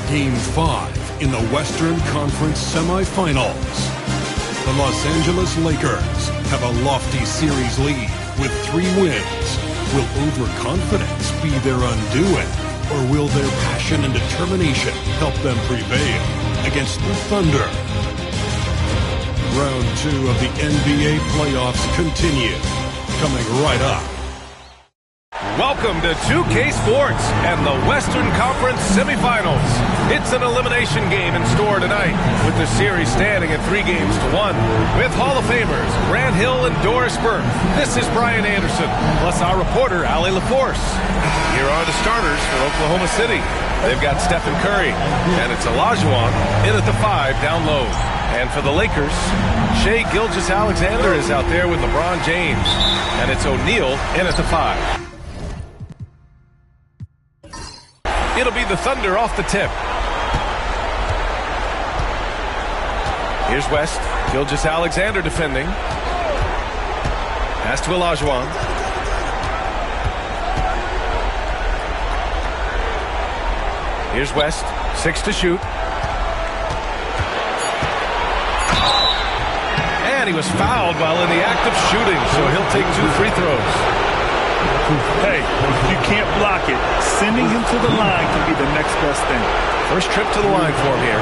Game 5 in the Western Conference semifinals. The Los Angeles Lakers have a lofty series lead with 3 wins. Will overconfidence be their undoing, or will their passion and determination help them prevail against the Thunder? Round 2 of the NBA playoffs continue, coming right up. Welcome to 2K Sports and the Western Conference semifinals. It's an elimination game in store tonight, with the series standing at 3-1 with Hall of Famers Grant Hill and Doris Burke. This is Brian Anderson, plus our reporter, Allie LaForce. Here are the starters for Oklahoma City. They've got Stephen Curry, and it's Olajuwon in at the 5 down low. And for the Lakers, Shai Gilgeous-Alexander is out there with LeBron James, and it's O'Neal in at the 5. It'll be the Thunder off the tip. Here's West. Gilgeous-Alexander defending. Pass to Olajuwon. Here's West. 6 to shoot. And he was fouled while in the act of shooting, so he'll take 2 free throws. Hey, if you can't block it, sending him to the line can be the next best thing. First trip to the line for him here.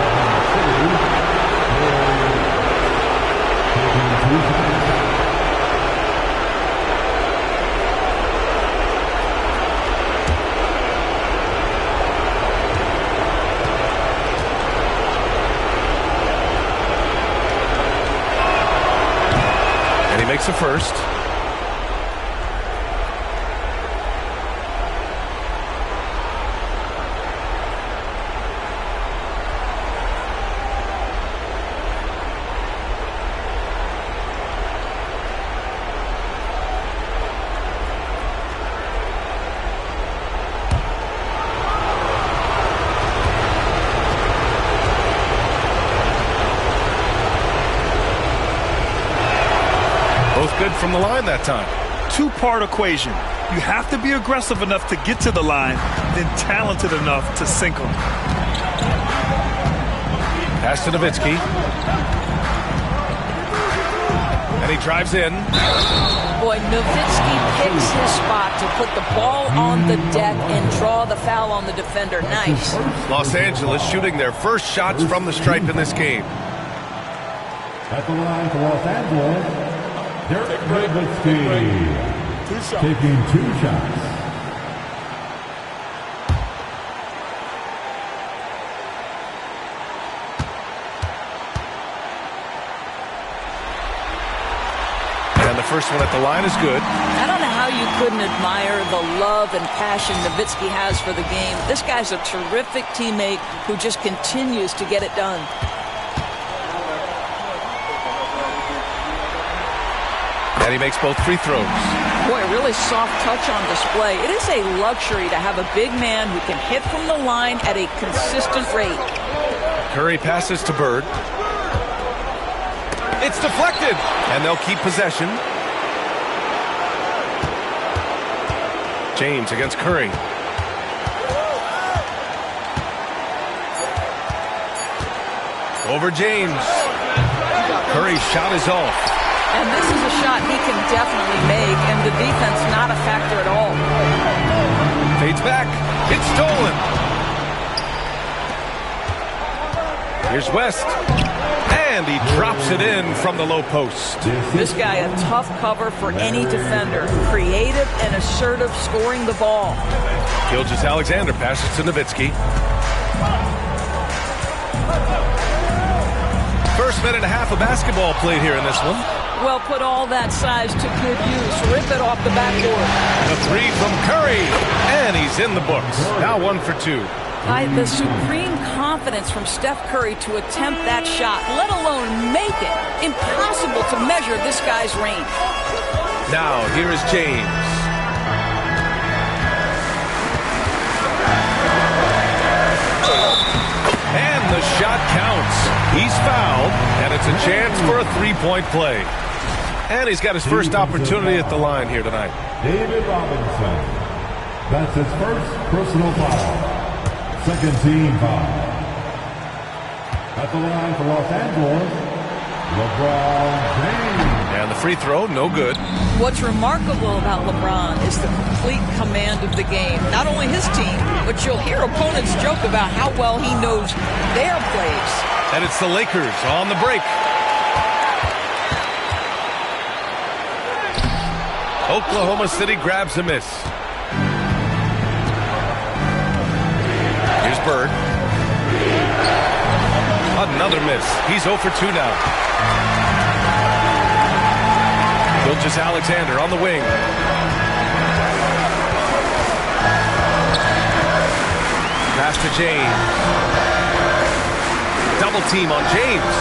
And he makes a first. Good from the line that time. 2-part equation. You have to be aggressive enough to get to the line, then talented enough to sink them. Pass to Nowitzki. And he drives in. Boy, Nowitzki picks his spot to put the ball on the deck and draw the foul on the defender. Nice. Los Angeles shooting their first shots from the stripe in this game. At the line for Los Angeles, Dirk Nowitzki taking 2 shots. And the first one at the line is good. I don't know how you couldn't admire the love and passion Nowitzki has for the game. This guy's a terrific teammate who just continues to get it done. And he makes both free throws. Boy, a really soft touch on display. It is a luxury to have a big man who can hit from the line at a consistent rate. Curry passes to Bird. It's deflected, and they'll keep possession. James against Curry. Over James. Curry's shot is off. And this is a shot he can definitely make, and the defense not a factor at all. Fades back. It's stolen. Here's West. And he drops it in from the low post. This guy a tough cover for any defender. Creative and assertive scoring the ball. Gilgeous-Alexander passes to Nowitzki. First minute and a half of basketball played here in this one. Well, put all that size to good use. Rip it off the backboard. The 3 from Curry. And he's in the books. Now 1 for 2. By the supreme confidence from Steph Curry to attempt that shot, let alone make it. Impossible to measure this guy's range. Now, here is James. And the shot counts. He's fouled, and it's a chance for a 3-point play. And he's got his first opportunity at the line here tonight. David Robinson. That's his first personal foul. Second team foul. At the line for Los Angeles, LeBron James. And the free throw, no good. What's remarkable about LeBron is the complete command of the game. Not only his team, but you'll hear opponents joke about how well he knows their plays. And it's the Lakers on the break. Oklahoma City grabs a miss. Here's Bird. Another miss. He's 0 for 2 now. Gilgeous-Alexander on the wing. Pass to James. Double team on James.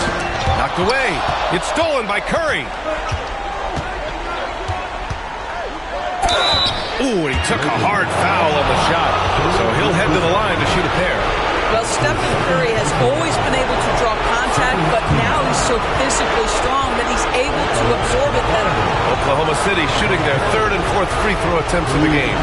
Knocked away. It's stolen by Curry. Ooh, he took a hard foul on the shot. So he'll head to the line to shoot a pair. Well, Stephen Curry has always been able to draw contact, but now he's so physically strong that he's able to absorb it better. Oklahoma City shooting their third and fourth free throw attempts of the game.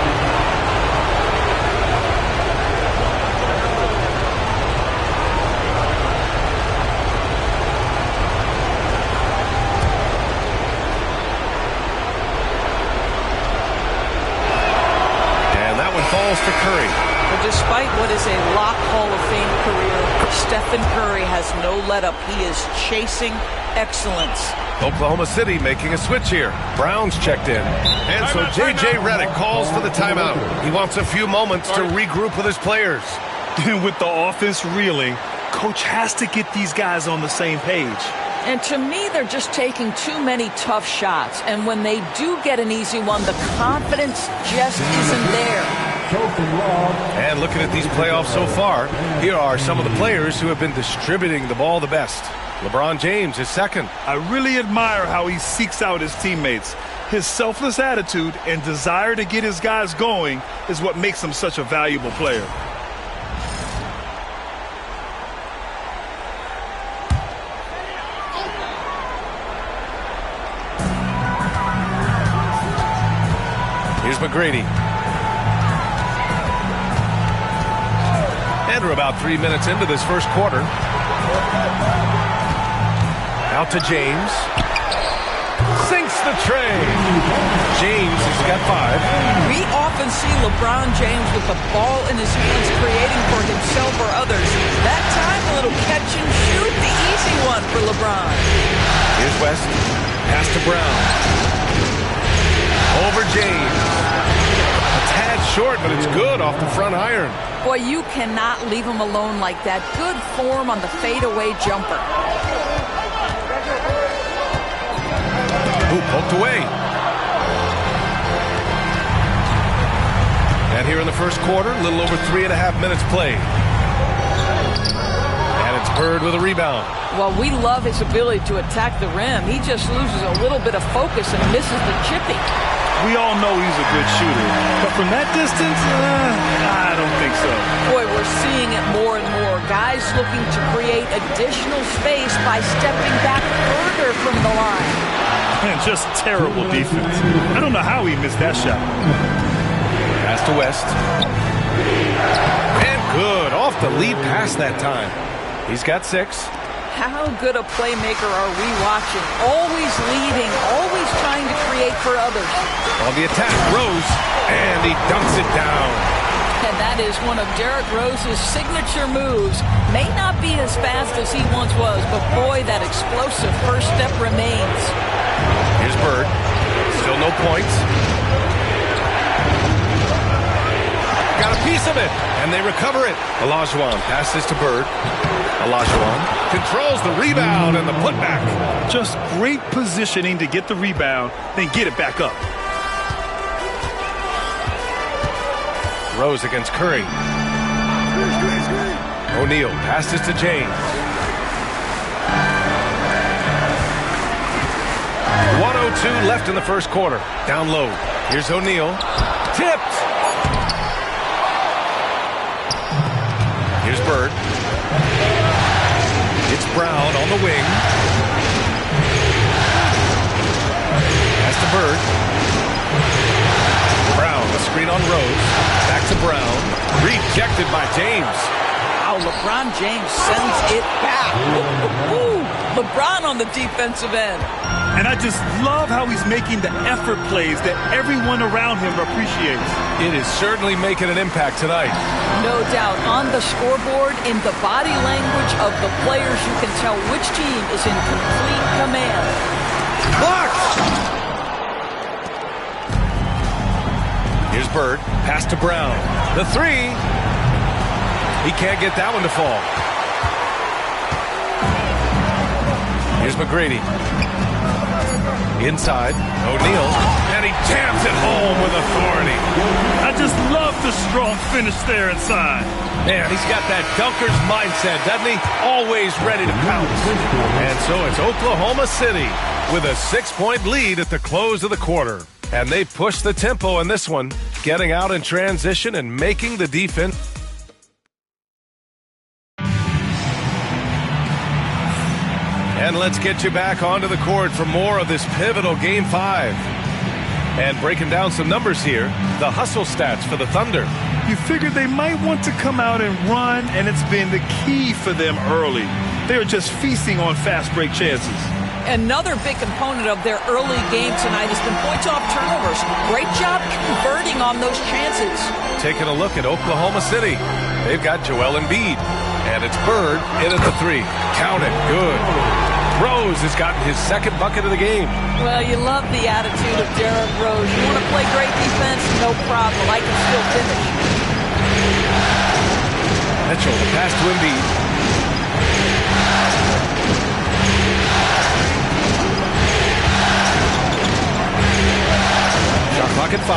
And that one falls to Curry. But despite what is a lock Hall of Fame career, Stephen Curry has no let-up. He is chasing excellence. Oklahoma City making a switch here. Brown's checked in. And so J.J. Redick calls for the timeout. He wants a few moments to regroup with his players. With the offense reeling, coach has to get these guys on the same page. And to me, they're just taking too many tough shots. And when they do get an easy one, the confidence just isn't there. And looking at these playoffs so far, here are some of the players who have been distributing the ball the best. LeBron James is second. I really admire how he seeks out his teammates. His selfless attitude and desire to get his guys going is what makes him such a valuable player. Here's McGrady. And we're about 3 minutes into this first quarter. Out to James. Sinks the tray. James has got 5. We often see LeBron James with the ball in his hands creating for himself or others. That time, a little catch and shoot, the easy one for LeBron. Here's West. Pass to Brown. Over James. A tad short, but it's good off the front iron. Boy, you cannot leave him alone like that. Good form on the fadeaway jumper. Ooh, poked away. And here in the first quarter, a little over 3.5 minutes played. And it's Bird with a rebound. Well, we love his ability to attack the rim. He just loses a little bit of focus and misses the chippy. We all know he's a good shooter, but from that distance, I don't think so. Boy, we're seeing it more and more. Guys looking to create additional space by stepping back further from the line. And just terrible defense. I don't know how he missed that shot. Pass to West. And good. Off the lead pass that time. He's got 6. How good a playmaker are we watching? Always leading, always trying to create for others. On the attack, Rose, and he dunks it down. And that is one of Derrick Rose's signature moves. May not be as fast as he once was, but boy, that explosive first step remains. Here's Bird. Still no points. Got a piece of it, and they recover it. Olajuwon passes to Bird. Olajuwon controls the rebound and the putback. Just great positioning to get the rebound, then get it back up. Rose against Curry. O'Neal passes to James. 1:02 left in the first quarter. Down low. Here's O'Neal. Tipped. Here's Bird. It's Brown on the wing. Pass to Bird. Brown, the screen on Rose. Back to Brown. Rejected by James. Wow, LeBron James sends it back. Ooh, LeBron on the defensive end. And I just love how he's making the effort plays that everyone around him appreciates. It is certainly making an impact tonight. No doubt. On the scoreboard, in the body language of the players, you can tell which team is in complete command. Blocked! Here's Bird. Pass to Brown. The three. He can't get that one to fall. Here's McGrady. Inside, O'Neal, and he jams it home with authority. I just love the strong finish there inside. Man, he's got that dunker's mindset, doesn't he? Always ready to pounce. And so it's Oklahoma City with a 6-point lead at the close of the quarter. And they push the tempo in this one, getting out in transition and making the defense. And let's get you back onto the court for more of this pivotal Game 5. And breaking down some numbers here, the hustle stats for the Thunder. You figured they might want to come out and run, and it's been the key for them early. They're just feasting on fast break chances. Another big component of their early game tonight has been points off turnovers. Great job converting on those chances. Taking a look at Oklahoma City. They've got Joel Embiid. And it's Bird in at the three. Count it. Good. Rose has gotten his second bucket of the game. Well, you love the attitude of Derrick Rose. You want to play great defense? No problem. I can still finish. Mitchell, the pass to Embiid. Shot clock at 5.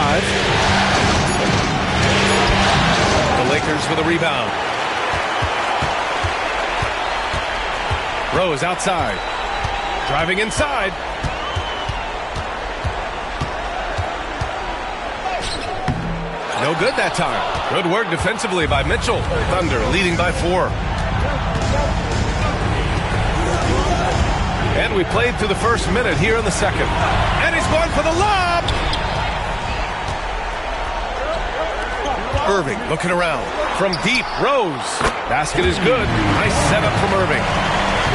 The Lakers with a rebound. Rose outside. Driving inside. No good that time. Good work defensively by Mitchell. Thunder leading by 4. And we played through the first minute here in the second. And he's going for the lob. Irving looking around. From deep, Rose. Basket is good. Nice setup from Irving.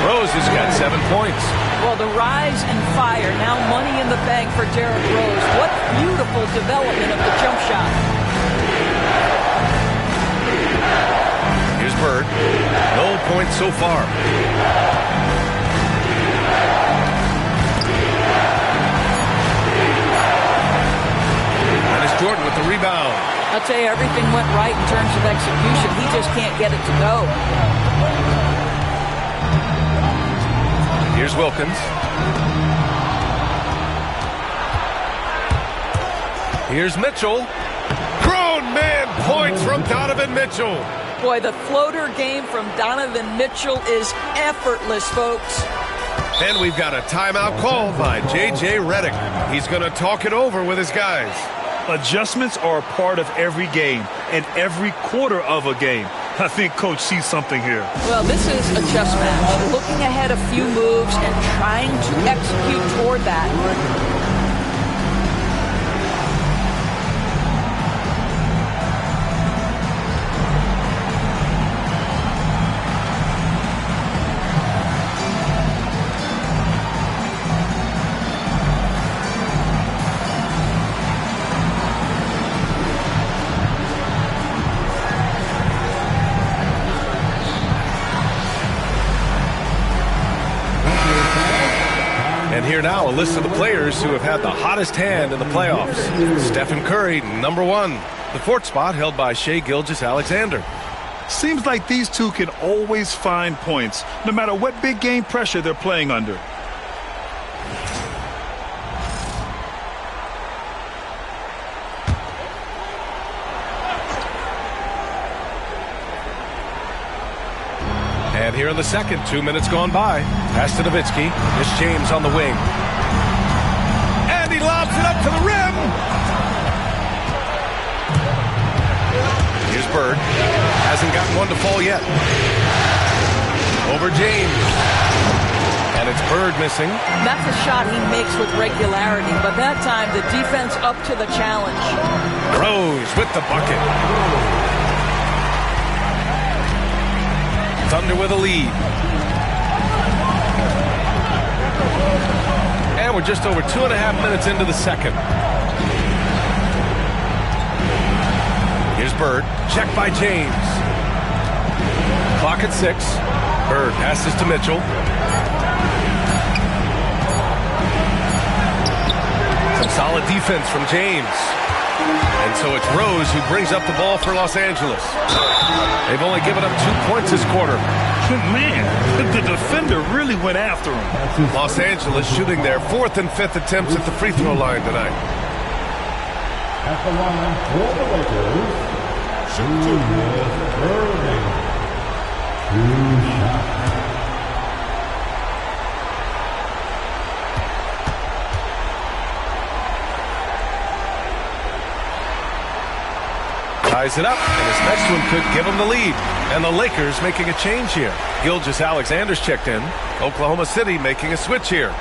Rose has got 7 points. Well, the rise and fire. Now money in the bank for Derrick Rose. What beautiful development of the jump shot. Here's Bird. No points so far. And it's Jordan with the rebound. I'll tell you, everything went right in terms of execution. He just can't get it to go. Here's Wilkins. Here's Mitchell. Grown man points from Donovan Mitchell. Boy, the floater game from Donovan Mitchell is effortless, folks. And we've got a timeout call by J.J. Redick. He's going to talk it over with his guys. Adjustments are a part of every game and every quarter of a game. I think Coach sees something here. Well, this is a chess match. Looking ahead a few moves and trying to execute toward that. And here now, a list of the players who have had the hottest hand in the playoffs. Stephen Curry, number 1. The 4th spot held by Shai Gilgeous-Alexander. Seems like these two can always find points, no matter what big game pressure they're playing under. And here in the second, 2 minutes gone by. Pass to Nowitzki. Here's James on the wing. And he lobs it up to the rim. Here's Bird. Hasn't gotten one to fall yet. Over James. And it's Bird missing. That's a shot he makes with regularity, but that time the defense up to the challenge. Rose with the bucket. Thunder with a lead. And we're just over 2.5 minutes into the second. Here's Bird. Check by James. Clock at 6. Bird passes to Mitchell. Some solid defense from James. And so it's Rose who brings up the ball for Los Angeles. They've only given up 2 points this quarter. Man, the defender really went after him. Los Angeles shooting their 4th and 5th attempts at the free throw line tonight. At the line for the Lakers, Julius Erving. 2 shots. Ties it up, and his next one could give him the lead. And the Lakers making a change here. Gilgeous-Alexander's checked in. Oklahoma City making a switch here.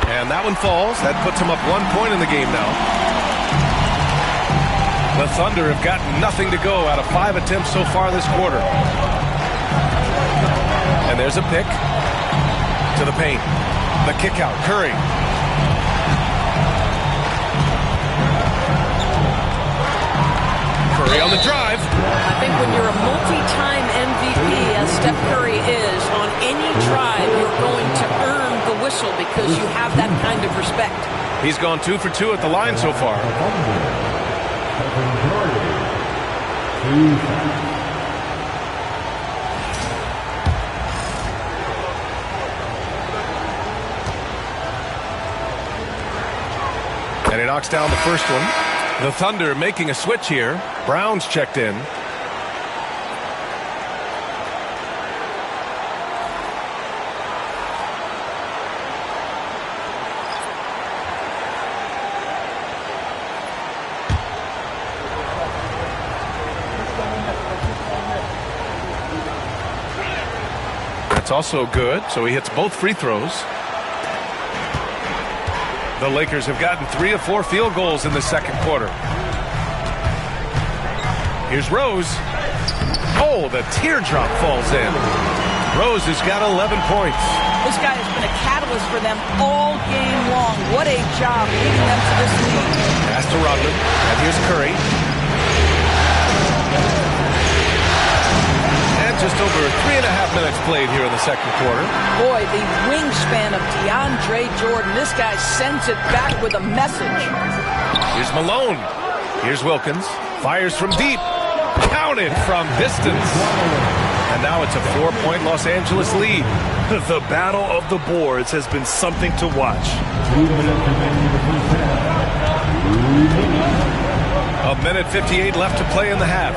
And that one falls. That puts him up 1 point in the game now. The Thunder have gotten nothing to go out of 5 attempts so far this quarter. And there's a pick to the paint. The kick out. Curry. Curry on the drive. I think when you're a multi-time MVP, as Steph Curry is, on any drive, you're going to earn the whistle because you have that kind of respect. He's gone 2 for 2 at the line so far. And he knocks down the first one. The Thunder making a switch here. Brown's checked in. That's also good, so he hits both free throws. The Lakers have gotten 3 of 4 field goals in the second quarter. Here's Rose. Oh, the teardrop falls in. Rose has got 11 points. This guy has been a catalyst for them all game long. What a job leading them to this lead. Pass to Rodman, and here's Curry. Just over 3.5 minutes played here in the second quarter. Boy, the wingspan of DeAndre Jordan. This guy sends it back with a message. Here's Malone. Here's Wilkins. Fires from deep. Counted from distance. And now it's a 4-point Los Angeles lead. The battle of the boards has been something to watch. 1:58 left to play in the half.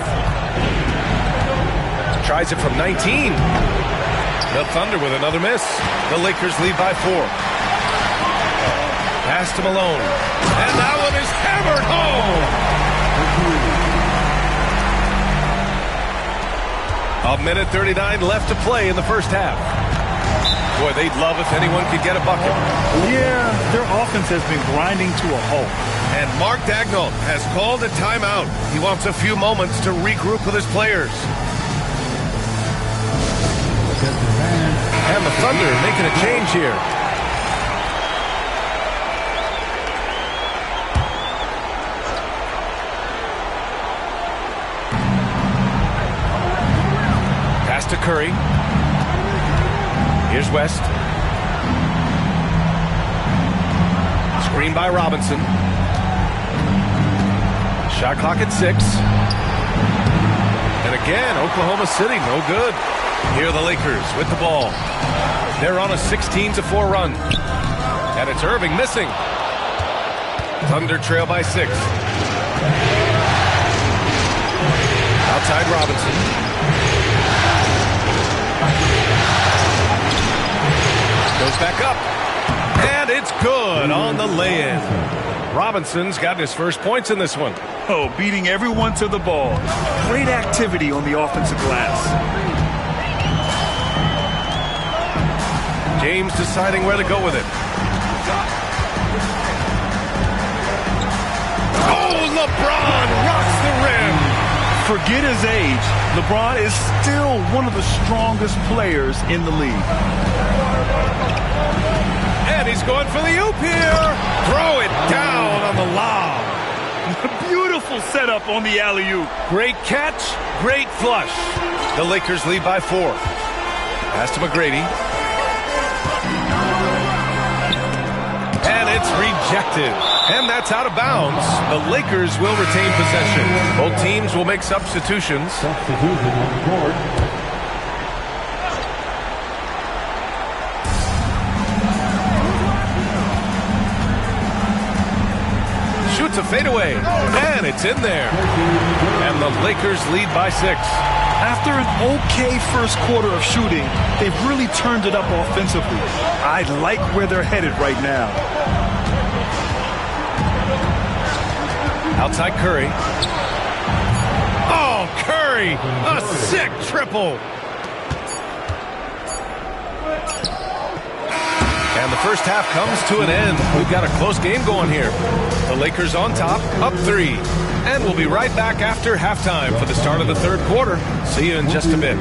Tries it from 19. The Thunder with another miss. The Lakers lead by 4. Pass to Malone. And that one is hammered home. 1:39 left to play in the first half. Boy, they'd love if anyone could get a bucket. Yeah, their offense has been grinding to a halt. And Mark Daigneault has called a timeout. He wants a few moments to regroup with his players. And the Thunder making a change here. Pass to Curry. Here's West. Screen by Robinson. Shot clock at 6. And again, Oklahoma City, no good. Here are the Lakers with the ball. They're on a 16-4 run. And it's Irving missing. Thunder trail by 6. Outside Robinson. Goes back up. And it's good on the lay-in. Robinson's got his first points in this one. Oh, beating everyone to the ball. Great activity on the offensive glass. James deciding where to go with it. Oh, LeBron rocks the rim. Forget his age. LeBron is still one of the strongest players in the league. And he's going for the oop here. Throw it down on the lob. Beautiful setup on the alley-oop. Great catch, great flush. The Lakers lead by 4. Pass to McGrady. And it's rejected. And that's out of bounds. The Lakers will retain possession. Both teams will make substitutions. Substitution on the board. Shoots a fadeaway. And it's in there. And the Lakers lead by 6. After an okay first quarter of shooting, they've really turned it up offensively. I like where they're headed right now. Outside Curry. Oh, Curry! A sick triple! And the first half comes to an end. We've got a close game going here. The Lakers on top, up 3. And we'll be right back after halftime for the start of the third quarter. See you in just a bit.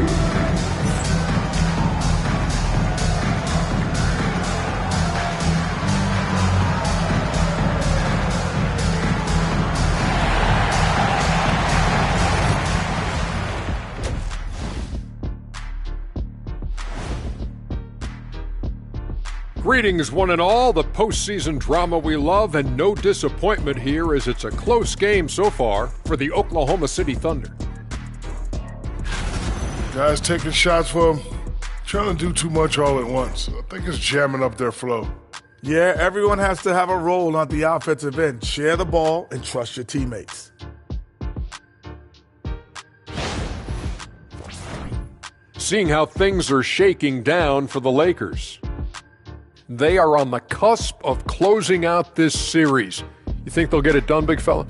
Greetings, one and all. The postseason drama we love, and no disappointment here as it's a close game so far for the Oklahoma City Thunder. Guys taking shots for him, trying to do too much all at once. I think it's jamming up their flow. Yeah, everyone has to have a role on the offensive end. Share the ball and trust your teammates. Seeing how things are shaking down for the Lakers. They are on the cusp of closing out this series. You think they'll get it done, big fella?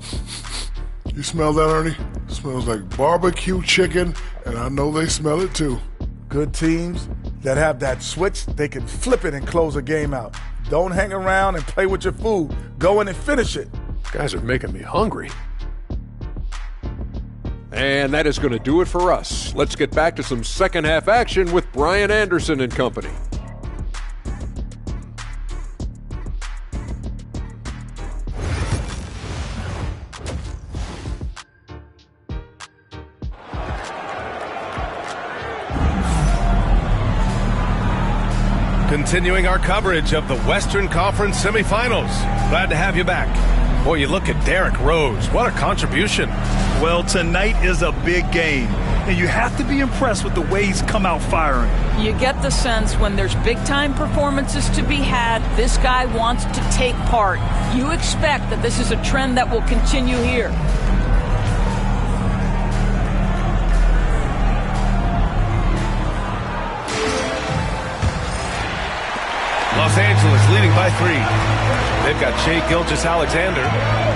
You smell that, Ernie? It smells like barbecue chicken, and I know they smell it too. Good teams that have that switch, they can flip it and close a game out. Don't hang around and play with your food. Go in and finish it. Guys are making me hungry. And that is going to do it for us. Let's get back to some second half action with Brian Anderson and company. Continuing our coverage of the Western Conference semifinals. Glad to have you back. Boy, you look at Derrick Rose. What a contribution. Well, tonight is a big game, and you have to be impressed with the way he's come out firing. You get the sense when there's big-time performances to be had, this guy wants to take part. You expect that this is a trend that will continue here. Los Angeles leading by 3. They've got Shai Gilgeous-Alexander.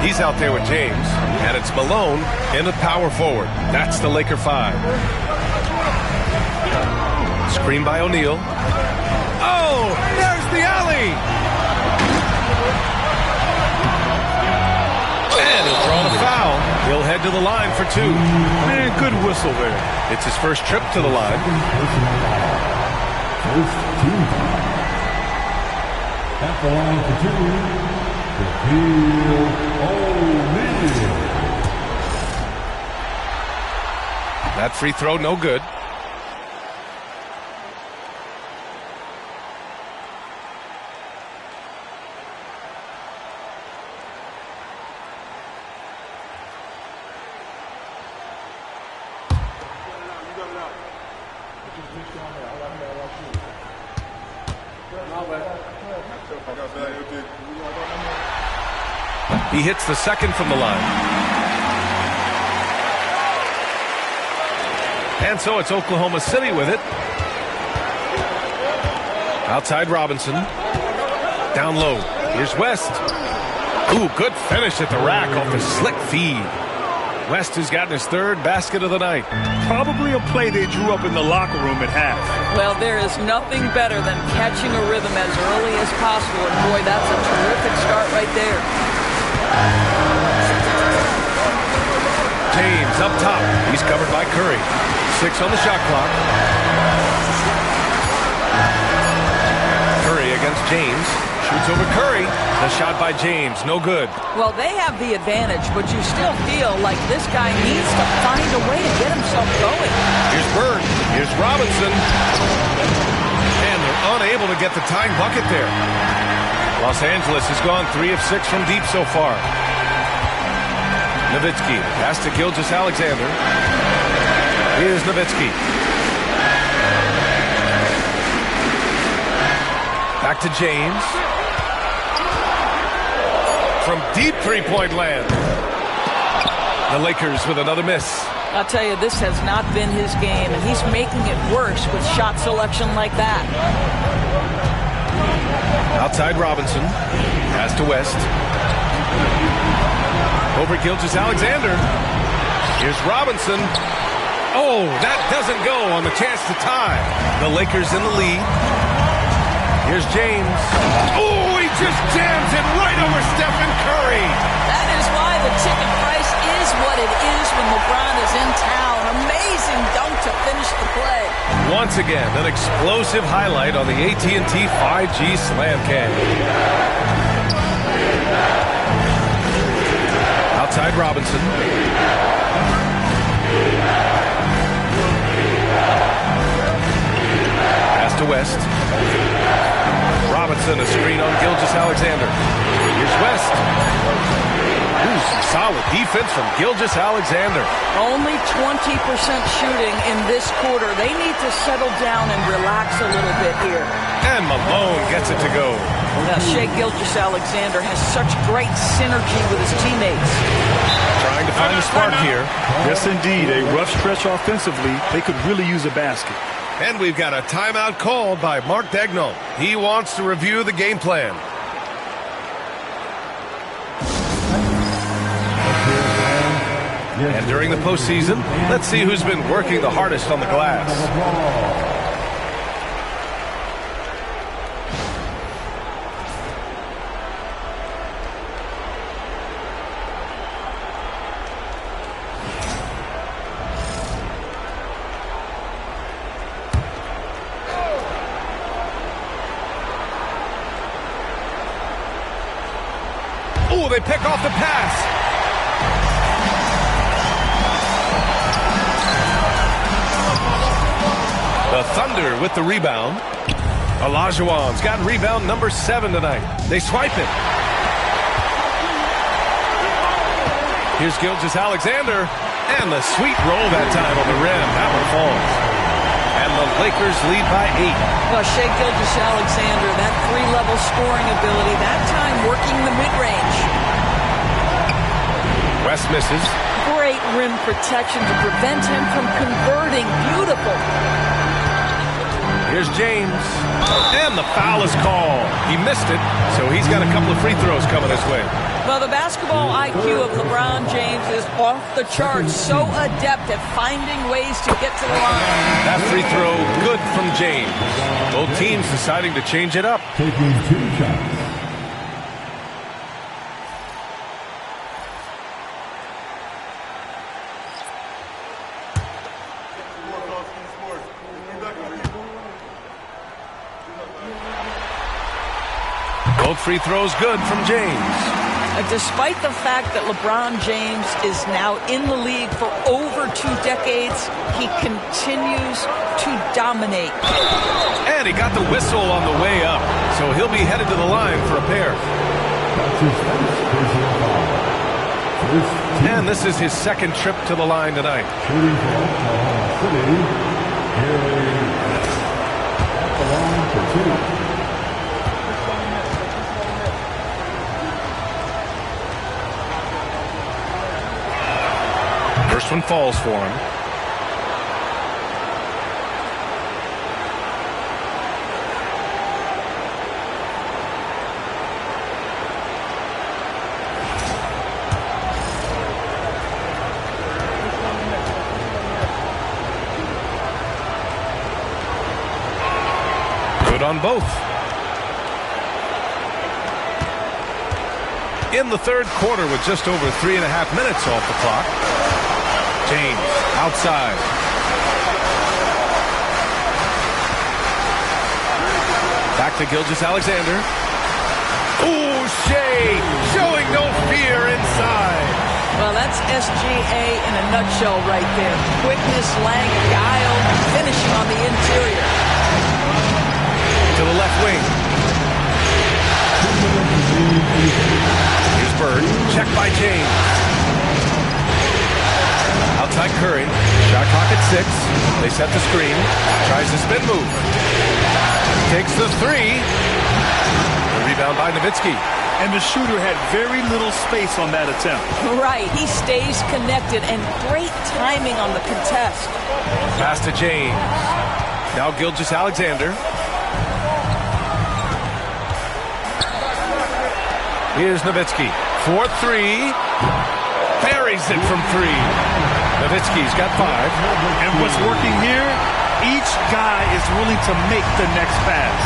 He's out there with James. And it's Malone in the power forward. That's the Laker 5. Screen by O'Neal. Oh, there's the alley. And he'll draw the foul. He'll head to the line for 2. Man, good whistle there. It's his first trip to the line. At the line for 2, Shaquille O'Neal. That free throw, no good. He hits the second from the line. And so it's Oklahoma City with it. Outside Robinson. Down low. Here's West. Ooh, good finish at the rack off the slick feed. West has gotten his third basket of the night. Probably a play they drew up in the locker room at half. Well, there is nothing better than catching a rhythm as early as possible. And boy, that's a terrific start right there. James up top. He's covered by Curry. 6 on the shot clock. Curry against James. Shoots over Curry. The shot by James. No good. Well, they have the advantage, but you still feel like this guy needs to find a way to get himself going. Here's Bird. Here's Robinson. And they're unable to get the tying bucket there. Los Angeles has gone 3 of 6 from deep so far. Nowitzki. Pass to Gilgeous-Alexander. Here's Nowitzki. Back to James. From deep three-point land. The Lakers with another miss. I'll tell you, this has not been his game, and he's making it worse with shot selection like that. Outside Robinson. Pass to West. Over Gilgeous-Alexander. Here's Robinson. Oh, that doesn't go on the chance to tie. The Lakers in the lead. Here's James. Oh, he just jams it right over Stephen Curry. That is why the ticket price is what it is when LeBron is in town. Amazing dunk to finish the play. Once again, an explosive highlight on the AT&T 5G Slam Cam. Outside Robinson. Pass to West. Robinson, a screen on Gilgeous-Alexander. Here's West. Ooh, some solid defense from Gilgeous-Alexander. Only 20% shooting in this quarter. They need to settle down and relax a little bit here. And Malone gets it to go. Now, Shai Gilgeous-Alexander has such great synergy with his teammates. Trying to find the spark here. Yes, indeed. A rough stretch offensively. They could really use a basket. And we've got a timeout called by Mark Daigneault. He wants to review the game plan. And during the postseason, let's see who's been working the hardest on the glass. Oh, they pick off the pass. The Thunder with the rebound. Olajuwon's got rebound number 7 tonight. They swipe it. Here's Gilgeous-Alexander. And the sweet roll that time on the rim. That one falls. And the Lakers lead by 8. Well, Shai Gilgeous-Alexander, that 3-level scoring ability, that time working the mid-range. West misses. Great rim protection to prevent him from converting. Beautiful. Here's James. And the foul is called. He missed it, so he's got a couple of free throws coming his way. Well, the basketball IQ of LeBron James is off the charts. So adept at finding ways to get to the line. That free throw, good from James. Both teams deciding to change it up. Taking 2 shots. Both free throws good from James. Despite the fact that LeBron James is now in the league for over 2 decades, he continues to dominate. And he got the whistle on the way up, so he'll be headed to the line for a pair. And this is his second trip to the line tonight. Shooting for Oklahoma City. Here at the line for 2. First one falls for him. on both. In the third quarter with just over 3.5 minutes off the clock. James outside. Back to Gilgeous-Alexander. Ooh, Shea showing no fear inside. Well, that's SGA in a nutshell right there. Quickness, length, guile, finishing on the interior. To the left wing. Here's Bird. Check by James. Outside Curry. Shot clock at 6. They set the screen. Tries the spin move. Takes the 3. The rebound by Nowitzki. And the shooter had very little space on that attempt. Right. He stays connected, and great timing on the contest. Pass to James. Now Gilgeous-Alexander. Here's Nowitzki. 4-3. Buries it from 3. Nowitzki's got 5. And what's working here, each guy is willing to make the next pass.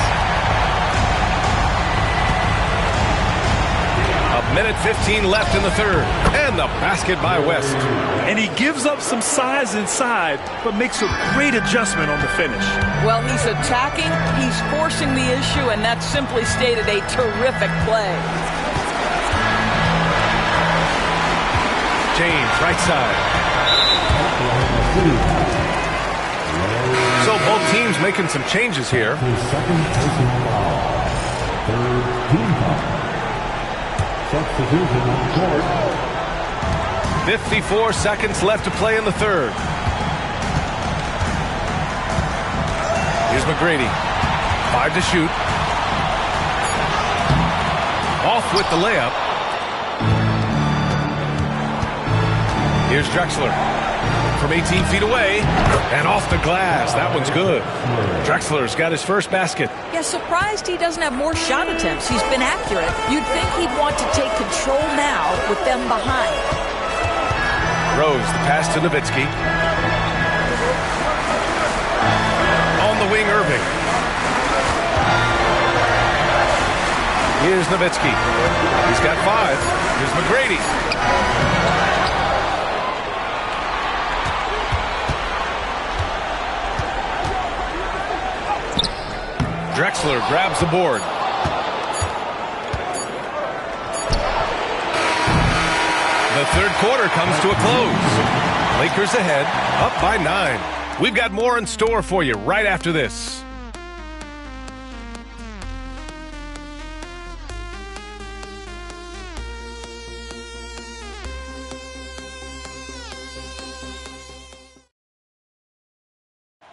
A minute 15 left in the third. And the basket by West. And he gives up some size inside, but makes a great adjustment on the finish. Well, he's attacking, he's forcing the issue, and that's simply stated a terrific play. James, right side. So both teams making some changes here. Second personal foul. Third team foul. Substitution on court. 54 seconds left to play in the third. Here's McGrady. 5 to shoot. Off with the layup. Here's Drexler. From 18 feet away. And off the glass. That one's good. Drexler's got his first basket. Yeah, surprised he doesn't have more shot attempts. He's been accurate. You'd think he'd want to take control now with them behind. Rose, the pass to Nowitzki. On the wing, Irving. Here's Nowitzki. He's got 5. Here's McGrady. Drexler grabs the board. The third quarter comes to a close. Lakers ahead, up by 9. We've got more in store for you right after this.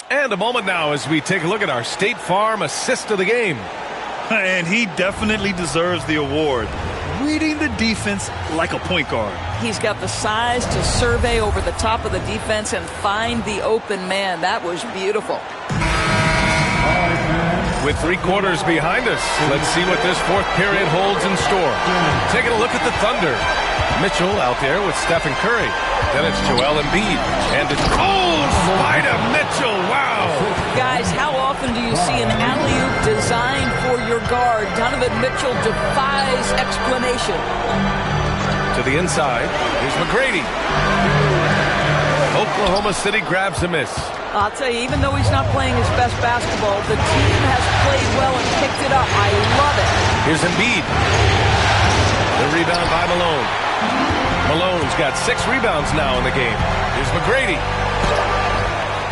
And a moment now as we take a look at our State Farm assist of the game. And he definitely deserves the award. Reading the defense like a point guard. He's got the size to survey over the top of the defense and find the open man. That was beautiful. With 3 quarters behind us, let's see what this fourth period holds in store. Taking a look at the Thunder. Mitchell out there with Stephen Curry. Then it's Joel Embiid. And it's Spider Mitchell. Wow. Guys, how often do you see an alley-oop designed for your guard? Donovan Mitchell defies explanation. To the inside. Here's McGrady. Oklahoma City grabs a miss. I'll tell you, even though he's not playing his best basketball, the team has played well and picked it up. I love it. Here's Embiid. The rebound by Malone. Malone's got 6 rebounds now in the game. Here's McGrady.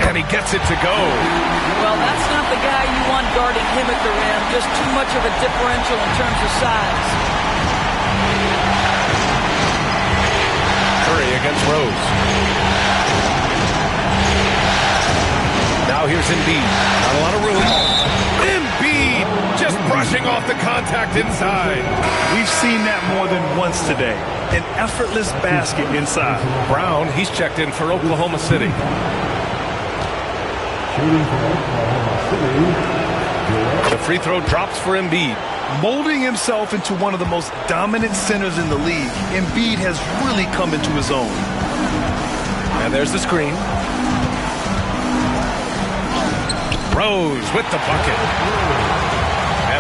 And he gets it to go. Well, that's not the guy you want guarding him at the rim. Just too much of a differential in terms of size. Curry against Rose. Now here's Embiid. Not a lot of room. Embiid just brushing off the contact inside. We've seen that more than once today. An effortless basket inside. Brown, he's checked in for Oklahoma City. Shooting for Oklahoma City. The free throw drops for Embiid. Molding himself into one of the most dominant centers in the league, Embiid has really come into his own. And there's the screen. Rose with the bucket.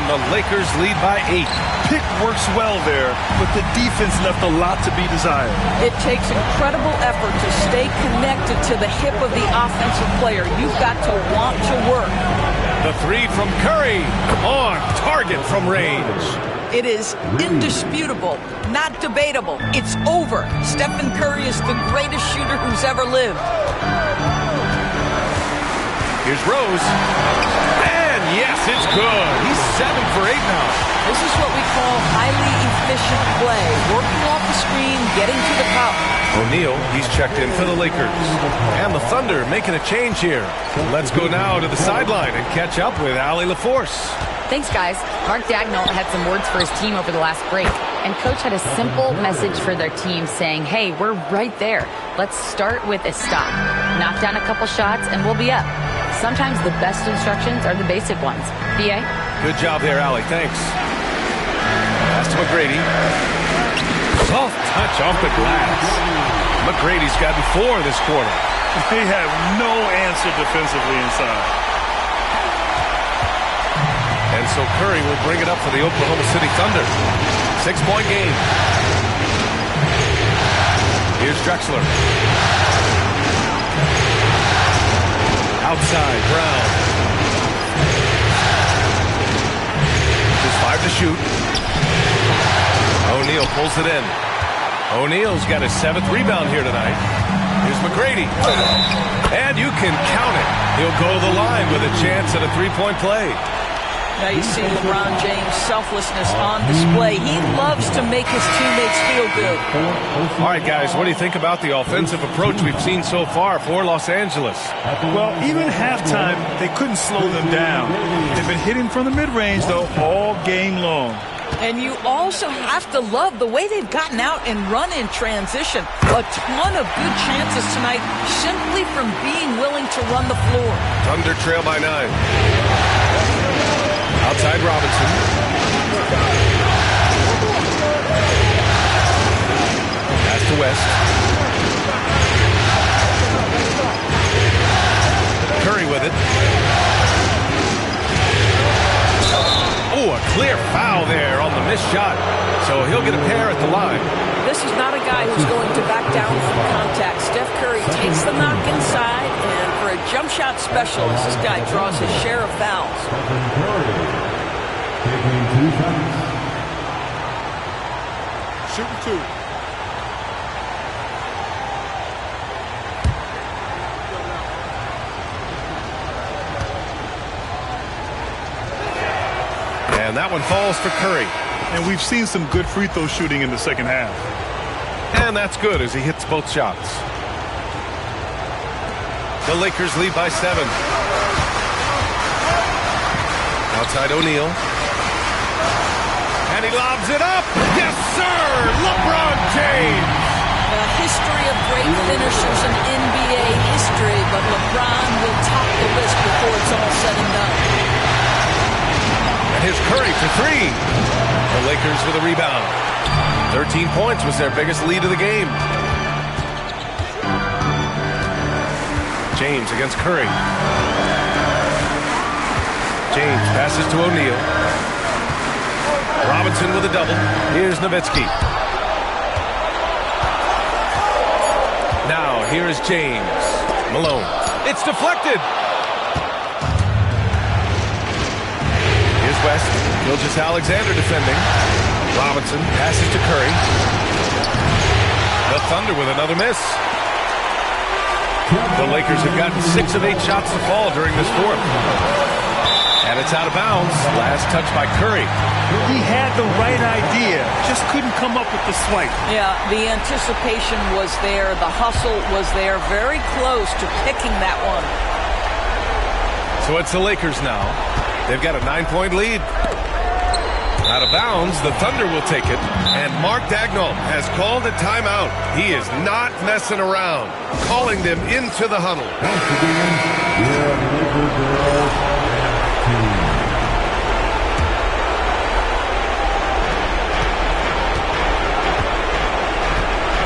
and the Lakers lead by 8. Pick works well there, but the defense left a lot to be desired. It takes incredible effort to stay connected to the hip of the offensive player. You've got to want to work. The three from Curry. On target from range. It is indisputable, not debatable. It's over. Stephen Curry is the greatest shooter who's ever lived. Here's Rose. And yes, it's good. He's 7 for 8 now. This is what we call highly efficient play. Working off the screen, getting to the cup. O'Neal, he's checked in for the Lakers. And the Thunder making a change here. Let's go now to the sideline and catch up with Allie LaForce. Thanks, guys. Mark Daigneault had some words for his team over the last break. And Coach had a simple message for their team saying, hey, we're right there. Let's start with a stop. Knock down a couple shots and we'll be up. Sometimes the best instructions are the basic ones. B.A.? Good job there, Allie. Thanks. Pass to McGrady. Soft touch off the glass. McGrady's gotten 4 this quarter. They have no answer defensively inside. And so Curry will bring it up for the Oklahoma City Thunder. 6-point game. Here's Drexler. Outside, Brown. Just 5 to shoot. O'Neal pulls it in. O'Neal's got his 7th rebound here tonight. Here's McGrady. And you can count it. He'll go to the line with a chance at a 3-point play. Now you see LeBron James' selflessness on display. He loves to make his teammates feel good. All right, guys, what do you think about the offensive approach we've seen so far for Los Angeles? Well, even halftime, they couldn't slow them down. They've been hitting from the mid-range, though, all game long. And you also have to love the way they've gotten out and run in transition. A ton of good chances tonight simply from being willing to run the floor. Thunder trail by 9. Outside Robinson. Pass to West. Curry with it. Oh, a clear foul there on the missed shot. So he'll get a pair at the line. This is not a guy who's going to back down from contact. Steph Curry takes the knock inside, and for a jump shot specialist, this guy draws his share of fouls. Shooting 2. And that one falls for Curry. And we've seen some good free throw shooting in the second half. And that's good as he hits both shots. The Lakers lead by 7. Outside O'Neal. And he lobs it up. Yes, sir! LeBron James! A history of great finishers in NBA history, but LeBron will top the list before it's all said and done. And here's Curry for 3. The Lakers with a rebound. 13 points was their biggest lead of the game. James against Curry. James passes to O'Neal. Robinson with a double. Here's Nowitzki. Now, here is James. Malone. It's deflected. Here's West. Gilgeous-Alexander defending. Robinson passes to Curry. The Thunder with another miss. The Lakers have gotten 6 of 8 shots to fall during this fourth. And it's out of bounds. Last touch by Curry. He had the right idea, just couldn't come up with the swipe. Yeah, the anticipation was there. The hustle was there. Very close to picking that one. So it's the Lakers now. They've got a 9-point lead. Out of bounds, the Thunder will take it. And Mark Daigneault has called a timeout. He is not messing around. Calling them into the huddle.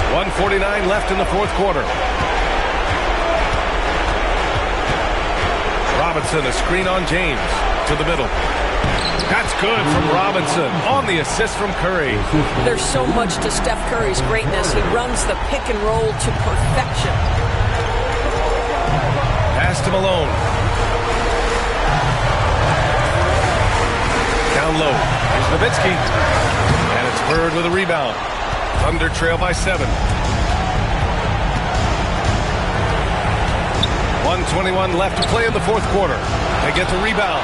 .149 left in the fourth quarter. Robinson, a screen on James to the middle. That's good from Robinson on the assist from Curry. There's so much to Steph Curry's greatness. He runs the pick and roll to perfection. Pass to Malone. Down low. Here's Nowitzki. And it's Bird with a rebound. Thunder trail by 7. 1:21 left to play in the fourth quarter. They get the rebound.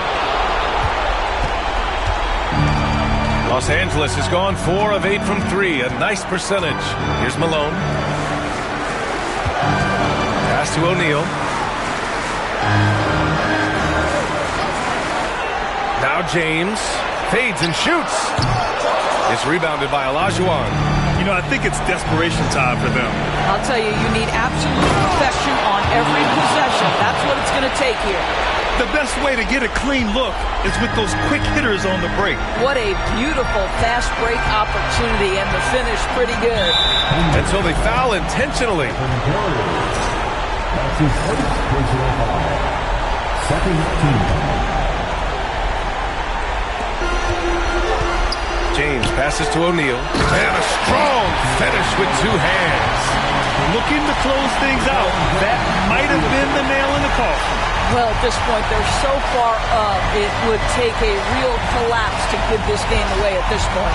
Los Angeles has gone 4 of 8 from 3. A nice percentage. Here's Malone. Pass to O'Neal. Now James fades and shoots. It's rebounded by Olajuwon. You know, I think it's desperation time for them. I'll tell you, you need absolute perfection on every possession. That's what it's going to take here. The best way to get a clean look is with those quick hitters on the break. What a beautiful fast break opportunity, and the finish pretty good. And so they foul intentionally. That's his first personal foul. Second team foul. James passes to O'Neal. And a strong finish with 2 hands. Looking to close things out. That might have been the nail in the coffin. Well, at this point, they're so far up, it would take a real collapse to give this game away at this point.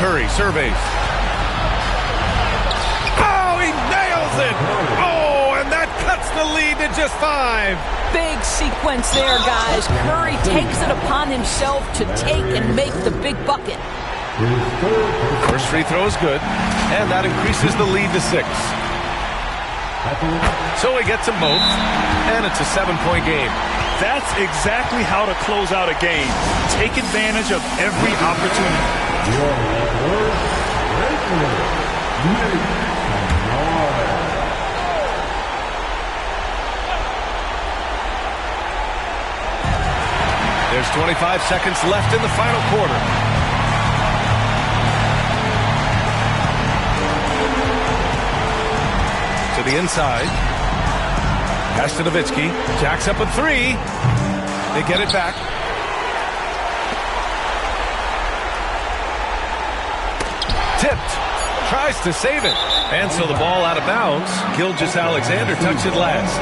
Curry surveys. Oh, he nails it! Oh, and that cuts the lead to just 5. Big sequence there, guys. Curry takes it upon himself to take and make the big bucket. First free throw is good, and that increases the lead to 6. So he gets them both, and it's a 7-point game. That's exactly how to close out a game. Take advantage of every opportunity. There's 25 seconds left in the final quarter. To the inside. Pass to Nowitzki. Jacks up a 3. They get it back. Tipped. Tries to save it. And so the ball out of bounds. Gilgeous-Alexander touched it last.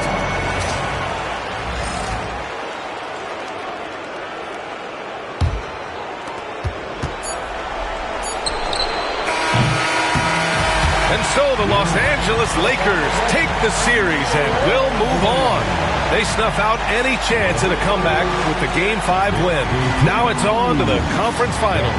And so the Los Angeles Lakers take the series and will move on. They snuff out any chance at a comeback with the Game 5 win. Now it's on to the conference finals.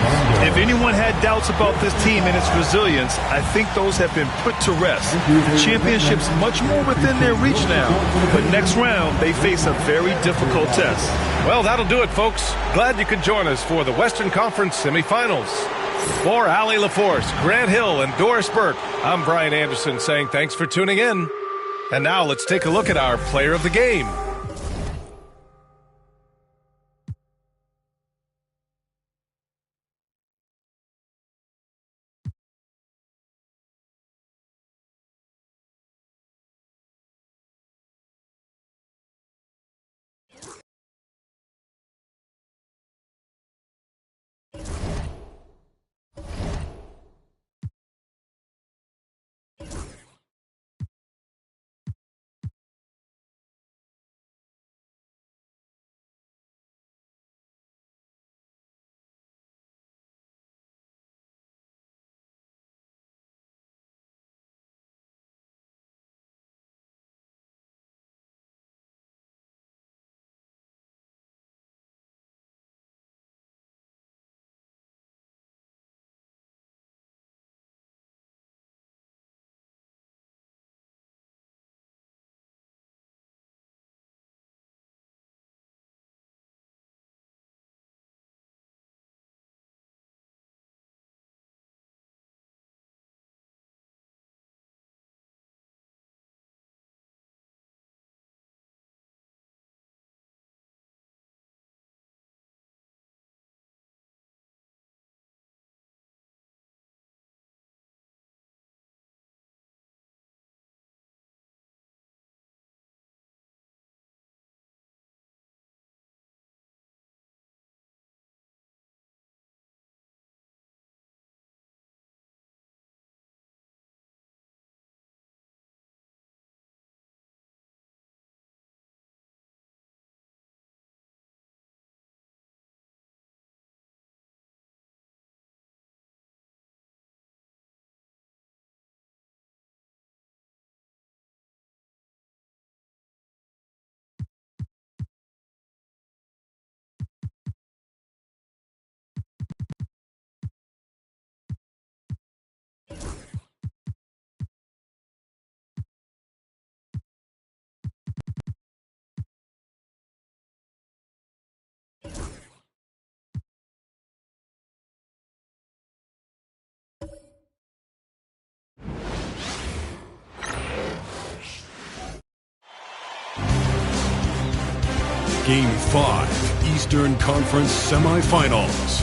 If anyone had doubts about this team and its resilience, I think those have been put to rest. The championship's much more within their reach now. But next round, they face a very difficult test. Well, that'll do it, folks. Glad you could join us for the Western Conference semifinals. For Allie LaForce, Grant Hill, and Doris Burke, I'm Brian Anderson saying thanks for tuning in. And now let's take a look at our player of the game. Game 5, Eastern Conference Semifinals.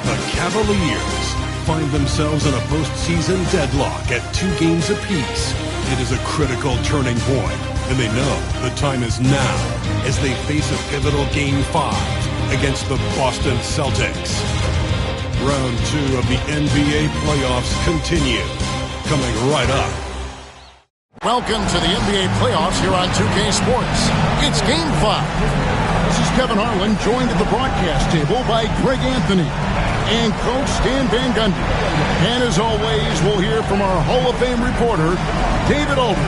The Cavaliers find themselves in a postseason deadlock at 2 games apiece. It is a critical turning point, and they know the time is now as they face a pivotal Game 5 against the Boston Celtics. Round 2 of the NBA playoffs continue, coming right up. Welcome to the NBA playoffs here on 2K Sports. It's Game 5. This is Kevin Harlan, joined at the broadcast table by Greg Anthony and Coach Stan Van Gundy. And as always, we'll hear from our Hall of Fame reporter, David Aldridge.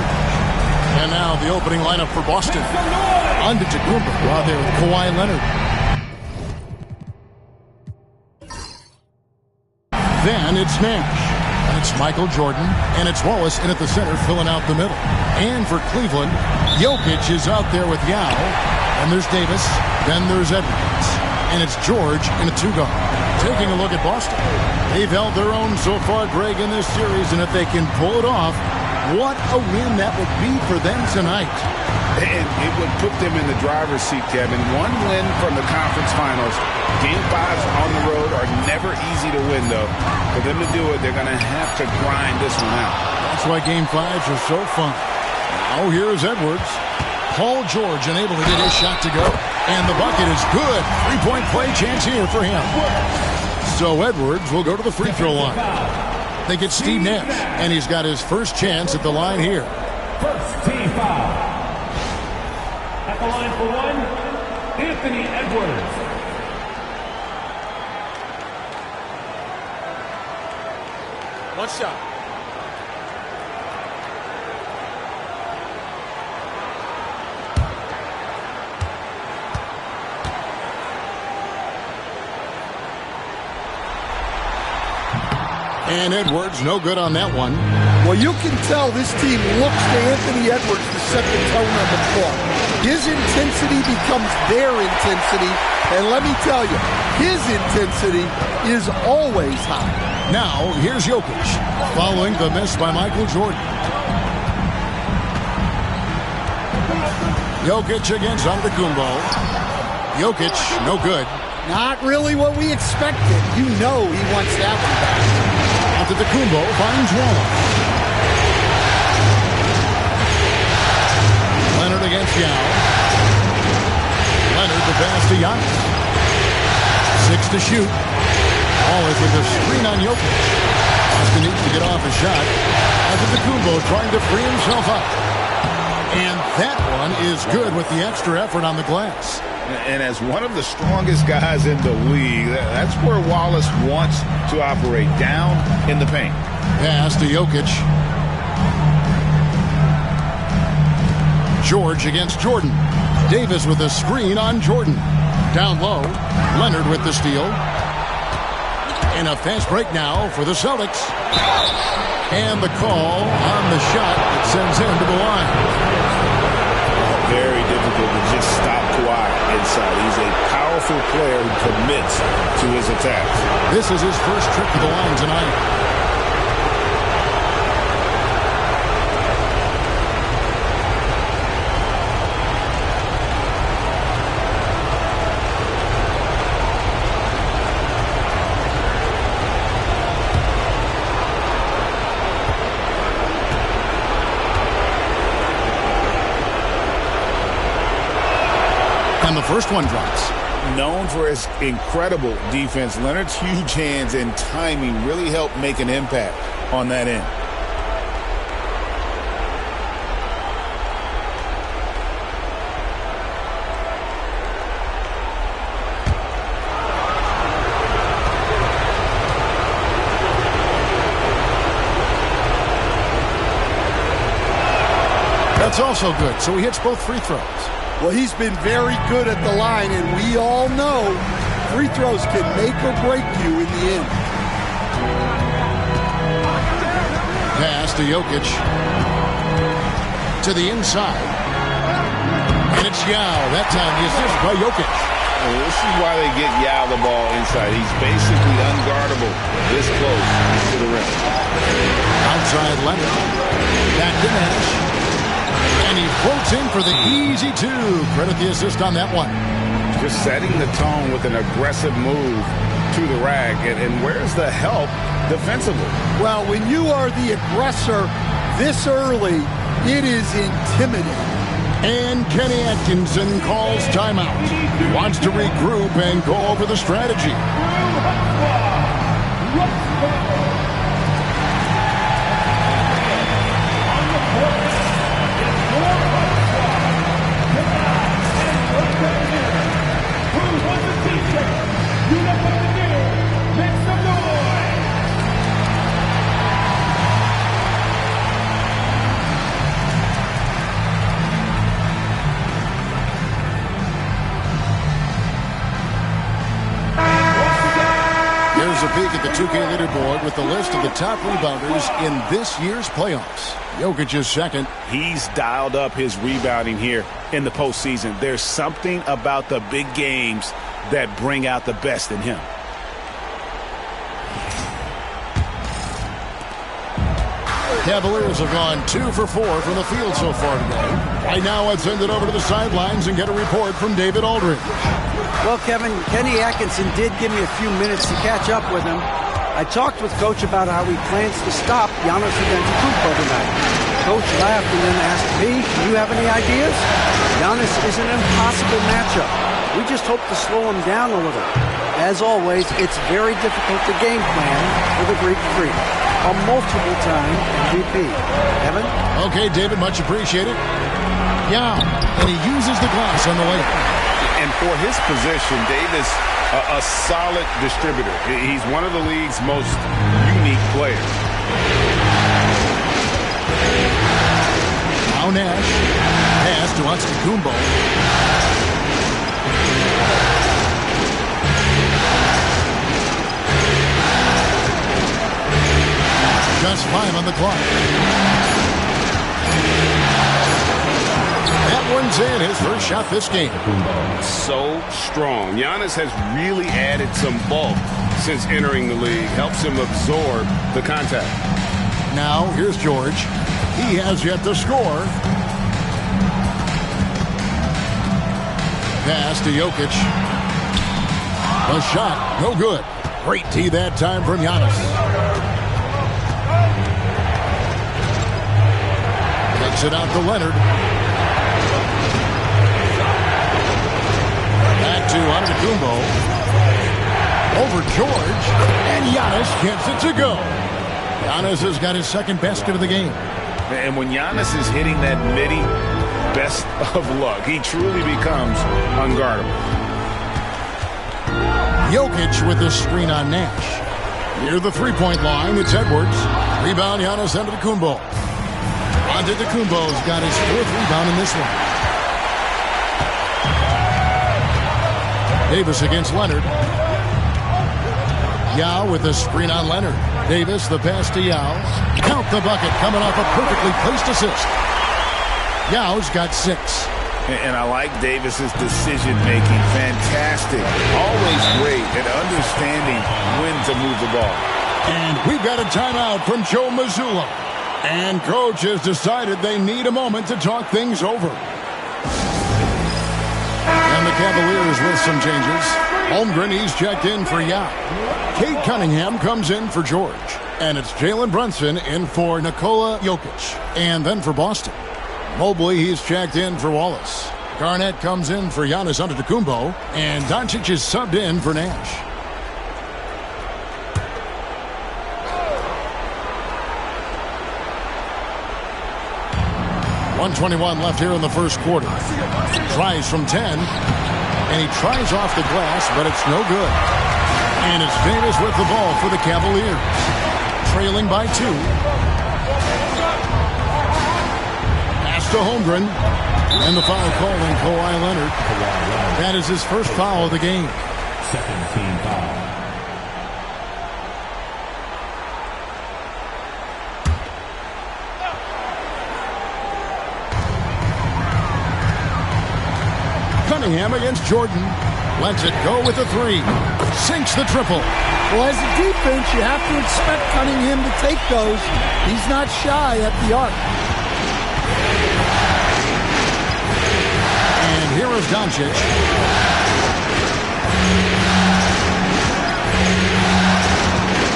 And now the opening lineup for Boston. Antetokounmpo out there with Kawhi Leonard. Then it's Nash. And it's Michael Jordan. And it's Wallace in at the center, filling out the middle. And for Cleveland, Jokic is out there with Yao. And there's Davis. Then there's Edwards. And it's George in a 2-guard. Taking a look at Boston. They've held their own so far, Greg, in this series. And if they can pull it off, what a win that would be for them tonight. And it would put them in the driver's seat, Kevin. One win from the conference finals. Game 5s on the road are never easy to win, though. For them to do it, they're going to have to grind this one out. That's why Game 5s are so fun. Now here's Edwards. Paul George unable to get his shot to go. And the bucket is good. 3-point play chance here for him. So Edwards will go to the free throw line. I think it's Steve Nash. And he's got his first chance at the line here. First team foul. At the line for one, Anthony Edwards. One shot. And Edwards, no good on that one. Well, you can tell this team looks to Anthony Edwards to set the tone on the floor. His intensity becomes their intensity. And let me tell you, his intensity is always high. Now, here's Jokic, following the miss by Michael Jordan. Jokic against Antetokounmpo. Jokic, no good. Not really what we expected. You know he wants that one back. Antetokounmpo finds Wallace. Leonard against Yao. Leonard the pass to Giannis. 6 to shoot. Wallace with a screen on Jokic. Boston needs to get off a shot. Antetokounmpo trying to free himself up. And that one is good with the extra effort on the glass. And as one of the strongest guys in the league, that's where Wallace wants to operate, down in the paint. Pass to Jokic. George against Jordan. Davis with a screen on Jordan. Down low, Leonard with the steal. And a fast break now for the Celtics. And the call on the shot that sends him to the line. Very difficult to just stop Kawhi inside. He's a powerful player who commits to his attacks. This is his first trip to the line tonight. And the first one drops. Known for his incredible defense, Leonard's huge hands and timing really helped make an impact on that end. That's also good, so he hits both free throws. Well, he's been very good at the line, and we all know free throws can make or break you in the end. Pass to Jokic. To the inside. And it's Yao. That time the assist by Jokic. Well, this is why they get Yao the ball inside. He's basically unguardable this close to the rim. Outside Leonard. Back to Nash. And And he floats in for the easy two. Credit the assist on that one. Just setting the tone with an aggressive move to the rack. And where's the help defensively? Well, when you are the aggressor this early, it is intimidating. And Kenny Atkinson calls timeout. He wants to regroup and go over the strategy. A peek at the 2K leaderboard with the list of the top rebounders in this year's playoffs. Jokic is second. He's dialed up his rebounding here in the postseason. There's something about the big games that bring out the best in him. Cavaliers have gone 2 for 4 from the field so far today. Right now, let's send it over to the sidelines and get a report from David Aldridge. Well, Kevin, Kenny Atkinson did give me a few minutes to catch up with him. I talked with Coach about how he plans to stop Giannis Antetokounmpo tonight. Coach laughed and then asked me, do you have any ideas? Giannis is an impossible matchup. We just hope to slow him down a little. As always, it's very difficult to game plan for the Greek Freak, a multiple-time MVP. Evan? Okay, David, much appreciated. Yeah, and he uses the glass on the layup. And for his position, Davis, a solid distributor. He's one of the league's most unique players. Now Nash. Pass to Antetokounmpo. Just 5 on the clock. That one's in, his first shot this game. So strong. Giannis has really added some bulk since entering the league. Helps him absorb the contact. Now, here's George. He has yet to score. Pass to Jokic. The shot, no good. Great tee that time from Giannis. Takes it out to Leonard. Back to Antetokounmpo. Over George. And Giannis gets it to go. Giannis has got his second basket of the game. And when Giannis is hitting that midi, best of luck. He truly becomes unguardable. Jokic with the screen on Nash. Near the three-point line, it's Edwards. Rebound, Giannis Antetokounmpo. Antetokounmpo's got his fourth rebound in this one. Davis against Leonard. Yao with the screen on Leonard. Davis, the pass to Yao. Count the bucket, coming off a perfectly placed assist. Yao's got 6. And I like Davis's decision-making. Fantastic. Always great at understanding when to move the ball. And we've got a timeout from Joe Mazzulla. And coach has decided they need a moment to talk things over. And the Cavaliers with some changes. Holmgren, he's checked in for Yao. Cade Cunningham comes in for George. And it's Jalen Brunson in for Nikola Jokic. And then for Boston, Mobley, he's checked in for Wallace. Garnett comes in for Giannis Antetokounmpo. And Doncic is subbed in for Nash. .121 left here in the first quarter. Tries from 10. And he tries off the glass, but it's no good. And it's Davis with the ball for the Cavaliers. Trailing by 2. Pass to Holmgren. And the foul called on Kawhi Leonard. That is his first foul of the game. Second team foul. Cunningham against Jordan. Lets it go with the 3. Sinks the triple. Well, as a defense, you have to expect Cunningham to take those. He's not shy at the arc. And here is Doncic.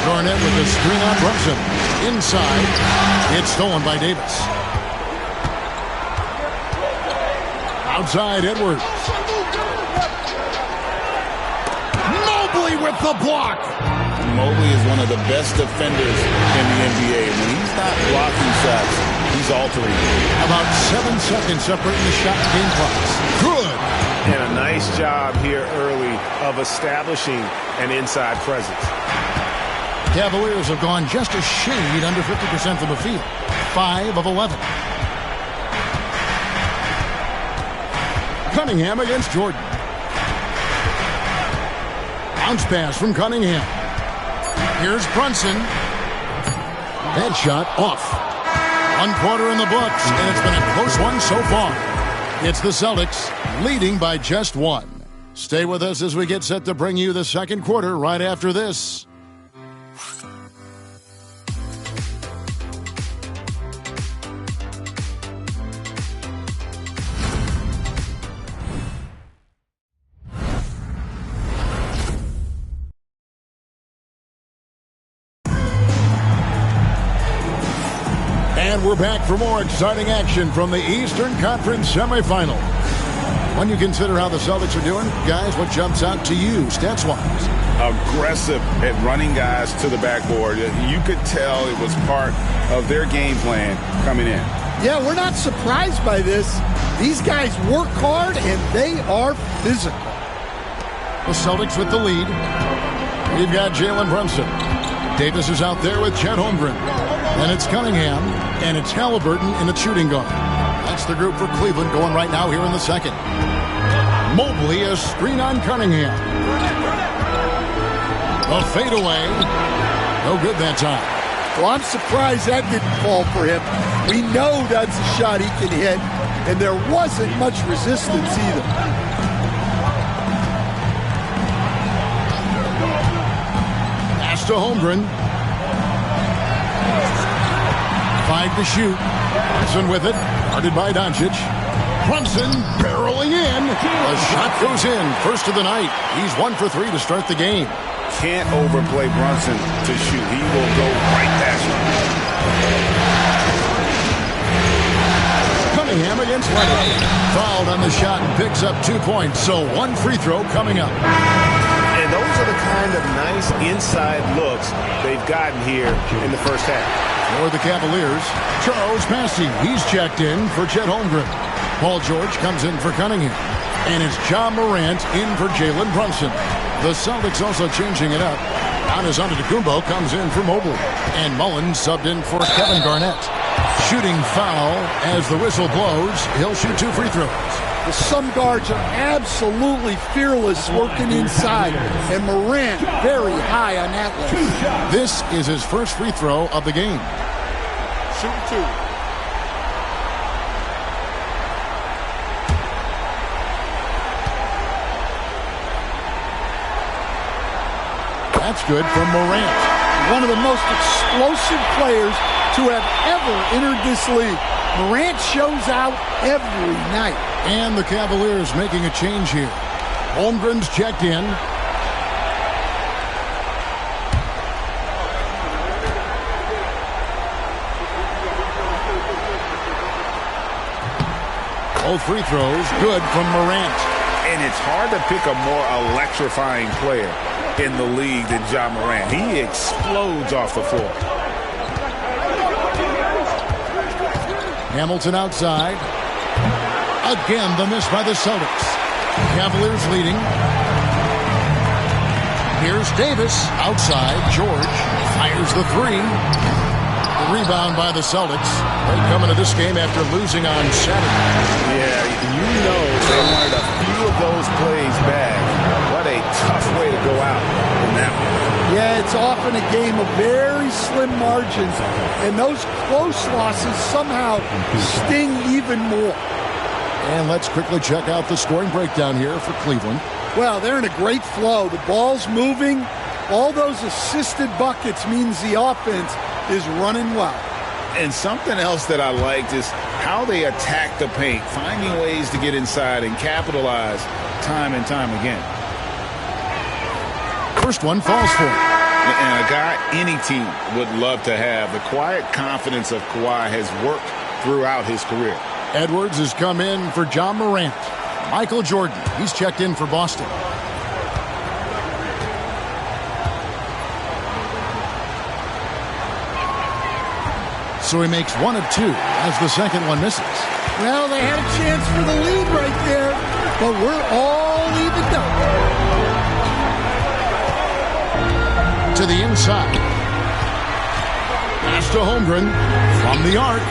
Garnett with the screen on Brunson. Inside. It's stolen by Davis. Outside, Edwards. Mobley with the block. Mobley is one of the best defenders in the NBA. When he's not blocking shots, he's altering. About 7 seconds separating the shot game clocks. Good. And a nice job here early of establishing an inside presence. Cavaliers have gone just a shade under 50% from the field. 5 of 11. Cunningham against Jordan. Bounce pass from Cunningham. Here's Brunson. That shot off. 1 quarter in the books, and it's been a close one so far. It's the Celtics leading by just 1. Stay with us as we get set to bring you the second quarter right after this. And we're back for more exciting action from the Eastern Conference semifinal. When you consider how the Celtics are doing, guys, what jumps out to you stats-wise? Aggressive at running guys to the backboard. You could tell it was part of their game plan coming in. Yeah, we're not surprised by this. These guys work hard, and they are physical. The Celtics with the lead. We've got Jalen Brunson. Davis is out there with Chet Holmgren. And it's Cunningham, and it's Halliburton in the shooting guard. That's the group for Cleveland going right now here in the second. Mobley, a screen on Cunningham. A fadeaway. No good that time. Well, I'm surprised that didn't fall for him. We know that's a shot he can hit, and there wasn't much resistance either. Pass to Holmgren. 5 to shoot. Brunson with it. Guarded by Doncic. Brunson barreling in. A shot goes in. First of the night. He's 1 for 3 to start the game. Can't overplay Brunson to shoot. He will go right past you. Cunningham against Leonard. Fouled on the shot and picks up 2 points. So 1 free throw coming up. And those are the kind of nice inside looks they've gotten here in the first half. For the Cavaliers, Charles Massey. He's checked in for Chet Holmgren. Paul George comes in for Cunningham. And it's Ja Morant in for Jalen Brunson. The Celtics also changing it up. Giannis Antetokounmpo comes in for Mobley. And Mullins subbed in for Kevin Garnett. Shooting foul as the whistle blows. He'll shoot 2 free throws. Some guards are absolutely fearless working inside, and Morant very high on that list. This is his first free throw of the game. Shoot 2. That's good from Morant. One of the most explosive players to have ever entered this league. Morant shows out every night. And the Cavaliers making a change here. Holmgren's checked in. Both free throws good from Morant. And it's hard to pick a more electrifying player in the league than Ja Morant. He explodes off the floor. Hamilton outside. Again, the miss by the Celtics. Cavaliers leading. Here's Davis outside. George fires the 3. The rebound by the Celtics. They come into this game after losing on Saturday. Yeah, you know they wanted a few of those plays back. What a tough way to go out in that one. Yeah, it's often a game of very slim margins, and those close losses somehow sting even more. And let's quickly check out the scoring breakdown here for Cleveland. Well, they're in a great flow. The ball's moving. All those assisted buckets means the offense is running well. And something else that I liked is how they attack the paint, finding ways to get inside and capitalize time and time again. First one falls for him. And a guy any team would love to have. The quiet confidence of Kawhi has worked throughout his career. Edwards has come in for John Morant. Michael Jordan, he's checked in for Boston. So he makes one of two as the second one misses. Well, they had a chance for the lead right there, but we're all evened up. To the inside. Pass to Holmgren from the arc.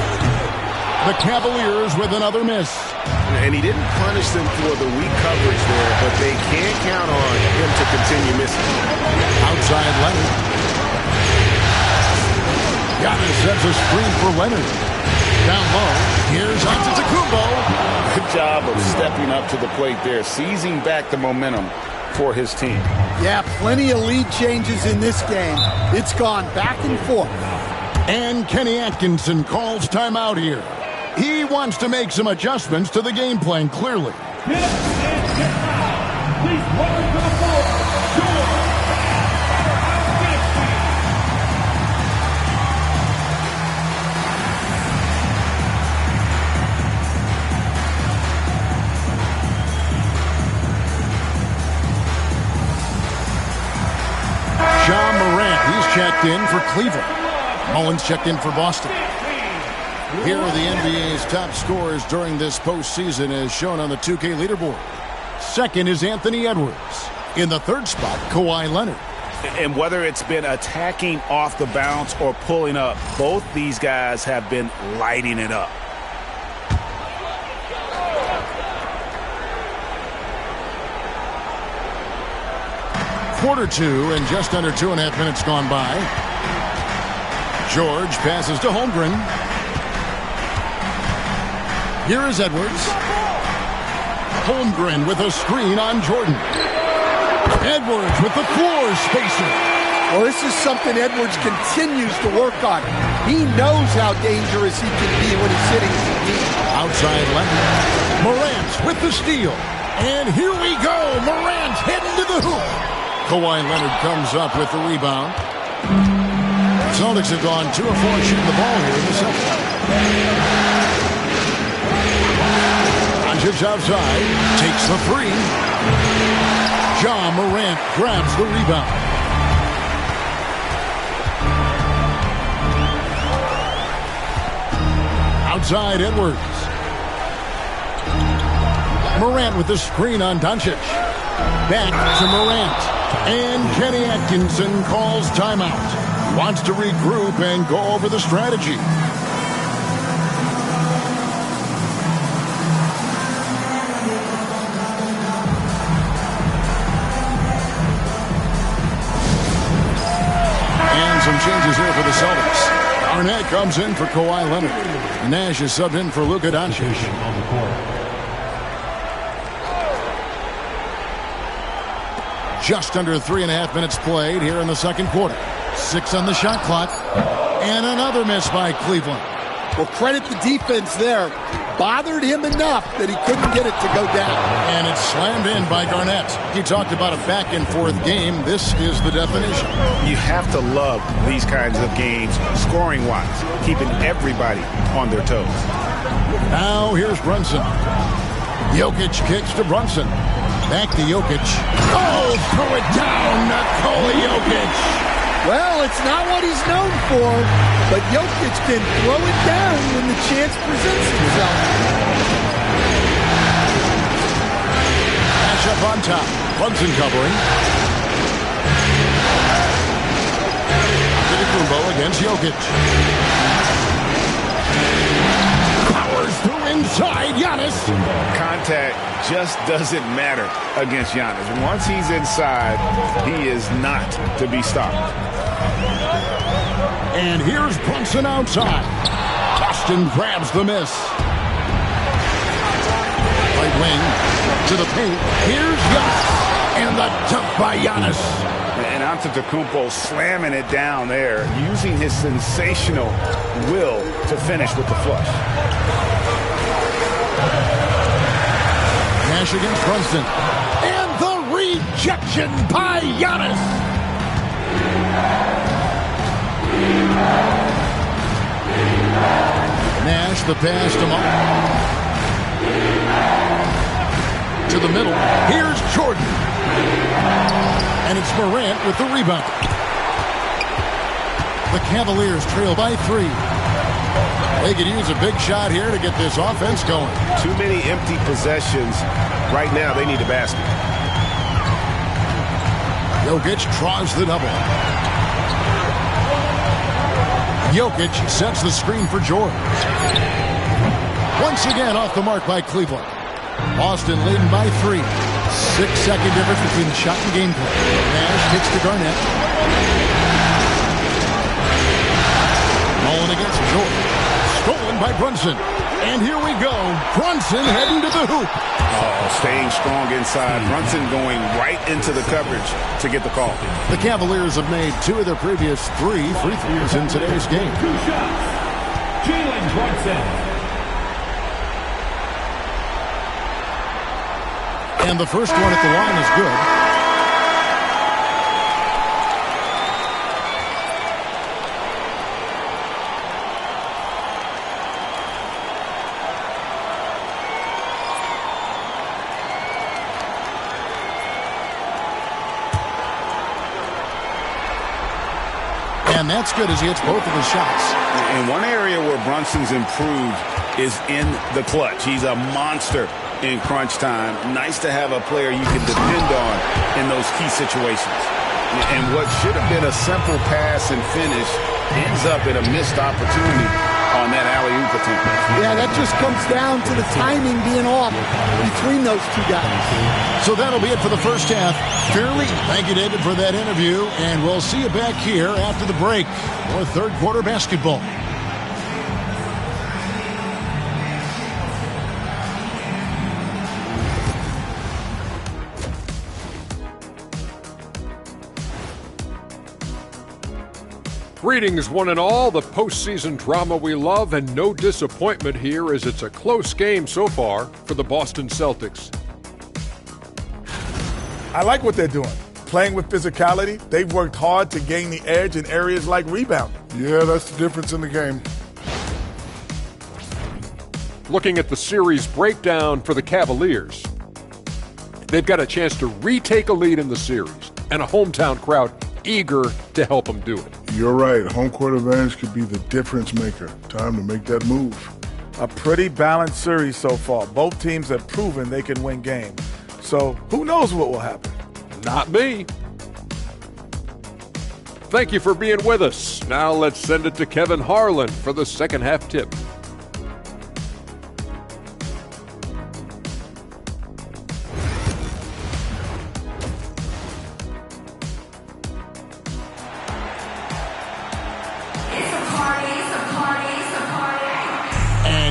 The Cavaliers with another miss. And he didn't punish them for the weak coverage there, but they can't count on him to continue missing. Outside Leonard. Giannis sets a screen for Leonard. Down low. Here's Antetokounmpo. Good job of stepping up to the plate there, seizing back the momentum for his team. Yeah, plenty of lead changes in this game. It's gone back and forth. And Kenny Atkinson calls timeout here. He wants to make some adjustments to the game plan, clearly. Please welcome to the floor, George. John Morant, he's checked in for Cleveland. Mullins checked in for Boston. Here are the NBA's top scorers during this postseason as shown on the 2K leaderboard. Second is Anthony Edwards. In the third spot, Kawhi Leonard. And whether it's been attacking off the bounce or pulling up, both these guys have been lighting it up. Quarter two and just under 2.5 minutes gone by. George passes to Holmgren. Here is Edwards. Holmgren with a screen on Jordan. Edwards with the floor spacer. Well, this is something Edwards continues to work on. He knows how dangerous he can be when he's sitting deep. Outside Leonard. Morant with the steal. And here we go. Morant heading to the hoop. Kawhi Leonard comes up with the rebound. Celtics have gone 2 of 4 shooting the ball here in the second. Doncic outside, takes the three. John Morant grabs the rebound. Outside Edwards. Morant with the screen on Doncic. Back to Morant. And Kenny Atkinson calls timeout. Wants to regroup and go over the strategy. And some changes here for the Celtics. Garnett comes in for Kawhi Leonard. Nash is subbed in for Luka Doncic. On the court. Just under 3.5 minutes played here in the second quarter. 6 on the shot clock. And another miss by Cleveland. Well, credit the defense there. Bothered him enough that he couldn't get it to go down. And it's slammed in by Garnett. He talked about a back-and-forth game. This is the definition. You have to love these kinds of games, scoring-wise, keeping everybody on their toes. Now here's Brunson. Jokic kicks to Brunson. Back to Jokic. Oh, throw it down, Nikola Jokic. Well, it's not what he's known for, but Jokic can throw it down when the chance presents itself. Pass up on top. Brunson covering. Antetokounmpo against Jokic. Powers through inside Giannis. Contact just doesn't matter against Giannis. Once he's inside, he is not to be stopped. And here's Brunson outside. Boston grabs the miss. Right wing to the paint. Here's Giannis. And the dunk by Giannis. And Antetokounmpo slamming it down there, using his sensational will to finish with the flush. Nash against Brunson. And the rejection by Giannis. Nash, the pass to Mark. To the middle. Here's Jordan. And it's Morant with the rebound. The Cavaliers trail by 3. They could use a big shot here to get this offense going. Too many empty possessions. Right now, they need a basket. Jokic draws the double. Jokic sets the screen for George. Once again off the mark by Cleveland. Boston leading by 3. 6-second difference between the shot and gameplay. Nash kicks to Garnett. Nolan against Jordan. Stolen by Brunson. And here we go. Brunson heading to the hoop. Staying strong inside. Brunson going right into the coverage to get the call. The Cavaliers have made 2 of their previous 3 free throws in today's game. 2 shots. Jalen Brunson. And the first one at the line is good. And that's good as he hits both of his shots. And one area where Brunson's improved is in the clutch. He's a monster in crunch time. Nice to have a player you can depend on in those key situations. And what should have been a simple pass and finish ends up in a missed opportunity on that alley-oop attempt. Yeah, that just comes down to the timing being off between those 2 guys. So that'll be it for the first half. Fairly. Thank you, David, for that interview. And we'll see you back here after the break for third quarter basketball. Greetings, one and all. The postseason drama we love, and no disappointment here as it's a close game so far for the Boston Celtics. I like what they're doing. Playing with physicality, they've worked hard to gain the edge in areas like rebounding. Yeah, that's the difference in the game. Looking at the series breakdown for the Cavaliers, they've got a chance to retake a lead in the series, and a hometown crowd eager to help them do it. You're right. Home court advantage could be the difference maker. Time to make that move. A pretty balanced series so far. Both teams have proven they can win games. So who knows what will happen? Not me. Thank you for being with us. Now let's send it to Kevin Harlan for the second half tip.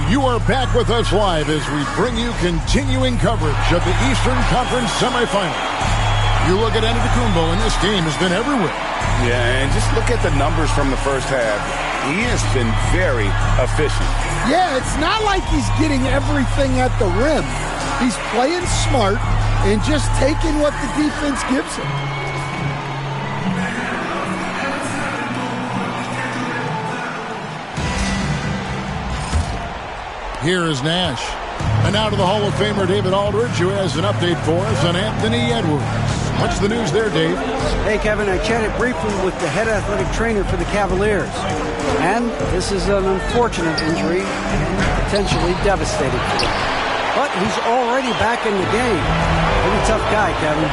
You are back with us live as we bring you continuing coverage of the Eastern Conference semifinals. You look at Antetokounmpo, and this game has been everywhere. Yeah, and just look at the numbers from the first half. He has been very efficient. Yeah, it's not like he's getting everything at the rim. He's playing smart and just taking what the defense gives him. Here is Nash. And now to the Hall of Famer David Aldridge, who has an update for us on Anthony Edwards. What's the news there, Dave? Hey, Kevin, I chatted briefly with the head athletic trainer for the Cavaliers. And this is an unfortunate injury, potentially devastating. But he's already back in the game. Pretty tough guy, Kevin.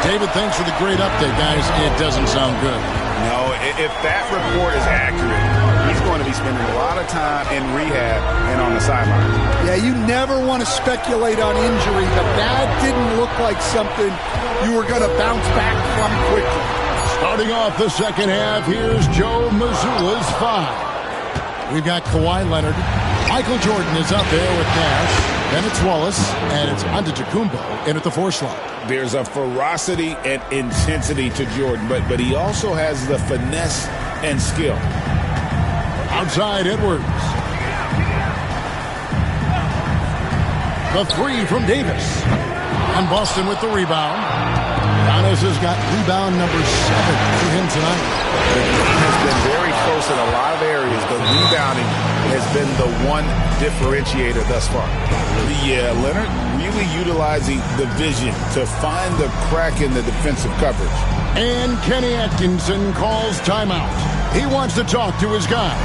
David, thanks for the great update, guys. It doesn't sound good. No, if that report is accurate, he's going to be spending a lot of time in rehab and on the sideline. Yeah, you never want to speculate on injury, but that didn't look like something you were going to bounce back from quickly. Starting off the second half, here's Joe Mazzulla's 5. We've got Kawhi Leonard. Michael Jordan is up there with Nash. Then it's Wallace, and it's Antetokounmpo in at the 4 slot. There's a ferocity and intensity to Jordan, but he also has the finesse and skill. Outside Edwards. The 3 from Davis. And Boston with the rebound. Giannis has got rebound number 7 for him tonight. The game has been very close in a lot of areas, but rebounding has been the one differentiator thus far. Yeah, Leonard really utilizing the vision to find the crack in the defensive coverage. And Kenny Atkinson calls timeout. He wants to talk to his guys.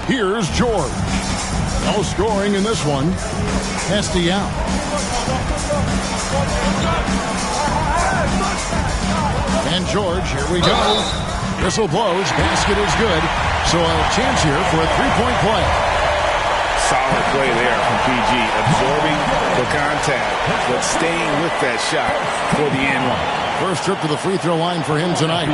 Here's George. No scoring in this one. Hesty out. And George, here we go. Whistle blows. Basket is good. So a chance here for a 3-point play. Solid play there from PG. Absorbing the contact, but staying with that shot for the and one. First trip to the free throw line for him tonight.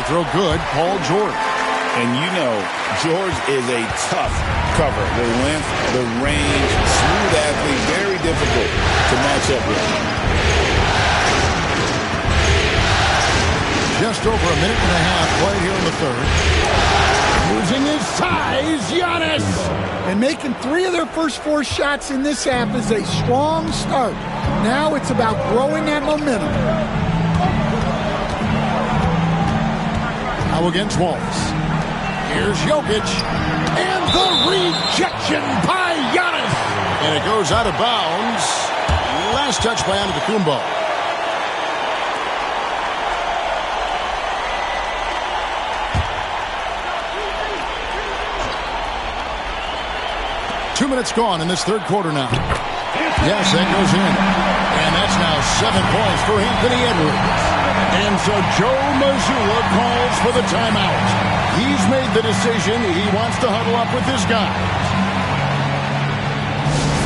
Throw good, Paul George. And you know, George is a tough cover. The length, the range, smooth athlete, very difficult to match up with. Just over a minute and a half played here in the third. Using his size, Giannis! And making 3 of their first 4 shots in this half is a strong start. Now it's about growing that momentum. Now against Wallace. Here's Jokic. And the rejection by Giannis. And it goes out of bounds. Last touch by Antetokounmpo. Two minutes gone in this third quarter now. Yes, that goes in. And that's now 7 points for Anthony Edwards. And so Joe Mazzulla calls for the timeout. He's made the decision. He wants to huddle up with his guys.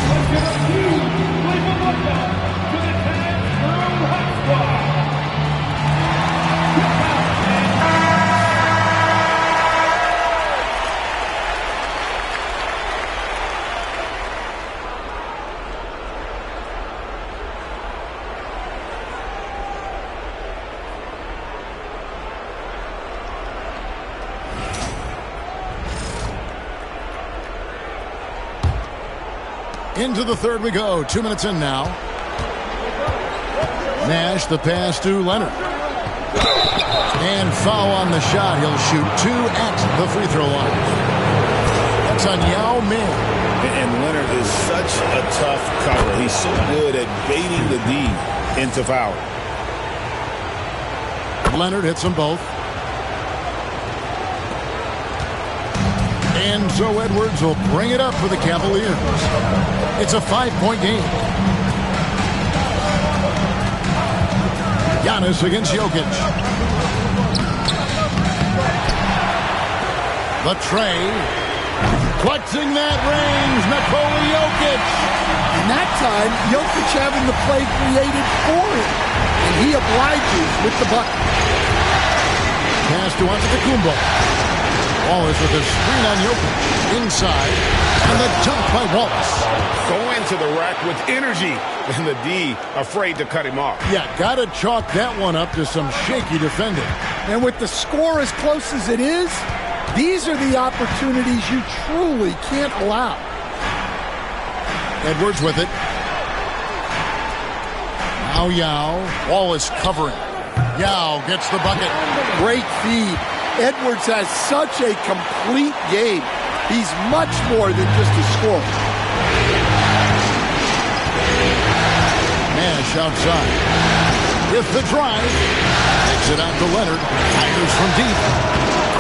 Let's give a huge Cleveland welcome to the 10th Crew Hot Squad. Into the third we go. 2 minutes in now. Nash, the pass to Leonard. And foul on the shot. He'll shoot 2 at the free throw line. That's on Yao Ming. And Leonard is such a tough cover. He's so good at baiting the D into foul. Leonard hits them both. And so Edwards will bring it up for the Cavaliers. It's a 5-point game. Giannis against Jokic. The tray. Flexing that range, Nikola Jokic. And that time, Jokic having the play created for him. And he obliges with the bucket. Pass to Antetokounmpo. Wallace with a screen on Jokic. Inside. And the dunk by Wallace. Go into the rack with energy. And the D afraid to cut him off. Yeah, got to chalk that one up to some shaky defending. And with the score as close as it is, these are the opportunities you truly can't allow. Edwards with it. Now Yao. Wallace covering. Yao gets the bucket. Great feed. Edwards has such a complete game. He's much more than just a scorer. Nash outside. With the drive. Takes it out to Leonard. Fires from deep.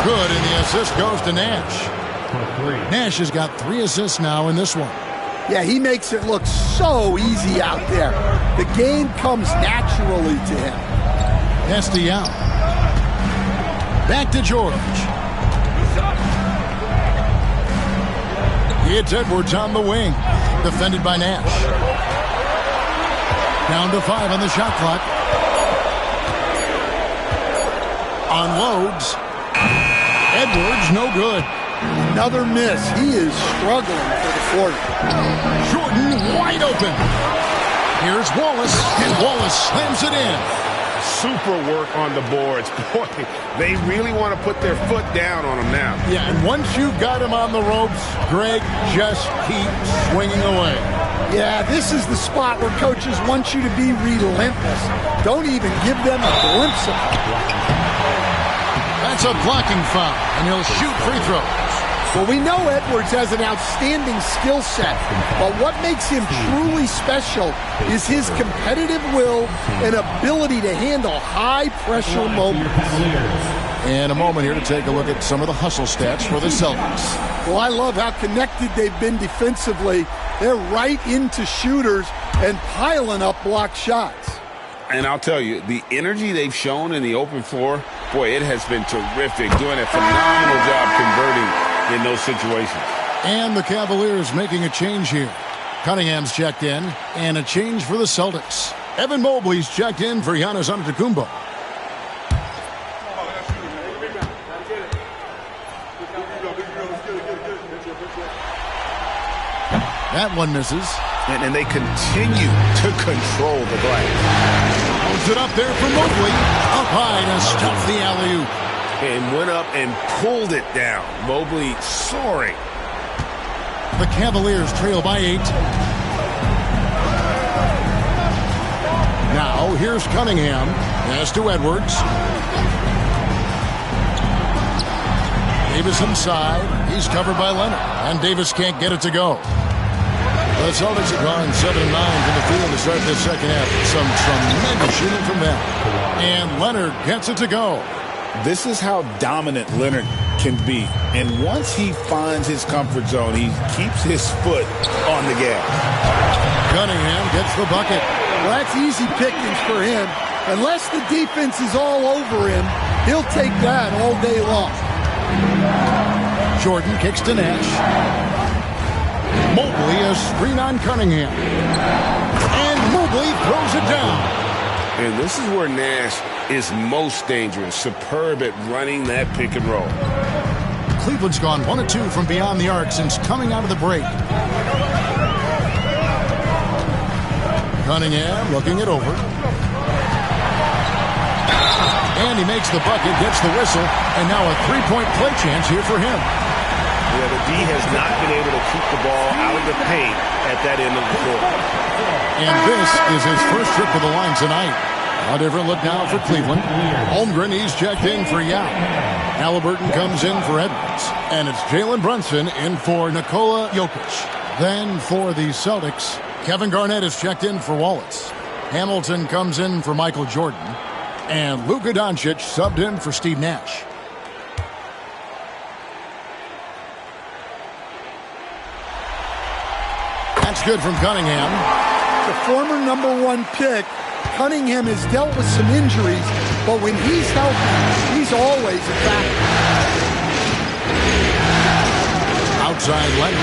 Good, and the assist goes to Nash. Nash has got 3 assists now in this one. Yeah, he makes it look so easy out there. The game comes naturally to him. Pass to Yao. Back to George. It's Edwards on the wing. Defended by Nash. Down to 5 on the shot clock. Unloads. Edwards, no good. Another miss. He is struggling for the 40. Jordan wide open. Here's Wallace, and Wallace slams it in. Super work on the boards. Boy, they really want to put their foot down on him now. Yeah, and once you've got him on the ropes, Greg, just keep swinging away. Yeah, this is the spot where coaches want you to be relentless. Don't even give them a glimpse of it. That's a blocking foul, and he'll shoot free throws. Well, we know Edwards has an outstanding skill set, but what makes him truly special is his competitive will and ability to handle high-pressure moments. And a moment here to take a look at some of the hustle stats for the Celtics. Well, I love how connected they've been defensively. They're right into shooters and piling up blocked shots. And I'll tell you, the energy they've shown in the open floor, boy, it has been terrific. Doing a phenomenal job converting in those situations. And the Cavaliers making a change here. Cunningham's checked in, and a change for the Celtics. Evan Mobley's checked in for Giannis Antetokounmpo. That one misses. And they continue to control the glass. Holds it up there for Mobley. Up high to stuff the alley-oop. And went up and pulled it down. Mobley soaring. The Cavaliers trail by 8. Now, here's Cunningham. Pass to Edwards. Davis inside. He's covered by Leonard. And Davis can't get it to go. The Celtics have gone 7-9 from the field to start this second half. Some tremendous shooting from them. And Leonard gets it to go. This is how dominant Leonard can be. And once he finds his comfort zone, he keeps his foot on the gas. Cunningham gets the bucket. Well, that's easy pickings for him. Unless the defense is all over him, he'll take that all day long. Jordan kicks to Nash. Mobley a screen on Cunningham. And Mobley throws it down. And this is where Nash is most dangerous. Superb at running that pick and roll. Cleveland's gone 1 of 2 from beyond the arc since coming out of the break. Cunningham looking it over. And he makes the bucket, gets the whistle, and now a three-point play chance here for him. Yeah, the D has not been able to keep the ball out of the paint at that end of the floor. And this is his first trip to the line tonight. A different look now for Cleveland. Holmgren, he's checked in for Yao. Halliburton comes in for Edwards. And it's Jalen Brunson in for Nikola Jokic. Then for the Celtics, Kevin Garnett is checked in for Wallace. Hamilton comes in for Michael Jordan. And Luka Doncic subbed in for Steve Nash. That's good from Cunningham. The former #1 pick, Cunningham has dealt with some injuries, but when he's healthy, he's always a factor. outside Leonard.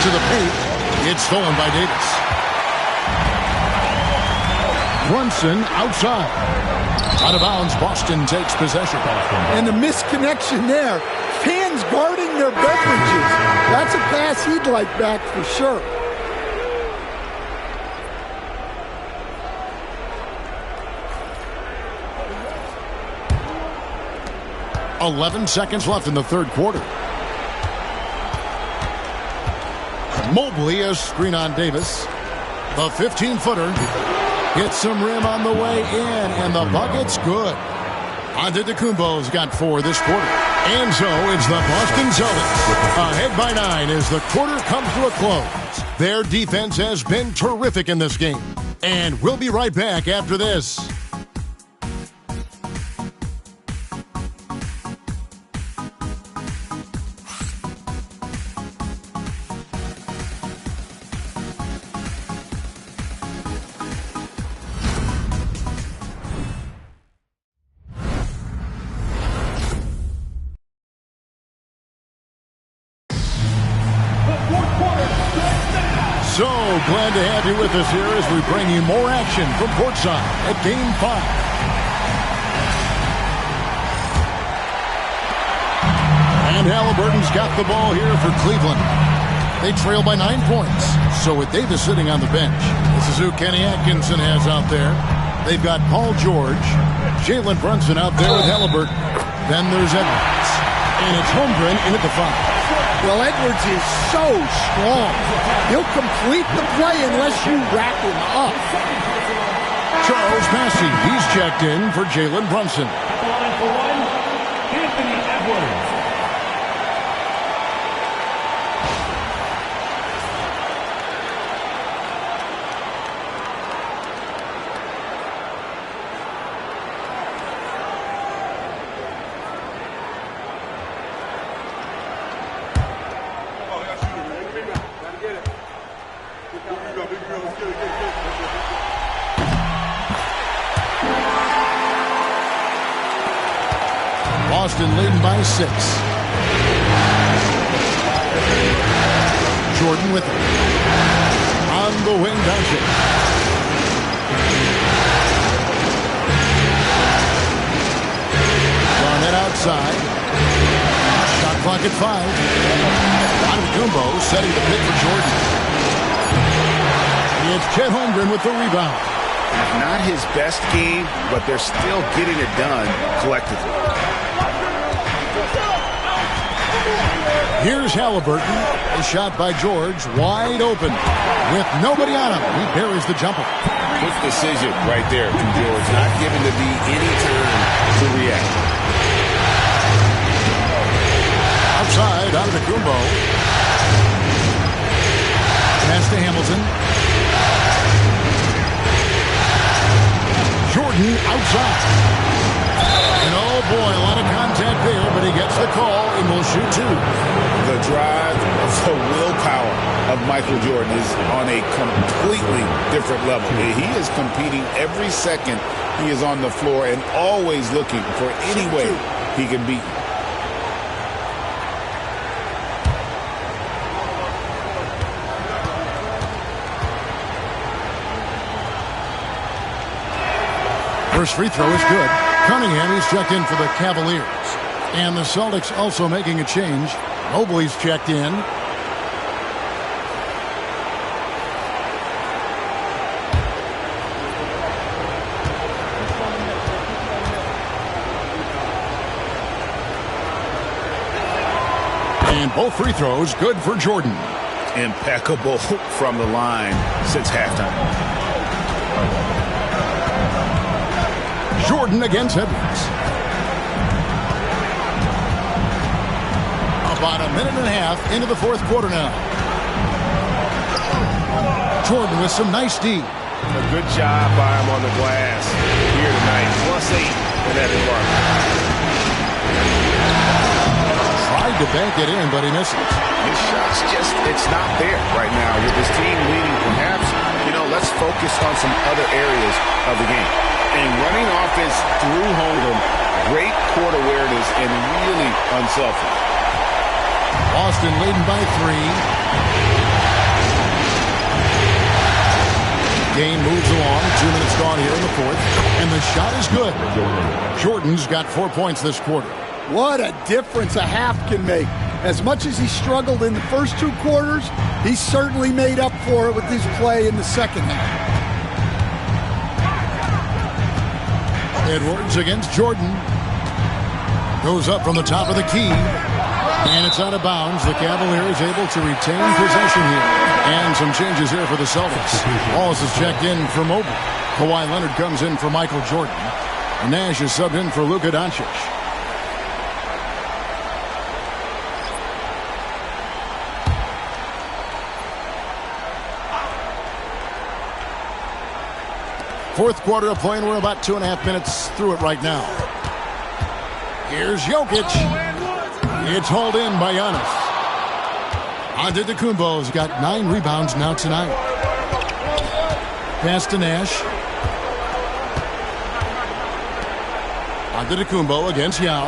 To the paint. It's stolen by Davis. Brunson outside. Out of bounds, Boston takes possession. And the misconnection there. Fans guarding their beverages. That's a pass he'd like back for sure. .11 seconds left in the third quarter. Mobley, a screen on Davis. The 15-footer hits some rim on the way in, and the bucket's good. Antetokounmpo's got 4 this quarter. And so it's the Boston Celtics ahead by 9 as the quarter comes to a close. Their defense has been terrific in this game. And we'll be right back after this. So glad to have you with us here as we bring you more action from courtside at Game 5. And Halliburton's got the ball here for Cleveland. They trail by 9 points. So with Davis sitting on the bench, this is who Kenny Atkinson has out there. They've got Paul George, Jalen Brunson out there with Halliburton. Then there's Edwards. And it's Holmgren in at the 5. Well, Edwards is so strong. He'll complete the play unless you wrap him up. Charles Massey, he's checked in for Jalen Brunson. Anthony Edwards. Boston leading by 6. Jordan with it. On the wing, Doncic. Garnett outside. Shot clock at 5. Antetokounmpo setting the pick for Jordan. It's Chet Holmgren with the rebound. Not his best game, but they're still getting it done collectively. Here's Halliburton. A shot by George, wide open. With nobody on him, he buries the jumper. Quick decision right there from George, not giving the D any time to react. Outside, Antetokounmpo. Pass to Hamilton. Jordan outside. And oh boy, a lot of contact there, but he gets the call and will shoot 2. The drive, the willpower of Michael Jordan is on a completely different level. He is competing every second he is on the floor and always looking for any way he can beat. First free throw is good. Cunningham is checked in for the Cavaliers. And the Celtics also making a change. Mobley's checked in. And both free throws good for Jordan. Impeccable from the line since halftime. Jordan against Edwards. About a minute and a half into the fourth quarter now. Jordan with some nice D. A good job by him on the glass here tonight. +8 in that department. Tried to bank it in, but he misses. His shot's just, it's not there right now. With his team leading, perhaps, let's focus on some other areas of the game. And running offense through Holmgren Great court awareness and really unselfish. Boston leading by 3. Game moves along. 2 minutes gone here in the fourth. And the shot is good. Jordan's got 4 points this quarter. What a difference a half can make. As much as he struggled in the first 2 quarters, he certainly made up for it with his play in the second half. Edwards against Jordan. Goes up from the top of the key. And it's out of bounds. The Cavaliers able to retain possession here. And some changes here for the Celtics. Wallace is checked in for Mobley. Kawhi Leonard comes in for Michael Jordan. Nash is subbed in for Luka Doncic. Fourth quarter of play, and we're about 2.5 minutes through it right now. Here's Jokic. It's hauled in by Giannis. Antetokounmpo's got 9 rebounds now tonight. Pass to Nash. Antetokounmpo against Yao.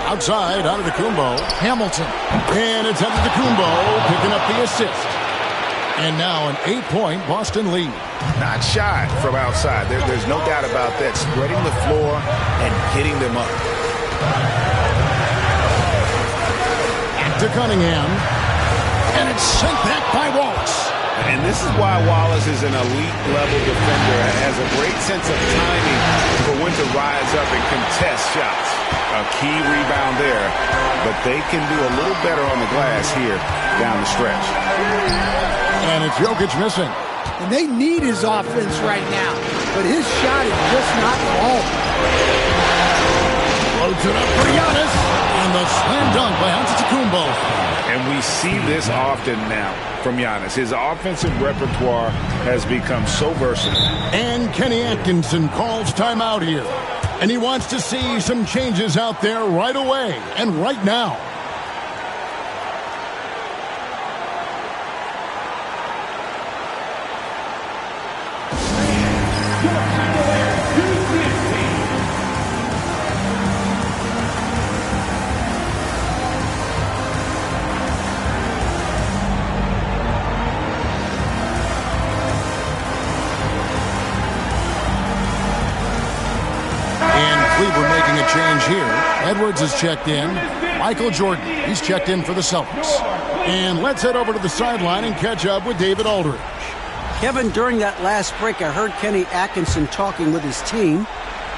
Outside, Antetokounmpo. Hamilton. And it's Antetokounmpo picking up the assist. And now an 8-point Boston lead. Not shy from outside. There's no doubt about that. Spreading the floor and getting them up. To Cunningham. And it's sent back by Wallace. And this is why Wallace is an elite-level defender and has a great sense of timing for when to rise up and contest shots. A key rebound there, but they can do a little better on the glass here down the stretch. And it's Jokic missing. And they need his offense right now, but his shot is just not falling. Loads it up for Giannis. And the slam dunk by Antetokounmpo. And we see this often now from Giannis. His offensive repertoire has become so versatile. And Kenny Atkinson calls timeout here. And he wants to see some changes out there right away and right now. Cleveland making a change here. Edwards is checked in. Michael Jordan, he's checked in for the Celtics. And let's head over to the sideline and catch up with David Aldridge. Kevin, during that last break, I heard Kenny Atkinson talking with his team.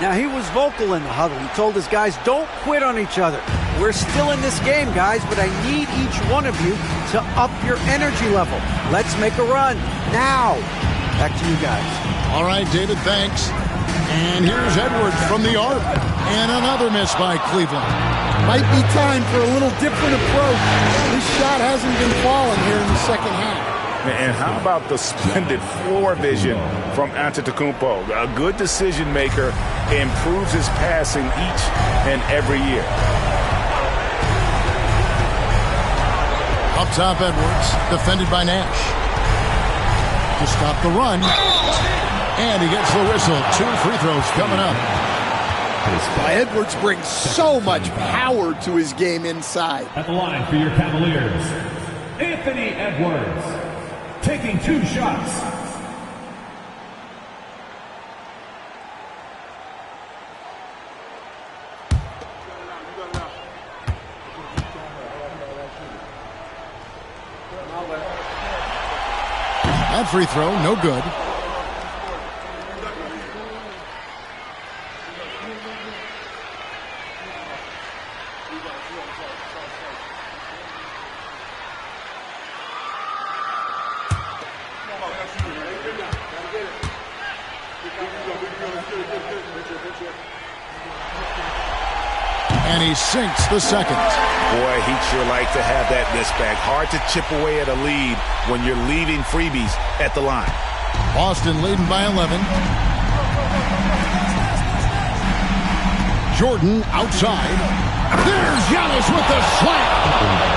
Now, he was vocal in the huddle. He told his guys, don't quit on each other. We're still in this game, guys, but I need each one of you to up your energy level. Let's make a run now. Back to you guys. All right, David, thanks. And here's Edwards from the arc. And another miss by Cleveland. Might be time for a little different approach. This shot hasn't been falling here in the second half. And how about the splendid floor vision from Antetokounmpo? A good decision maker, improves his passing each and every year. Up top, Edwards, defended by Nash. To stop the run. And he gets the whistle. 2 free throws coming up. Edwards brings so much power to his game inside. At the line for your Cavaliers, Anthony Edwards, taking 2 shots. That free throw, no good. And he sinks the second. Boy, he'd sure like to have that miss back. Hard to chip away at a lead when you're leaving freebies at the line. Boston leading by 11. Jordan outside. There's Giannis with the slam.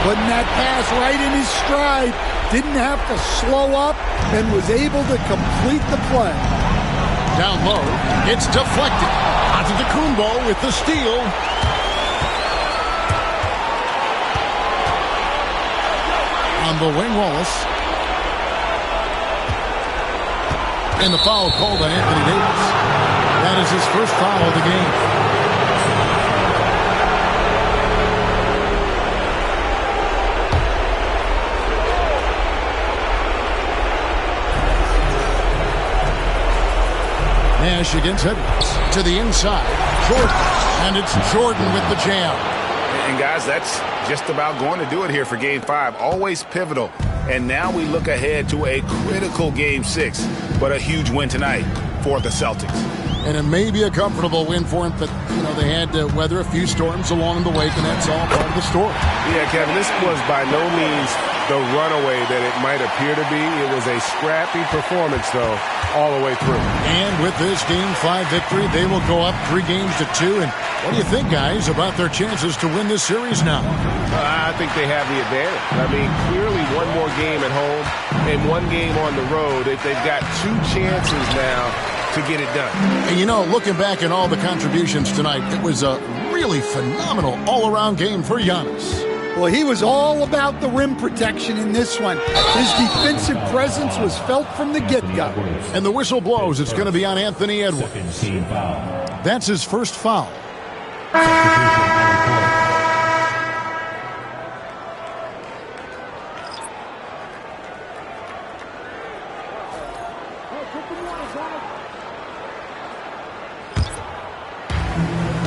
Putting that pass right in his stride. Didn't have to slow up and was able to complete the play. Down low. It's deflected. Antetokounmpo with the steal. On the wing, Wallace. And the foul called on Anthony Davis. That is his first foul of the game. Nash against Edwards. To the inside. Jordan. And it's Jordan with the jam. And guys, that's just about going to do it here for Game 5. Always pivotal. And now we look ahead to a critical Game 6. But a huge win tonight for the Celtics. And it may be a comfortable win for them, but, they had to weather a few storms along the way, and that's all part of the story. Yeah, Kevin, this was by no means the runaway that it might appear to be. It was a scrappy performance, though, all the way through. And with this Game 5 victory, they will go up 3-2. And what do you think, guys, about their chances to win this series now? I think they have the advantage. I mean, clearly one more game at home and one game on the road. They've got 2 chances now to get it done. And looking back at all the contributions tonight, it was a really phenomenal all-around game for Giannis. Well, he was all about the rim protection in this one. His defensive presence was felt from the get-go. And the whistle blows. It's going to be on Anthony Edwards. That's his first foul.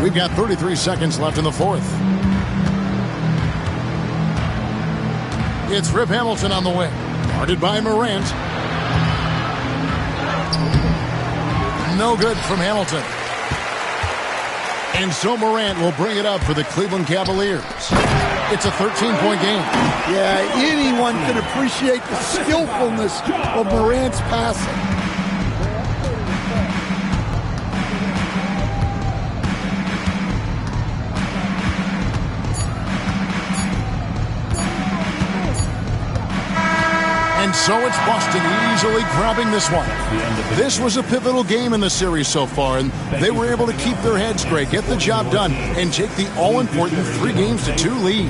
We've got 33 seconds left in the fourth. It's Rip Hamilton on the wing. Guarded by Morant. No good from Hamilton. And so Morant will bring it up for the Cleveland Cavaliers. It's a 13-point game. Yeah, anyone can appreciate the skillfulness of Morant's passing. And so it's Boston easily grabbing this one. This was a pivotal game in the series so far, and they were able to keep their heads straight, get the job done, and take the all-important 3-2 lead.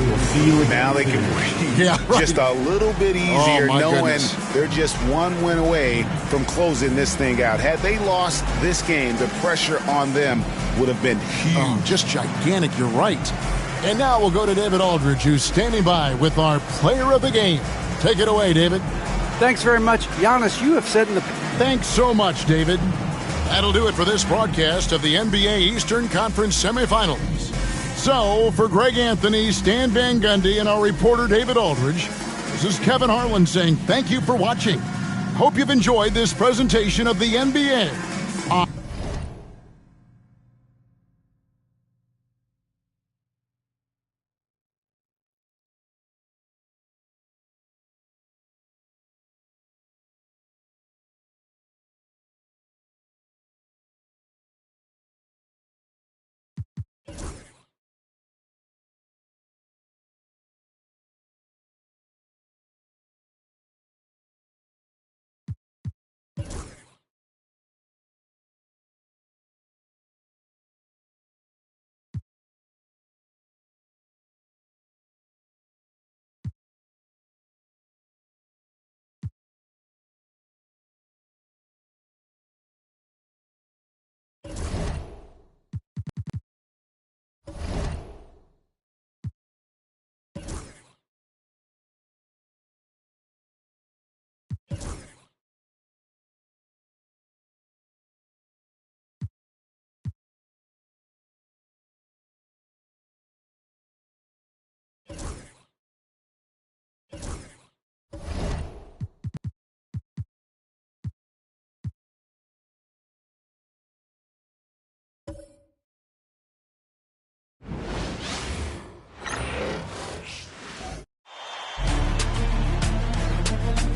Now they can breathe just a little bit easier, knowing they're just one win away from closing this thing out. Had they lost this game, the pressure on them would have been huge. Just gigantic, you're right. And now we'll go to David Aldridge, who's standing by with our player of the game. Take it away, David. Thanks very much. Giannis, you have said in the... Thanks so much, David. That'll do it for this broadcast of the NBA Eastern Conference semifinals. So, for Greg Anthony, Stan Van Gundy, and our reporter David Aldridge, this is Kevin Harlan saying thank you for watching. Hope you've enjoyed this presentation of the NBA.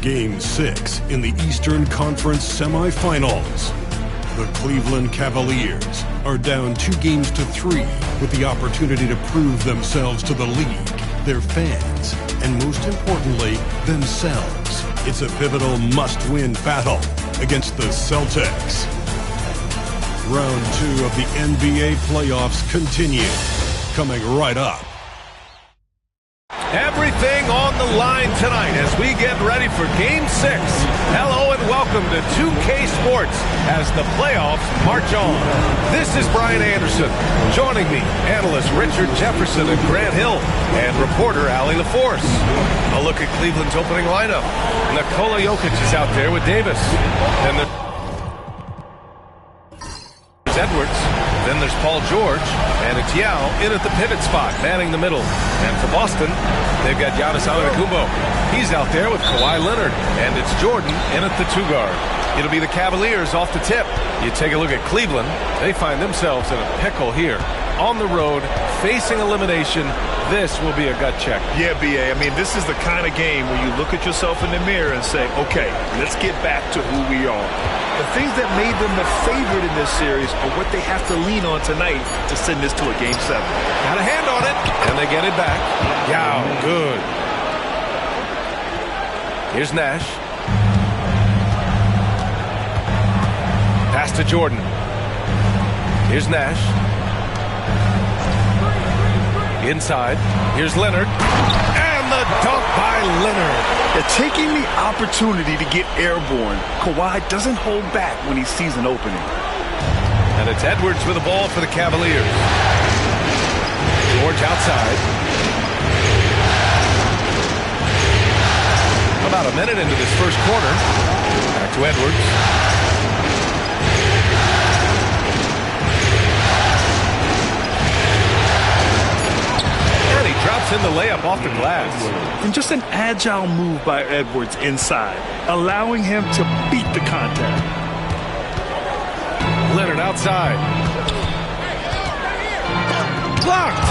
Game 6 in the Eastern Conference semifinals. The Cleveland Cavaliers are down 2-3 with the opportunity to prove themselves to the league, their fans, and most importantly, themselves. It's a pivotal must-win battle against the Celtics. Round 2 of the NBA playoffs continue. Coming right up. Everything on the line tonight as we get ready for Game 6. Hello and welcome to 2K Sports as the playoffs march on. This is Brian Anderson. Joining me, analyst Richard Jefferson and Grant Hill, and reporter Allie LaForce. A look at Cleveland's opening lineup. Nikola Jokic is out there with Davis. And there's Edwards. Then there's Paul George, and it's Yao in at the pivot spot, manning the middle. And for Boston, they've got Giannis Antetokounmpo. He's out there with Kawhi Leonard, and it's Jordan in at the 2-guard. It'll be the Cavaliers off the tip. You take a look at Cleveland, they find themselves in a pickle here. On the road, facing elimination, this will be a gut check. Yeah, B.A., I mean, this is the kind of game where you look at yourself in the mirror and say, okay, let's get back to who we are. The things that made them the favorite in this series are what they have to lean on tonight to send this to a Game 7. Got a hand on it, and they get it back. Yao, good. Here's Nash. Pass to Jordan. Here's Nash. Inside. Here's Leonard. And the dunk by Leonard. They're taking the opportunity to get airborne. Kawhi doesn't hold back when he sees an opening. And it's Edwards with the ball for the Cavaliers. George outside. About a minute into this first quarter. Back to Edwards. Drops in the layup off the glass. And just an agile move by Edwards inside, allowing him to beat the contact. Leonard outside. Blocked.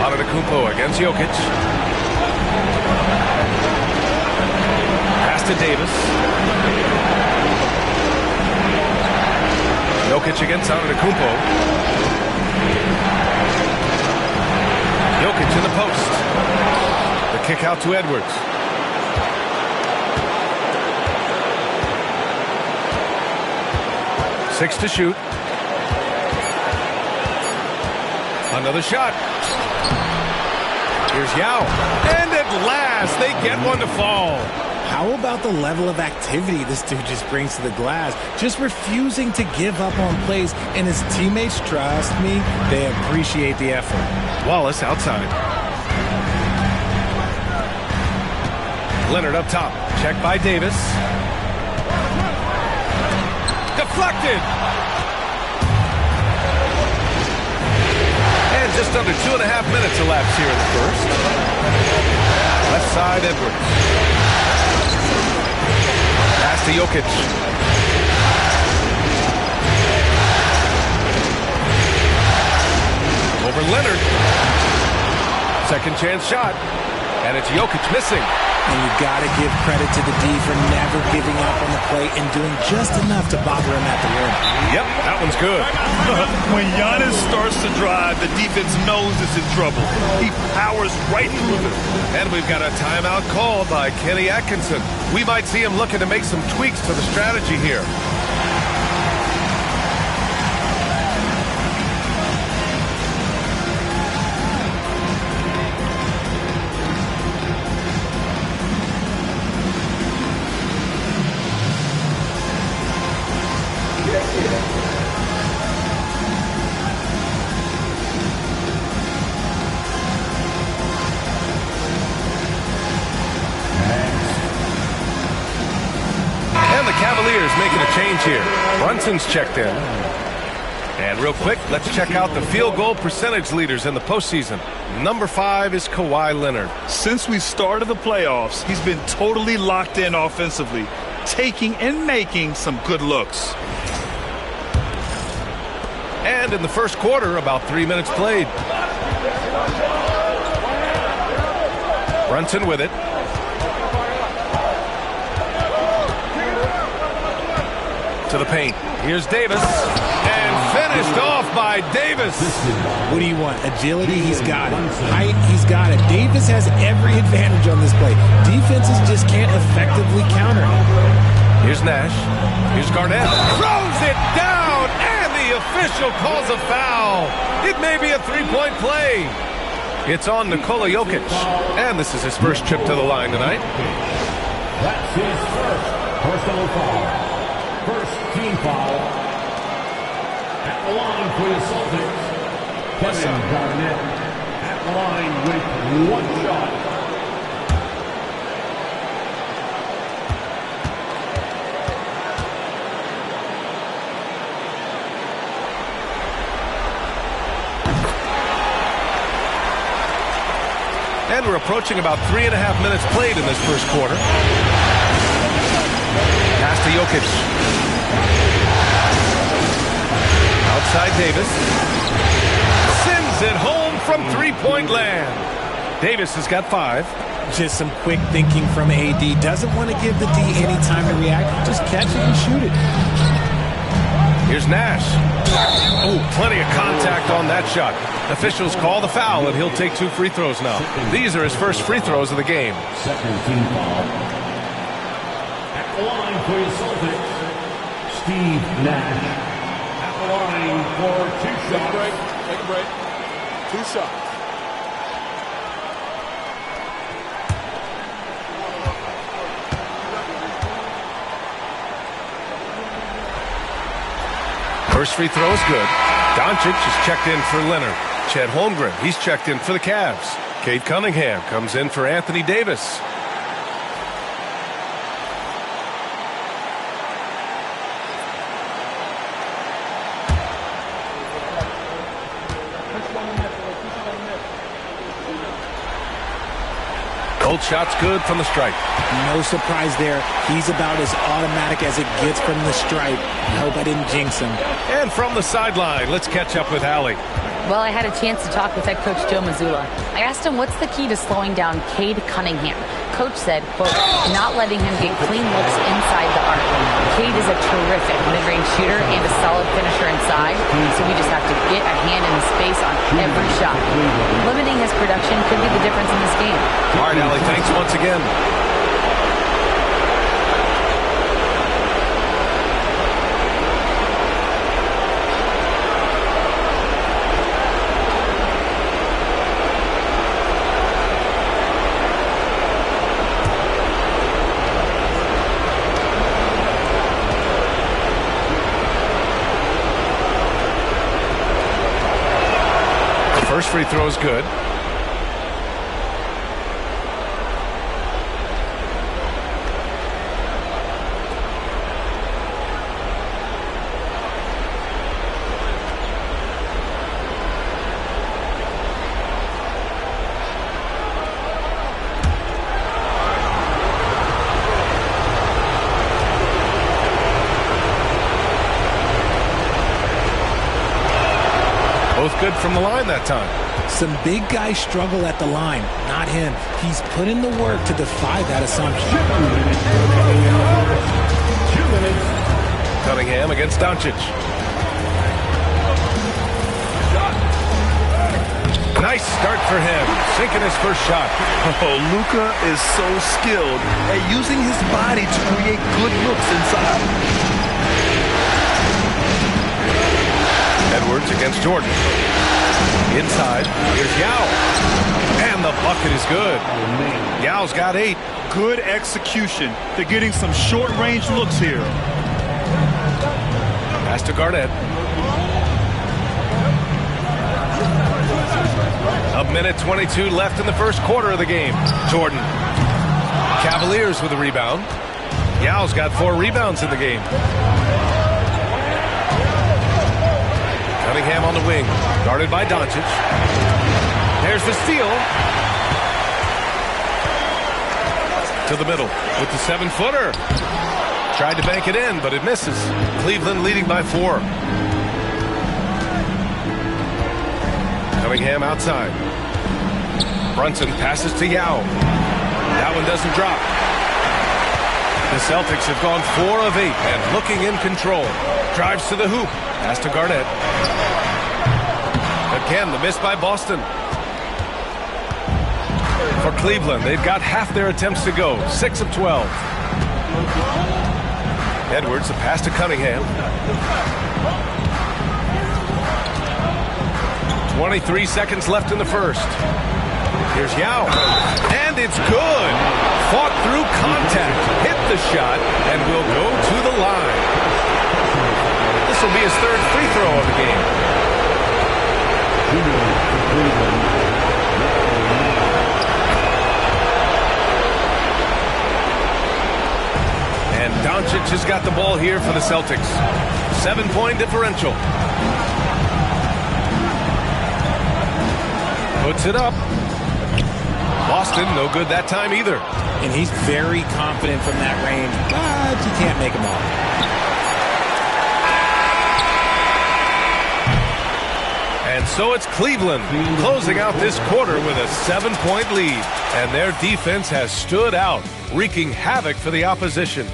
Antetokounmpo against Jokic. Pass to Davis. Jokic against Antetokounmpo. Jokic in the post. The kick out to Edwards. Six to shoot. Another shot. Here's Yao. And at last, they get one to fall. How about the level of activity this dude just brings to the glass? Just refusing to give up on plays, and his teammates, trust me, they appreciate the effort. Wallace outside. Leonard up top. Check by Davis. Deflected. And just under 2.5 minutes elapsed here in the first. Left side, Edwards. Pass to Jokic. Over Leonard. Second chance shot. And it's Jokic missing. And you got to give credit to the D for never giving up on the play and doing just enough to bother him at the rim. Yep, that one's good. When Giannis starts to drive, the defense knows it's in trouble. He powers right through them. And we've got a timeout called by Kenny Atkinson. We might see him looking to make some tweaks to the strategy here. Making a change here. Brunson's checked in. And real quick, let's check out the field goal percentage leaders in the postseason. Number 5 is Kawhi Leonard. Since we started the playoffs, he's been totally locked in offensively, taking and making some good looks. And in the first quarter, about 3 minutes played. Brunson with it. To the paint. Here's Davis. And finished off by Davis. What do you want? Agility? He's got it. Height? He's got it. Davis has every advantage on this play. Defenses just can't effectively counter him. Here's Nash. Here's Garnett. Throws it down, and the official calls a foul. It may be a three-point play. It's on Nikola Jokic, and this is his first trip to the line tonight. That's his first personal foul. First team foul. At the line for the Celtics, Kevin Garnett. At the line with one shot. And we're approaching about 3.5 minutes played in this first quarter. Pass to Jokic. Outside Davis. Sends it home from three-point land. Davis has got 5. Just some quick thinking from AD. Doesn't want to give the D any time to react. Just catch it and shoot it. Here's Nash. Oh, plenty of contact on that shot. Officials call the foul, and he'll take 2 free throws now. These are his first free throws of the game. Second team foul. At the line for the Celtics, Steve Nash. At the line for 2 shots. Take a break. 2 shots. First free throw is good. Doncic is checked in for Leonard. Chet Holmgren, he's checked in for the Cavs. Cade Cunningham comes in for Anthony Davis. Both shots good from the stripe. No surprise there. He's about as automatic as it gets from the stripe. I hope I didn't jinx him. And from the sideline, let's catch up with Allie. Well, I had a chance to talk with head coach Joe Mazzulla. I asked him what's the key to slowing down Cade Cunningham. Coach said, quote, not letting him get clean looks inside the arc. Cade is a terrific mid-range shooter and a solid finisher inside, so we just have to get a hand in his face on every shot. Limiting his production could be the difference in this game. All right, Allie, thanks once again. First free throw is good. Both good from the line that time. Some big guys struggle at the line, not him. He's put in the work to defy that assumption. 2 minutes. Cunningham against Doncic. Nice start for him, sinking his first shot. Oh, Luka is so skilled at using his body to create good looks inside. Edwards against Jordan. Inside, here's Yao. And the bucket is good. Yao's got 8. Good execution. They're getting some short-range looks here. Pass to Garnett. A minute 22 left in the first quarter of the game. Jordan. Cavaliers with a rebound. Yao's got 4 rebounds in the game. Cunningham on the wing, guarded by Doncic. There's the steal. To the middle with the 7-footer. Tried to bank it in, but it misses. Cleveland leading by 4. Cunningham outside. Brunson passes to Yao. That one doesn't drop. The Celtics have gone 4 of 8 and looking in control. Drives to the hoop. Pass to Garnett. Again, the miss by Boston. For Cleveland, they've got half their attempts to go. 6 of 12. Edwards, the pass to Cunningham. 23 seconds left in the first. Here's Yao. And it's good. Fought through contact. Hit the shot and will go to the line. This will be his third free throw of the game. And Doncic has got the ball here for the Celtics. 7-point differential. Puts it up. Boston, no good that time either. And he's very confident from that range, but you can't make him all. And so it's Cleveland closing out this quarter with a 7-point lead. And their defense has stood out, wreaking havoc for the opposition.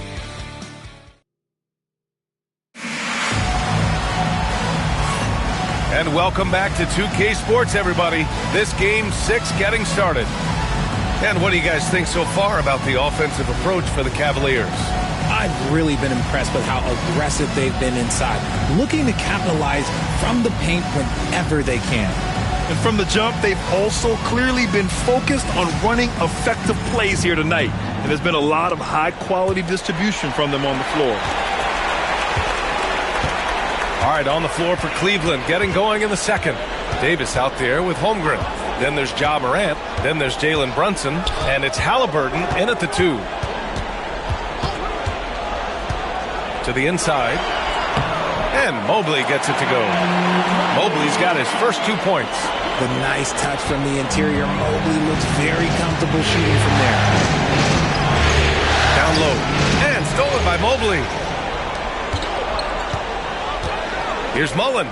And welcome back to 2K Sports, everybody. This game 6 getting started. And what do you guys think so far about the offensive approach for the Cavaliers? I've really been impressed with how aggressive they've been inside, looking to capitalize from the paint whenever they can. And from the jump, they've also clearly been focused on running effective plays here tonight. And there's been a lot of high-quality distribution from them on the floor. All right, on the floor for Cleveland, getting going in the second. Davis out there with Holmgren. Then there's Ja Morant. Then there's Jalen Brunson. And it's Halliburton in at the 2. To the inside. And Mobley gets it to go. Mobley's got his first 2 points. The nice touch from the interior. Mobley looks very comfortable shooting from there. Down low. And stolen by Mobley. Here's Mullen.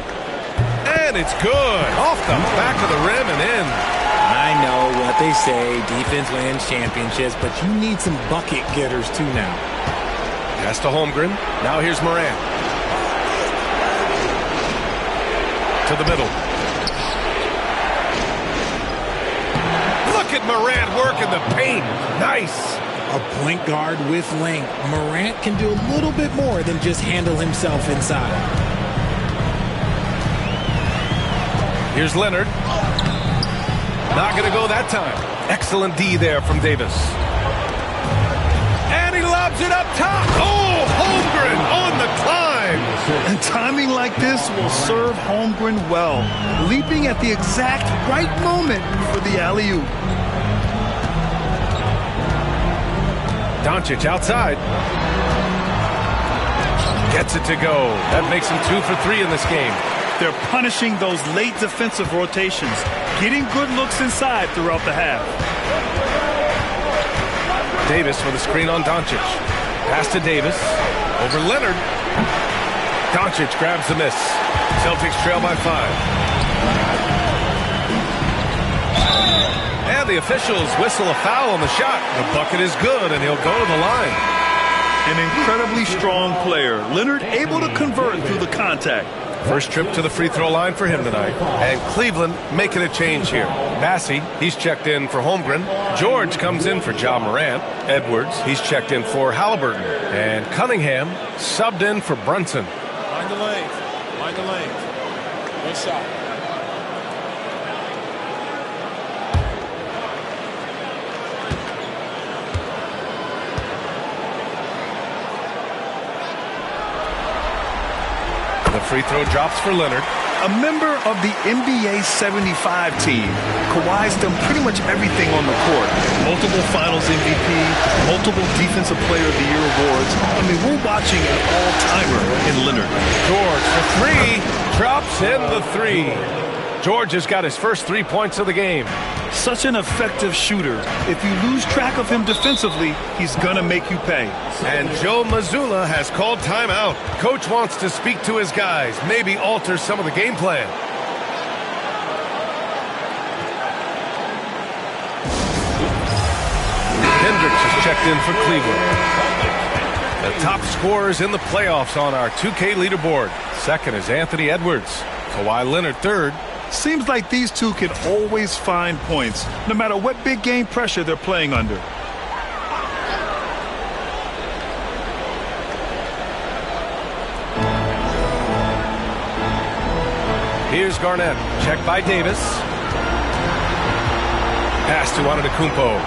And it's good. Off the back of the rim and in. I know what they say, defense wins championships, but you need some bucket getters too now. Pass to Holmgren. Now here's Morant. To the middle. Look at Morant working the paint. Nice. A point guard with length. Morant can do a little bit more than just handle himself inside. Here's Leonard. Not going to go that time. Excellent D there from Davis. And he lobs it up top. Oh, Holmgren on the climb. And timing like this will serve Holmgren well. Leaping at the exact right moment for the alley-oop. Doncic outside. Gets it to go. That makes him 2 for 3 in this game. They're punishing those late defensive rotations, getting good looks inside throughout the half. Davis with a screen on Doncic. Pass to Davis. Over Leonard. Doncic grabs the miss. Celtics trail by 5. And the officials whistle a foul on the shot. The bucket is good, and he'll go to the line. An incredibly strong player. Leonard able to convert through the contact. First trip to the free throw line for him tonight. And Cleveland making a change here. Massey, he's checked in for Holmgren. George comes in for Ja Morant. Edwards, he's checked in for Halliburton. And Cunningham subbed in for Brunson. Mind the lane. Mind the lane. Good shot. The free throw drops for Leonard. A member of the NBA 75 team. Kawhi's done pretty much everything on the court. Multiple Finals MVP, multiple Defensive Player of the Year awards. I mean, we're watching an all-timer in Leonard. George for 3. Drops in the 3. George has got his first 3 points of the game. Such an effective shooter. If you lose track of him defensively, he's going to make you pay. And Joe Mazzulla has called timeout. Coach wants to speak to his guys, maybe alter some of the game plan. Hendricks is checked in for Cleveland. The top scorers in the playoffs on our 2K leaderboard. Second is Anthony Edwards. Kawhi Leonard third. Seems like these two can always find points, no matter what big game pressure they're playing under. Here's Garnett. Checked by Davis. Pass to Antetokounmpo.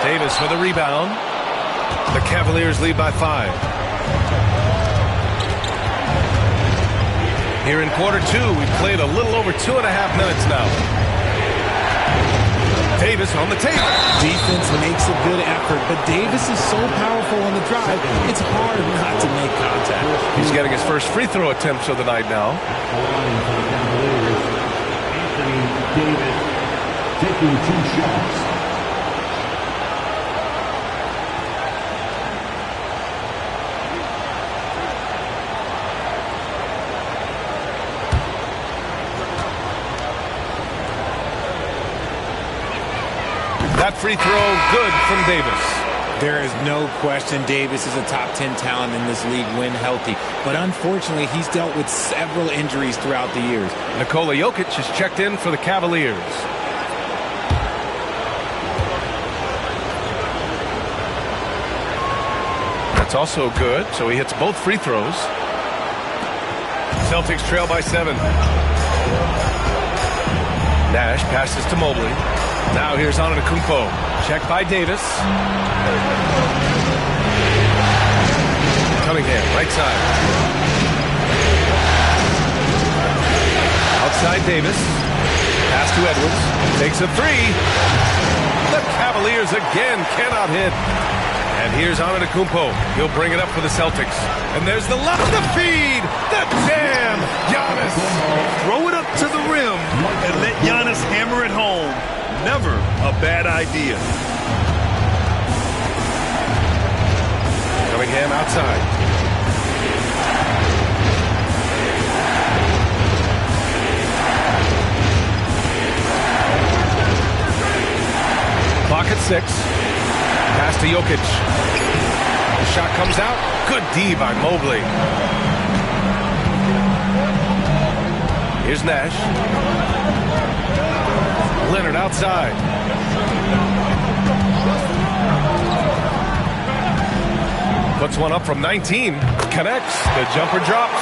Davis for the rebound. The Cavaliers lead by 5. Here in quarter 2, we've played a little over 2.5 minutes now. Davis on the table. Defense makes a good effort, but Davis is so powerful on the drive, it's hard not to make contact. He's getting his first free throw attempts of the night now. Anthony Davis taking 2 shots. That free throw good from Davis. There is no question Davis is a top 10 talent in this league when healthy. But unfortunately, he's dealt with several injuries throughout the years. Nikola Jokic is checked in for the Cavaliers. That's also good, so he hits both free throws. Celtics trail by 7. Nash passes to Mobley. Now here's Antetokounmpo. Checked by Davis. Cunningham, right side. Outside Davis. Pass to Edwards. Takes a 3. The Cavaliers again cannot hit. And here's Antetokounmpo. He'll bring it up for the Celtics. And there's the left to feed. The jam. Giannis. Throw it up to the rim and let Giannis hammer it home. Never a bad idea. Cunningham outside. Clock at 6. Pass to Jokic. The shot comes out. Good D by Mobley. Here's Nash. Leonard outside. Puts one up from 19. Connects. The jumper drops.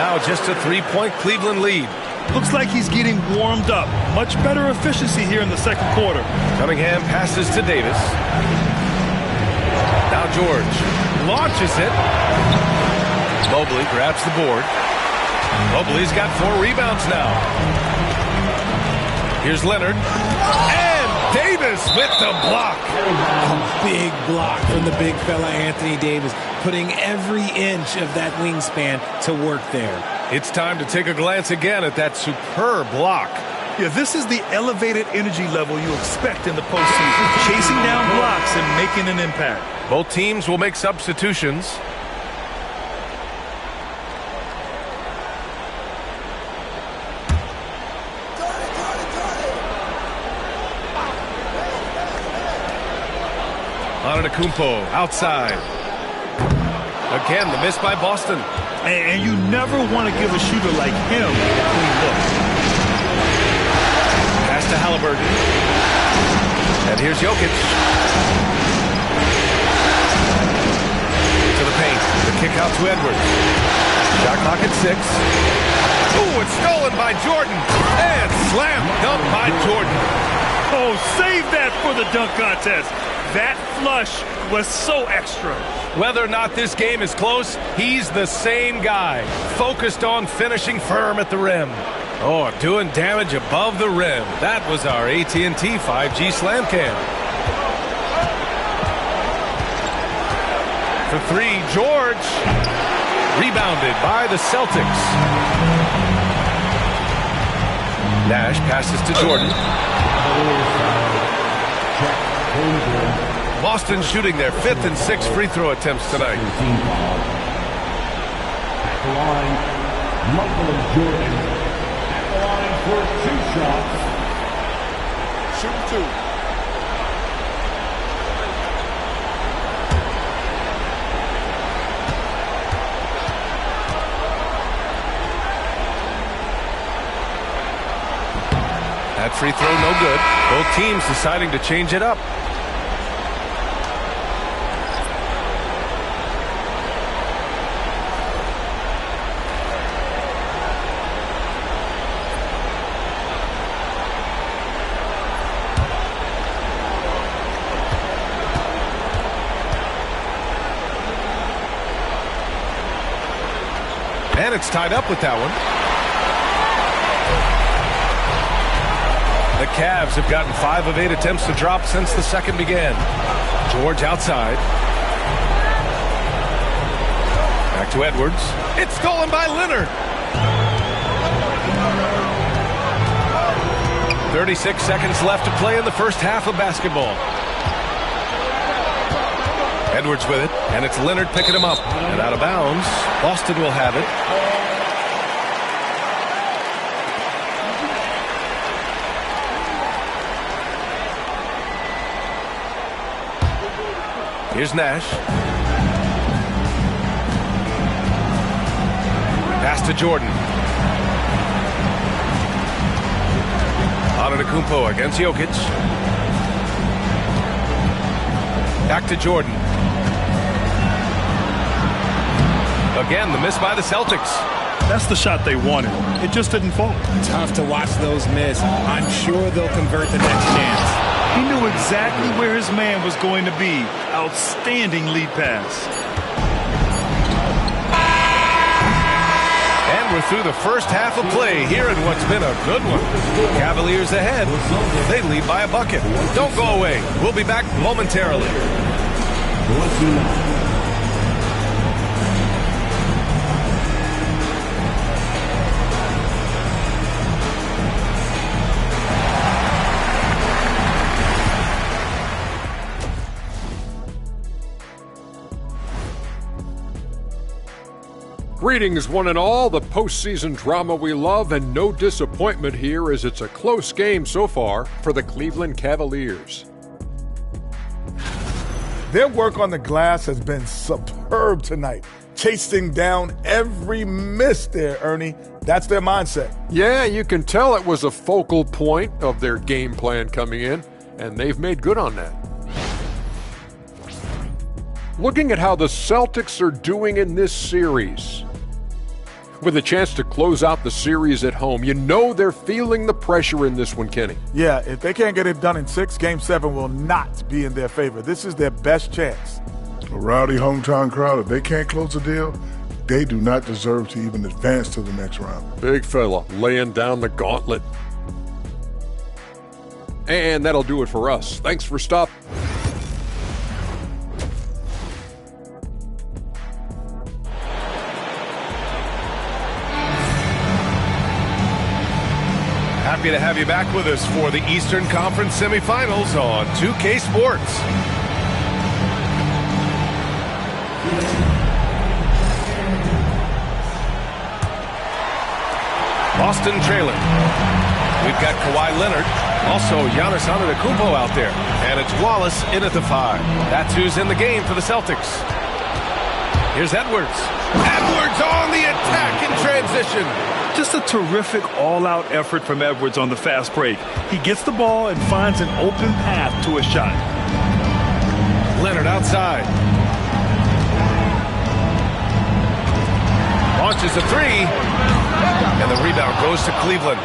Now just a 3-point Cleveland lead. Looks like he's getting warmed up. Much better efficiency here in the second quarter. Cunningham passes to Davis. Now George launches it. Mobley grabs the board. Mobley's got 4 rebounds now. Here's Leonard. And Davis with the block. A big block from the big fella Anthony Davis, putting every inch of that wingspan to work there. It's time to take a glance again at that superb block. Yeah, this is the elevated energy level you expect in the postseason. Chasing down blocks and making an impact. Both teams will make substitutions. Antetokounmpo outside. Again, the miss by Boston. And you never want to give a shooter like him a clean look. Pass to Halliburton. And here's Jokic. To the paint. The kick out to Edwards. Shot clock at 6. Ooh, it's stolen by Jordan. And slam dunk by Jordan. Oh, save that for the dunk contest. That flush was so extra. Whether or not this game is close, he's the same guy. Focused on finishing firm at the rim. Oh, doing damage above the rim. That was our AT&T 5G Slam Cam. For 3, George. Rebounded by the Celtics. Nash passes to Jordan. Boston shooting their 5th and 6th free throw attempts tonight. At the line, Michael Jordan. At the line for 2 shots. Shoot 2. That free throw no good. Both teams deciding to change it up. And it's tied up with that one. The Cavs have gotten 5 of 8 attempts to drop since the second began. George outside. Back to Edwards. It's stolen by Leonard. 36 seconds left to play in the first half of basketball. Edwards with it, and it's Leonard picking him up. And out of bounds, Boston will have it. Here's Nash. Pass to Jordan. Antetokounmpo against Jokic. Back to Jordan. Again, the miss by the Celtics. That's the shot they wanted. It just didn't fall. Tough to watch those miss. I'm sure they'll convert the next chance. He knew exactly where his man was going to be. Outstanding lead pass. And we're through the first half of play here in what's been a good one. Cavaliers ahead. They lead by a bucket. Don't go away. We'll be back momentarily. Greetings, one and all. The postseason drama we love, and no disappointment here as it's a close game so far for the Cleveland Cavaliers. Their work on the glass has been superb tonight, chasing down every miss there, Ernie. That's their mindset. Yeah, you can tell it was a focal point of their game plan coming in, and they've made good on that. Looking at how the Celtics are doing in this series, with a chance to close out the series at home, you know they're feeling the pressure in this one, Kenny. Yeah, if they can't get it done in 6, Game 7 will not be in their favor. This is their best chance. A rowdy hometown crowd, if they can't close a deal, they do not deserve to even advance to the next round. Big fella laying down the gauntlet. And that'll do it for us. Thanks for stopping. Happy to have you back with us for the Eastern Conference semifinals on 2K Sports. Boston trailing. We've got Kawhi Leonard, also Giannis Antetokounmpo out there, and it's Wallace in at the 5. That's who's in the game for the Celtics. Here's Edwards. Edwards on the attack in transition. Just a terrific all-out effort from Edwards on the fast break. He gets the ball and finds an open path to a shot. Leonard outside. Launches a 3. And the rebound goes to Cleveland.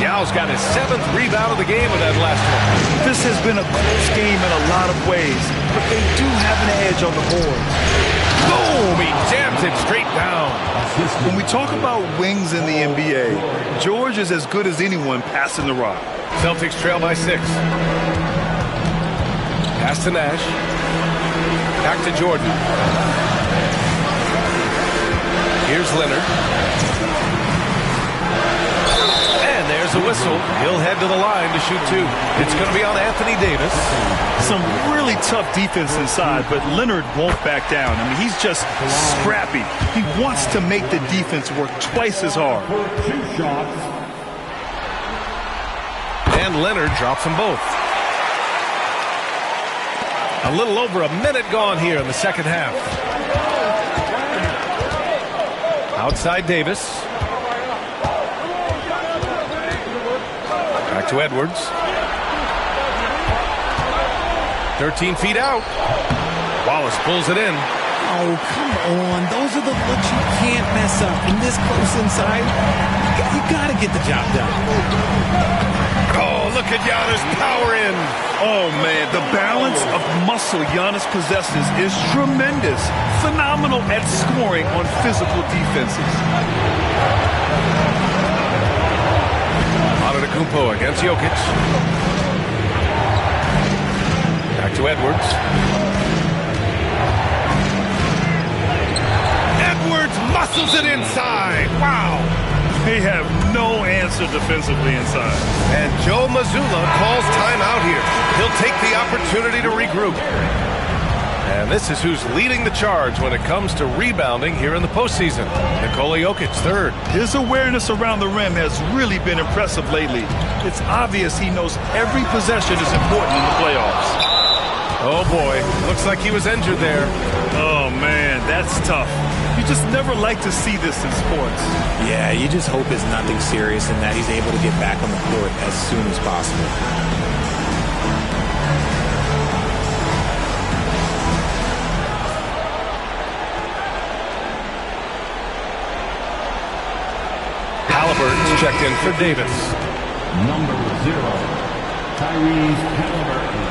Yao's got his 7th rebound of the game with that last one. This has been a close game in a lot of ways, but they do have an edge on the board. Boom! He jams it straight down. When we talk about wings in the NBA, George is as good as anyone passing the rock. Celtics trail by 6. Pass to Nash. Back to Jordan. Here's Leonard. And there's a whistle. He'll head to the line to shoot 2. It's going to be on Anthony Davis. Some really tough defense inside, but Leonard won't back down. I mean, he's just scrappy. He wants to make the defense work twice as hard. And Leonard drops them both. A little over a minute gone here in the second half. Outside Davis. Back to Edwards. 13 feet out. Wallace pulls it in. Oh, come on. Those are the looks you can't mess up. In this close inside, you got to get the job done. Oh, look at Giannis power in. Oh, man, the balance of muscle muscle Giannis possesses is tremendous. Phenomenal at scoring on physical defenses. Antetokounmpo against Jokic. Back to Edwards. Edwards muscles it inside. Wow. They have no answer defensively inside. And Joe Mazzulla calls timeout here. He'll take the opportunity to regroup. And this is who's leading the charge when it comes to rebounding here in the postseason. Nikola Jokic, third. His awareness around the rim has really been impressive lately. It's obvious he knows every possession is important in the playoffs. Oh boy, looks like he was injured there. Oh man, that's tough. You just never like to see this in sports. Yeah, you just hope it's nothing serious and that he's able to get back on the court as soon as possible. Halliburton's checked in for Davis. Number 0, Tyrese Halliburton.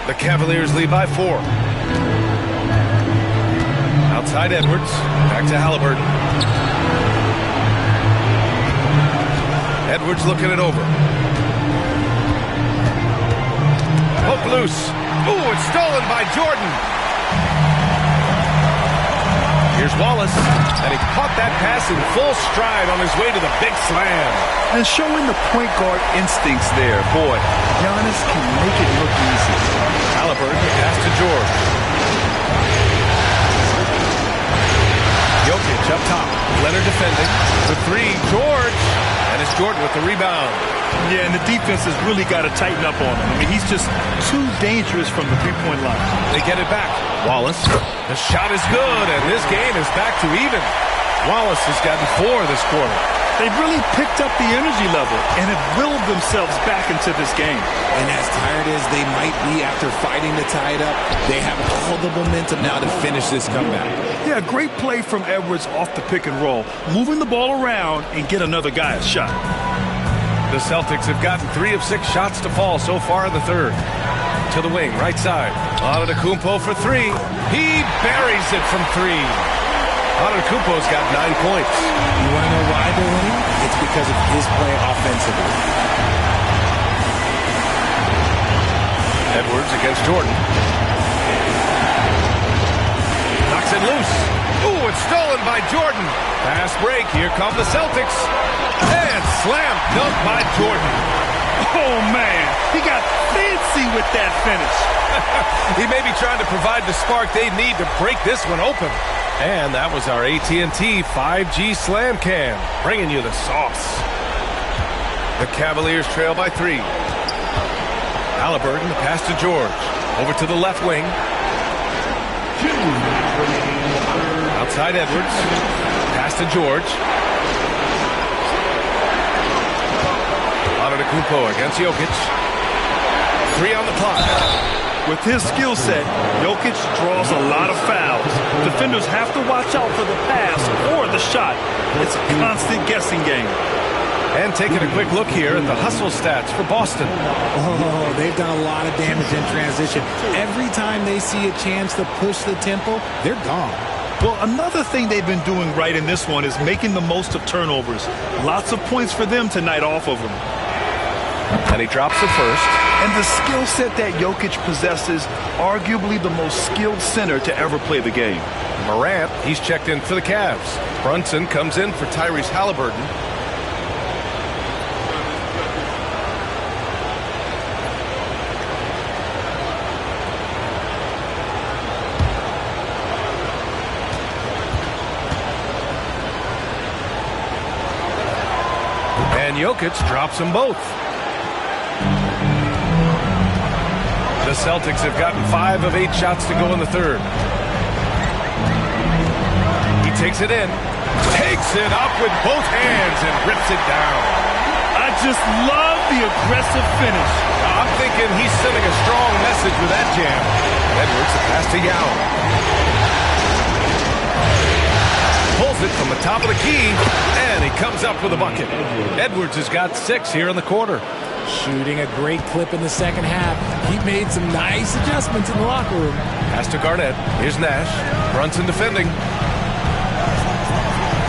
The Cavaliers lead by 4. Outside Edwards. Back to Halliburton. Edwards looking it over. Hook loose. Ooh, it's stolen by Jordan. Here's Wallace. And he caught that pass in full stride on his way to the big slam. And showing the point guard instincts there. Boy, Giannis can make it look easy. Halliburton pass to George. Jokic up top. Leonard defending. The 3, George. And it's Jordan with the rebound. Yeah, and the defense has really got to tighten up on him. I mean, he's just too dangerous from the three-point line. They get it back. Wallace. The shot is good, and this game is back to even. Wallace has gotten 4 this quarter. They've really picked up the energy level and have willed themselves back into this game. And as tired as they might be after fighting to tie it up, they have all the momentum now to finish this comeback. Yeah, great play from Edwards off the pick and roll. Moving the ball around and get another guy a shot. The Celtics have gotten 3 of 6 shots to fall so far in the third. To the wing, right side. Antetokounmpo for 3. He buries it from 3. Antetokounmpo's got 9 points. You want to know why they're winning? It's because of his play offensively. Edwards against Jordan. Knocks it loose. Ooh, it's stolen by Jordan. Fast break. Here come the Celtics. And slam dunk by Jordan. Oh, man. He got fancy with that finish. He may be trying to provide the spark they need to break this one open. And that was our AT&T 5G Slam Cam, bringing you the sauce. The Cavaliers trail by 3. Halliburton, the pass to George. Over to the left wing. Outside Edwards. Pass to George. Antetokounmpo against Jokic. 3 on the clock. With his skill set, Jokic draws a lot of fouls. Defenders have to watch out for the pass or the shot. It's a constant guessing game. And taking a quick look here at the hustle stats for Boston. Oh, they've done a lot of damage in transition. Every time they see a chance to push the tempo, they're gone. Well, another thing they've been doing right in this one is making the most of turnovers. Lots of points for them tonight off of them. And he drops the first. And the skill set that Jokic possesses, arguably the most skilled center to ever play the game. Morant, he's checked in for the Cavs. Brunson comes in for Tyrese Halliburton. Jokic drops them both. The Celtics have gotten 5 of 8 shots to go in the third. He takes it in, takes it up with both hands and rips it down. I just love the aggressive finish. I'm thinking he's sending a strong message with that jam. Edwards, a pass to Yao. Pulls it from the top of the key, and he comes up with a bucket. Edwards has got 6 here in the quarter. Shooting a great clip in the second half. He made some nice adjustments in the locker room. Pass to Garnett. Here's Nash. Brunson defending.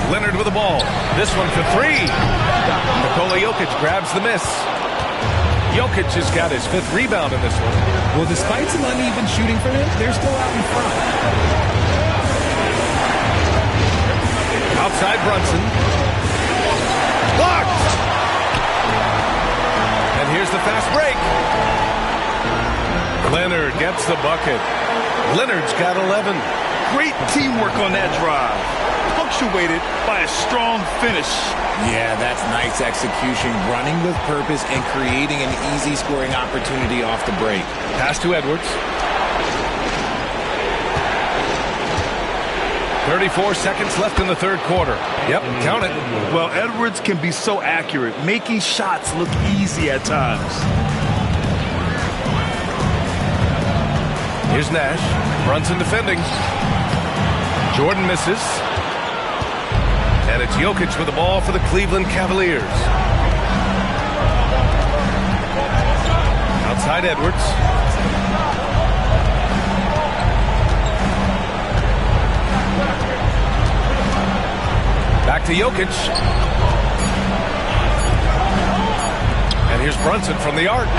Leonard with the ball. This one for 3. Nikola Jokic grabs the miss. Jokic has got his 5th rebound in this one. Well, despite some uneven shooting for him, they're still out in front. Outside Brunson. Blocked! And here's the fast break. Leonard gets the bucket. Leonard's got 11. Great teamwork on that drive. Punctuated by a strong finish. Yeah, that's nice execution, running with purpose and creating an easy scoring opportunity off the break. Pass to Edwards. 34 seconds left in the third quarter. Yep, count it. Well, Edwards can be so accurate, making shots look easy at times. Here's Nash. Brunson defending. Jordan misses. And it's Jokic with the ball for the Cleveland Cavaliers. Outside Edwards. Back to Jokic. And here's Brunson from the arc. Oh,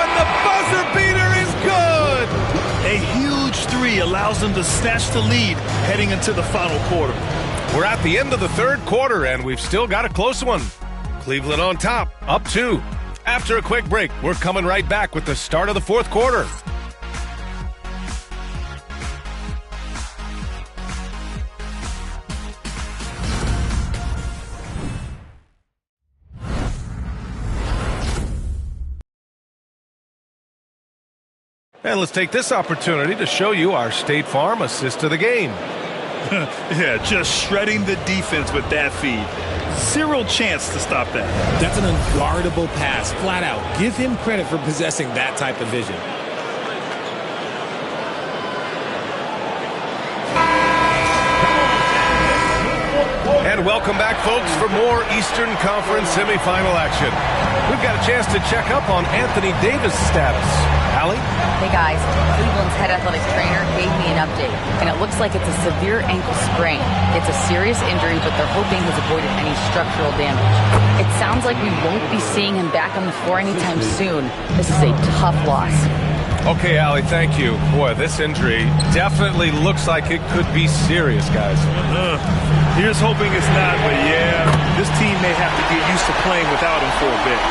and the buzzer beater is good! A huge 3 allows them to snatch the lead heading into the final quarter. We're at the end of the third quarter, and we've still got a close one. Cleveland on top, up 2. After a quick break, we're coming right back with the start of the fourth quarter. And let's take this opportunity to show you our State Farm assist to the game. Yeah, just shredding the defense with that feed. 0 chance to stop that. That's an unguardable pass, flat out. Give him credit for possessing that type of vision. And welcome back, folks, for more Eastern Conference semifinal action. We've got a chance to check up on Anthony Davis' status. Allie? Hey, guys. Cleveland's head athletics trainer gave me an update, and it looks like it's a severe ankle sprain. It's a serious injury, but they're hoping he's avoided any structural damage. It sounds like we won't be seeing him back on the floor anytime soon. This is a tough loss. Okay, Allie, thank you. Boy, this injury definitely looks like it could be serious, guys. Here's hoping it's not, but yeah, this team may have to get used to playing without him for a bit.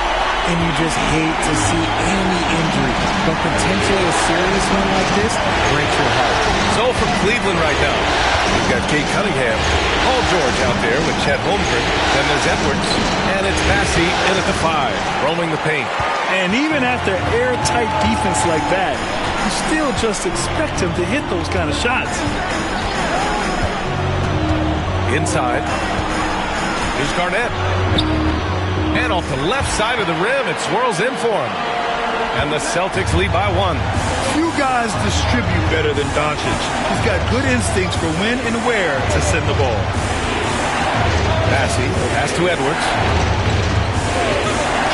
And you just hate to see any injury, but potentially a serious one like this breaks your heart. So for Cleveland right now, we've got Kate Cunningham, Paul George out there with Chet Holmgren, then there's Edwards, and it's Massey in at the 5, roaming the paint. And even after airtight defense like that, you still just expect him to hit those kind of shots. Inside, here's Garnett. And off the left side of the rim, it swirls in for him. And the Celtics lead by 1. Few guys distribute better than Doncic. He's got good instincts for when and where to send the ball. Massey, pass to Edwards.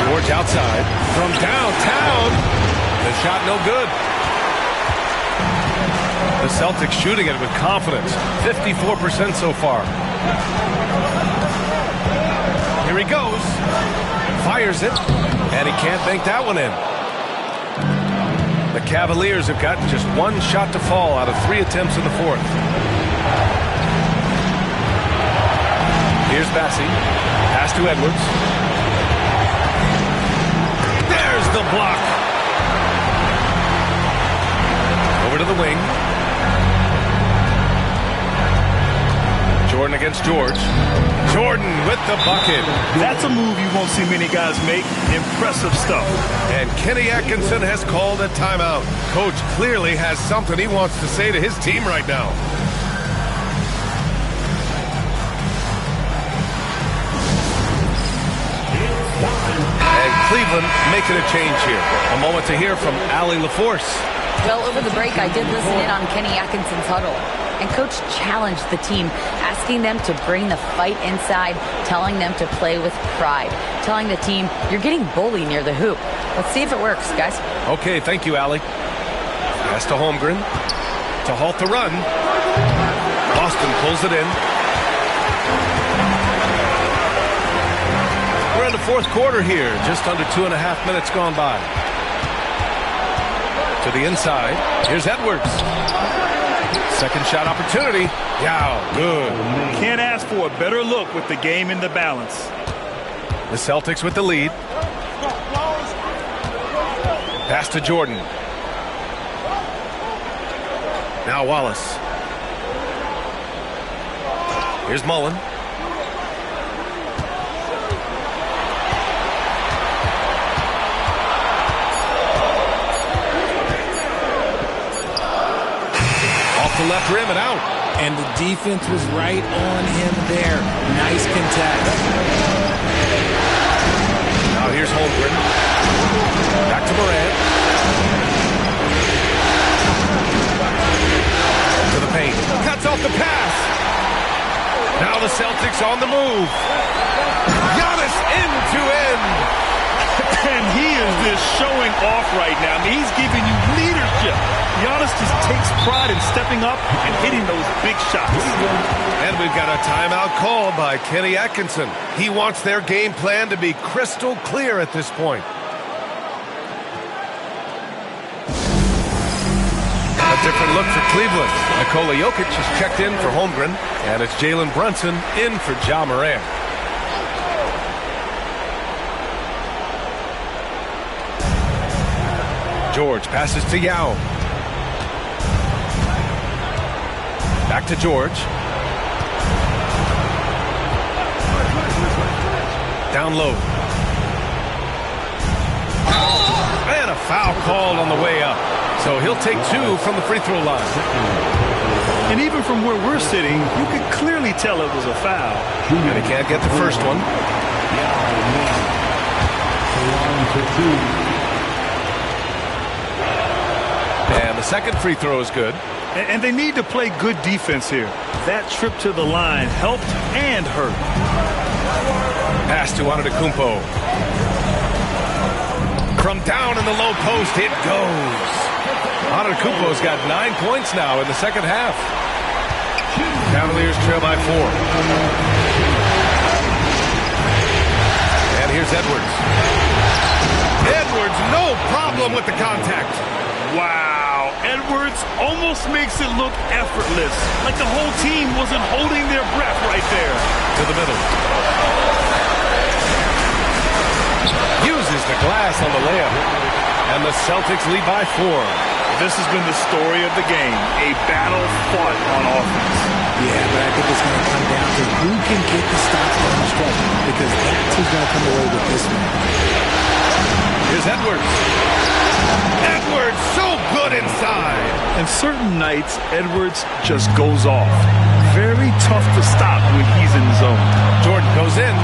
George outside. From downtown. The shot no good. The Celtics shooting it with confidence. 54% so far. Here he goes. Fires it. And he can't bank that one in. The Cavaliers have gotten just 1 shot to fall out of 3 attempts in the fourth. Here's Massey. Pass to Edwards. There's the block. Over to the wing. Jordan Jordan against George. Jordan with the bucket. That's a move you won't see many guys make. Impressive stuff. And Kenny Atkinson has called a timeout. Coach clearly has something he wants to say to his team right now. And Cleveland making a change here. A moment to hear from Allie LaForce. Well, over the break, I did listen in on Kenny Atkinson's huddle. And Coach challenged the team, asking them to bring the fight inside, telling them to play with pride, telling the team, you're getting bullied near the hoop. Let's see if it works, guys. Okay, thank you, Allie. Pass to Holmgren to halt the run. Boston pulls it in. We're in the fourth quarter here, just under 2.5 minutes gone by. To the inside, here's Edwards. Second shot opportunity. Yao, good. Can't ask for a better look with the game in the balance. The Celtics with the lead. Pass to Jordan. Now Wallace. Here's Mullen. The left rim and out. And the defense was right on him there. Nice contest. Now here's Holmgren. Back to Morant. To the paint. Cuts off the pass. Now the Celtics on the move. Giannis end to end. And he is just showing off right now. I mean, he's giving you leadership. Giannis just takes pride in stepping up and hitting those big shots. And we've got a timeout called by Kenny Atkinson. He wants their game plan to be crystal clear at this point. A different look for Cleveland. Nikola Jokic has checked in for Holmgren, and it's Jalen Brunson in for Ja Morant. George passes to Yao. Back to George. Down low. And a foul called on the way up. So he'll take 2 from the free throw line. And even from where we're sitting, you could clearly tell it was a foul. And he can't get the first one. And the second free throw is good. And they need to play good defense here. That trip to the line helped and hurt. Pass to Antetokounmpo. From down in the low post, it goes. Antetokounmpo's got 9 points now in the second half. Cavaliers trail by 4. And here's Edwards. Edwards, no problem with the contact. Wow, Edwards almost makes it look effortless, like the whole team wasn't holding their breath right there. To the middle. Uses the glass on the layup. And the Celtics lead by 4. This has been the story of the game, a battle fought on offense. Yeah, but I think it's going to come down to who can get the stops down the stretch, because that's who's going to come away with this one. Here's Edwards. Edwards, so good inside. And certain nights, Edwards just goes off. Very tough to stop when he's in the zone. Jordan goes in.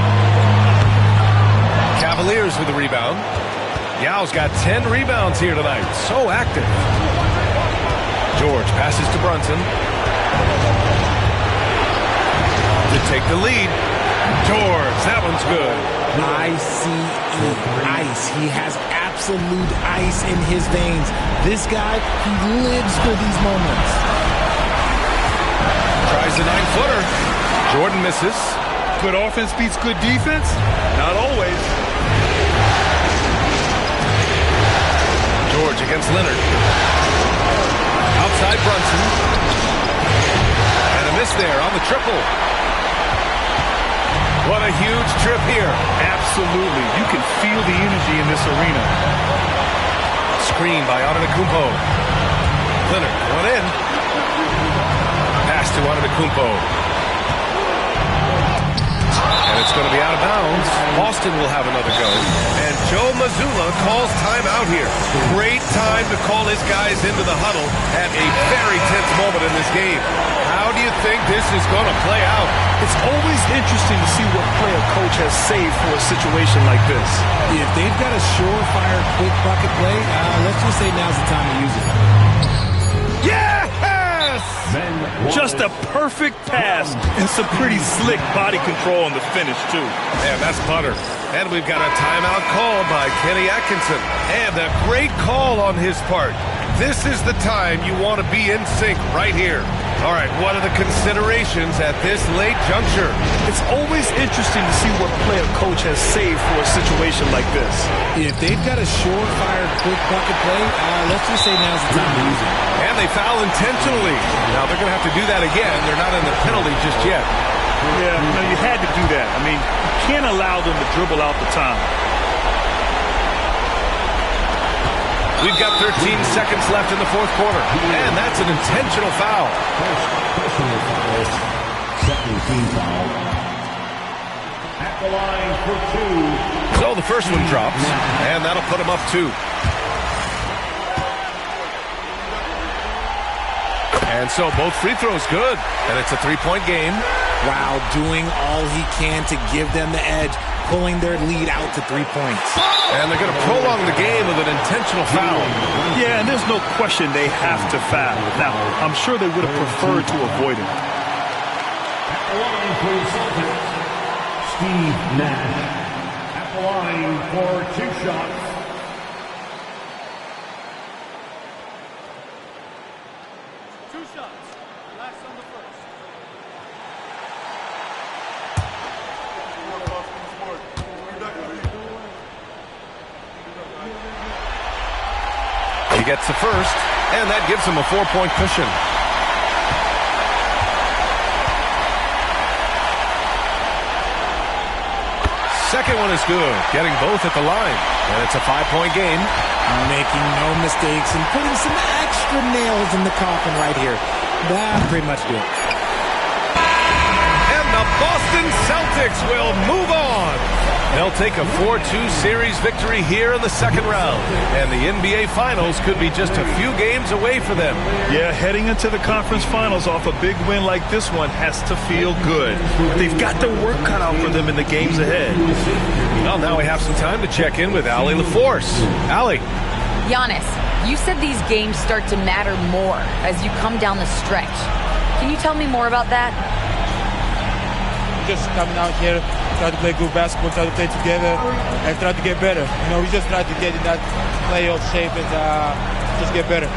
Cavaliers with the rebound. Yao's got 10 rebounds here tonight. So active. George passes to Brunson. To take the lead. George, that one's good. ICE. Ice. He has absolute ice in his veins. This guy, he lives for these moments. Tries the 9-footer. Jordan misses. Good offense beats good defense? Not always. George against Leonard. Outside Brunson. And a miss there on the triple. What a huge trip here. Absolutely. You can feel the energy in this arena. Screen by Antetokounmpo. Leonard going in. Pass to Antetokounmpo. Boston will have another go. And Joe Mazzulla calls timeout here. Great time to call his guys into the huddle at a very tense moment in this game. How do you think this is going to play out? It's always interesting to see what play a coach has saved for a situation like this. If they've got a surefire quick bucket play, let's just say now's the time to use it. Yes! Just a perfect pass and some pretty slick body control on the finish, too. And that's butter. And we've got a timeout call by Kenny Atkinson. And a great call on his part. This is the time you want to be in sync right here. All right, what are the considerations at this late juncture? It's always interesting to see what play a coach has saved for a situation like this. If they've got a surefire quick bucket play, let's just say now's the time to use it. And they foul intentionally. Now they're going to have to do that again. They're not in the penalty just yet. Yeah, no, you had to do that. I mean, you can't allow them to dribble out the time. We've got 13 seconds left in the fourth quarter, and that's an intentional foul. Personal foul. Second team foul. At the line for 2. So the first one drops, and that'll put him up 2. And so both free throws good, and it's a three-point game. Wow, doing all he can to give them the edge, pulling their lead out to 3 points. And they're going to prolong the game with an intentional foul. Yeah, and there's no question they have to foul. Now, I'm sure they would have preferred to avoid it. At the line for the Celtics, Steve Nash. At the line for 2 shots. He gets the first, and that gives him a 4-point cushion. Second one is good, getting both at the line. And it's a 5-point game. Making no mistakes and putting some extra nails in the coffin right here. That pretty much do it. And the Boston Celtics will move on. They'll take a 4-2 series victory here in the second round. And the NBA Finals could be just a few games away for them. Yeah, heading into the conference finals off a big win like this one has to feel good. They've got their work cut out for them in the games ahead. Well, now we have some time to check in with Allie LaForce. Allie. Giannis, you said these games start to matter more as you come down the stretch. Can you tell me more about that? Just coming out here, try to play good basketball, try to play together, and try to get better. You know, we just try to get in that playoff shape and just get better.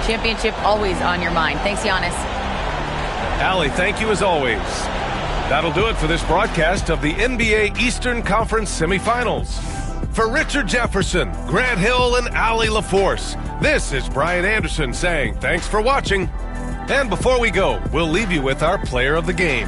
Championship always on your mind. Thanks, Giannis. Allie, thank you as always. That'll do it for this broadcast of the NBA Eastern Conference semifinals. For Richard Jefferson, Grant Hill, and Allie LaForce, this is Brian Anderson saying thanks for watching. And before we go, we'll leave you with our player of the game.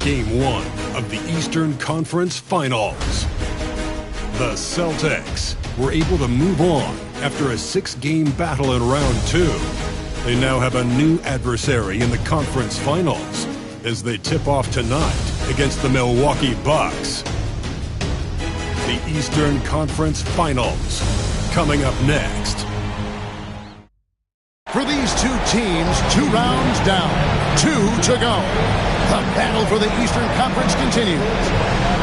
Game 1 of the Eastern Conference Finals. The Celtics were able to move on after a 6-game battle in round 2. They now have a new adversary in the conference finals as they tip off tonight against the Milwaukee Bucks. The Eastern Conference Finals coming up next. For these two teams, 2 rounds down, 2 to go. The battle for the Eastern Conference continues.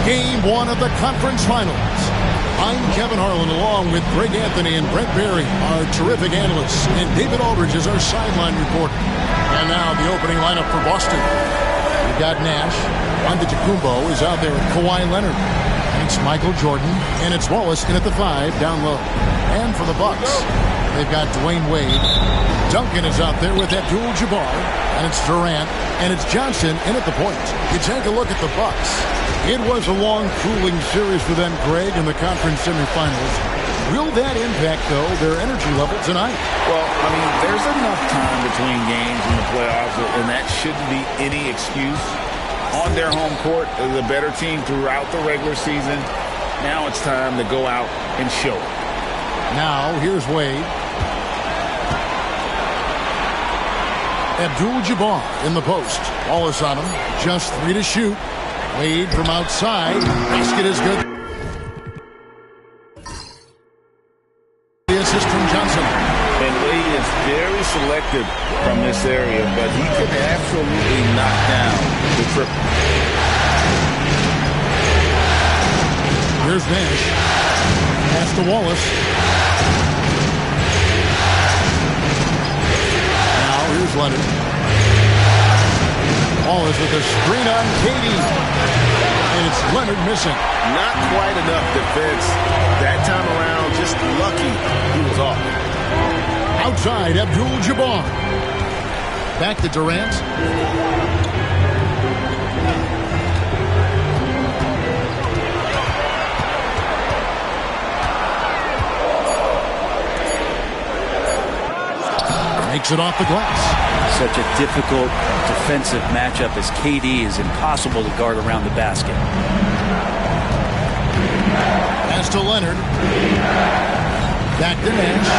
Game 1 of the conference finals. I'm Kevin Harlan along with Greg Anthony and Brent Barry, our terrific analysts, and David Aldridge is our sideline reporter. And now the opening lineup for Boston. We've got Nash. Antetokounmpo is out there with Kawhi Leonard. And it's Michael Jordan. And it's Wallace in at the 5 down low. And for the Bucks, they've got Dwayne Wade. Duncan is out there with Abdul-Jabbar, and it's Durant, and it's Johnson in at the point. You take a look at the Bucks. It was a long, cooling series for them, Greg, in the conference semifinals. Will that impact, though, their energy level tonight? Well, I mean, there's enough time between games in the playoffs, and that shouldn't be any excuse. On their home court, they're the better team throughout the regular season. Now it's time to go out and show it. Now, here's Wade. Abdul-Jabbar in the post. Wallace on him. Just 3 to shoot. Wade from outside. Basket is good. The assist from Johnson. And Wade is very selective from this area, but he can absolutely knock down the triple. Here's Nash. Pass to Wallace. Here's Leonard. Wallace with a screen on Katie. And it's Leonard missing. Not quite enough defense. That time around, just lucky he was off. Outside, Abdul-Jabbar. Back to Durant. Makes it off the glass. Such a difficult defensive matchup as KD is impossible to guard around the basket. Pass to Leonard. Back to Nash.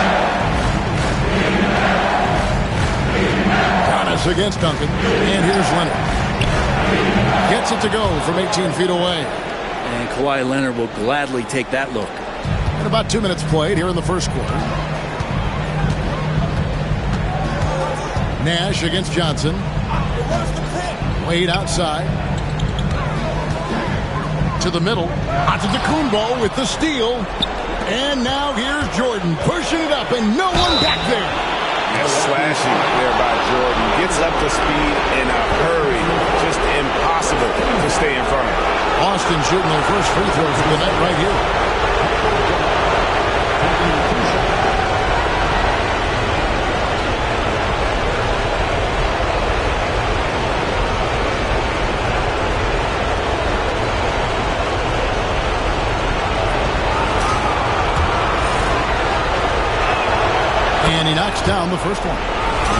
Giannis against Duncan. And here's Leonard. Gets it to go from 18 feet away. And Kawhi Leonard will gladly take that look. And about 2 minutes played here in the first quarter. Nash against Johnson. Wade outside. To the middle. Antetokounmpo with the steal. And now here's Jordan pushing it up and no one back there. Slashing there by Jordan. Gets up to speed in a hurry. Just impossible to stay in front of him. Boston shooting their first free throws of the night right here. And he knocks down the first one.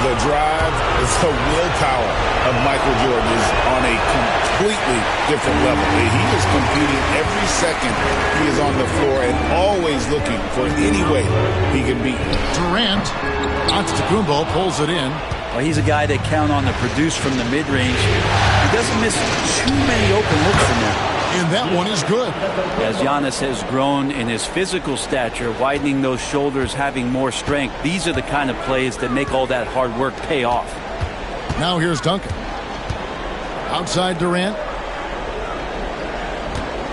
The drive, the willpower of Michael Jordan is on a completely different level. He is competing every second he is on the floor and always looking for any way he can beat. Durant, Antetokounmpo pulls it in. Well, he's a guy they count on to produce from the mid-range. He doesn't miss too many open looks from there. And that one is good. As Giannis has grown in his physical stature, widening those shoulders, having more strength, these are the kind of plays that make all that hard work pay off. Now here's Duncan. Outside Durant.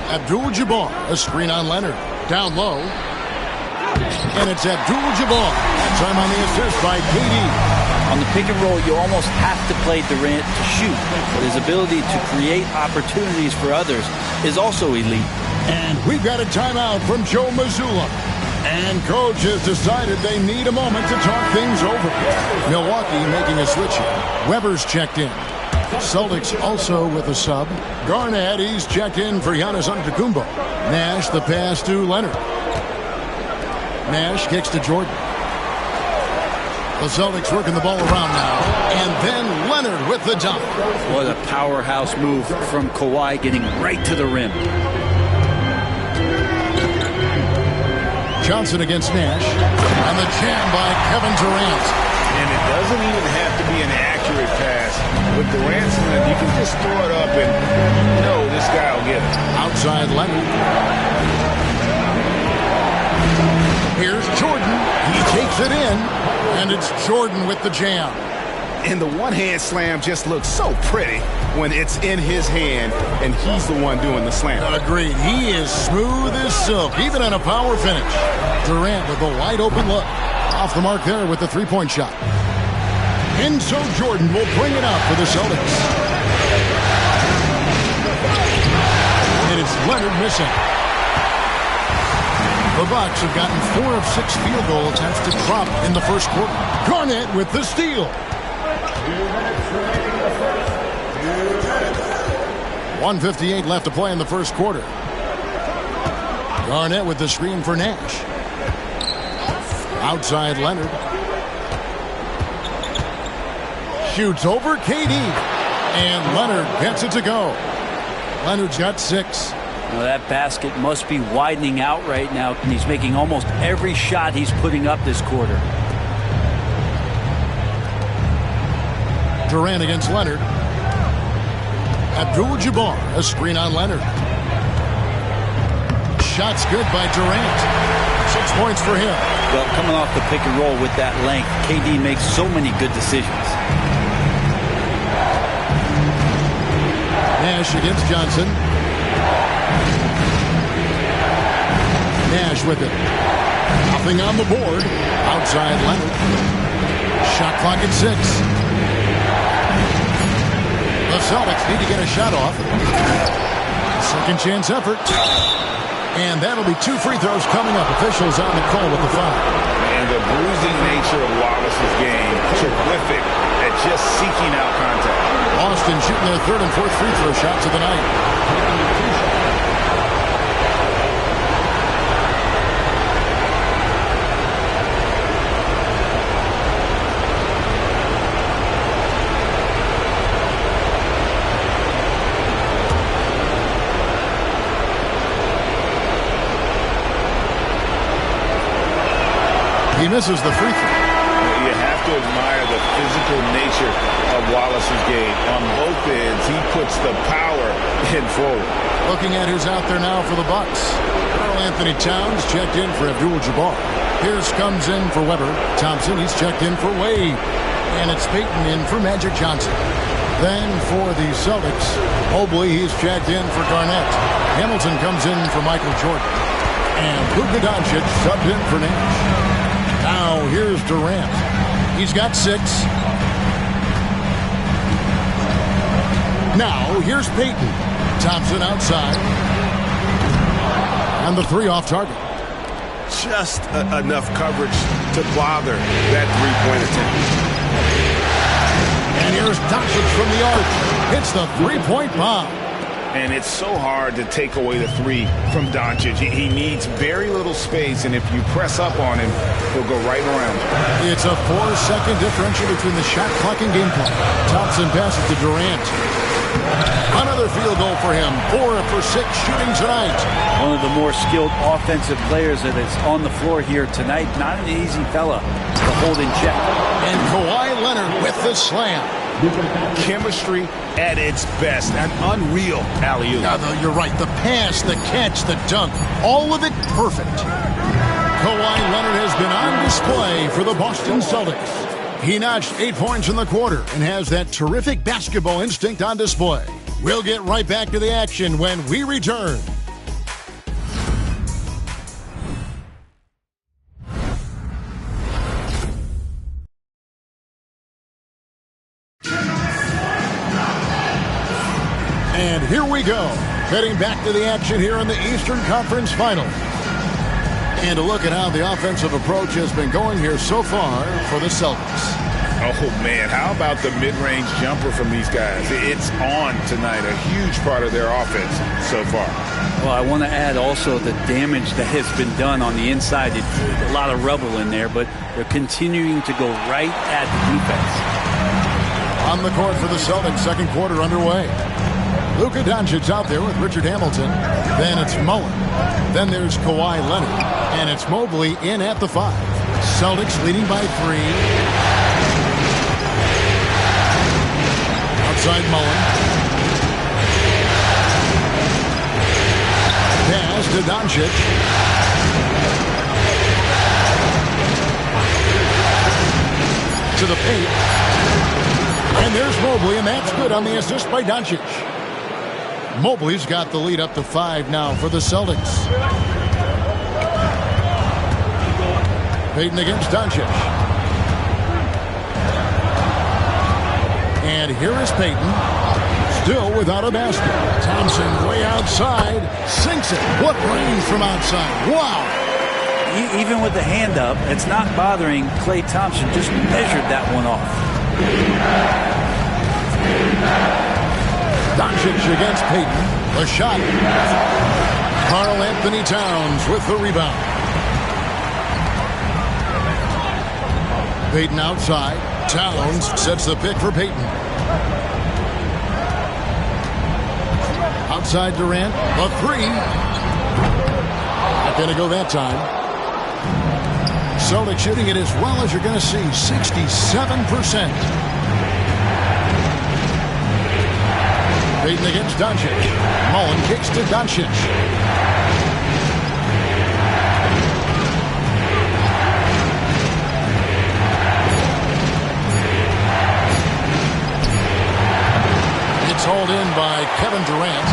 Abdul-Jabbar, a screen on Leonard. Down low. And it's Abdul-Jabbar. That time on the assist by KD. On the pick and roll, you almost have to play Durant to shoot, but his ability to create opportunities for others is also elite. And we've got a timeout from Joe Mazzulla. And coach has decided they need a moment to talk things over. Milwaukee making a switch here. Weber's checked in. Celtics also with a sub. Garnett, he's checked in for Giannis Antetokounmpo. Nash, the pass to Leonard. Nash kicks to Jordan. The Celtics working the ball around now. And then Leonard with the dunk. What a powerhouse move from Kawhi, getting right to the rim. Johnson against Nash. And the jam by Kevin Durant. And it doesn't even have to be an accurate pass. With Durant's length, you can just throw it up and you know this guy will get it. Outside Leonard. Here's Jordan. He takes it in. And it's Jordan with the jam. And the one-hand slam just looks so pretty when it's in his hand and he's the one doing the slam. Agreed. He is smooth as silk, even in a power finish. Durant with a wide-open look. Off the mark there with the three-point shot. And so Jordan will bring it out for the Celtics. And it's Leonard missing. The Bucks have gotten 4 of 6 field goal attempts to drop in the first quarter. Garnett with the steal. 1:58 left to play in the first quarter. Garnett with the screen for Nash. Outside Leonard. Shoots over KD. And Leonard gets it to go. Leonard's got 6. Now that basket must be widening out right now. And he's making almost every shot he's putting up this quarter. Durant against Leonard. Abdul-Jabbar, a screen on Leonard. Shot's good by Durant. 6 points for him. Well, coming off the pick and roll with that length, KD makes so many good decisions. Nash against Johnson. Nash with it. Nothing on the board. Outside Leonard. Shot clock at 6. The Celtics need to get a shot off. Second chance effort. And that'll be 2 free throws coming up. Officials on the call with the foul. And the bruising nature of Wallace's game, terrific at just seeking out contact. Boston shooting their 3rd and 4th free throw shots of the night. He misses the free throw. You have to admire the physical nature of Wallace's game. On both ends, he puts the power in forward. Looking at who's out there now for the Bucks. Karl-Anthony Towns checked in for Abdul-Jabbar. Pierce comes in for Weber. Thompson, he's checked in for Wade. And it's Payton in for Magic Johnson. Then for the Celtics, Mobley, he's checked in for Garnett. Hamilton comes in for Michael Jordan. And Luka Doncic subbed in for Nash. Now here's Durant. He's got 6. Now here's Payton. Thompson outside. And the 3 off target. Just enough coverage to bother that three-point attempt. And here's Doncic from the arc. Hits the three-point bomb. And it's so hard to take away the 3 from Doncic. He needs very little space, and if you press up on him, he'll go right around you. It's a 4-second differential between the shot clock and game clock. Thompson passes to Durant. Another field goal for him. 4 for 6 shooting tonight. One of the more skilled offensive players that is on the floor here tonight. Not an easy fella to hold in check. And Kawhi Leonard with the slam. Chemistry at its best. An unreal alley-oop. You're right. The pass, the catch, the dunk. All of it perfect. Kawhi Leonard has been on display for the Boston Celtics. He notched 8 points in the quarter and has that terrific basketball instinct on display. We'll get right back to the action when we return. And here we go, heading back to the action here in the Eastern Conference Finals. And a look at how the offensive approach has been going here so far for the Celtics. Oh, man, how about the mid-range jumper from these guys? It's on tonight, a huge part of their offense so far. Well, I want to add also the damage that has been done on the inside. It's a lot of rubble in there, but they're continuing to go right at the defense. On the court for the Celtics, second quarter underway. Luka Doncic out there with Richard Hamilton. Then it's Mullen. Then there's Kawhi Leonard. And it's Mobley in at the 5. Celtics leading by 3. Outside Mullen. Pass to Doncic. To the paint. And there's Mobley, and that's good on the assist by Doncic. Mobley's got the lead up to 5 now for the Celtics. Payton against Doncic. And here is Payton. Still without a basket. Thompson way outside. Sinks it. What range from outside. Wow. Even with the hand up, it's not bothering Klay Thompson. Just measured that one off. Doncic against Payton. The shot. Karl Anthony Towns with the rebound. Payton outside. Towns sets the pick for Payton. Outside Durant. The 3. Not going to go that time. Celtics shooting it as well as you're going to see. 67%. Payton against Doncic. Mullen kicks to Doncic. It's hauled in by Kevin Durant.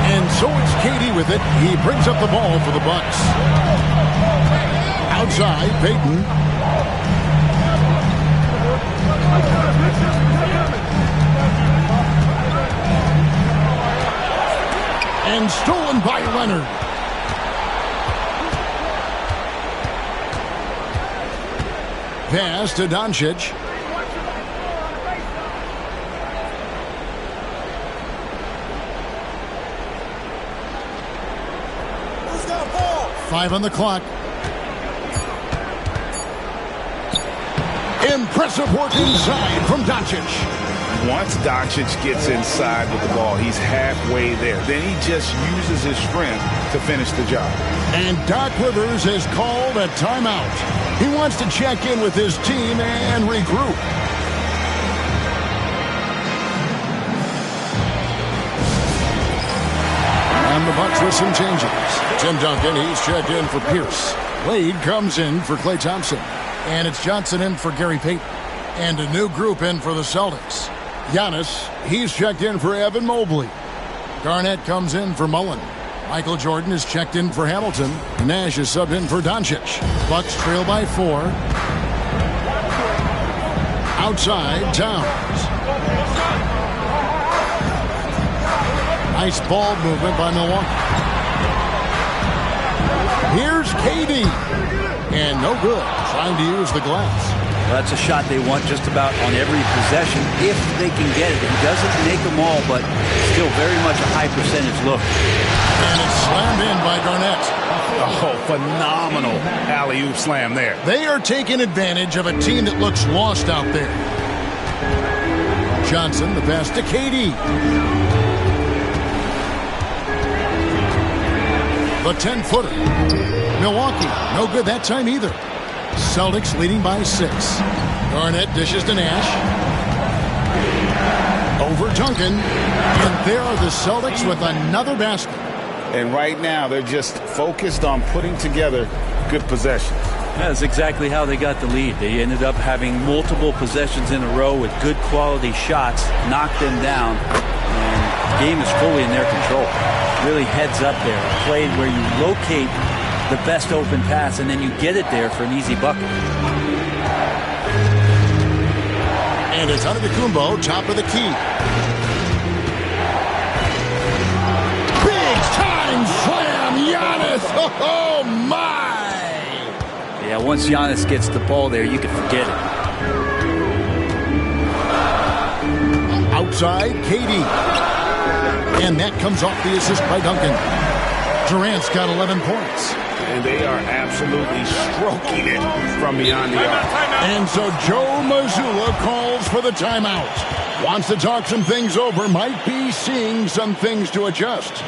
And so it's KD with it. He brings up the ball for the Bucks. Outside, Payton. And stolen by Leonard. Pass to Doncic. Who's got ball? 5 on the clock. Impressive work inside from Doncic. Once Doncic gets inside with the ball, he's halfway there. Then he just uses his strength to finish the job. And Doc Rivers has called a timeout. He wants to check in with his team and regroup. And the Bucks with some changes. Tim Duncan, he's checked in for Pierce. Wade comes in for Klay Thompson. And it's Johnson in for Gary Payton. And a new group in for the Celtics. Giannis, he's checked in for Evan Mobley. Garnett comes in for Mullen. Michael Jordan is checked in for Hamilton. Nash is subbed in for Doncic. Bucks trail by 4. Outside, Towns. Nice ball movement by Milwaukee. Here's KD. And no good. Trying to use the glass. Well, that's a shot they want just about on every possession if they can get it. He doesn't make them all, but still very much a high percentage look. And it's slammed in by Garnett. Oh, phenomenal alley-oop slam there. They are taking advantage of a team that looks lost out there. Johnson, the pass to KD. The 10-footer. Milwaukee, no good that time either. Celtics leading by 6. Garnett dishes to Nash. Over Duncan. And there are the Celtics with another basket. And right now, they're just focused on putting together good possessions. That's exactly how they got the lead. They ended up having multiple possessions in a row with good quality shots, knocked them down, and the game is fully in their control. Really heads up there. A play where you locate the best open pass, and then you get it there for an easy bucket. And it's Antetokounmpo, top of the key. Big time slam, Giannis! Oh my! Yeah, once Giannis gets the ball there, you can forget it. Outside, KD. And that comes off the assist by Duncan. Durant's got 11 points. and they are absolutely stroking it from beyond the arc. And so Joe Mazzulla calls for the timeout. Wants to talk some things over, might be seeing some things to adjust.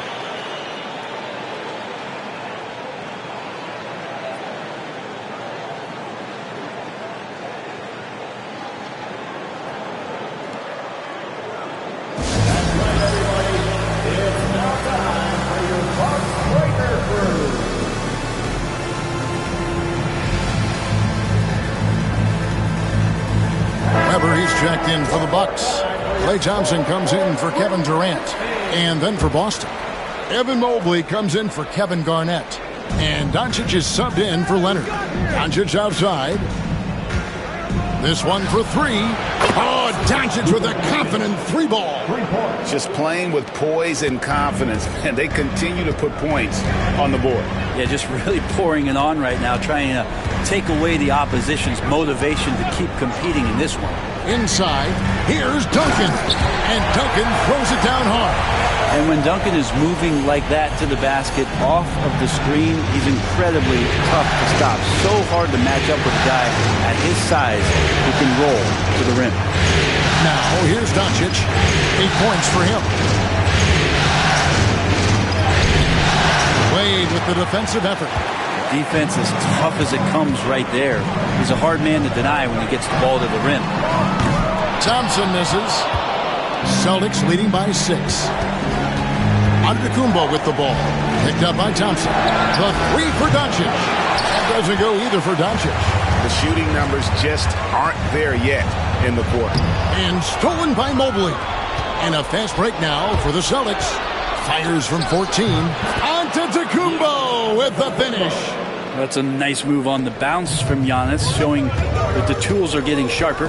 Checked in for the Bucks. Klay Thompson comes in for Kevin Durant. And then for Boston, Evan Mobley comes in for Kevin Garnett. And Doncic is subbed in for Leonard. Doncic outside. This one for three. Oh, Doncic with a confident three ball. Just playing with poise and confidence, and they continue to put points on the board. Yeah, just really pouring it on right now, trying to take away the opposition's motivation to keep competing in this one. Inside, here's Duncan. And Duncan throws it down hard. And when Duncan is moving like that to the basket off of the screen, he's incredibly tough to stop. So hard to match up with a guy at his size who can roll to the rim. Now, here's Doncic. 8 points for him. Wade with the defensive effort. Defense as tough as it comes right there. He's a hard man to deny when he gets the ball to the rim. Thompson misses. Celtics leading by 6. Antetokounmpo with the ball. Picked up by Thompson. The three for Doncic. That doesn't go either for Doncic. The shooting numbers just aren't there yet in the quarter. And stolen by Mobley. And a fast break now for the Celtics. Fires from 14. Antetokounmpo with the finish. That's a nice move on the bounce from Giannis, showing that the tools are getting sharper.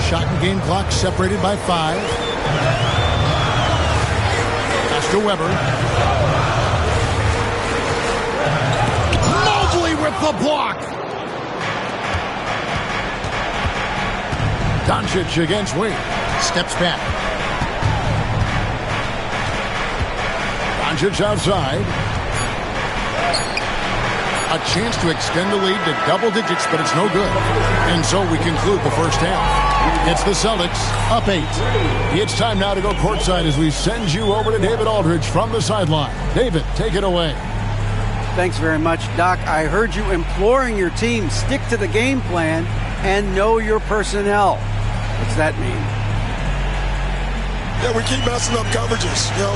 Shot and game clock separated by 5. Pass to Weber. Mobley with the block. Doncic against Wade. Steps back. Doncic outside. A chance to extend the lead to double digits, but it's no good. And so we conclude the first half. It's the Celtics up 8. It's time now to go courtside as we send you over to David Aldridge from the sideline. David, take it away. Thanks very much, Doc. I heard you imploring your team, stick to the game plan and know your personnel. What's that mean? Yeah, we keep messing up coverages. You know,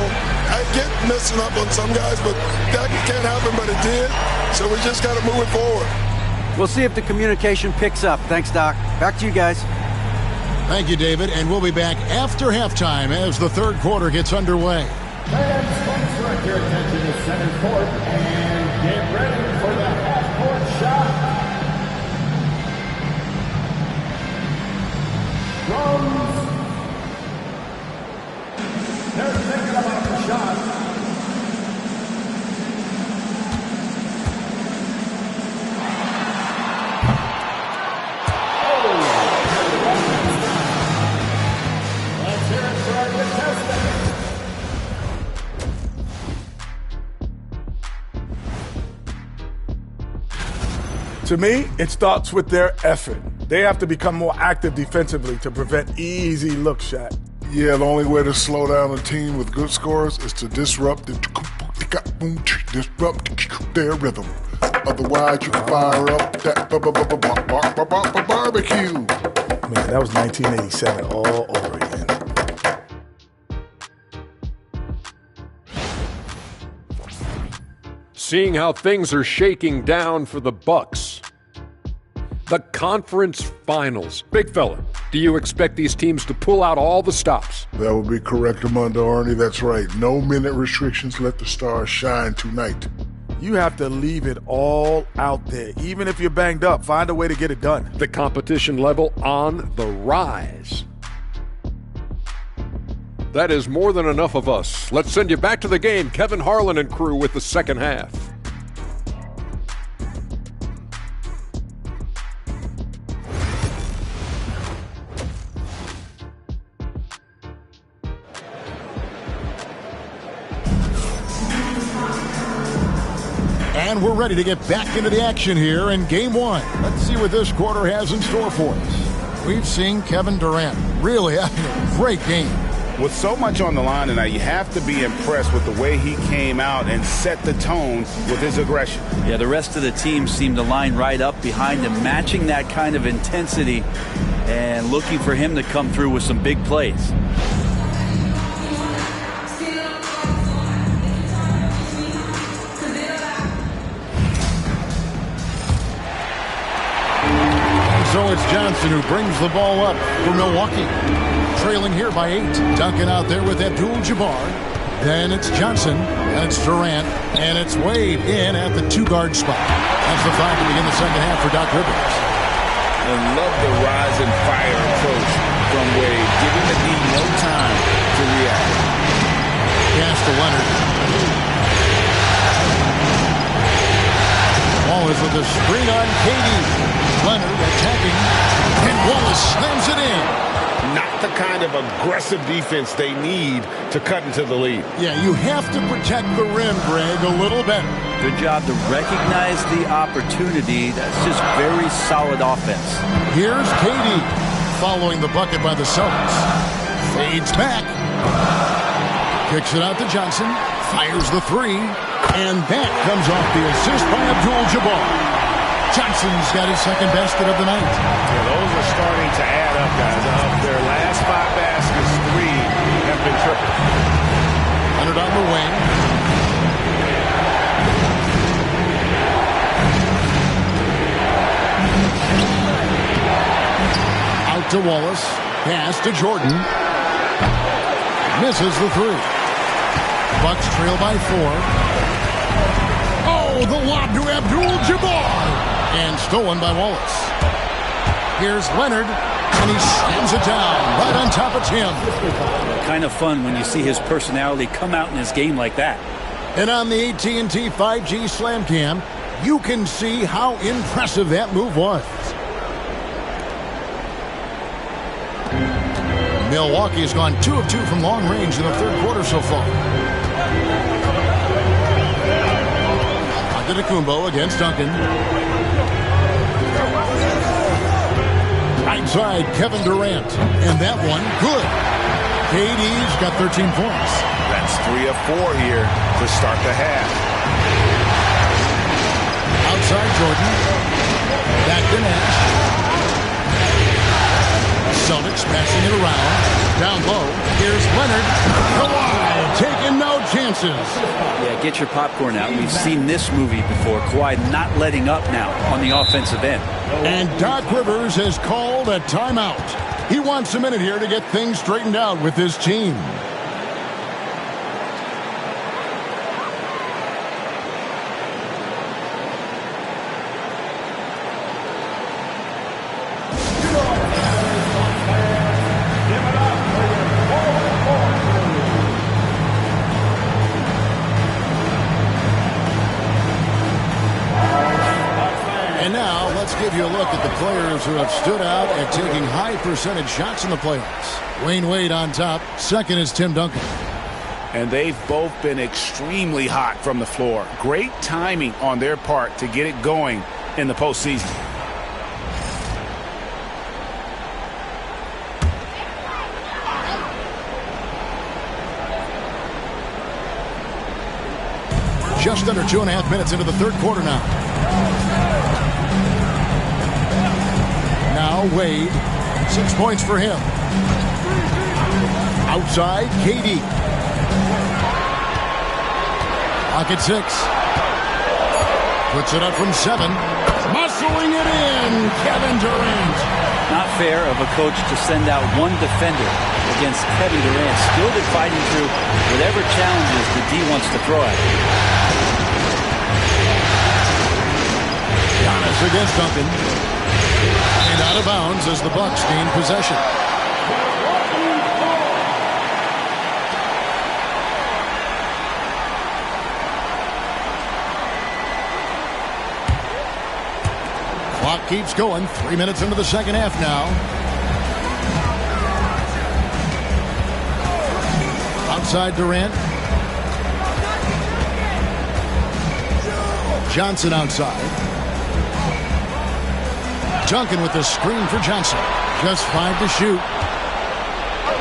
I get messing up on some guys, but that can't happen, but it did. So we just got to move it forward. We'll see if the communication picks up. Thanks, Doc. Back to you guys. Thank you, David. And we'll be back after halftime as the third quarter gets underway. Fans, please direct your attention to center court and get ready for the half-court shot. Drums. They're thinking about the shot. Let's hear it for our contestant. To me, it starts with their effort. They have to become more active defensively to prevent easy look shot. Yeah, the only way to slow down a team with good scores is to disrupt their rhythm. Otherwise, you can fire up that barbecue. Man, that was 1987 all over again. Seeing how things are shaking down for the Bucks. The conference finals. Big fella, do you expect these teams to pull out all the stops? That would be correct, Armando Arnie. That's right. No minute restrictions. Let the stars shine tonight. You have to leave it all out there. Even if you're banged up, find a way to get it done. The competition level on the rise. That is more than enough of us. Let's send you back to the game. Kevin Harlan and crew with the second half. And we're ready to get back into the action here in Game 1. Let's see what this quarter has in store for us. We've seen Kevin Durant really having a great game. With so much on the line tonight, you have to be impressed with the way he came out and set the tone with his aggression. Yeah, the rest of the team seemed to line right up behind him, matching that kind of intensity and looking for him to come through with some big plays. So it's Johnson who brings the ball up for Milwaukee. Trailing here by 8. Duncan out there with Abdul-Jabbar. Then it's Johnson, and it's Durant, and it's Wade in at the 2-guard spot. That's the foul to begin the second half for Doc Rivers. I love the rise and fire approach from Wade, giving the D no time to react. Pass to Leonard. Wallace with a screen on KD. Leonard attacking, and Wallace slams it in. Not the kind of aggressive defense they need to cut into the lead. Yeah, you have to protect the rim, Greg, a little better. Good job to recognize the opportunity. That's just very solid offense. Here's KD following the bucket by the Celtics. Fades back. Kicks it out to Johnson. Fires the 3. And that comes off the assist by Abdul-Jabbar. Johnson's got his second basket of the night. Yeah, those are starting to add up, guys. Of their last 5 baskets, 3 have been triple. Leonard on the wing. Out to Wallace. Pass to Jordan. Misses the 3. Bucks trail by 4. Oh, the lob to Abdul-Jabbar. And stolen by Wallace. Here's Leonard, and he slams it down right on top of Tim. Kind of fun when you see his personality come out in his game like that. And on the AT&T 5G Slam Cam, you can see how impressive that move was. Milwaukee has gone 2 of 2 from long range in the third quarter so far. Antetokounmpo against Duncan. Right side, Kevin Durant. And that one, good. KD's got 13 points. That's 3 of 4 here to start the half. Outside Jordan. Back to Nash. Celtics passing it around. Down low. Here's Leonard. Kawhi taking no chances. Yeah, get your popcorn out. We've seen this movie before. Kawhi not letting up now on the offensive end. And Doc Rivers has called a timeout. He wants a minute here to get things straightened out with his team. Give you a look at the players who have stood out at taking high percentage shots in the playoffs. Wayne Wade on top. Second is Tim Duncan. And they've both been extremely hot from the floor. Great timing on their part to get it going in the postseason. Just under 2.5 minutes into the third quarter now. Now Wade, 6 points for him. Outside, KD. Pocket 6. Puts it up from 7. Muscling it in, Kevin Durant. Not fair of a coach to send out one defender against Kevin Durant, skilled at fighting through whatever challenges the D wants to throw at him. Giannis against Duncan. And out of bounds as the Bucks gain possession. Clock keeps going. 3 minutes into the second half now. Outside Durant. Johnson outside. Duncan with the screen for Johnson. Just 5 to shoot.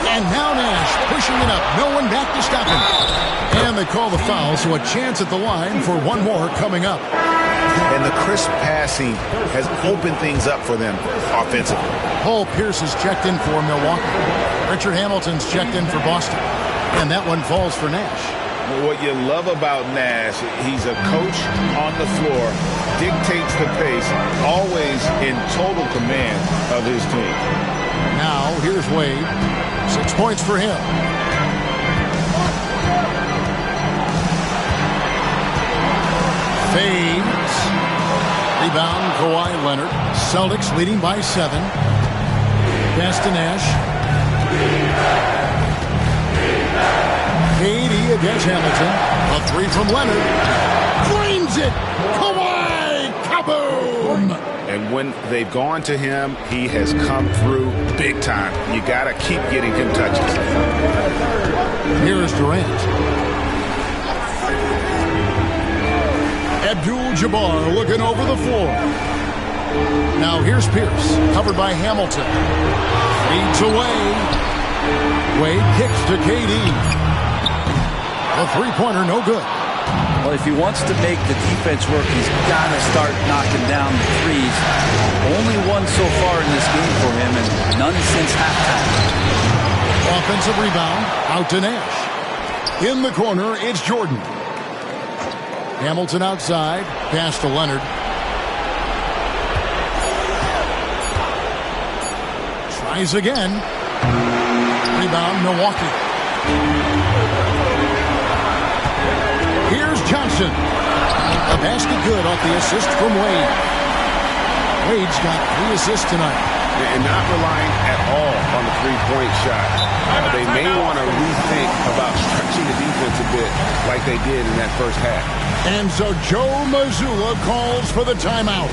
And now Nash pushing it up. No one back to stop him. And they call the foul, so a chance at the line for one more coming up. And the crisp passing has opened things up for them offensively. Paul Pierce is checked in for Milwaukee. Richard Hamilton's checked in for Boston. And that one falls for Nash. What you love about Nash, he's a coach on the floor, dictates the pace, always in total command of his team. Now, here's Wade. 6 points for him. Fades. Rebound, Kawhi Leonard. Celtics leading by 7. Pass to Nash. KD against Hamilton. A 3 from Leonard. Frames it. Kawhi. Kaboom. And when they've gone to him, he has come through big time. You got to keep getting him touches. Here's Durant. Abdul-Jabbar looking over the floor. Now here's Pierce, covered by Hamilton. Feeds away. Wade kicks to KD. The three-pointer, no good. Well, if he wants to make the defense work, he's got to start knocking down the threes. Only one so far in this game for him, and none since halftime. Offensive rebound, out to Nash. In the corner, it's Jordan. Hamilton outside, pass to Leonard. Tries again. Rebound, Milwaukee. Here's Johnson. A basket good off the assist from Wade. Wade's got 3 assists tonight. And not relying at all on the three-point shot. They may want to rethink about stretching the defense a bit like they did in that first half. And so Joe Mazzulla calls for the timeout.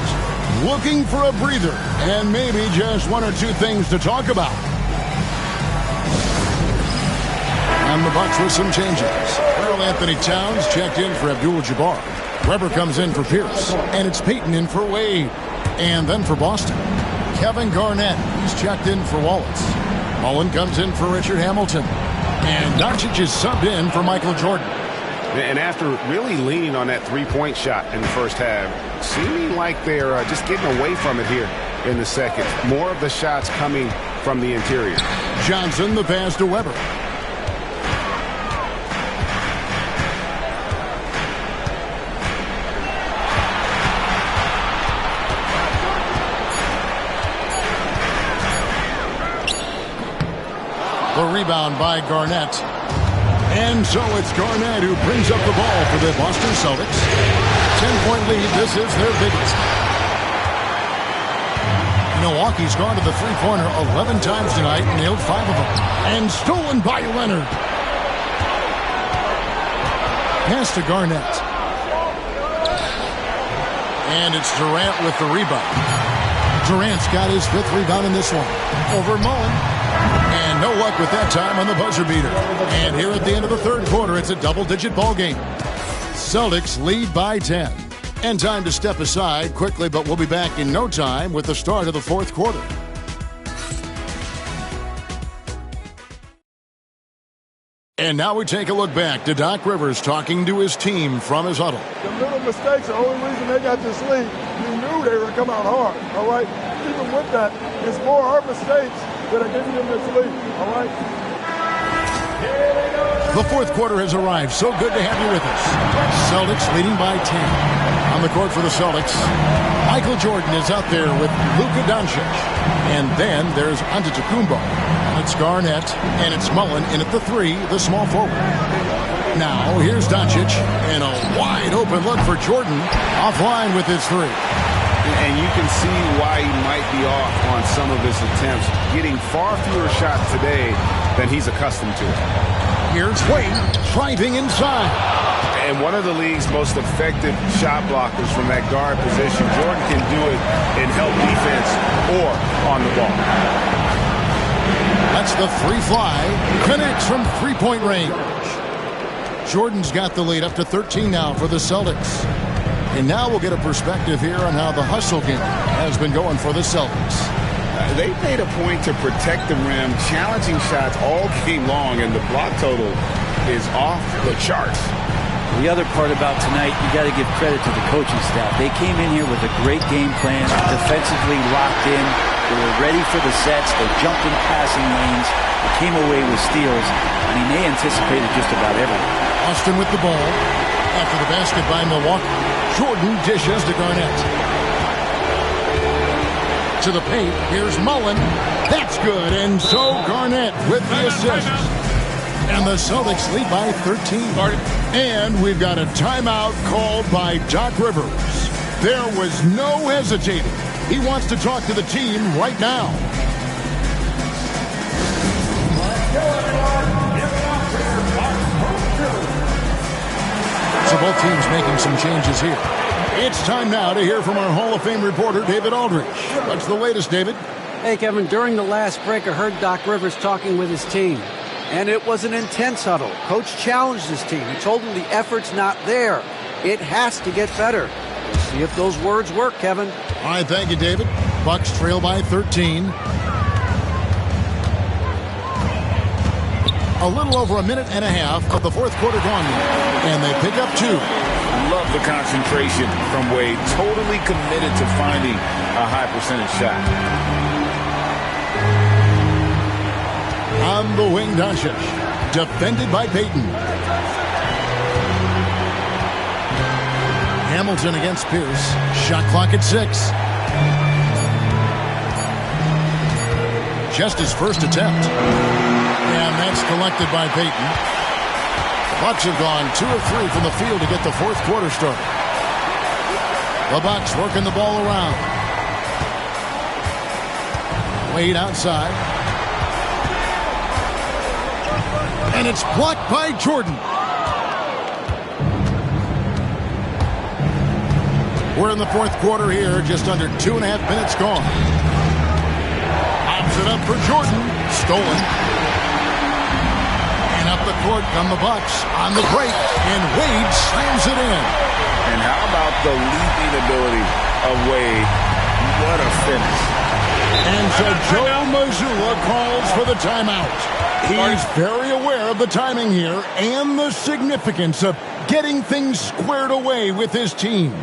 Looking for a breather and maybe just 1 or 2 things to talk about. And the Bucks with some changes. Karl Anthony Towns checked in for Abdul-Jabbar. Weber comes in for Pierce. And it's Payton in for Wade. And then for Boston, Kevin Garnett. He's checked in for Wallace. Mullen comes in for Richard Hamilton. And Doncic is subbed in for Michael Jordan. And after really leaning on that three-point shot in the first half, seeming like they're just getting away from it here in the second. More of the shots coming from the interior. Johnson, the pass to Weber. The rebound by Garnett. And so it's Garnett who brings up the ball for the Boston Celtics. 10-point lead. This is their biggest. Milwaukee's gone to the three-pointer 11 times tonight, nailed 5 of them. And stolen by Leonard. Pass to Garnett. And it's Durant with the rebound. Durant's got his 5th rebound in this one. Over Mullen. And no luck with that time on the buzzer beater. And here at the end of the third quarter, it's a double-digit ball game. Celtics lead by 10. And time to step aside quickly, but we'll be back in no time with the start of the fourth quarter. And now we take a look back to Doc Rivers talking to his team from his huddle. The little mistakes are the only reason they got this lead. You knew they were going to come out hard, all right? Even with that, it's more our mistakes that are giving them this lead, all right? The fourth quarter has arrived. So good to have you with us. Celtics leading by 10. On the court for the Celtics, Michael Jordan is out there with Luka Doncic. And then there's Antetokounmpo. It's Garnett, and it's Mullen in at the 3, the small forward. Now, here's Doncic, and a wide-open look for Jordan, offline with his 3. And you can see why he might be off on some of his attempts, getting far fewer shots today than he's accustomed to. Here's Wade, driving inside. And one of the league's most effective shot blockers from that guard position. Jordan can do it in help defense or on the ball. That's the 3 fly. Connects from three-point range. Jordan's got the lead up to 13 now for the Celtics. And now we'll get a perspective here on how the hustle game has been going for the Celtics. They've made a point to protect the rim, challenging shots all game long, and the block total is off the charts. The other part about tonight, you got to give credit to the coaching staff. They came in here with a great game plan, defensively locked in. They were ready for the sets. They jumped in passing lanes. They came away with steals. I mean, they anticipated just about everything. Austin with the ball. After the basket by Milwaukee, Jordan dishes to Garnett. To the paint, here's Mullen. That's good, and so Garnett with the assist. And the Celtics lead by 13. And we've got a timeout called by Doc Rivers. There was no hesitating. He wants to talk to the team right now. So both teams making some changes here. It's time now to hear from our Hall of Fame reporter, David Aldridge. What's the latest, David? Hey, Kevin, during the last break, I heard Doc Rivers talking with his team. And it was an intense huddle. Coach challenged his team. He told them the effort's not there. It has to get better. We'll see if those words work, Kevin. All right, thank you, David. Bucks trail by 13. A little over a minute and a half of the fourth quarter gone now. And they pick up 2. Love the concentration from Wade. Totally committed to finding a high percentage shot. On the wing, Doncic. Defended by Payton. Hamilton against Pierce. Shot clock at 6. Just his first attempt. And that's collected by Payton. Bucks have gone 2 of 3 from the field to get the fourth quarter started. The Bucks working the ball around. Wade outside. And it's blocked by Jordan. We're in the fourth quarter here, just under 2.5 minutes gone. Pops it up for Jordan. Stolen. And up the court come the Bucks on the break. And Wade slams it in. And how about the leaping ability of Wade? What a finish. And so Joe Mazzulla calls for the timeout. He's very aware of the timing here and the significance of getting things squared away with his team.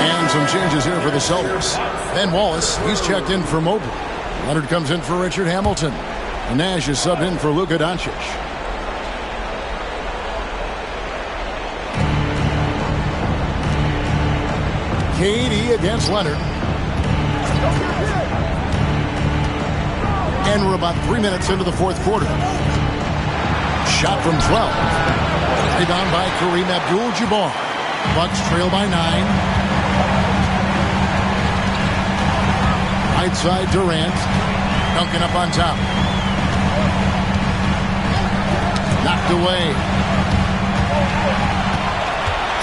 And some changes here for the Celtics. Ben Wallace, he's checked in for Mobley. Leonard comes in for Richard Hamilton. And Nash is subbed in for Luka Doncic. KD against Leonard. And we're about 3 minutes into the fourth quarter. Shot from 12. Rebound by Kareem Abdul-Jabbar. Bucks trail by 9. Right side Durant. Duncan up on top. Knocked away.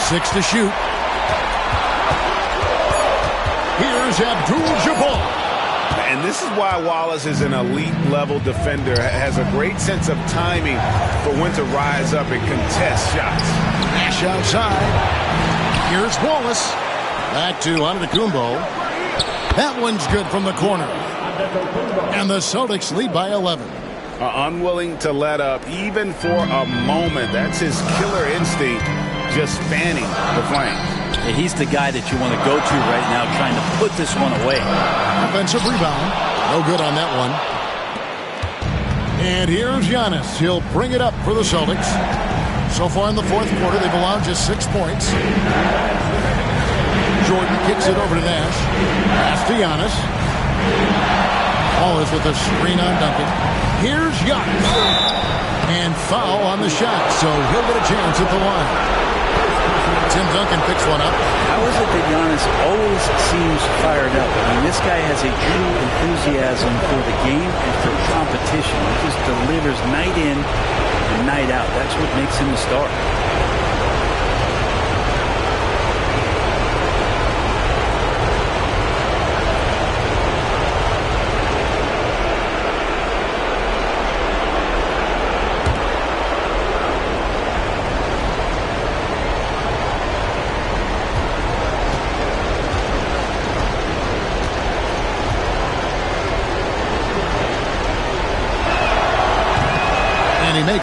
6 to shoot. Here's Abdul-Jabbar. And this is why Wallace is an elite-level defender, has a great sense of timing for when to rise up and contest shots. Nash outside. Here's Wallace. Back to Antetokounmpo. That one's good from the corner. And the Celtics lead by 11. Unwilling to let up, even for a moment. That's his killer instinct, just fanning the flames. Yeah, he's the guy that you want to go to right now, trying to put this one away. Offensive rebound. No good on that one. And here's Giannis. He'll bring it up for the Celtics. So far in the fourth quarter, they've allowed just 6 points. Jordan kicks it over to Nash. Pass to Giannis. Wallace with a screen on Duncan. Here's Giannis. And foul on the shot, so he'll get a chance at the line. Tim Duncan picks one up. How is it that Giannis always seems fired up? I mean, this guy has a true enthusiasm for the game and for competition. He just delivers night in and night out. That's what makes him a star.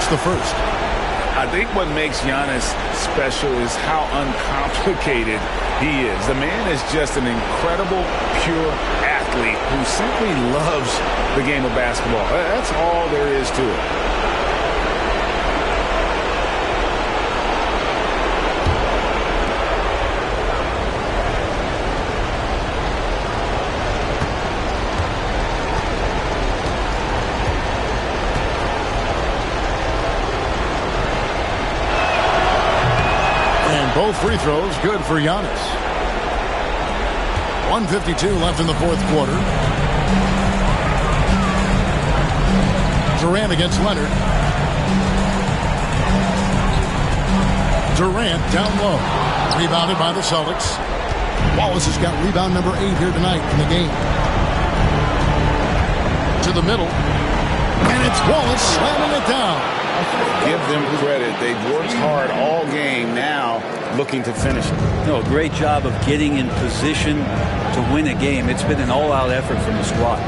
starts the first. I think what makes Giannis special is how uncomplicated he is. The man is just an incredible, pure athlete who simply loves the game of basketball. That's all there is to it. Both free throws good for Giannis. 1:52 left in the fourth quarter. Durant against Leonard. Durant down low. Rebounded by the Celtics. Wallace has got rebound number 8 here tonight in the game. To the middle. And it's Wallace slamming it down. Give them credit. They've worked hard all game, now looking to finish it. No, a great job of getting in position to win a game. It's been an all-out effort from the squad.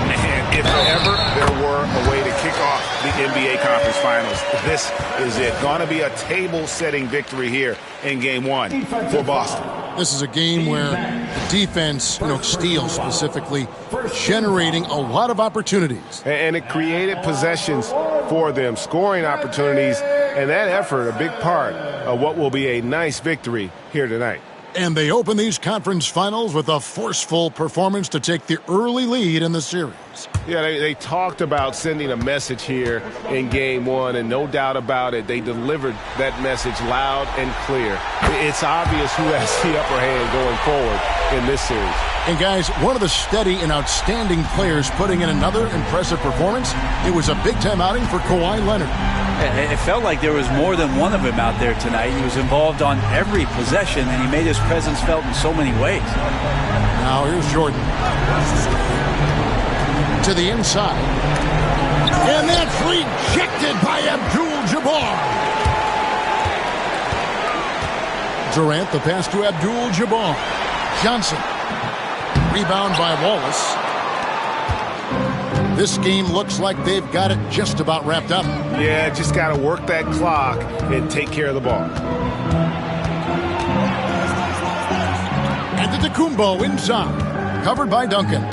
Man, if ever there were a way to kick off the NBA Conference Finals, this is it. Going to be a table-setting victory here in Game 1 for Boston. This is a game where the defense, steals specifically, generating a lot of opportunities. And it created possessions for them, scoring opportunities, and that effort, a big part of what will be a nice victory here tonight. And they open these conference finals with a forceful performance to take the early lead in the series. Yeah, they talked about sending a message here in Game 1, and no doubt about it, they delivered that message loud and clear. It's obvious who has the upper hand going forward in this series. And guys, one of the steady and outstanding players putting in another impressive performance, it was a big-time outing for Kawhi Leonard. It felt like there was more than one of him out there tonight. He was involved on every possession, and he made his presence felt in so many ways. Now here's Jordan. To the inside. And that's rejected by Abdul-Jabbar. Durant, the pass to Abdul-Jabbar. Johnson. Rebound by Wallace. This game looks like they've got it just about wrapped up. Yeah, just got to work that clock and take care of the ball. Antetokounmpo inside. Covered by Duncan.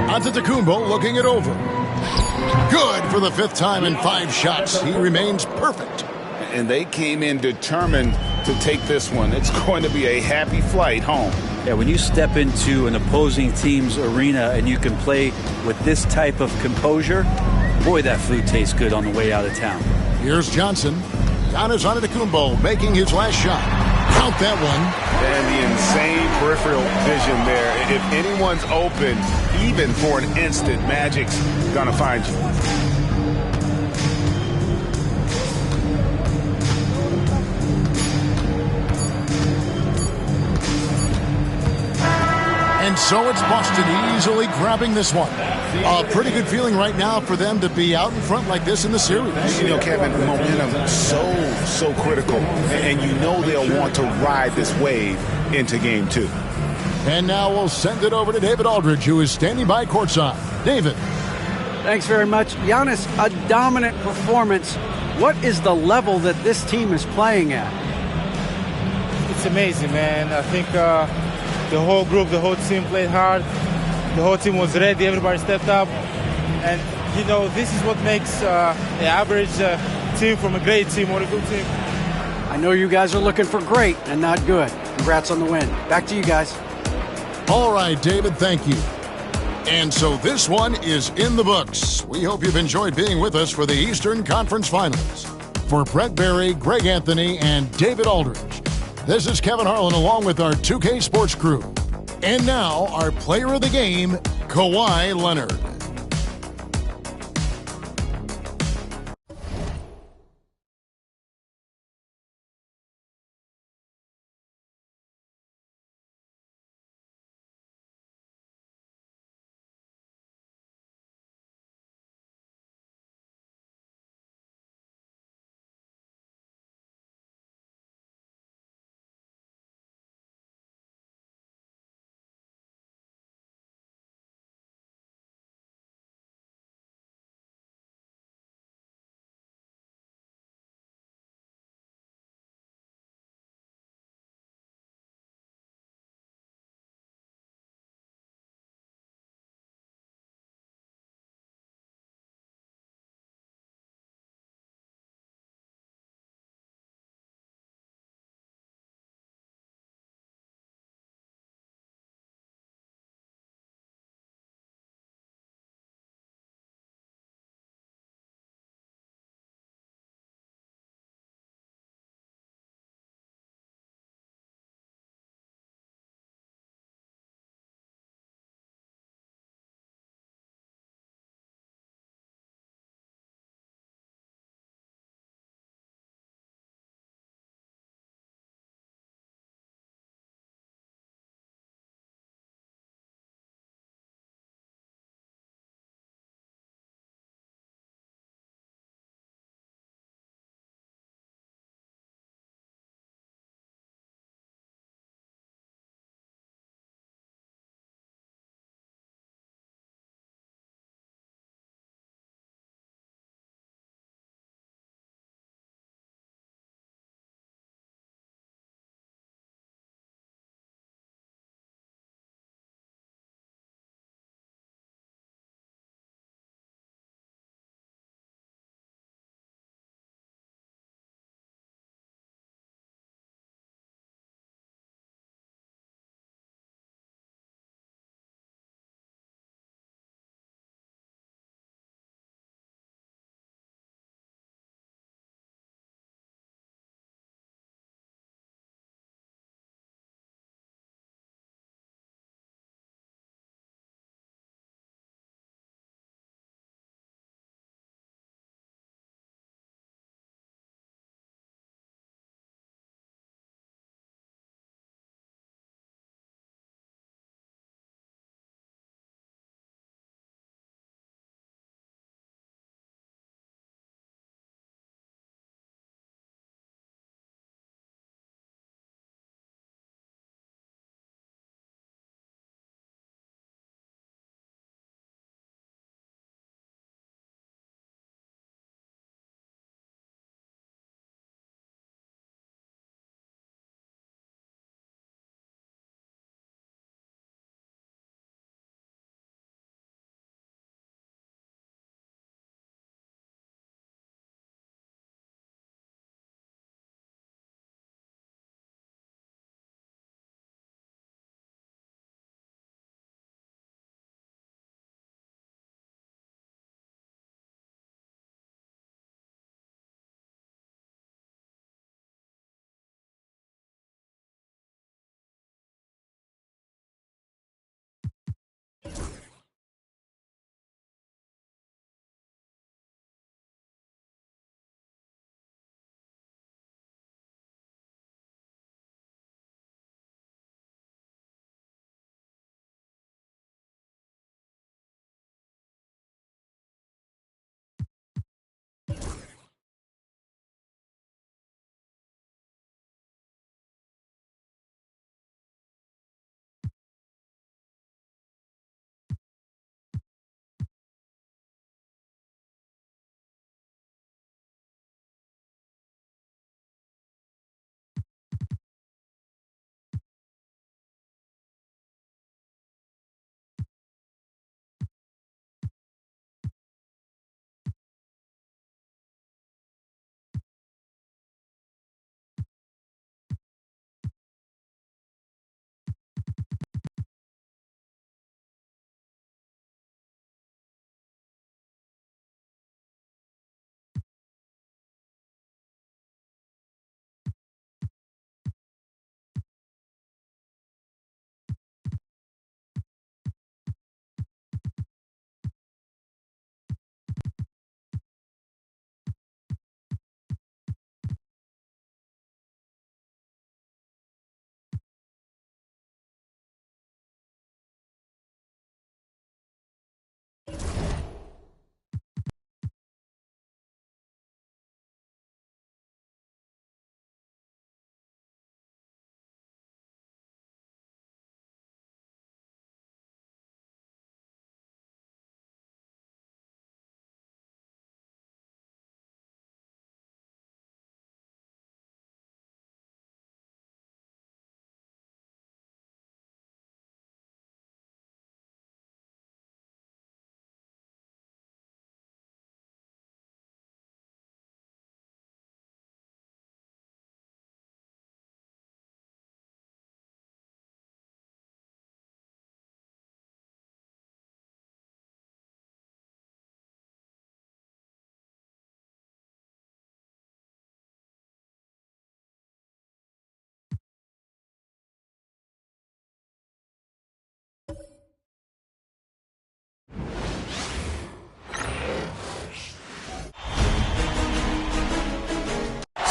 Antetokounmpo looking it over. Good for the 5th time in 5 shots. He remains perfect. And they came in determined to take this one. It's going to be a happy flight home. Yeah, when you step into an opposing team's arena and you can play with this type of composure, boy, that food tastes good on the way out of town. Here's Johnson. Giannis Antetokounmpo making his last shot. Count that one. And the insane peripheral vision there. If anyone's open, even for an instant, Magic's gonna find you. And so it's Boston easily grabbing this one. A pretty good feeling right now for them to be out in front like this in the series. Kevin, momentum so critical. And you know they'll want to ride this wave into Game 2. And now we'll send it over to David Aldridge, who is standing by courtside. David. Thanks very much. Giannis, a dominant performance. What is the level that this team is playing at? It's amazing, man. I think the whole group, the whole team played hard. The whole team was ready. Everybody stepped up. And, this is what makes the average team from a great team or a good team. I know you guys are looking for great and not good. Congrats on the win. Back to you guys. All right, David, thank you. And so this one is in the books. We hope you've enjoyed being with us for the Eastern Conference Finals. For Brett Barry, Greg Anthony, and David Aldridge, this is Kevin Harlan along with our 2K Sports crew. And now, our player of the game, Kawhi Leonard.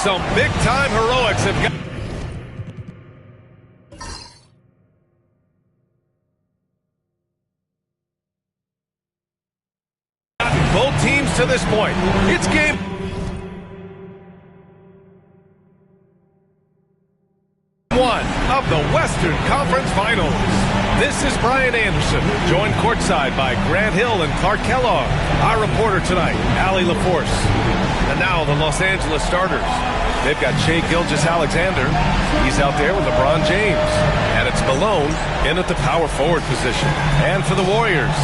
Some big-time heroics have got... both teams to this point. It's game... one of the Western Conference Finals. This is Brian Anderson, joined courtside by Grant Hill and Clark Kellogg. Our reporter tonight, Allie LaForce. And now the Los Angeles starters. They've got Shai Gilgeous-Alexander. He's out there with LeBron James. And it's Malone in at the power forward position. And for the Warriors,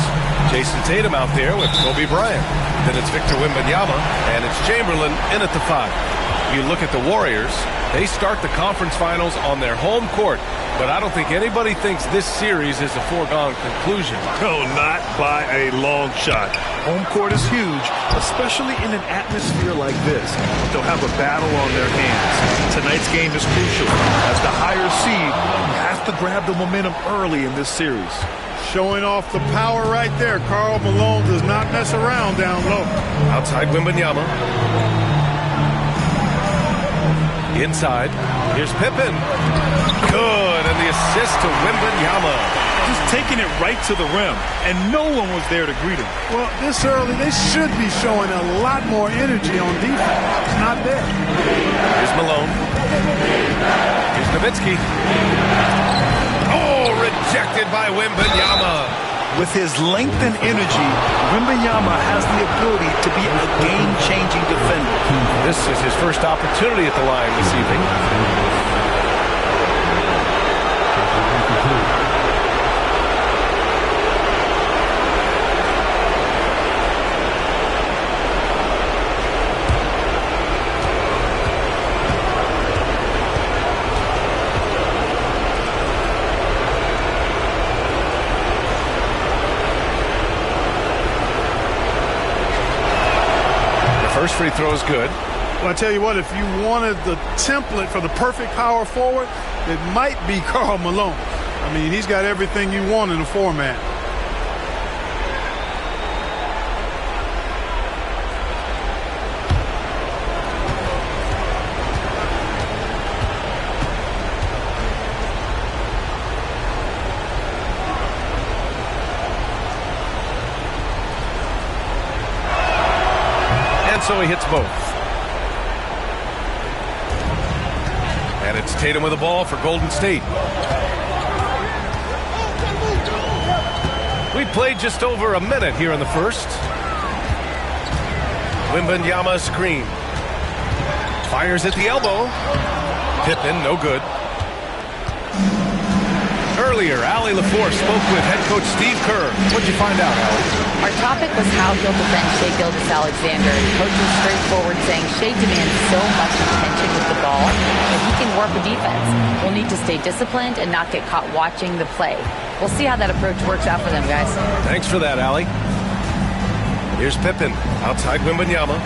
Jason Tatum out there with Kobe Bryant. Then it's Victor Wembanyama, and it's Chamberlain in at the 5. You look at the Warriors, they start the conference finals on their home court, but I don't think anybody thinks this series is a foregone conclusion. No, not by a long shot. Home court is huge, especially in an atmosphere like this. They'll have a battle on their hands. Tonight's game is crucial, as the higher seed has to grab the momentum early in this series. Showing off the power right there. Karl Malone does not mess around down low. Outside Wembanyama. Inside, here's Pippen. Good, and the assist to Wembanyama. Just taking it right to the rim, and no one was there to greet him. Well, this early, they should be showing a lot more energy on defense. It's not there. Here's Malone. Here's Nowitzki. Oh, rejected by Wembanyama. With his length and energy, Wembanyama has the ability to be a game-changing defender. This is his first opportunity at the line this evening. First free throw is good. Well, I tell you what, if you wanted the template for the perfect power forward, it might be Karl Malone. I mean, he's got everything you want in a format. So he hits both. And it's Tatum with the ball for Golden State. We played just over a minute here in the first. Wembanyama screen. Fires at the elbow. Pippen, no good. Earlier, Allie LaForce spoke with head coach Steve Kerr. What'd you find out, Allie? Our topic was how he'll defend Shai Gilgeous-Alexander. Coach was straightforward, saying Shai demands so much attention with the ball that he can work a defense. We'll need to stay disciplined and not get caught watching the play. We'll see how that approach works out for them, guys. Thanks for that, Allie. Here's Pippen outside Wembanyama.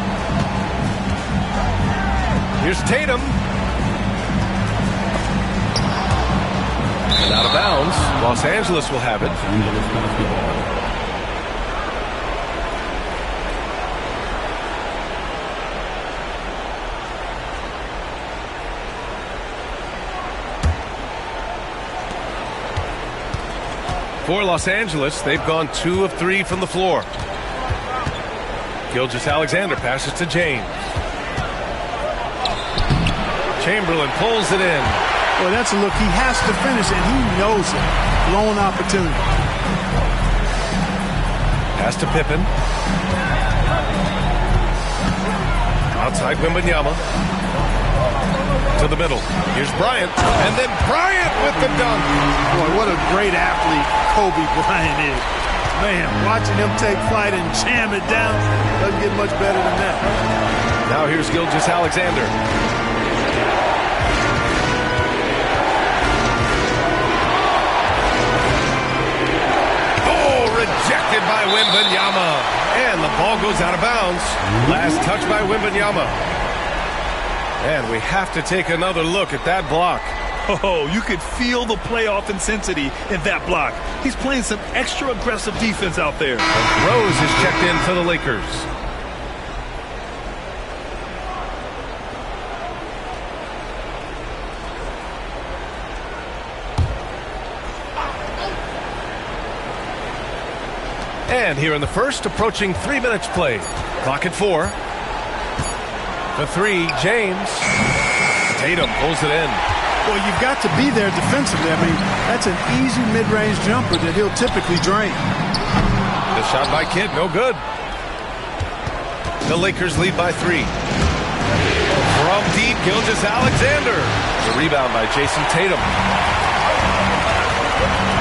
Here's Tatum. And out of bounds. Los Angeles will have it. For Los Angeles, they've gone 2 of 3 from the floor. Gilgeous-Alexander passes to James. Chamberlain pulls it in. Well, that's a look. He has to finish it. He knows it. Blown opportunity. Pass to Pippen. Outside Wembanyama. To the middle. Here's Bryant. And then Bryant with the dunk. Boy, what a great athlete Kobe Bryant is. Man, watching him take flight and jam it down doesn't get much better than that. Now here's Gilgeous-Alexander. Rejected by Wembanyama. And the ball goes out of bounds. Last touch by Wembanyama. And we have to take another look at that block. Oh, you could feel the playoff intensity in that block. He's playing some extra aggressive defense out there. And Rose is checked in for the Lakers. And here in the first, approaching 3 minutes played. Clock at 4. The 3, James. Tatum pulls it in. Well, you've got to be there defensively. I mean, that's an easy mid-range jumper that he'll typically drain. The shot by Kidd, no good. The Lakers lead by 3. From deep, Gilgeous-Alexander. The rebound by Jason Tatum.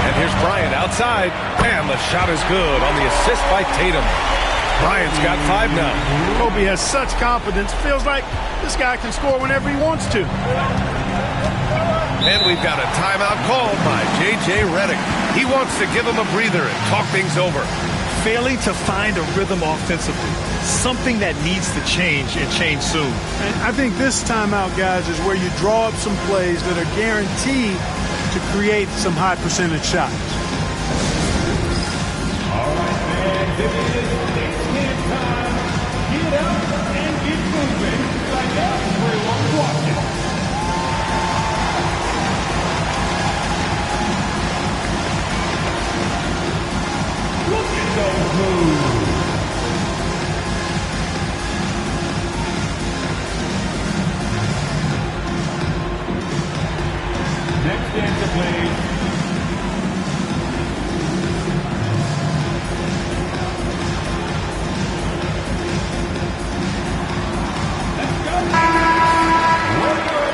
And here's Bryant outside. And the shot is good on the assist by Tatum. Bryant's got 5 now. Kobe has such confidence. Feels like this guy can score whenever he wants to. And we've got a timeout called by J.J. Redick. He wants to give him a breather and talk things over. Failing to find a rhythm offensively. Something that needs to change and change soon. And I think this timeout, guys, is where you draw up some plays that are guaranteed to create some high percentage shots. All right, man. This is game time. Get up and get moving. Like everyone watching. Look at those moves. Next answer, please.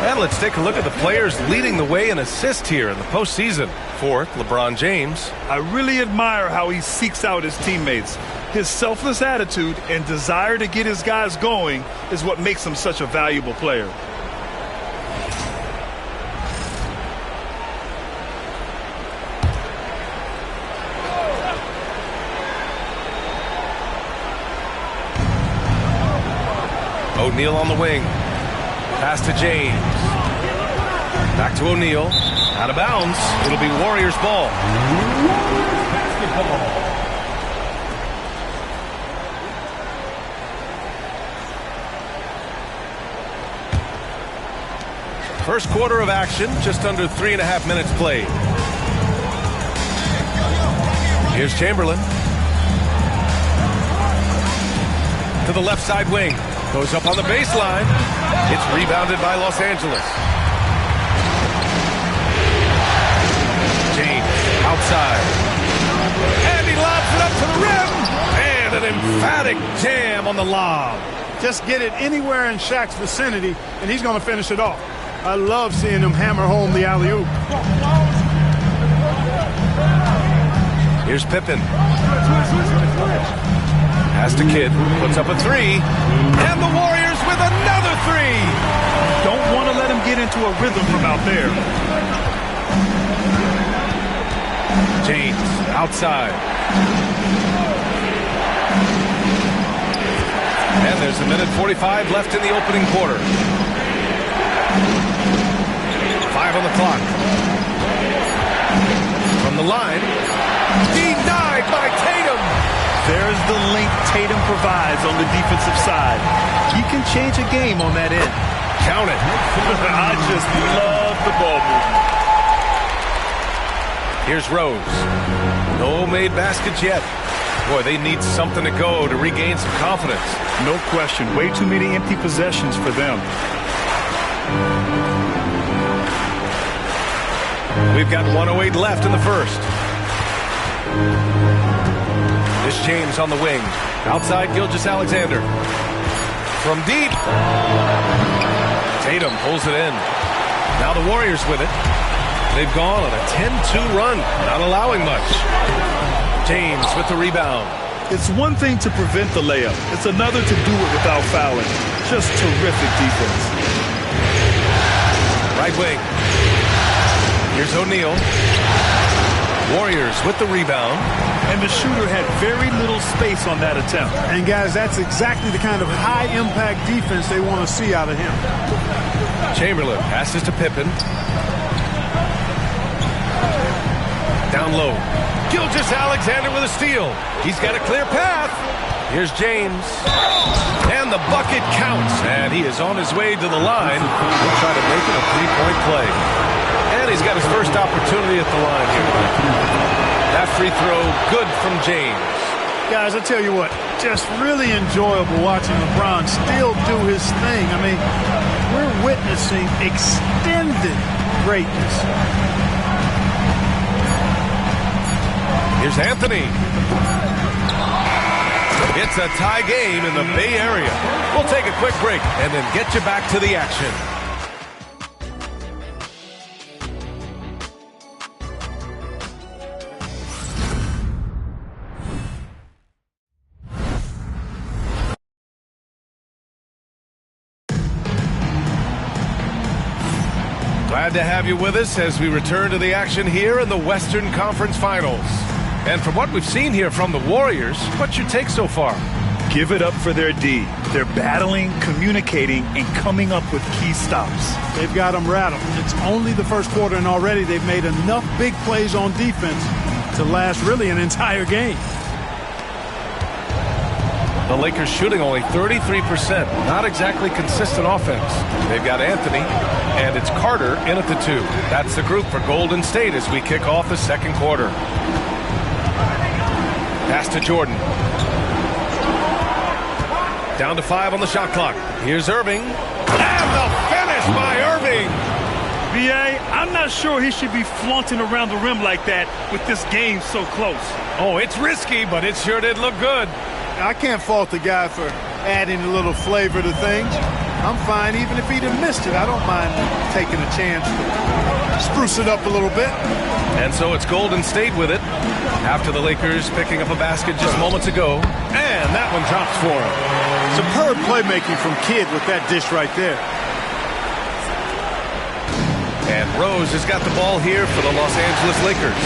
And let's take a look at the players leading the way in assists here in the postseason. Fourth, LeBron James. I really admire how he seeks out his teammates. His selfless attitude and desire to get his guys going is what makes him such a valuable player. O'Neal on the wing. Pass to James. Back to O'Neal. Out of bounds. It'll be Warriors ball. First quarter of action, just under 3.5 minutes played. Here's Chamberlain. To the left side wing. Goes up on the baseline. It's rebounded by Los Angeles. James outside. And he lobs it up to the rim. And an emphatic jam on the lob. Just get it anywhere in Shaq's vicinity, and he's going to finish it off. I love seeing him hammer home the alley-oop. Here's Pippen. Pass to Kidd. Puts up a 3. And the Warriors with another 3. Don't want to let him get into a rhythm from out there. James outside. And there's a minute 45 left in the opening quarter. 5 on the clock. From the line. Denied by Tatum. There's the link Tatum provides on the defensive side. He can change a game on that end. Count it. I just love the ball movement. Here's Rose. No made baskets yet. Boy, they need something to go to regain some confidence. No question. Way too many empty possessions for them. We've got 1:08 left in the first. This James on the wing. Outside Gilgeous-Alexander. From deep. Tatum pulls it in. Now the Warriors with it. They've gone on a 10-2 run, not allowing much. James with the rebound. It's one thing to prevent the layup. It's another to do it without fouling. Just terrific defense. Right wing. Here's O'Neal. Warriors with the rebound. And the shooter had very little space on that attempt. And, guys, that's exactly the kind of high-impact defense they want to see out of him. Chamberlain passes to Pippen. Down low. Gilgeous-Alexander with a steal. He's got a clear path. Here's James. And the bucket counts. And he is on his way to the line. He'll try to make it a three-point play. And he's got his first opportunity at the line here. That free throw good from James. Guys, I tell you what, just really enjoyable watching LeBron still do his thing. I mean, we're witnessing extended greatness. Here's Anthony. It's a tie game in the Bay Area. We'll take a quick break and then get you back to the action. Glad to have you with us as we return to the action here in the Western Conference Finals. And from what we've seen here from the Warriors, what's your take so far? Give it up for their D. They're battling, communicating, and coming up with key stops. They've got them rattled. It's only the first quarter, and already they've made enough big plays on defense to last really an entire game. The Lakers shooting only 33%. Not exactly consistent offense. They've got Anthony, and it's Carter in at the 2. That's the group for Golden State as we kick off the second quarter. Pass to Jordan. Down to 5 on the shot clock. Here's Irving. And the finish by Irving. B.A., I'm not sure he should be flaunting around the rim like that with this game so close. Oh, it's risky, but it sure did look good. I can't fault the guy for adding a little flavor to things. I'm fine even if he'd have missed it. I don't mind taking a chance to spruce it up a little bit. And so it's Golden State with it after the Lakers picking up a basket just moments ago. And that one drops for him. Superb playmaking from Kidd with that dish right there. And Rose has got the ball here for the Los Angeles Lakers.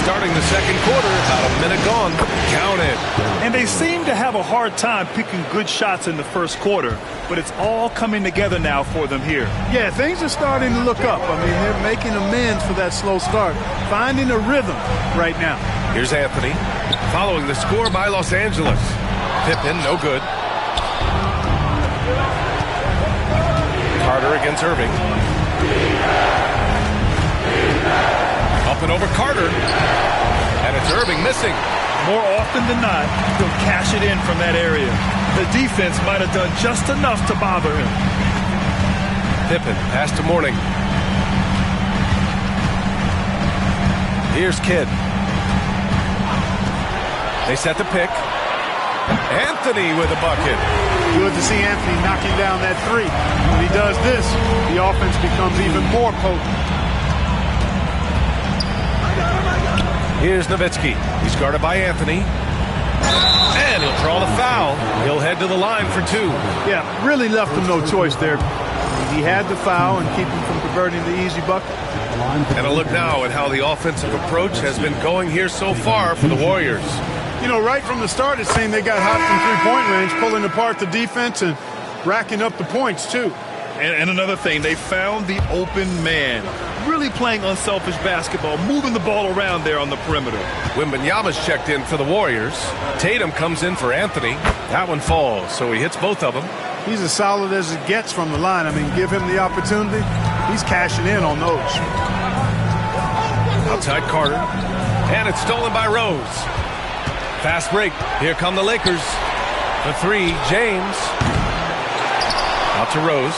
Starting the second quarter, about a minute gone. Counted. And they seem to have a hard time picking good shots in the first quarter, but it's all coming together now for them here. Yeah, things are starting to look up. I mean, they're making amends for that slow start, finding a rhythm right now. Here's Anthony, following the score by Los Angeles. Pippen, no good. Carter against Irving. Up and over Carter. And it's Irving missing. More often than not, he'll cash it in from that area. The defense might have done just enough to bother him. Pippen, pass to Mourning. Here's Kidd. They set the pick. Anthony with a bucket. Good to see Anthony knocking down that 3. When he does this, the offense becomes even more potent. Here's Nowitzki. He's guarded by Anthony. And he'll draw the foul. He'll head to the line for 2. Yeah, really left him no choice there. He had the foul and keep him from converting the easy bucket. And a look now at how the offensive approach has been going here so far for the Warriors. You know, right from the start, it seemed they got hot from three-point range, pulling apart the defense and racking up the points, too. And another thing, they found the open man. Really playing unselfish basketball, moving the ball around there on the perimeter. Wembanyama's checked in for the Warriors. Tatum comes in for Anthony. That one falls, so he hits both of them. He's as solid as it gets from the line. I mean, give him the opportunity. He's cashing in on those. Outside Carter. And it's stolen by Rose. Fast break. Here come the Lakers. The 3, James. Out to Rose.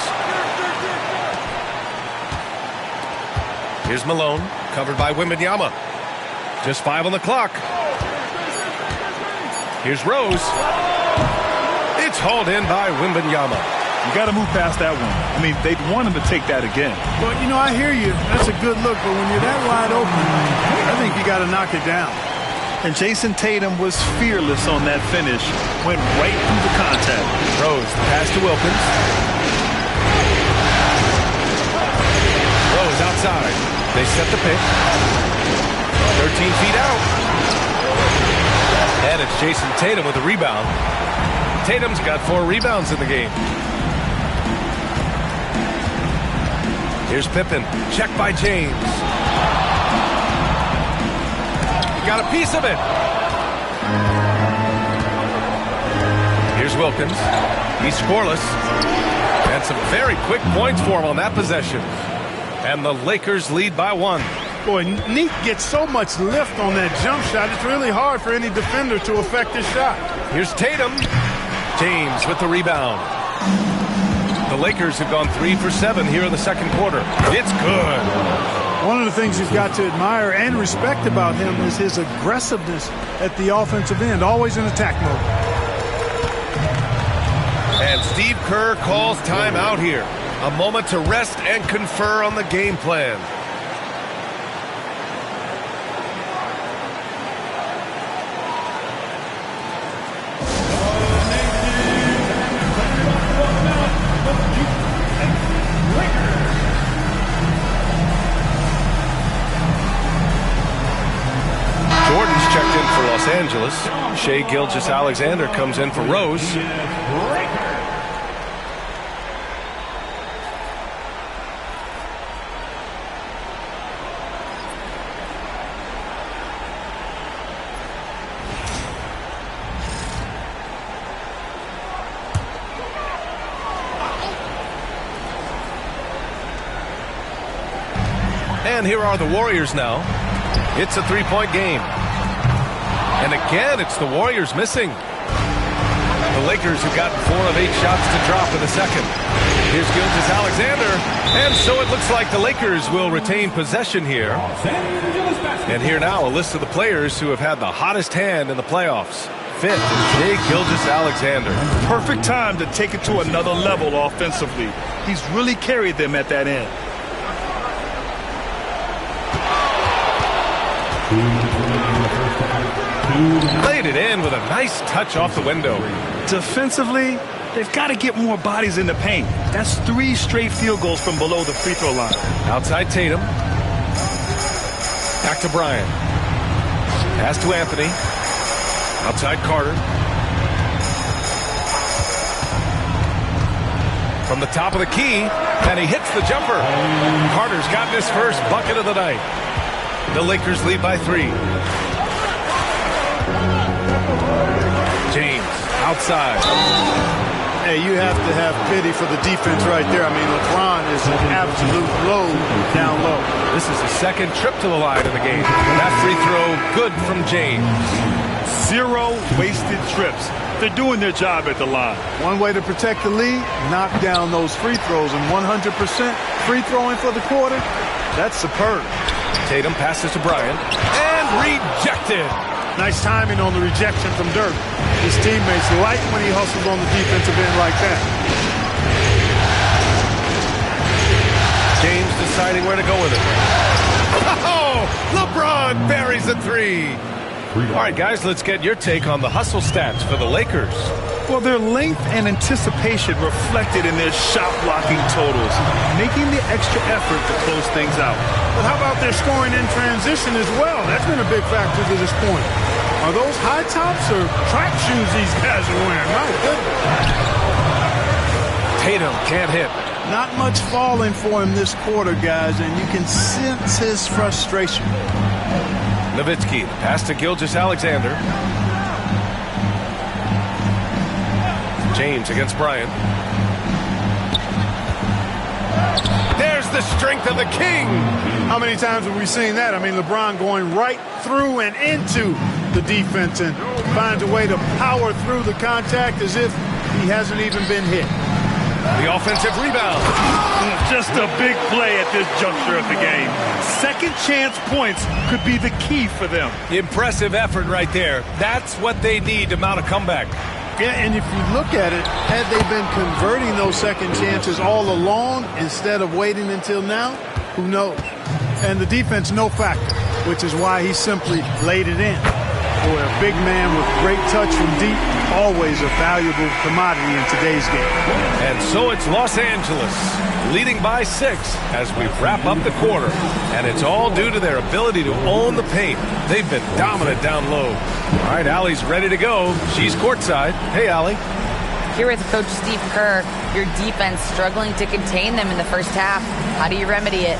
Here's Malone, covered by Wembanyama. Just 5 on the clock. Here's Rose. It's hauled in by Wembanyama. You got to move past that one. I mean, they'd want him to take that again. But, you know, I hear you. That's a good look. But when you're that wide open, I think you got to knock it down. And Jason Tatum was fearless on that finish. Went right through the contact. Rose, the pass to Wilkins. Rose outside. They set the pick. 13 feet out. And it's Jason Tatum with a rebound. Tatum's got 4 rebounds in the game. Here's Pippen. Checked by James. He got a piece of it. Here's Wilkins. He's scoreless. And some very quick points for him on that possession. And the Lakers lead by 1. Boy, Neat gets so much lift on that jump shot, it's really hard for any defender to affect his shot. Here's Tatum. James with the rebound. The Lakers have gone 3 for 7 here in the second quarter. It's good. One of the things you've got to admire and respect about him is his aggressiveness at the offensive end, always in attack mode. And Steve Kerr calls timeout here. A moment to rest and confer on the game plan. Jordan's checked in for Los Angeles. Shai Gilgeous-Alexander comes in for Rose. And here are the Warriors now. It's a three-point game. And again, it's the Warriors missing. The Lakers have gotten 4 of 8 shots to drop in the second. Here's Gilgeous-Alexander. And so it looks like the Lakers will retain possession here. And here now, a list of the players who have had the hottest hand in the playoffs. Fifth is Shai Gilgeous-Alexander. Perfect time to take it to another level offensively. He's really carried them at that end. Laid it in with a nice touch off the window. Defensively, they've got to get more bodies in the paint. That's 3 straight field goals from below the free throw line. Outside Tatum. Back to Bryant. Pass to Anthony. Outside Carter. From the top of the key, and he hits the jumper. Carter's gotten his first bucket of the night. The Lakers lead by 3. James, outside. Hey, you have to have pity for the defense right there. I mean, LeBron is an absolute load down low. This is the second trip to the line in the game. That free throw, good from James. 0 wasted trips. They're doing their job at the line. One way to protect the lead, knock down those free throws, and 100% free throwing for the quarter, that's superb. Tatum passes to Bryant, and rejected. Nice timing on the rejection from Dirk. His teammates like when he hustles on the defensive end like that. James deciding where to go with it. Oh, LeBron buries a 3. All right, guys, let's get your take on the hustle stats for the Lakers. Well, their length and anticipation reflected in their shot blocking totals, making the extra effort to close things out. But how about their scoring in transition as well? That's been a big factor to this point. Are those high tops or track shoes these guys are wearing? My goodness. Tatum can't hit. Not much falling for him this quarter, guys, and you can sense his frustration. Nowitzki, pass to Gilgeous-Alexander. James against Bryant. There's the strength of the king. How many times have we seen that? I mean, LeBron going right through and into the defense and finds a way to power through the contact as if he hasn't even been hit. The offensive rebound. Just a big play at this juncture of the game. Second chance points could be the key for them. Impressive effort right there. That's what they need to mount a comeback. Yeah, and if you look at it, had they been converting those second chances all along instead of waiting until now, who knows? And the defense, no factor, which is why he simply laid it in. Boy, a big man with great touch from deep, always a valuable commodity in today's game. And so it's Los Angeles leading by 6 as we wrap up the quarter. And it's all due to their ability to own the paint. They've been dominant down low. All right, Allie's ready to go. She's courtside. Hey, Allie. Here with Coach Steve Kerr, your defense struggling to contain them in the first half. How do you remedy it?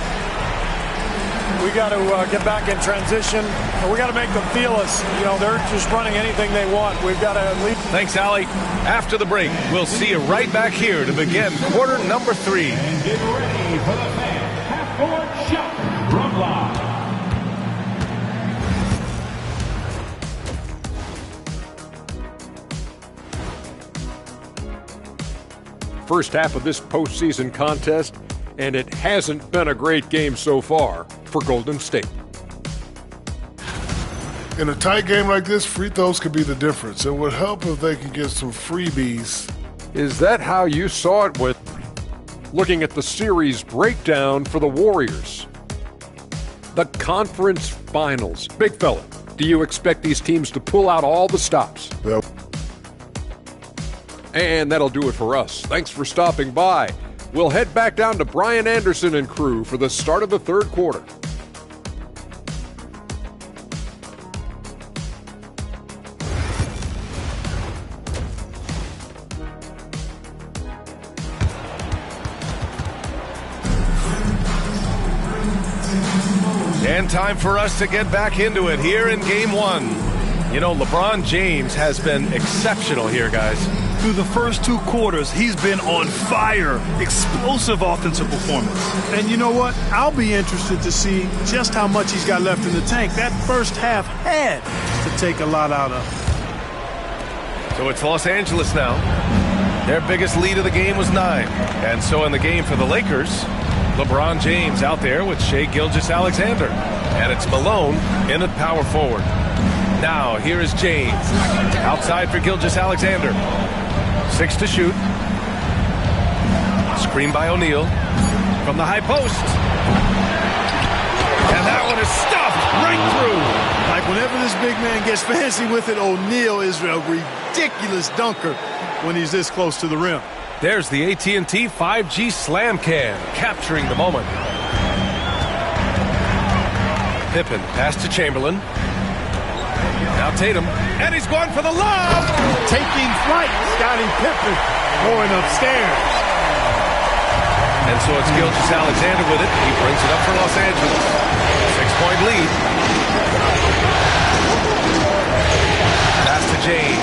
We got to get back in transition. We got to make them feel us. You know, they're just running anything they want. We've got to lead. Thanks, Allie. After the break, we'll see you right back here to begin quarter number 3. And get ready for the fans half-court shot from live. first half of this postseason contest, and it hasn't been a great game so far for Golden State. In a tight game like this, free throws could be the difference. It would help if they could get some freebies. Is that how you saw it with looking at the series breakdown for the Warriors? The conference finals. Big fella, do you expect these teams to pull out all the stops? Yep. And that'll do it for us. Thanks for stopping by. We'll head back down to Brian Anderson and crew for the start of the third quarter. And time for us to get back into it here in Game 1. You know, LeBron James has been exceptional here, guys. Through the first 2 quarters, he's been on fire. Explosive offensive performance. And you know what? I'll be interested to see just how much he's got left in the tank. That first half had to take a lot out of. So it's Los Angeles now. Their biggest lead of the game was 9. And so in the game for the Lakers, LeBron James out there with Shai Gilgeous-Alexander. And it's Malone in at power forward. Now, here is James. Outside for Gilgeous-Alexander. 6 to shoot. Screen by O'Neal. From the high post. And that one is stuffed right through. Like whenever this big man gets fancy with it, O'Neal is a ridiculous dunker when he's this close to the rim. There's the AT&T 5G Slam Cam, capturing the moment. Pippen, pass to Chamberlain. Now Tatum, and he's going for the lob! Taking flight, Scottie Pippen going upstairs. And so it's Gilgeous-Alexander with it. He brings it up for Los Angeles. 6-point lead. Pass to James.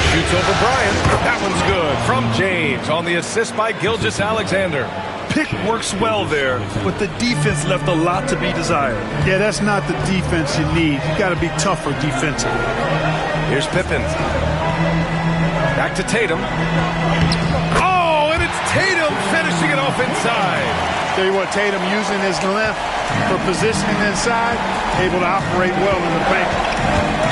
Shoots over Bryant. That one's good from James on the assist by Gilgeous-Alexander. Pick works well there, but the defense left a lot to be desired. Yeah, that's not the defense you need. You got to be tougher defensively. Here's Pippen. Back to Tatum. Oh, and it's Tatum finishing it off inside. Tell you what, Tatum using his length for positioning inside, able to operate well in the paint.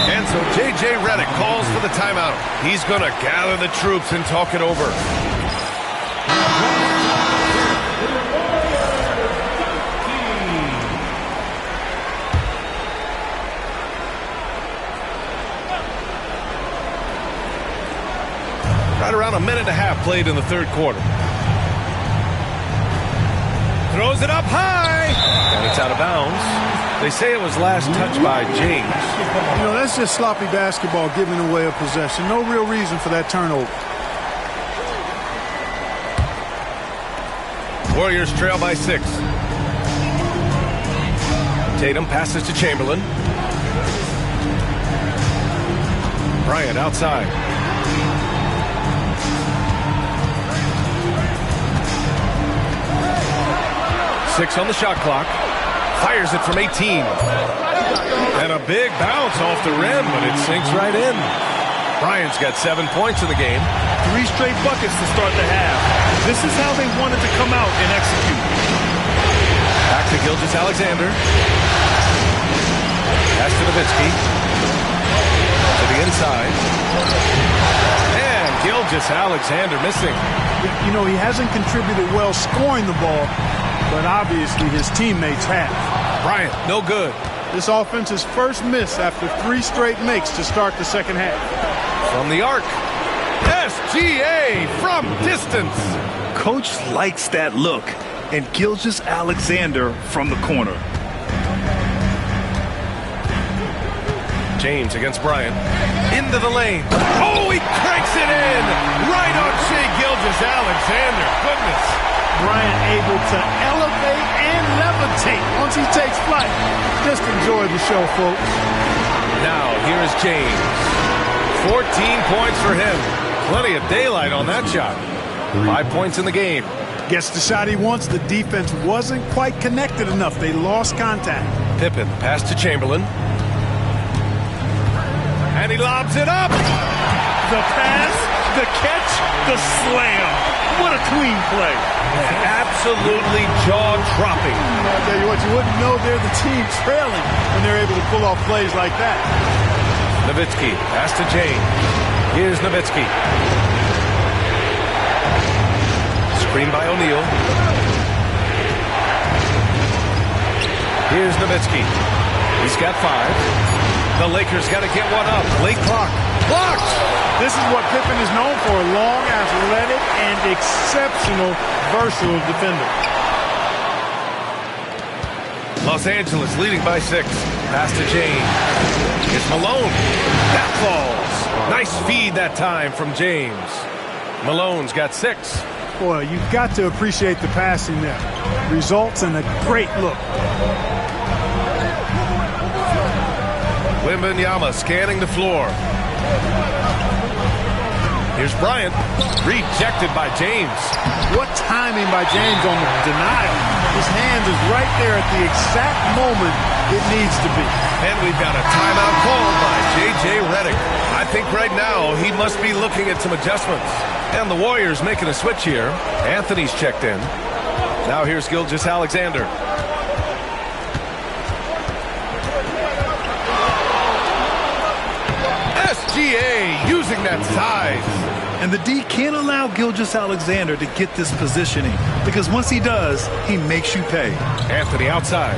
And so J.J. Redick calls for the timeout. He's going to gather the troops and talk it over. Right around a minute and a half played in the third quarter. Throws it up high, and it's out of bounds. They say it was last touched by James. You know, that's just sloppy basketball, giving away a possession. No real reason for that turnover. Warriors trail by 6. Tatum passes to Chamberlain. Bryant outside. Six on the shot clock. Fires it from 18. And a big bounce off the rim, but it sinks right in. Bryant's got 7 points in the game. 3 straight buckets to start the half. This is how they wanted to come out and execute. Back to Gilgeous-Alexander. Pass to Nowitzki. To the inside. And Gilgeous-Alexander missing. You know, he hasn't contributed well scoring the ball, but obviously his teammates have. Bryant, no good. This offense's first miss after 3 straight makes to start the second half. From the arc. SGA from distance. Coach likes that look. And Gilgeous-Alexander from the corner. James against Bryant. Into the lane. Oh, he cranks it in. Right on Shai Gilgeous-Alexander. Goodness. Bryant able to elevate and levitate once he takes flight. Just enjoy the show, folks. Now, here is James. 14 points for him. Plenty of daylight on that shot. 5 points in the game. Gets the shot he wants. The defense wasn't quite connected enough. They lost contact. Pippen, pass to Chamberlain. And he lobs it up. The pass The catch, the slam. What a clean play. Absolutely jaw-dropping. I'll tell you what, you wouldn't know they're the team trailing when they're able to pull off plays like that. Nowitzki, pass to James. Here's Nowitzki. Screen by O'Neal. Here's Nowitzki. He's got 5. The Lakers got to get one up. Late clock. Blocked! This is what Pippen is known for, a long, athletic, and exceptional, versatile defender. Los Angeles leading by 6. Pass to James. It's Malone. That falls. Nice feed that time from James. Malone's got 6. Boy, you've got to appreciate the passing there. Results in a great look. Wembanyama scanning the floor. Here's Bryant. Rejected by James. What timing by James on the denial. His hand is right there at the exact moment it needs to be. And we've got a timeout called by J.J. Redick. I think right now he must be looking at some adjustments. And the Warriors making a switch here. Anthony's checked in. Now here's Gilgeous-Alexander. SGA using that size. And the D can't allow Gilgeous-Alexander to get this positioning, because once he does, he makes you pay. Anthony outside.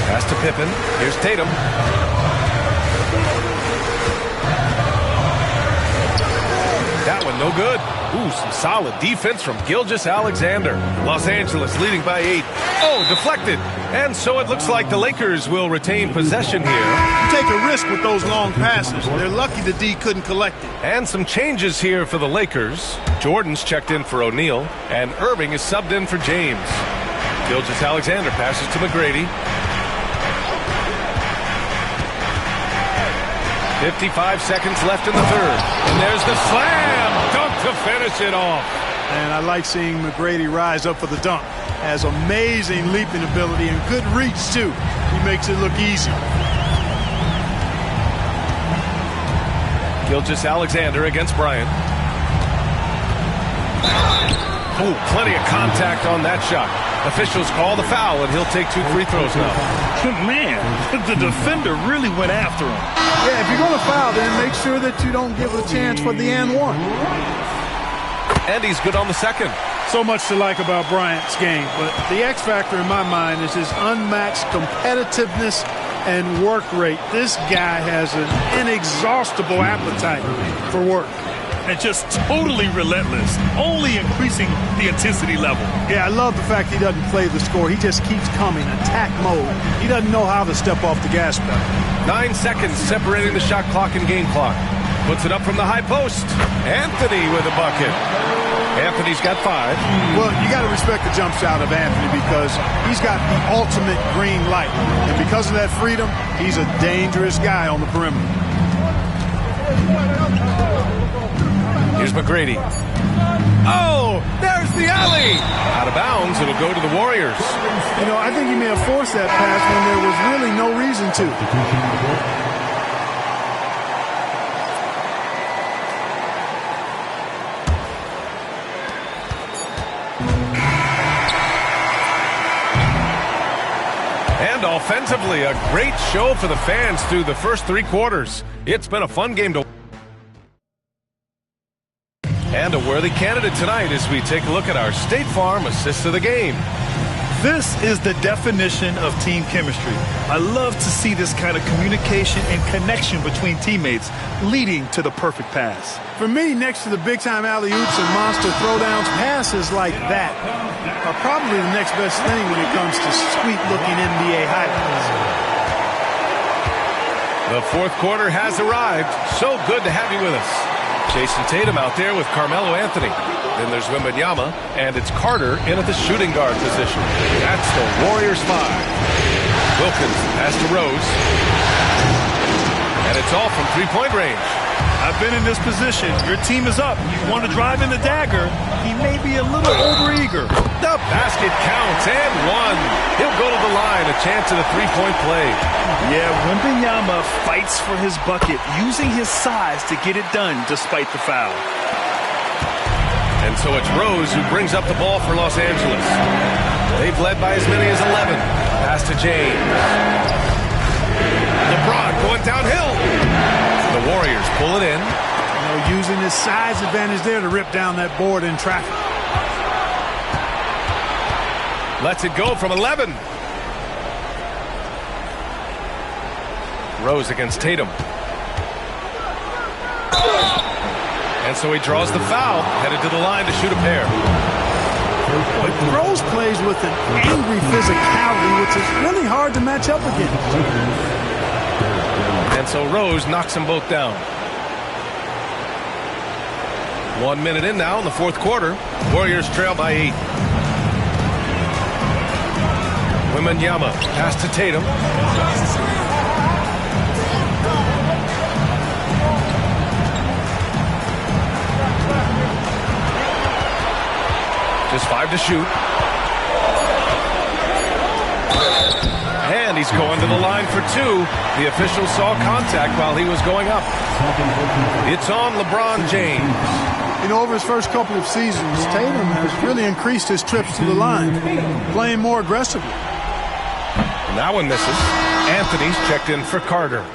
Pass to Pippen. Here's Tatum. That one no good. Ooh, some solid defense from Gilgeous-Alexander. Los Angeles leading by 8. Oh, deflected. And so it looks like the Lakers will retain possession here. Take a risk with those long passes. They're lucky the D couldn't collect it. And some changes here for the Lakers. Jordan's checked in for O'Neal, and Irving is subbed in for James. Gilgeous-Alexander passes to McGrady. 55 seconds left in the third. And there's the slam dunk to finish it off. And I like seeing McGrady rise up for the dunk. Has amazing leaping ability and good reach, too. He makes it look easy. Gilgeous-Alexander against Bryant. Oh, plenty of contact on that shot. Officials call the foul, and he'll take 2 free throws now. Man, the defender really went after him. Yeah, if you're going to foul, then make sure that you don't give a chance for the and one. And he's good on the second. So much to like about Bryant's game, but the X factor in my mind is his unmatched competitiveness and work rate. This guy has an inexhaustible appetite for work. And just totally relentless, only increasing the intensity level. Yeah, I love the fact he doesn't play the score. He just keeps coming, attack mode. He doesn't know how to step off the gas pedal. 9 seconds separating the shot clock and game clock. Puts it up from the high post. Anthony with a bucket. Anthony's got 5. Well, you got to respect the jump shot of Anthony because he's got the ultimate green light. And because of that freedom, he's a dangerous guy on the perimeter. Here's McGrady. Oh, there's the alley. Out of bounds, it'll go to the Warriors. You know, I think he may have forced that pass when there was really no reason to. And offensively, a great show for the fans through the first 3 quarters. It's been a fun game to watch. And a worthy candidate tonight as we take a look at our State Farm assist of the game. This is the definition of team chemistry. I love to see this kind of communication and connection between teammates leading to the perfect pass. For me, next to the big-time alley-oops and monster throwdowns, passes like that are probably the next best thing when it comes to sweet-looking NBA highlights. The fourth quarter has arrived. So good to have you with us. Jason Tatum out there with Carmelo Anthony. Then there's Wembanyama, and it's Carter in at the shooting guard position. That's the Warriors 5. Wilkins pass to Rose. And it's all from three-point range. I've been in this position. Your team is up. You want to drive in the dagger. He may be a little overeager. The basket counts and one. He'll go to the line. A chance at a three-point play. Yeah, Wembanyama fights for his bucket, using his size to get it done despite the foul. And so it's Rose who brings up the ball for Los Angeles. They've led by as many as 11. Pass to James. LeBron going downhill. The Warriors pull it in. Using his size advantage there to rip down that board in traffic. Lets it go from 11. Rose against Tatum. And so he draws the foul, headed to the line to shoot a pair. But Rose plays with an angry physicality, which is really hard to match up against. And so Rose knocks them both down. 1 minute in now in the fourth quarter. Warriors trail by 8. Wembanyama pass to Tatum. Just 5 to shoot. And he's going to the line for 2. The official saw contact while he was going up. It's on LeBron James. Over his first couple of seasons, Tatum has really increased his trips to the line, playing more aggressively. And that one misses. Anthony's checked in for Carter.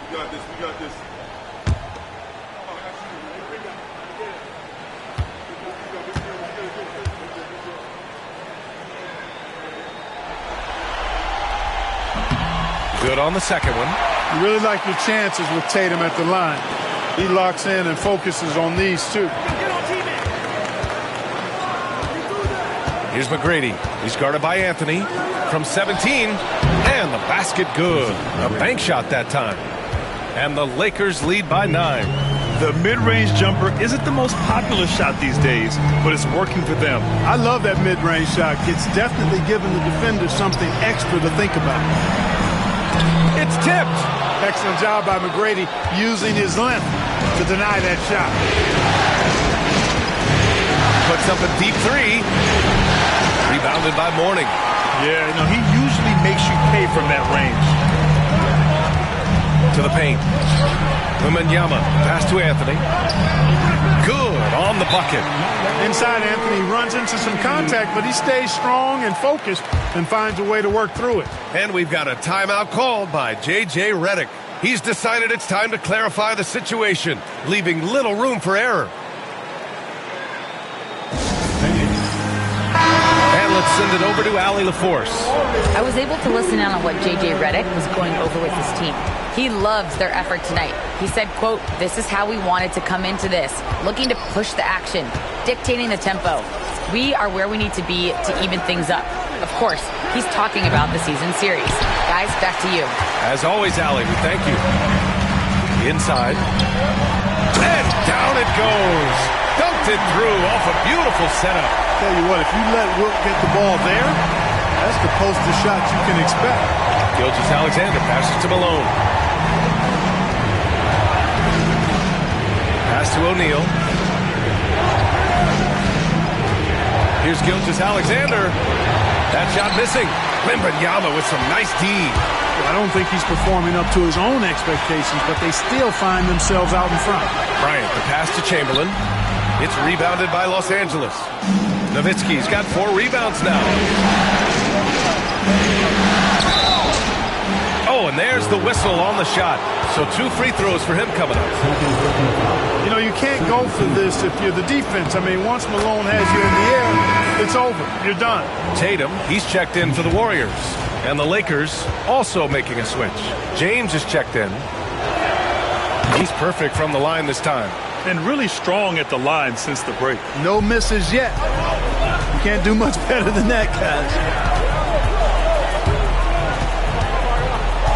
We got this. Good on the second one. You really like your chances with Tatum at the line. He locks in and focuses on these two. Here's McGrady. He's guarded by Anthony from 17. And the basket good. A bank shot that time. And the Lakers lead by 9. The mid-range jumper isn't the most popular shot these days, but it's working for them. I love that mid-range shot. It's definitely giving the defender something extra to think about. It's tipped. Excellent job by McGrady using his length to deny that shot. Puts up a deep 3. Rebounded by Mourning. Yeah, he usually makes you pay from that range. To the paint. Wembanyama pass to Anthony. Good on the bucket. Inside, Anthony runs into some contact, but he stays strong and focused and finds a way to work through it. And we've got a timeout called by J.J. Redick. He's decided it's time to clarify the situation, leaving little room for error. And let's send it over to Allie LaForce. I was able to listen in on what J.J. Redick was going over with his team. He loves their effort tonight. He said, quote, "This is how we wanted to come into this, looking to push the action, dictating the tempo. We are where we need to be to even things up." Of course, he's talking about the season series. Guys, back to you. As always, Allie, we thank you. Inside. And down it goes. Dumped it through off a beautiful setup. Tell you what, if you let Wilt get the ball there, that's the poster shot you can expect. Gilgeous-Alexander passes to Malone. Pass to O'Neal. Here's Gilgeous-Alexander. That shot missing. Wembanyama with some nice D. I don't think he's performing up to his own expectations, but they still find themselves out in front. Bryant, the pass to Chamberlain. It's rebounded by Los Angeles. Nowitzki's got 4 rebounds now. Oh, and there's the whistle on the shot. So 2 free throws for him coming up. You can't go for this if you're the defense. I mean, once Malone has you in the air, it's over. You're done. Tatum, he's checked in for the Warriors. And the Lakers also making a switch. James is checked in. He's perfect from the line this time. And really strong at the line since the break. No misses yet. You can't do much better than that, guys.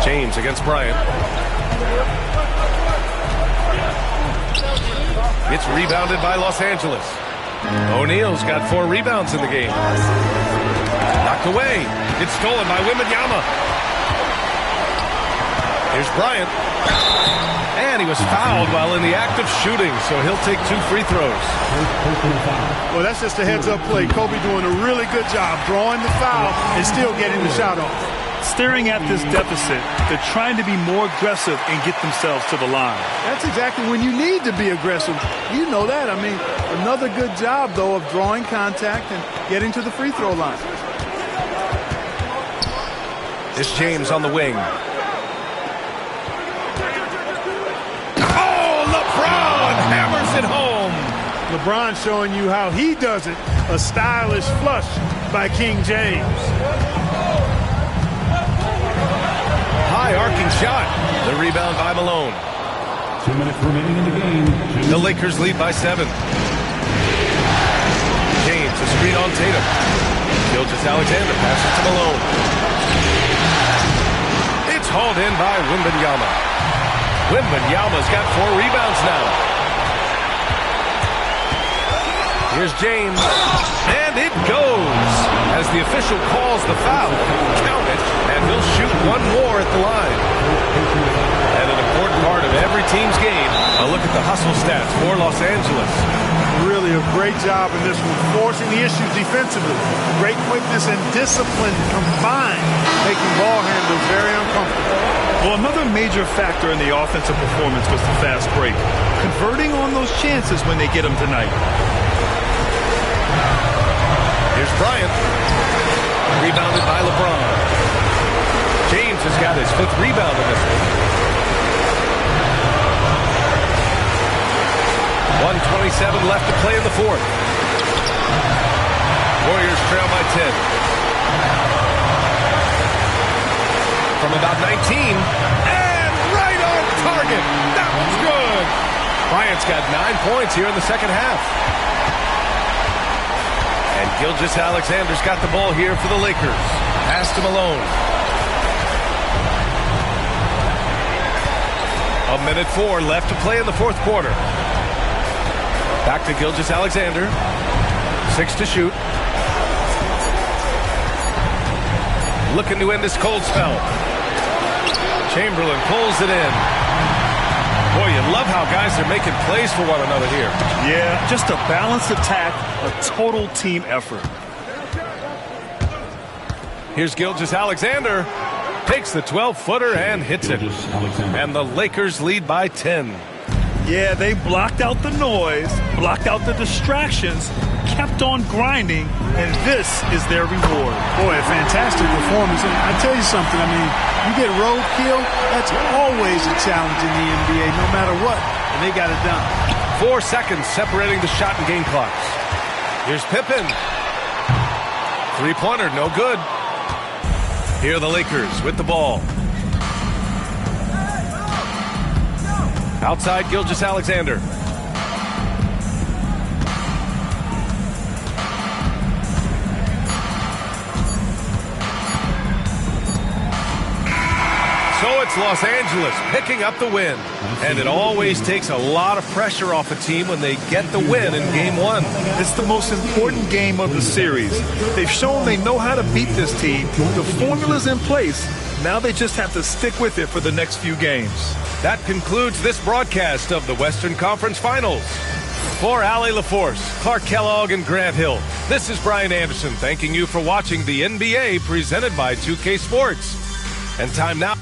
James against Bryant. It's rebounded by Los Angeles. O'Neal's got 4 rebounds in the game. Knocked away. It's stolen by Wembanyama. Here's Bryant. And he was fouled while in the act of shooting, so he'll take 2 free throws. Well, that's just a heads-up play. Kobe doing a really good job drawing the foul and still getting the shot off. Staring at this deficit, they're trying to be more aggressive and get themselves to the line. That's exactly when you need to be aggressive. You know that. I mean, another good job, though, of drawing contact and getting to the free throw line. It's James on the wing. Hammers it home. LeBron showing you how he does it. A stylish flush by King James. High arcing shot. The rebound by Malone. 2 minutes remaining in the game. The Lakers lead by 7. James, a screen on Tatum. Gilgeous-Alexander passes to Malone. It's hauled in by Wembanyama. Wembanyama's got 4 rebounds now. Here's James, and it goes as the official calls the foul. Count it, and he'll shoot 1 more at the line. And an important part of every team's game, a look at the hustle stats for Los Angeles. Really a great job in this one, forcing the issues defensively. Great quickness and discipline combined, making ball handlers very uncomfortable. Well, another major factor in the offensive performance was the fast break. Converting on those chances when they get them tonight. Here's Bryant. Rebounded by LeBron. James has got his 5th rebound in this one. 1:27 left to play in the 4th. Warriors trail by 10. From about 19. And right on target. That was good. Bryant's got 9 points here in the second half. And Gilgeous-Alexander's got the ball here for the Lakers. Pass to Malone. 1:04 left to play in the 4th quarter. Back to Gilgeous-Alexander. 6 to shoot. Looking to end this cold spell. Chamberlain pulls it in. Boy, you love how guys are making plays for one another here. Yeah, just a balanced attack, a total team effort. Here's Gilgeous-Alexander. Takes the 12-footer and hits it. And the Lakers lead by 10. Yeah, they blocked out the noise, blocked out the distractions, kept on grinding, and this is their reward. Boy, a fantastic performance. And I tell you something, I mean, you get roadkill, that's always a challenge in the NBA, no matter what, and they got it done. 4 seconds separating the shot and game clocks. Here's Pippen. 3-pointer, no good. Here are the Lakers with the ball. Outside, Gilgeous-Alexander. So it's Los Angeles picking up the win. And it always takes a lot of pressure off a team when they get the win in Game 1. It's the most important game of the series. They've shown they know how to beat this team. The formula's in place. Now they just have to stick with it for the next few games. That concludes this broadcast of the Western Conference Finals. For Allie LaForce, Clark Kellogg, and Grant Hill, this is Brian Anderson thanking you for watching the NBA presented by 2K Sports. And time now.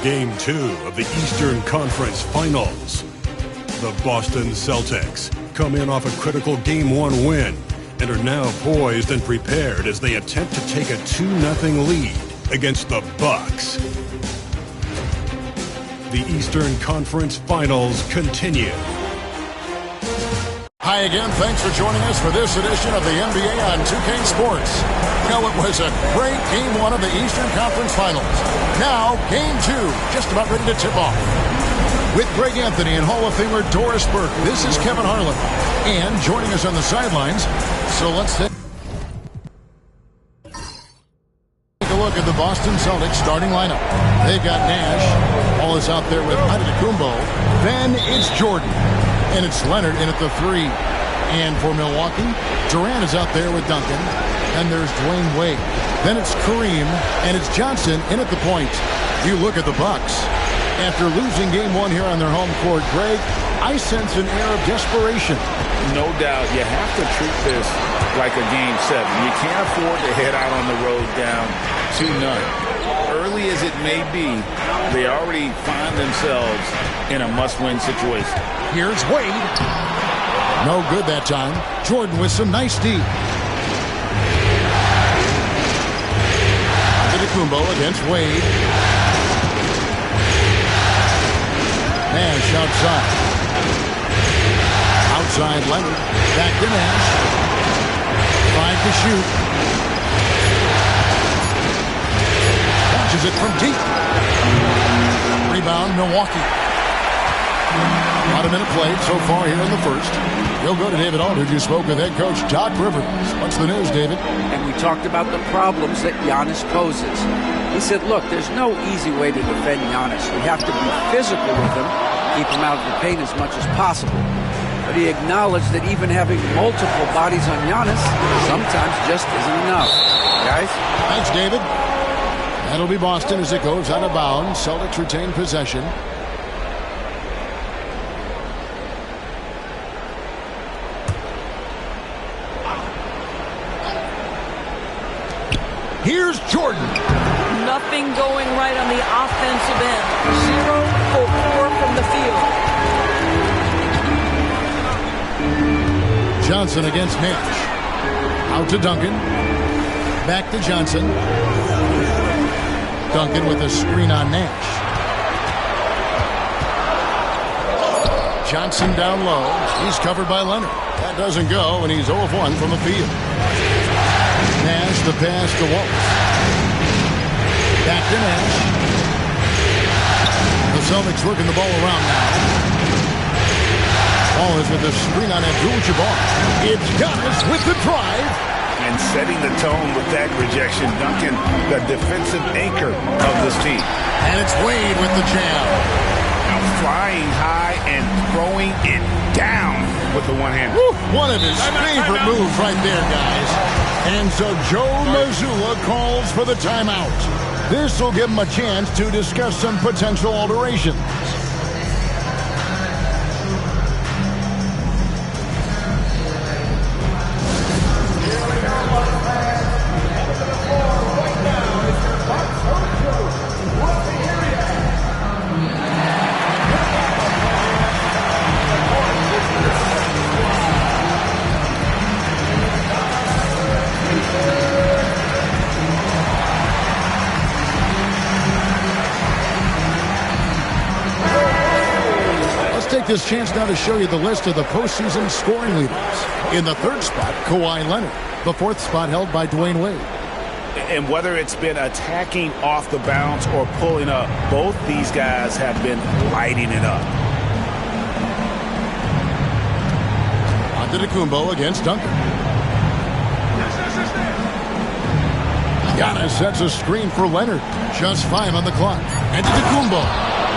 Game 2 of the Eastern Conference Finals. The Boston Celtics come in off a critical Game 1 win and are now poised and prepared as they attempt to take a 2-0 lead against the Bucks. The Eastern Conference Finals continue. Hi again. Thanks for joining us for this edition of the NBA on 2K Sports. Well, it was a great Game 1 of the Eastern Conference Finals. Now, Game 2, just about ready to tip off. With Greg Anthony and Hall of Famer Doris Burke, this is Kevin Harlan. And joining us on the sidelines, so let's take a look at the Boston Celtics starting lineup. They've got Nash. Hall is out there with Antetokounmpo. Then it's Jordan. And it's Leonard in at the 3. And for Milwaukee, Durant is out there with Duncan. And there's Dwayne Wade. Then it's Kareem. And it's Johnson in at the point. You look at the Bucks. After losing Game 1 here on their home court, Greg, I sense an air of desperation. No doubt. You have to treat this like a Game 7. You can't afford to head out on the road down 2-0. Early as it may be, they already find themselves in a must-win situation. Here's Wade. No good that time. Jordan with some nice D. Antetokounmpo against Wade. Nash outside. Outside Leonard. Back to Nash. 5 to shoot. Launches it from deep. Rebound, Milwaukee. About a minute played so far here in the first. We'll go to David Aldridge, who spoke with head coach Doc Rivers. What's the news, David? And we talked about the problems that Giannis poses. He said, look, there's no easy way to defend Giannis. We have to be physical with him, keep him out of the paint as much as possible. But he acknowledged that even having multiple bodies on Giannis sometimes just isn't enough. Guys? Thanks, David. That'll be Boston as it goes out of bounds. Celtics retain possession. Here's Jordan. Nothing going right on the offensive end. 0 for 4 from the field. Johnson against Nash. Out to Duncan. Back to Johnson. Duncan with a screen on Nash. Johnson down low. He's covered by Leonard. That doesn't go, and he's 0 of 1 from the field. Nash, the pass to Wallace. Back to Nash. The Celtics working the ball around now. Ball is with the screen on Abdul-Jabbar. It's Giannis with the drive. And setting the tone with that rejection, Duncan, the defensive anchor of this team. And it's Wade with the jam. Now flying high and throwing it down with the one hand. One of his favorite moves right there, guys. And so Joe Mazzulla calls for the timeout. This will give him a chance to discuss some potential alterations. This chance now to show you the list of the postseason scoring leaders. In the 3rd spot, Kawhi Leonard. The 4th spot held by Dwayne Wade. And whether it's been attacking off the bounce or pulling up, both these guys have been lighting it up. Antetokounmpo against Duncan. Giannis sets a screen for Leonard. Just 5 on the clock. Antetokounmpo.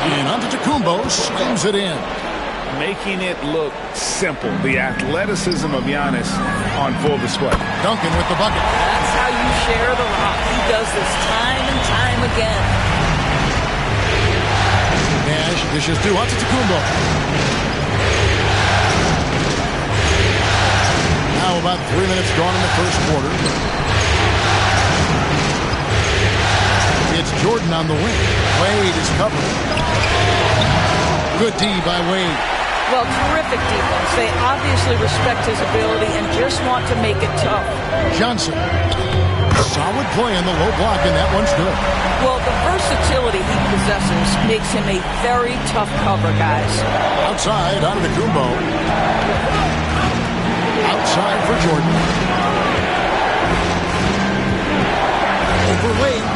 And Antetokounmpo slams it in. Making it look simple. The athleticism of Giannis on full display. Duncan with the bucket. That's how you share the rock. He does this time and time again. Nash dishes to Antetokounmpo. Now about 3 minutes gone in the first quarter. It's Jordan on the wing. Wade is covered. Good D by Wade. Well, terrific defense. They obviously respect his ability and just want to make it tough. Johnson. Solid play in the low block, and that one's good. Well, the versatility he possesses makes him a very tough cover, guys. Outside, Antetokounmpo. Outside for Jordan. Over Wade.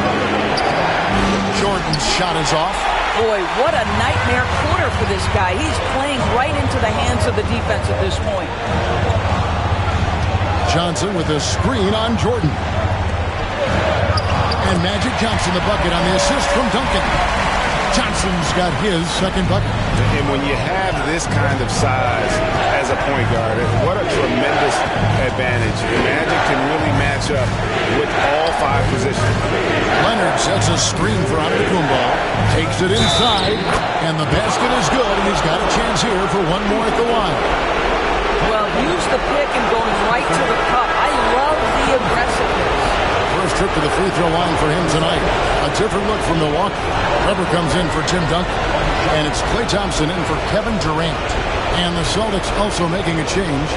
Jordan's shot is off. Boy, what a nightmare quarter for this guy. He's playing right into the hands of the defense at this point. Johnson with a screen on Jordan. And Magic Johnson the bucket on the assist from Duncan. Johnson's got his second bucket. And when you have this kind of size as a point guard, what a tremendous advantage. Magic can really match up with all 5 positions. Leonard sets a screen for Antetokounmpo. Takes it inside, and the basket is good, and he's got a chance here for one more at the line. Well, use the pick and going right to the cup. I love the aggressiveness. First trip to the free throw line for him tonight. A different look from Milwaukee. Weber comes in for Tim Duncan. And it's Klay Thompson in for Kevin Durant. And the Celtics also making a change.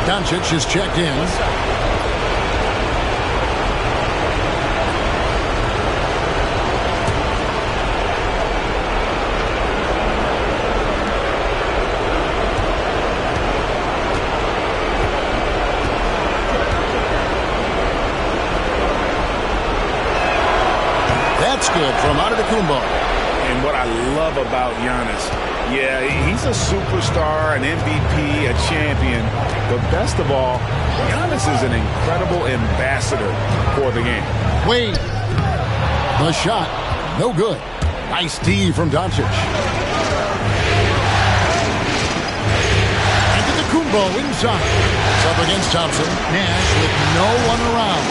Doncic is checked in. Good from Antetokounmpo. And what I love about Giannis, yeah, he's a superstar, an MVP, a champion, but best of all, Giannis is an incredible ambassador for the game. Wade. The shot, no good. Nice D from Doncic. Antetokounmpo inside. It's up against Thompson. Nash with no one around.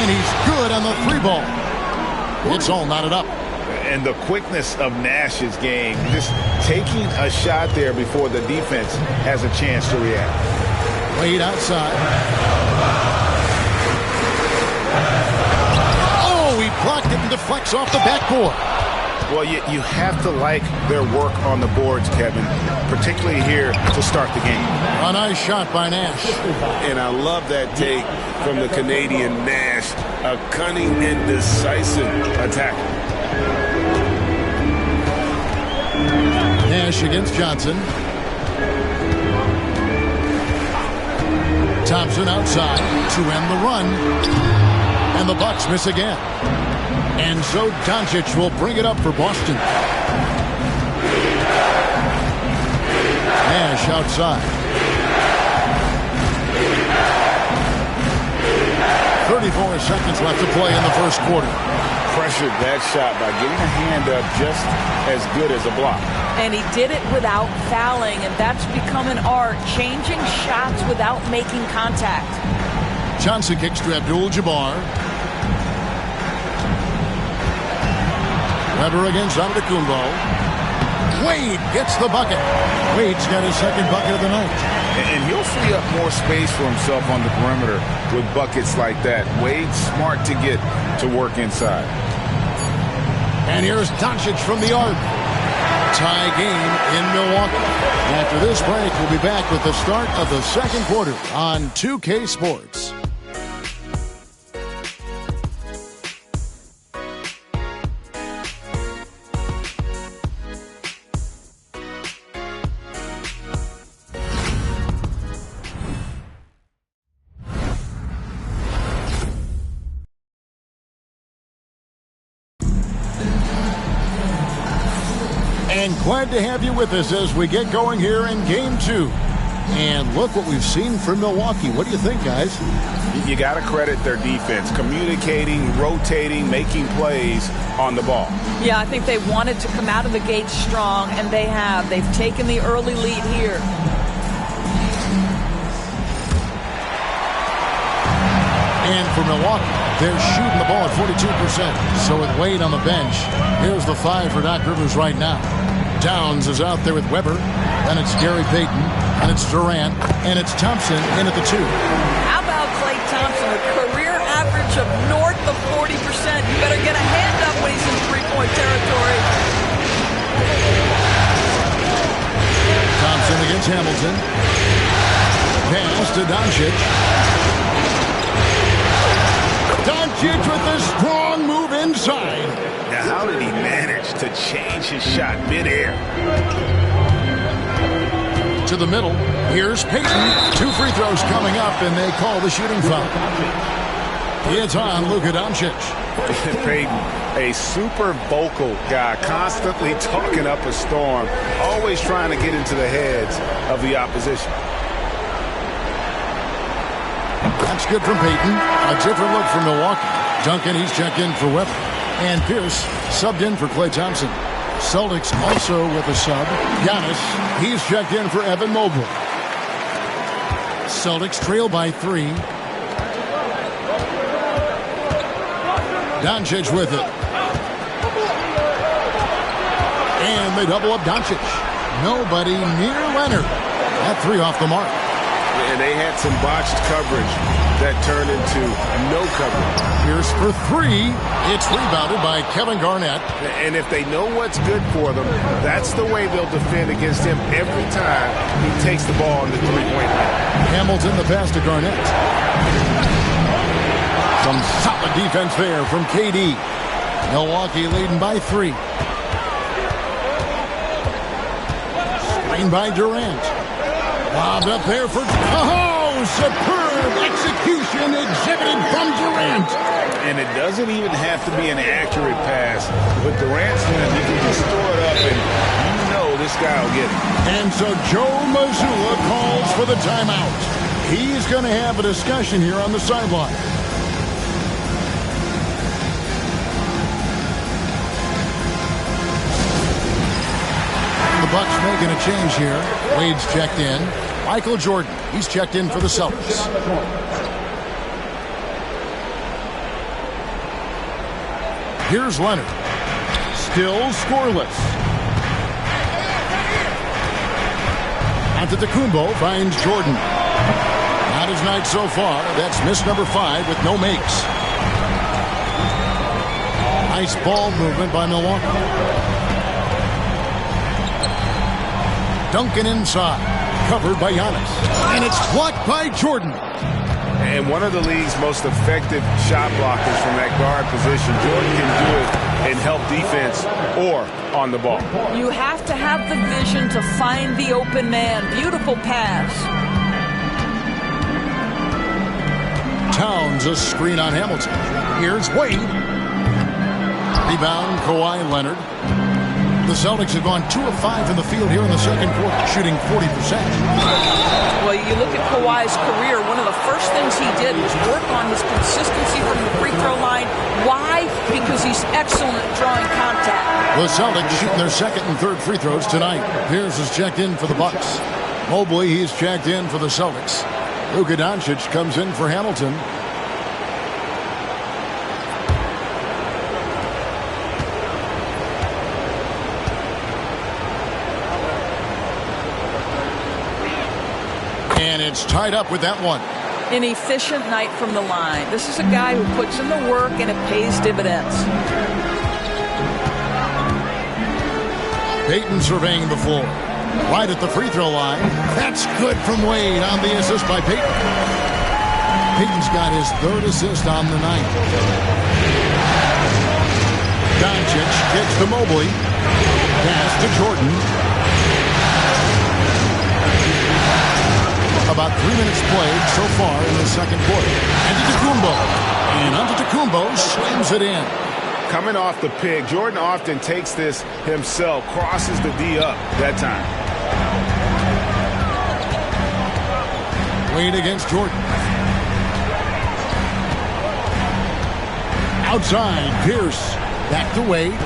And he's good on the 3-ball. It's all knotted up. And the quickness of Nash's game, just taking a shot there before the defense has a chance to react. Wade outside. Oh, he blocked it and deflects off the backboard. Well, you have to like their work on the boards, Kevin, particularly here to start the game. A nice shot by Nash. And I love that take from the Canadian Nash. A cunning and decisive attack. Nash against Johnson. Thompson outside to end the run. And the Bucks miss again. And so Doncic will bring it up for Boston. Nash outside. 34 seconds left to play in the first quarter. Pressured that shot by getting a hand up just as good as a block. And he did it without fouling, and that's become an art, changing shots without making contact. Johnson kicks to Abdul-Jabbar. Weber against Antetokounmpo. Wade gets the bucket. Wade's got his second bucket of the night. And he'll free up more space for himself on the perimeter with buckets like that. Wade's smart to get to work inside. And here's Doncic from the arc. Tie game in Milwaukee. After this break, we'll be back with the start of the second quarter on 2K Sports. And glad to have you with us as we get going here in Game 2. And look what we've seen from Milwaukee. What do you think, guys? You got to credit their defense, communicating, rotating, making plays on the ball. Yeah, I think they wanted to come out of the gate strong, and they have. They've taken the early lead here. And for Milwaukee, they're shooting the ball at 42%. So with Wade on the bench, here's the 5 for Doc Rivers right now. Downs is out there with Weber. Then it's Gary Payton. And it's Durant. And it's Thompson in at the 2. How about Klay Thompson, a career average of north of 40%? You better get a hand up when he's in the 3-point three-point territory. Thompson against Hamilton. Pass to Doncic. Doncic with a strong move inside. Now, how did he manage to change his shot midair? To the middle. Here's Payton. 2 free throws coming up, and they call the shooting foul. It's on Luka Doncic. Payton, a super vocal guy, constantly talking up a storm, always trying to get into the heads of the opposition. That's good from Payton. A different look from Milwaukee. Duncan, he's checked in for Weber. And Pierce subbed in for Klay Thompson. Celtics also with a sub. Giannis, he's checked in for Evan Mobley. Celtics trail by 3. Doncic with it. And they double up Doncic. Nobody near Leonard. That 3 off the mark. And they had some botched coverage that turned into no coverage. Here's for 3. It's rebounded by Kevin Garnett. And if they know what's good for them, that's the way they'll defend against him every time he takes the ball in the three-point line. Hamilton the pass to Garnett. Some solid defense there from KD. Milwaukee leading by 3. Screen by Durant. Lobbed up there for... Oh, superb execution exhibited from Durant. And it doesn't even have to be an accurate pass. With Durant's hand, you can just store it up and you know this guy will get it. And so Joe Mazzulla calls for the timeout. He's going to have a discussion here on the sideline. The Bucks making a change here. Wade's checked in. Michael Jordan, he's checked in for the Celtics. Here's Leonard. Still scoreless. Antetokounmpo finds Jordan. Not his night so far. That's miss number 5 with no makes. Nice ball movement by Milwaukee. Duncan inside, covered by Giannis. And it's blocked by Jordan. And one of the league's most effective shot blockers from that guard position. Jordan can do it and help defense or on the ball. You have to have the vision to find the open man. Beautiful pass. Towns a screen on Hamilton. Here's Wade. Rebound, Kawhi Leonard. The Celtics have gone 2 of 5 in the field here in the second quarter, shooting 40%. Well, you look at Kawhi's career, one of the first things he did was work on his consistency from the free throw line. Why? Because he's excellent at drawing contact. The Celtics shooting their second and third free throws tonight. Pierce is checked in for the Bucks. Mobley, he's checked in for the Celtics. Luka Doncic comes in for Hamilton. And it's tied up with that one. An efficient night from the line. This is a guy who puts in the work and it pays dividends. Payton surveying the floor. Right at the free throw line. That's good from Wade on the assist by Payton. Payton's got his 3rd assist on the night. Doncic kicks to Mobley. Pass to Jordan. About 3 minutes played so far in the second quarter. Antetokounmpo. And Antetokounmpo slams it in. Coming off the pick, Jordan often takes this himself, crosses the D up that time. Wade against Jordan. Outside, Pierce. Back to Wade.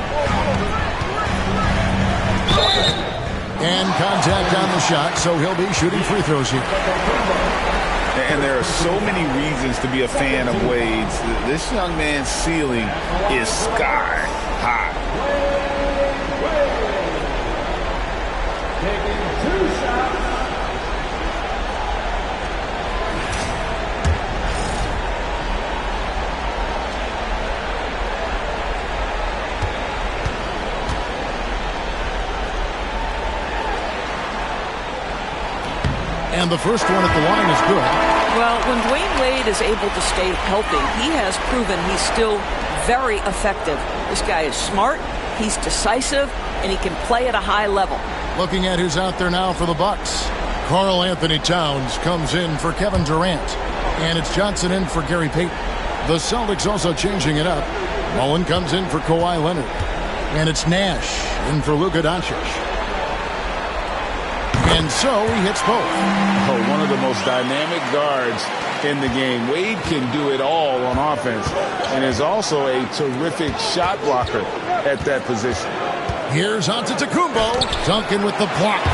And contact on the shot, so he'll be shooting free throws here. And there are so many reasons to be a fan of Wade's. This young man's ceiling is sky high. Taking 2 shots. And the first one at the line is good. Well, when Dwayne Wade is able to stay healthy, he has proven he's still very effective. This guy is smart, he's decisive, and he can play at a high level. Looking at who's out there now for the Bucks. Karl Anthony Towns comes in for Kevin Durant. And it's Johnson in for Gary Payton. The Celtics also changing it up. Mullen comes in for Kawhi Leonard. And it's Nash in for Luka Doncic. And so he hits both. Oh, one of the most dynamic guards in the game. Wade can do it all on offense and is also a terrific shot blocker at that position. Here's Antetokounmpo. Duncan with the block.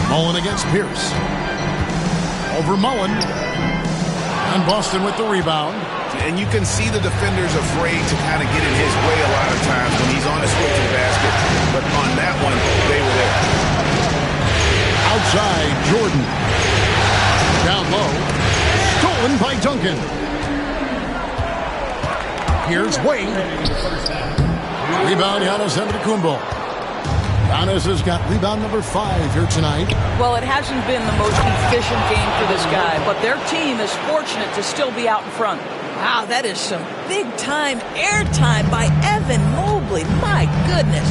Mullen against Pierce. Over Mullen. And Boston with the rebound. And you can see the defenders afraid to kind of get in his way a lot of times when he's on his way to the basket. But on that one, they were there. Outside, Jordan. Down low. Stolen by Duncan. Here's Wade. Rebound, Giannis Antetokounmpo. Giannis has got rebound number 5 here tonight. Well, it hasn't been the most efficient game for this guy, but their team is fortunate to still be out in front. Wow, that is some big-time airtime by Evan Mobley. My goodness.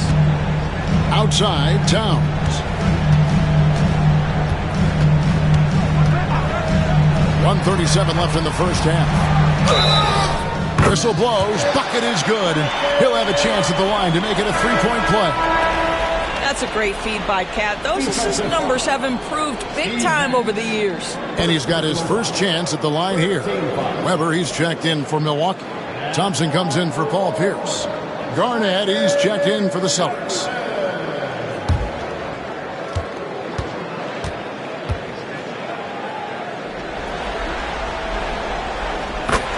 Outside, Towns. 1:37 left in the first half. Whistle blows. Bucket is good. And he'll have a chance at the line to make it a 3-point play. That's a great feed by Cat. Those assist numbers have improved big time over the years. And he's got his first chance at the line here. Weber, he's checked in for Milwaukee. Thompson comes in for Paul Pierce. Garnett, he's checked in for the Celtics.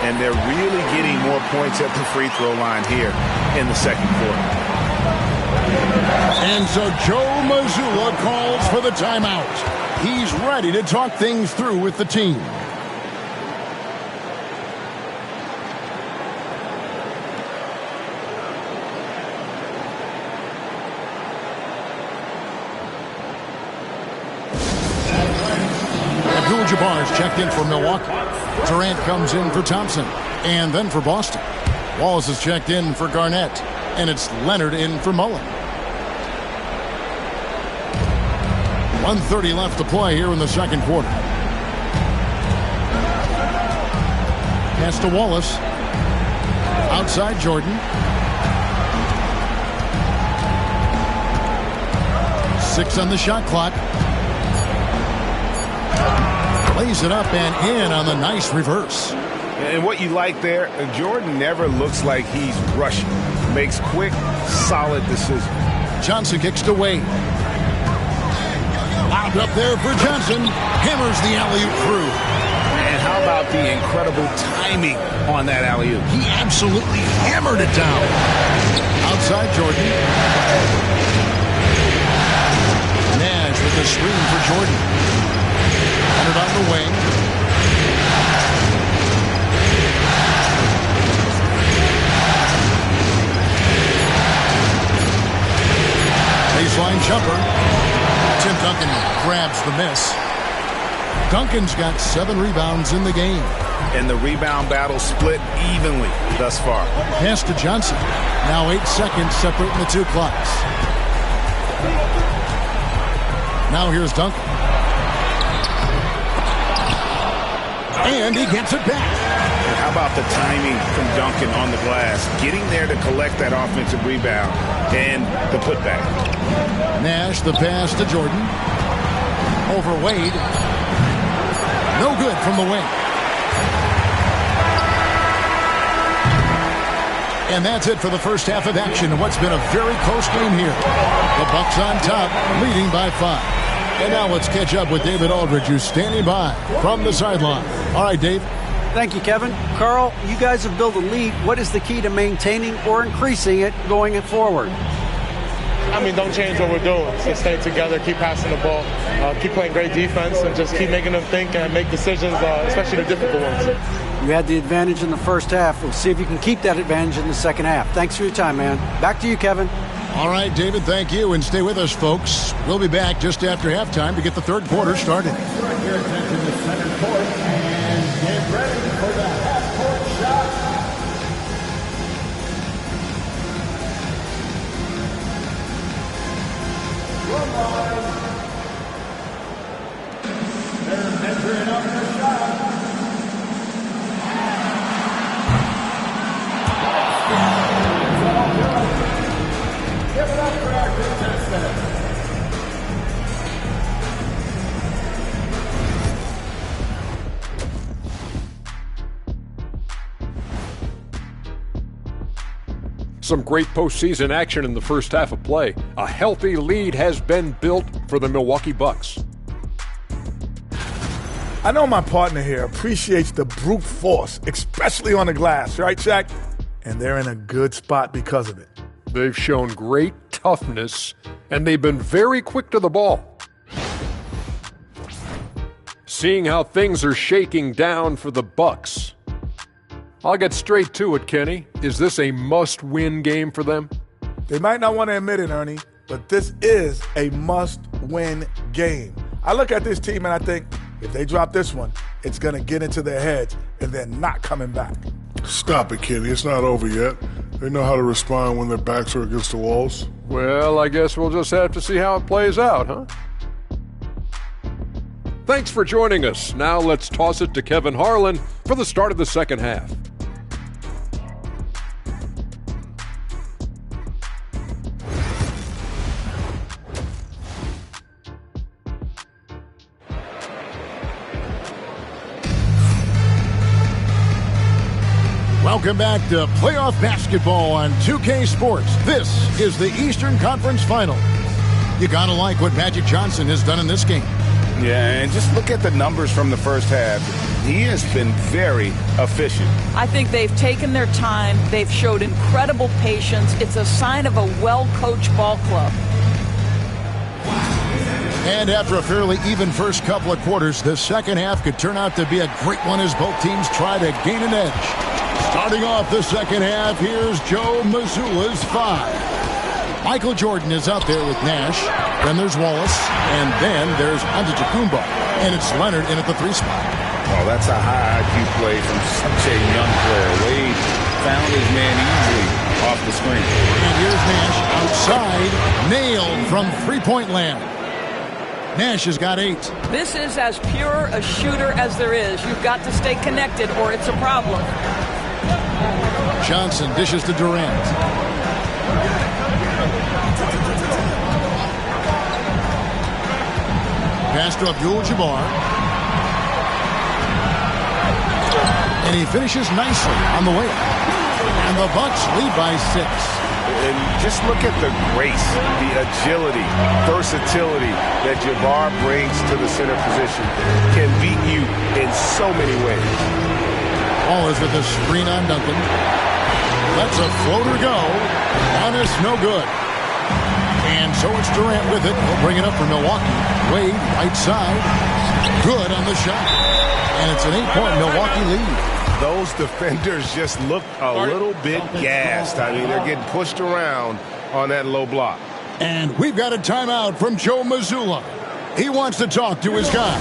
And they're really getting more points at the free throw line here in the second quarter. And so Joe Mazzulla calls for the timeout. He's ready to talk things through with the team. Abdul-Jabbar is checked in for Milwaukee. Durant comes in for Thompson. And then for Boston. Wallace is checked in for Garnett. And it's Leonard in for Mullen. 1:30 left to play here in the second quarter. Pass to Wallace. Outside Jordan. 6 on the shot clock. Lays it up and in on the nice reverse. And what you like there, Jordan never looks like he's rushing. Makes quick, solid decisions. Johnson kicks to Wade. Loud up there for Johnson. Hammers the alley-oop through. And how about the incredible timing on that alley-oop? He absolutely hammered it down. Outside Jordan. Nash with the screen for Jordan. Leonard on the wing. Baseline jumper. Tim Duncan grabs the miss. Duncan's got 7 rebounds in the game. And the rebound battle split evenly thus far. Pass to Johnson. Now 8 seconds separating the two clocks. Now here's Duncan. And he gets it back. And how about the timing from Duncan on the glass? Getting there to collect that offensive rebound and the putback. Nash, the pass to Jordan. Over Wade. No good from the wing. And that's it for the first half of action in what's been a very close game here. The Bucks on top, leading by 5. And now let's catch up with David Aldridge, who's standing by from the sideline. All right, Dave. Thank you, Kevin. Carl, you guys have built a lead. What is the key to maintaining or increasing it going forward? I mean, don't change what we're doing. Just stay together, keep passing the ball, keep playing great defense, and just keep making them think and make decisions, especially the difficult ones. You had the advantage in the first half. We'll see if you can keep that advantage in the second half. Thanks for your time, man. Back to you, Kevin. All right, David, thank you. And stay with us, folks. We'll be back just after halftime to get the third quarter started. Direct your attention to center court and get ready for the half-court shot. They're measuring up the shot. Give it up for our contestant. Some great postseason action in the first half of play. A healthy lead has been built for the Milwaukee Bucks. I know my partner here appreciates the brute force, especially on the glass, right, Shaq? And they're in a good spot because of it. They've shown great toughness, and they've been very quick to the ball. Seeing how things are shaking down for the Bucks, I'll get straight to it, Kenny. Is this a must-win game for them? They might not want to admit it, Ernie, but this is a must-win game. I look at this team and I think, if they drop this one, it's going to get into their heads and they're not coming back. Stop it, Kenny. It's not over yet. They know how to respond when their backs are against the walls. Well, I guess we'll just have to see how it plays out, huh? Thanks for joining us. Now let's toss it to Kevin Harlan for the start of the second half. Welcome back to playoff basketball on 2K Sports. This is the Eastern Conference Final. You gotta like what Magic Johnson has done in this game. Yeah, and just look at the numbers from the first half. He has been very efficient. I think they've taken their time. They've showed incredible patience. It's a sign of a well-coached ball club. And after a fairly even first couple of quarters, the second half could turn out to be a great one as both teams try to gain an edge. Starting off the second half, here's Joe Mazzulla's 5. Michael Jordan is out there with Nash. Then there's Wallace. And then there's Antetokounmpo. And it's Leonard in at the 3 spot. Oh, that's a high IQ play from such a young player. Wade found his man easily off the screen. And here's Nash outside. Nailed from three-point land. Nash has got 8. This is as pure a shooter as there is. You've got to stay connected or it's a problem. Johnson dishes to Durant. Pass to Abdul-Jabbar. And he finishes nicely on the way up. And the Bucks lead by 6. And just look at the grace, the agility, versatility that Jabbar brings to the center position. Can beat you in so many ways. Wallace with a screen on Duncan. Lets a floater go. Honest, no good. And so it's Durant with it. He'll bring it up for Milwaukee. Wade, right side. Good on the shot. And it's an 8-point Milwaukee lead. Those defenders just look a little bit gassed. I mean, they're getting pushed around on that low block. And we've got a timeout from Joe Mazzulla. He wants to talk to his guys.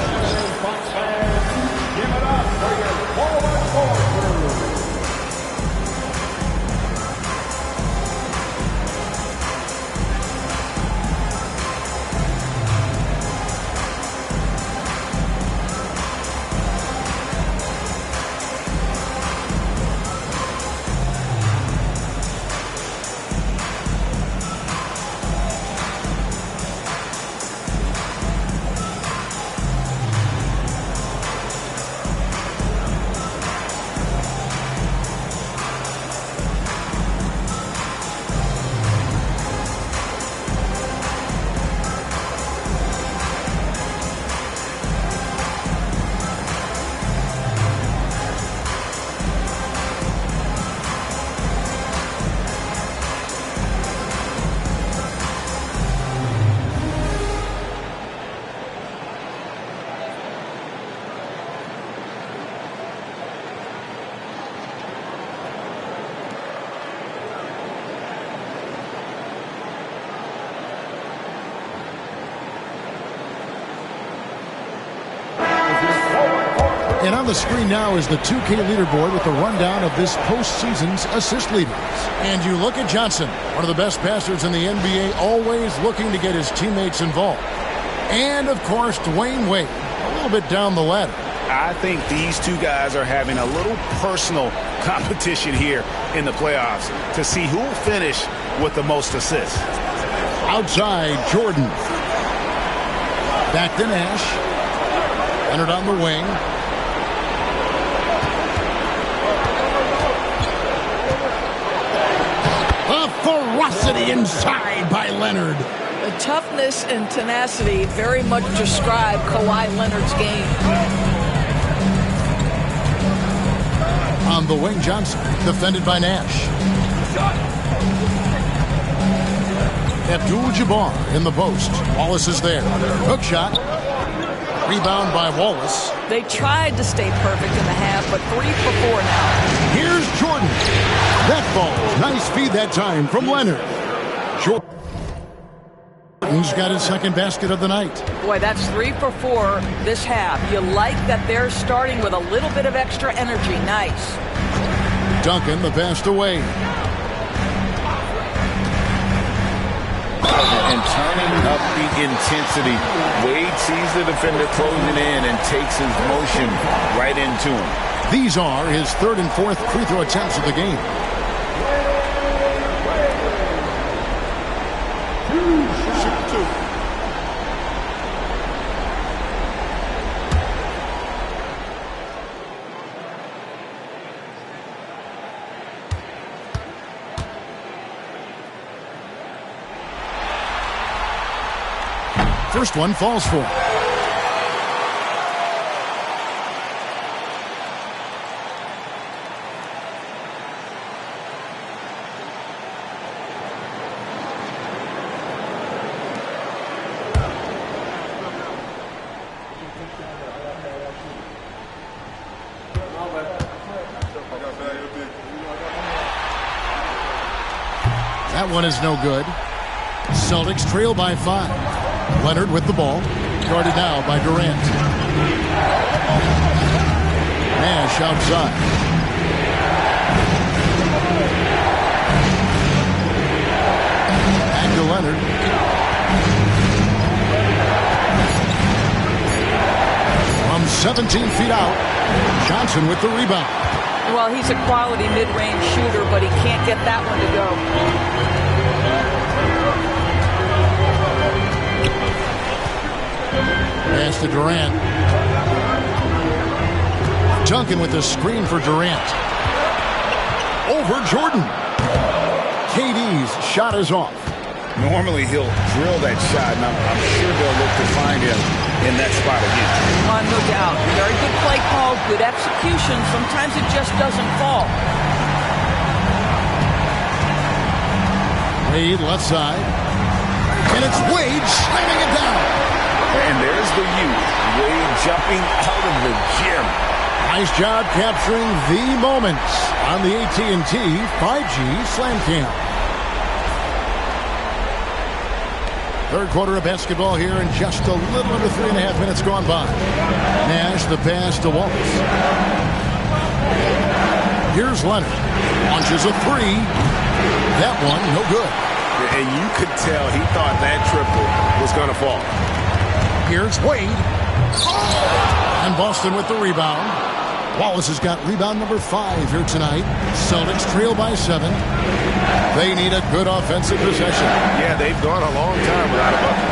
And on the screen now is the 2K leaderboard with the rundown of this postseason's assist leaders. And you look at Johnson, one of the best passers in the NBA, always looking to get his teammates involved. And, of course, Dwayne Wade, a little bit down the ladder. I think these two guys are having a little personal competition here in the playoffs to see who will finish with the most assists. Outside, Jordan. Back to Nash. Leonard on the wing. The ferocity inside by Leonard. The toughness and tenacity very much describe Kawhi Leonard's game. On the wing, Johnson, defended by Nash. Abdul-Jabbar in the post. Wallace is there. Hook shot. Rebound by Wallace. They tried to stay perfect in the half, but 3 for 4 now. Here's Jordan. That ball. Nice feed that time from Leonard. Jordan's got his second basket of the night. Boy, that's 3 for 4 this half. You like that they're starting with a little bit of extra energy. Nice. Duncan, the pass away. And turning up the intensity. Wade sees the defender closing in and takes his motion right into him. These are his third and fourth free throw attempts of the game. First one falls for. That one is no good. Celtics trail by 5. Leonard with the ball. Guarded now by Durant. Nash outside. Back to Leonard. From 17 feet out. Johnson with the rebound. Well, he's a quality mid-range shooter, but he can't get that one to go. Pass to Durant. Duncan with the screen for Durant. Over Jordan. KD's shot is off. Normally he'll drill that shot, and I'm sure they'll look to find him in that spot again. No doubt. Very good play call, good execution. Sometimes it just doesn't fall. Wade left side. And it's Wade slamming it down. And there's the youth, Wade jumping out of the gym. Nice job capturing the moments on the AT&T 5G Slam Cam. Third quarter of basketball here, and just a little under 3.5 minutes gone by. Nash the pass to Wallace. Here's Leonard. Launches a three. That one, no good. And you could tell he thought that triple was going to fall. Here's Wade. And Boston with the rebound. Wallace has got rebound number 5 here tonight. Celtics trail by 7. They need a good offensive possession. Yeah, they've gone a long time without a bucket.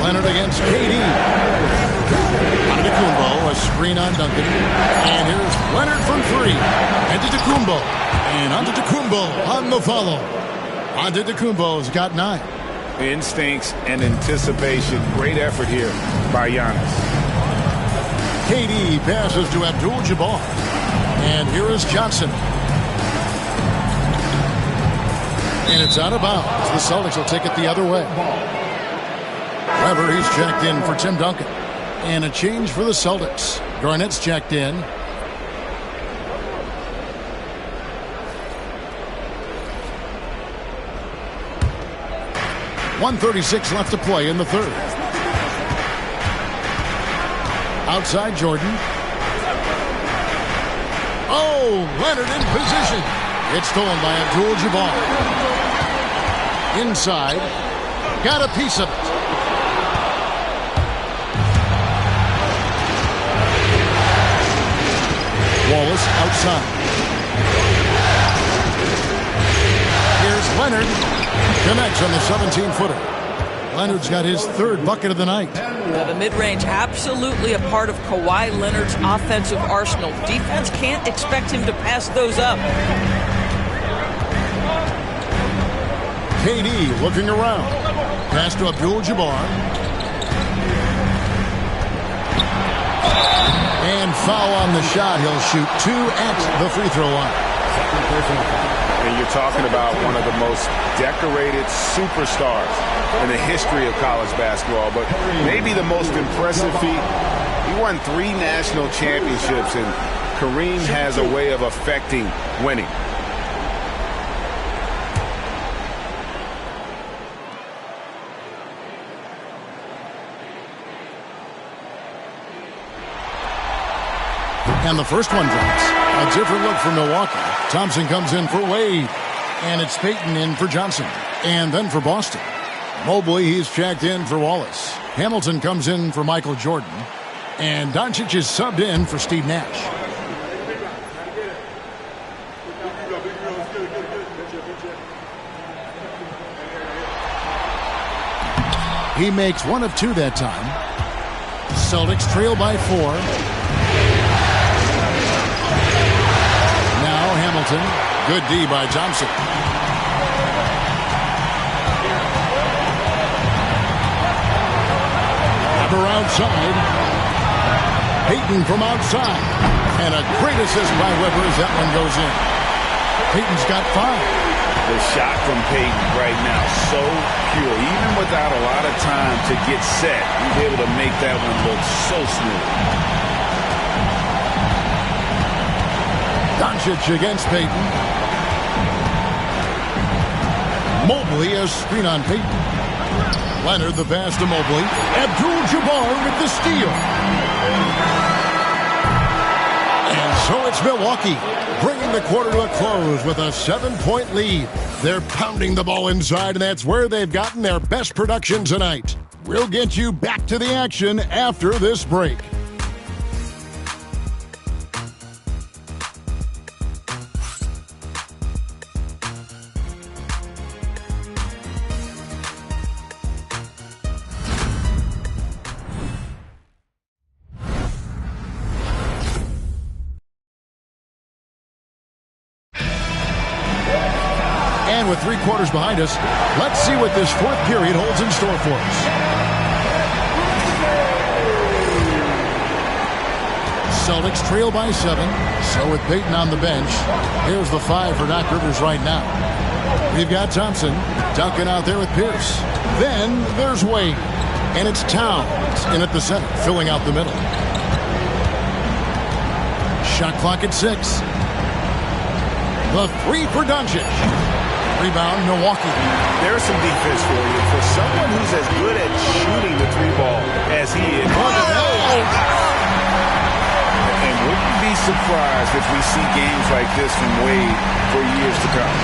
Leonard against KD. Antetokounmpo, a screen on Duncan. And here's Leonard from 3. Antetokounmpo. And Antetokounmpo on the follow. Antetokounmpo's got 9. Instincts and anticipation. Great effort here by Giannis. KD passes to Abdul-Jabbar. And here is Johnson. And it's out of bounds. The Celtics will take it the other way. However, he's checked in for Tim Duncan. And a change for the Celtics. Garnett's checked in. .136 left to play in the third. Outside Jordan. Oh, Leonard in position. It's stolen by Abdul-Jabbar. Inside. Got a piece of it. Wallace outside. Here's Leonard. Connects on the 17-footer. Leonard's got his third bucket of the night. The mid-range absolutely a part of Kawhi Leonard's offensive arsenal. Defense can't expect him to pass those up. KD looking around. Pass to Abdul-Jabbar. And foul on the shot. He'll shoot 2 at the free throw line. And you're talking about one of the most decorated superstars in the history of college basketball, but maybe the most impressive feat. He won 3 national championships, and Kareem has a way of affecting winning. And the first one drops. A different look for Milwaukee. Thompson comes in for Wade. And it's Payton in for Johnson. And then for Boston. Mobley, he's checked in for Wallace. Hamilton comes in for Michael Jordan. And Doncic is subbed in for Steve Nash. He makes 1 of 2 that time. Celtics trail by 4. Hamilton. Good D by Thompson. Weber outside. Payton from outside. And a great assist by Weber as that one goes in. Payton's got 5. The shot from Payton right now, so pure. Even without a lot of time to get set, he's able to make that one look so smooth. Doncic against Payton. Mobley a screen on Payton. Leonard the pass to Mobley. Abdul-Jabbar with the steal. And so it's Milwaukee bringing the quarter to a close with a 7-point lead. They're pounding the ball inside, and that's where they've gotten their best production tonight. We'll get you back to the action after this break. And with 3 quarters behind us, let's see what this 4th period holds in store for us. Celtics trail by 7. So with Payton on the bench, here's the 5 for Doc Rivers right now. We've got Thompson, Duncan out there with Pierce. Then there's Wade. And it's Towns in at the center, filling out the middle. Shot clock at 6. The 3 for Doncic. Rebound, Milwaukee. There's some defense for you. For someone who's as good at shooting the 3-ball as he is. And wouldn't be surprised if we see games like this from Wade for years to come.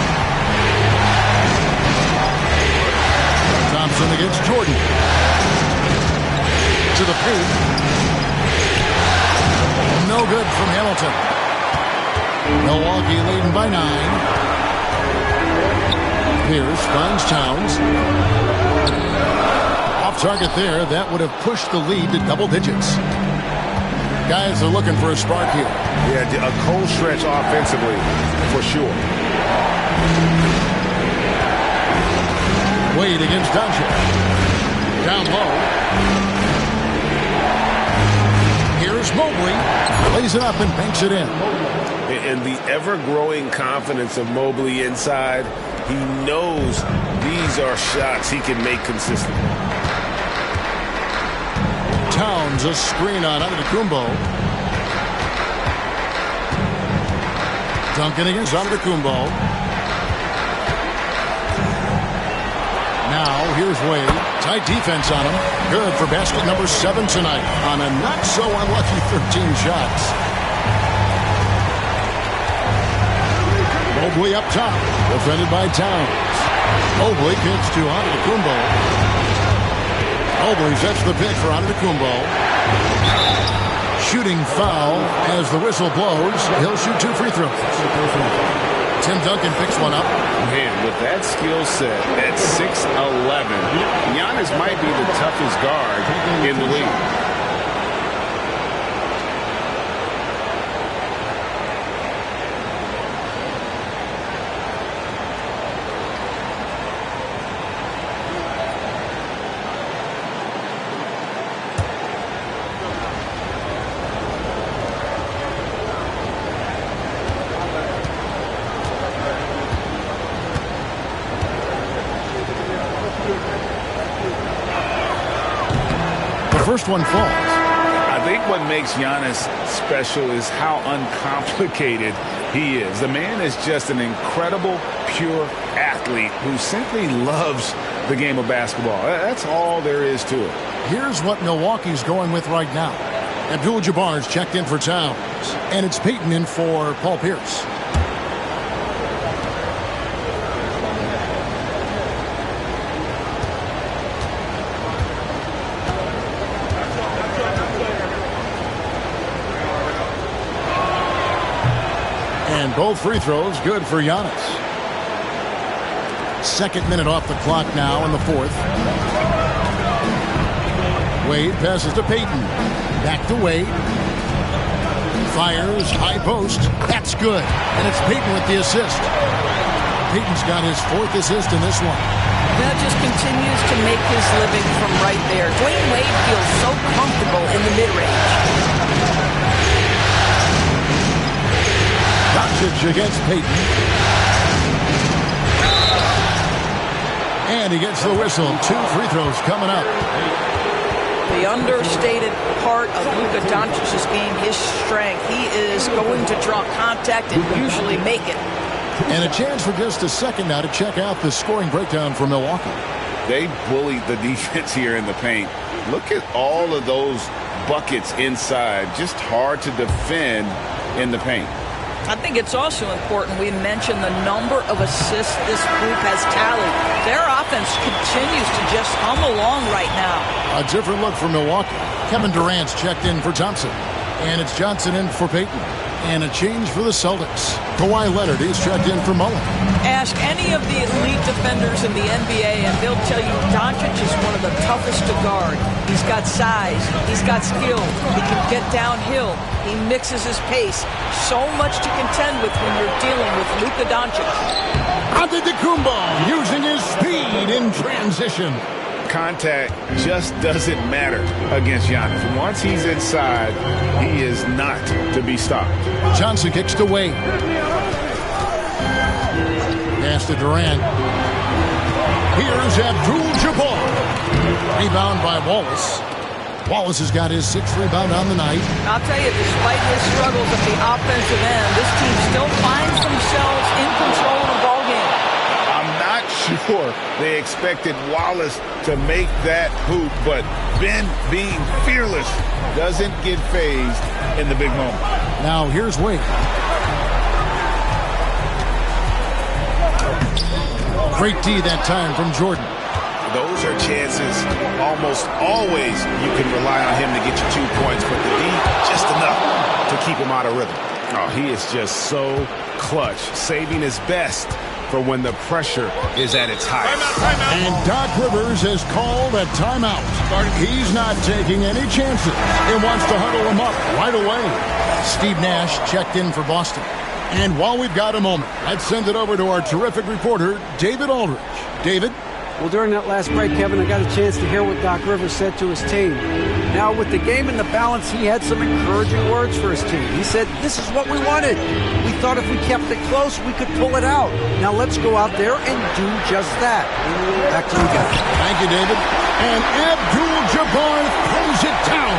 Thompson against Jordan. To the paint. No good from Hamilton. Milwaukee leading by 9. Pierce finds Towns. Off target there. That would have pushed the lead to double digits. Guys are looking for a spark here. Yeah, a cold stretch offensively, for sure. Wade against Doncic. Down low. Here's Mobley. Lays it up and banks it in. And the ever-growing confidence of Mobley inside, he knows these are shots he can make consistently. Towns a screen on Antetokounmpo. Duncan against Antetokounmpo. Now here's Wade. Tight defense on him. Good for basket number 7 tonight on a not-so-unlucky 13 shots. Mobley up top, defended by Towns. Mobley kicks to Antetokounmpo. Mobley sets the pick for Antetokounmpo. Shooting foul as the whistle blows. He'll shoot 2 free throws. Tim Duncan picks one up. Man, with that skill set at 6'11", Giannis might be the toughest guard in the league. First one falls. I think what makes Giannis special is how uncomplicated he is. The man is just an incredible, pure athlete who simply loves the game of basketball. That's all there is to it. Here's what Milwaukee's going with right now. Abdul-Jabbar's checked in for Towns, and it's Payton in for Paul Pierce. And both free throws good for Giannis. Second minute off the clock now in the fourth. Wade passes to Payton. Back to Wade. Fires, high post. That's good. And it's Payton with the assist. Payton's got his 4th assist in this one. That just continues to make his living from right there. Dwayne Wade feels so comfortable in the mid-range. Doncic against Payton. And he gets the whistle. 2 free throws coming up. The understated part of Luka Doncic's game, his strength. He is going to draw contact and usually make it. And a chance for just a second now to check out the scoring breakdown for Milwaukee. They bullied the defense here in the paint. Look at all of those buckets inside. Just hard to defend in the paint. I think it's also important we mention the number of assists this group has tallied. Their offense continues to just hum along right now. A different look for Milwaukee. Kevin Durant's checked in for Johnson. And it's Johnson in for Payton. And a change for the Celtics. Kawhi Leonard is checked in for Mullen. Ask any of the elite defenders in the NBA and they'll tell you Doncic is one of the toughest to guard. He's got size. He's got skill. He can get downhill. He mixes his pace. So much to contend with when you're dealing with Luka Doncic. Antetokounmpo using his speed in transition. Contact just doesn't matter against Giannis. Once he's inside, he is not to be stopped. Johnson kicks to Wade. Pass to Durant. Here's Abdul-Jabbar. Rebound by Wallace. Wallace has got his 6th rebound on the night. I'll tell you, despite his struggles at the offensive end, this team still finds themselves in control of the ball game. I'm not sure they expected Wallace to make that hoop, but Ben, being fearless, doesn't get phased in the big moment. Now here's Wade. Great D that time from Jordan. Those are chances almost always you can rely on him to get you 2 points, but the D, just enough to keep him out of rhythm. Oh, he is just so clutch, saving his best for when the pressure is at its highest. And Doc Rivers has called a timeout. He's not taking any chances. He wants to huddle him up right away. Steve Nash checked in for Boston. And while we've got a moment, let's send it over to our terrific reporter, David Aldridge. David? Well, during that last break, Kevin, I got a chance to hear what Doc Rivers said to his team. Now, with the game in the balance, he had some encouraging words for his team. He said, this is what we wanted. We thought if we kept it close, we could pull it out. Now, let's go out there and do just that. Back to you guys. Thank you, David. And Abdul-Jabbar throws it down.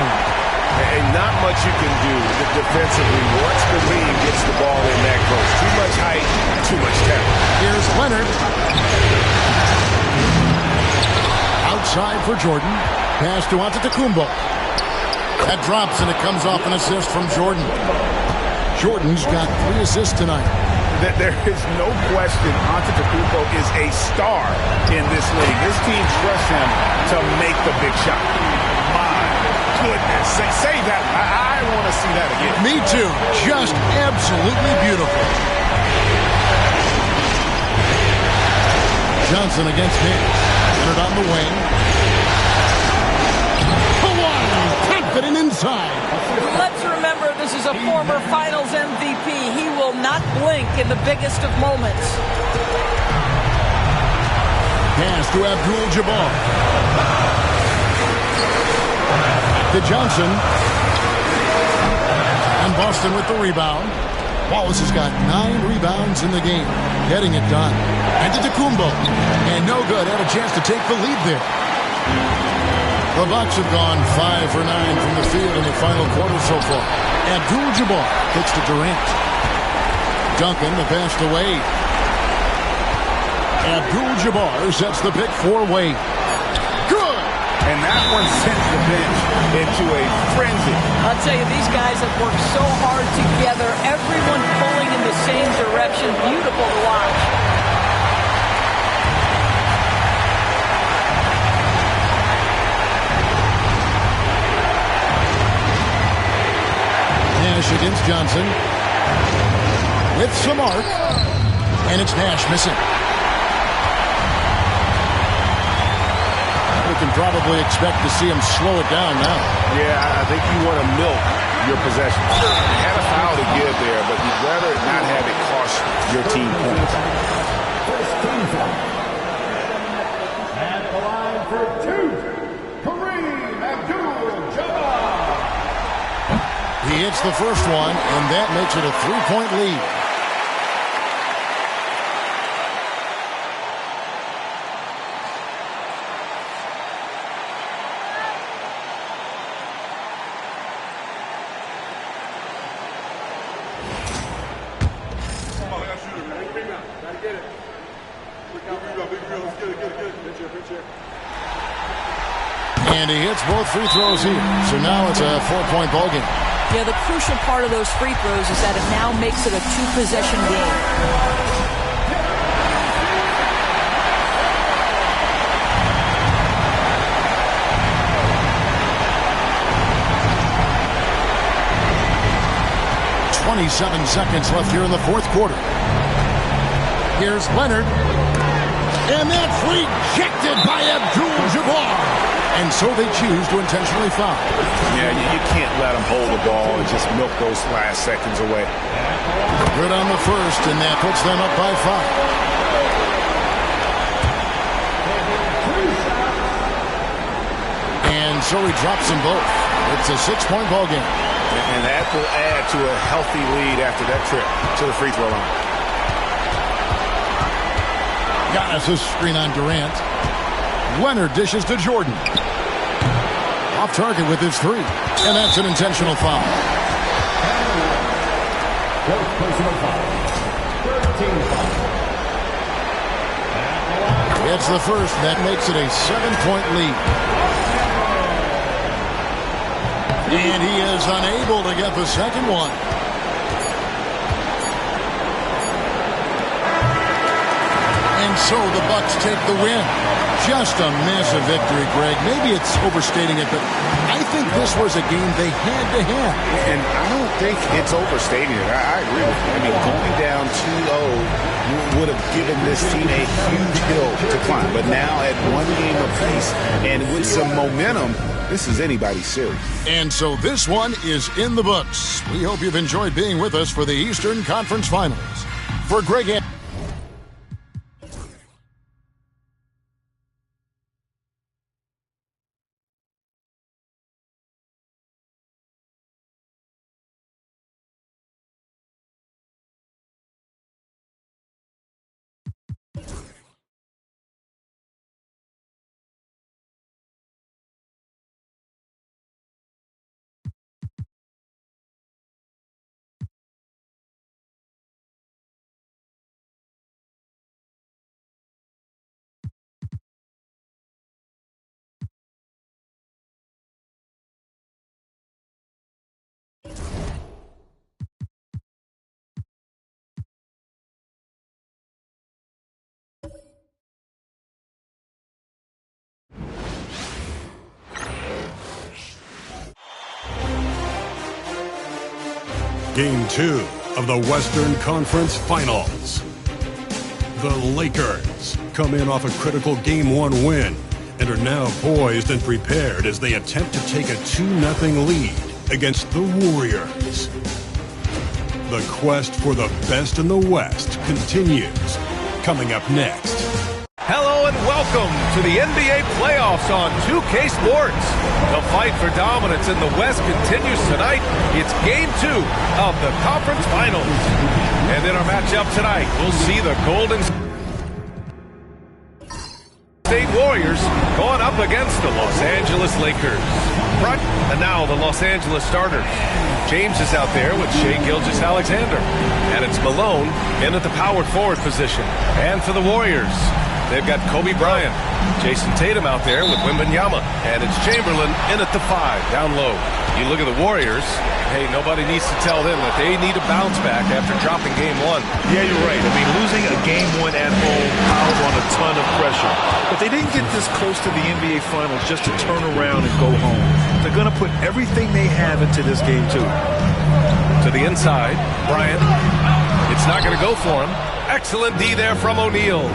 And not much you can do defensively once the lead gets the ball in that close. Too much height, too much talent. Here's Leonard. inside for Jordan. Pass to Antetokounmpo. That drops, and it comes off an assist from Jordan. Jordan's got 3 assists tonight. There is no question Antetokounmpo is a star in this league. This team trusts him to make the big shot. My goodness. Say that. I want to see that again. Me too. Just absolutely beautiful. Johnson against Hicks. Centered on the wing. Confident inside. Let's remember this is a former Finals MVP. He will not blink in the biggest of moments. Pass to Abdul-Jabbar. To Johnson. And Boston with the rebound. Wallace has got 9 rebounds in the game. Getting it done. And to Antetokounmpo. And no good. Had a chance to take the lead there. The Bucks have gone 5 for 9 from the field in the final quarter so far. Abdul-Jabbar kicks to Durant. Duncan, the pass to Wade. Abdul-Jabbar sets the pick for Wade. Good! And that one sends the bench into a frenzy. I'll tell you, these guys have worked so hard together. Everyone pulling in the same direction. Beautiful to watch. Nash against Johnson. With some arc. And it's Nash missing. We can probably expect to see him slow it down now. Yeah, I think you want to milk your possession. You had a foul to give there, but you'd rather not have it cost your team points. First team foul. At the line for 2, Kareem Abdul-Jabbar. He hits the first one, and that makes it a 3-point lead. And he hits both free throws here. So now it's a 4-point ball game. Yeah, the crucial part of those free throws is that it now makes it a 2-possession game. .27 seconds left here in the fourth quarter. Here's Leonard. And that's rejected by Abdul-Jabbar. And so they choose to intentionally foul. Yeah, you can't let them hold the ball and just milk those last seconds away. Good on the first, and that puts them up by 5. And so he drops them both. It's a 6-point ball game. And that will add to a healthy lead after that trip to the free throw line. Giannis a screen on Durant. Leonard dishes to Jordan. Off target with his 3. And that's an intentional foul. Fourth personal foul. 13 foul. It's the first. That makes it a 7-point lead. And he is unable to get the second one. And so the Bucks take the win. Just a massive victory, Greg. Maybe it's overstating it, but I think this was a game they had to have. And I don't think it's overstating it. I agree with you. I mean, going down 2-0 would have given this team a huge hill to climb. But now at 1 game apiece and with some momentum, this is anybody's series. And so this one is in the books. We hope you've enjoyed being with us for the Eastern Conference Finals. For Greg Game 2 of the Western Conference Finals. The Lakers come in off a critical Game 1 win and are now poised and prepared as they attempt to take a 2-0 lead against the Warriors. The quest for the best in the West continues. Coming up next. Hello and welcome to the NBA playoffs on 2K Sports. The fight for dominance in the West continues tonight. It's Game 2 of the Conference Finals. And in our matchup tonight, we'll see the Golden State Warriors going up against the Los Angeles Lakers. Front, and now the Los Angeles starters. James is out there with Shai Gilgeous-Alexander. And it's Malone in at the power forward position. And for the Warriors, they've got Kobe Bryant, Jason Tatum out there with Wembanyama, and it's Chamberlain in at the 5, down low. You look at the Warriors, hey, nobody needs to tell them that they need a bounce back after dropping Game 1. Yeah, you're right. I mean, losing a Game 1 at home piles on a ton of pressure. But they didn't get this close to the NBA Finals just to turn around and go home. They're going to put everything they have into this Game 2. To the inside, Bryant. It's not going to go for him. Excellent D there from O'Neal.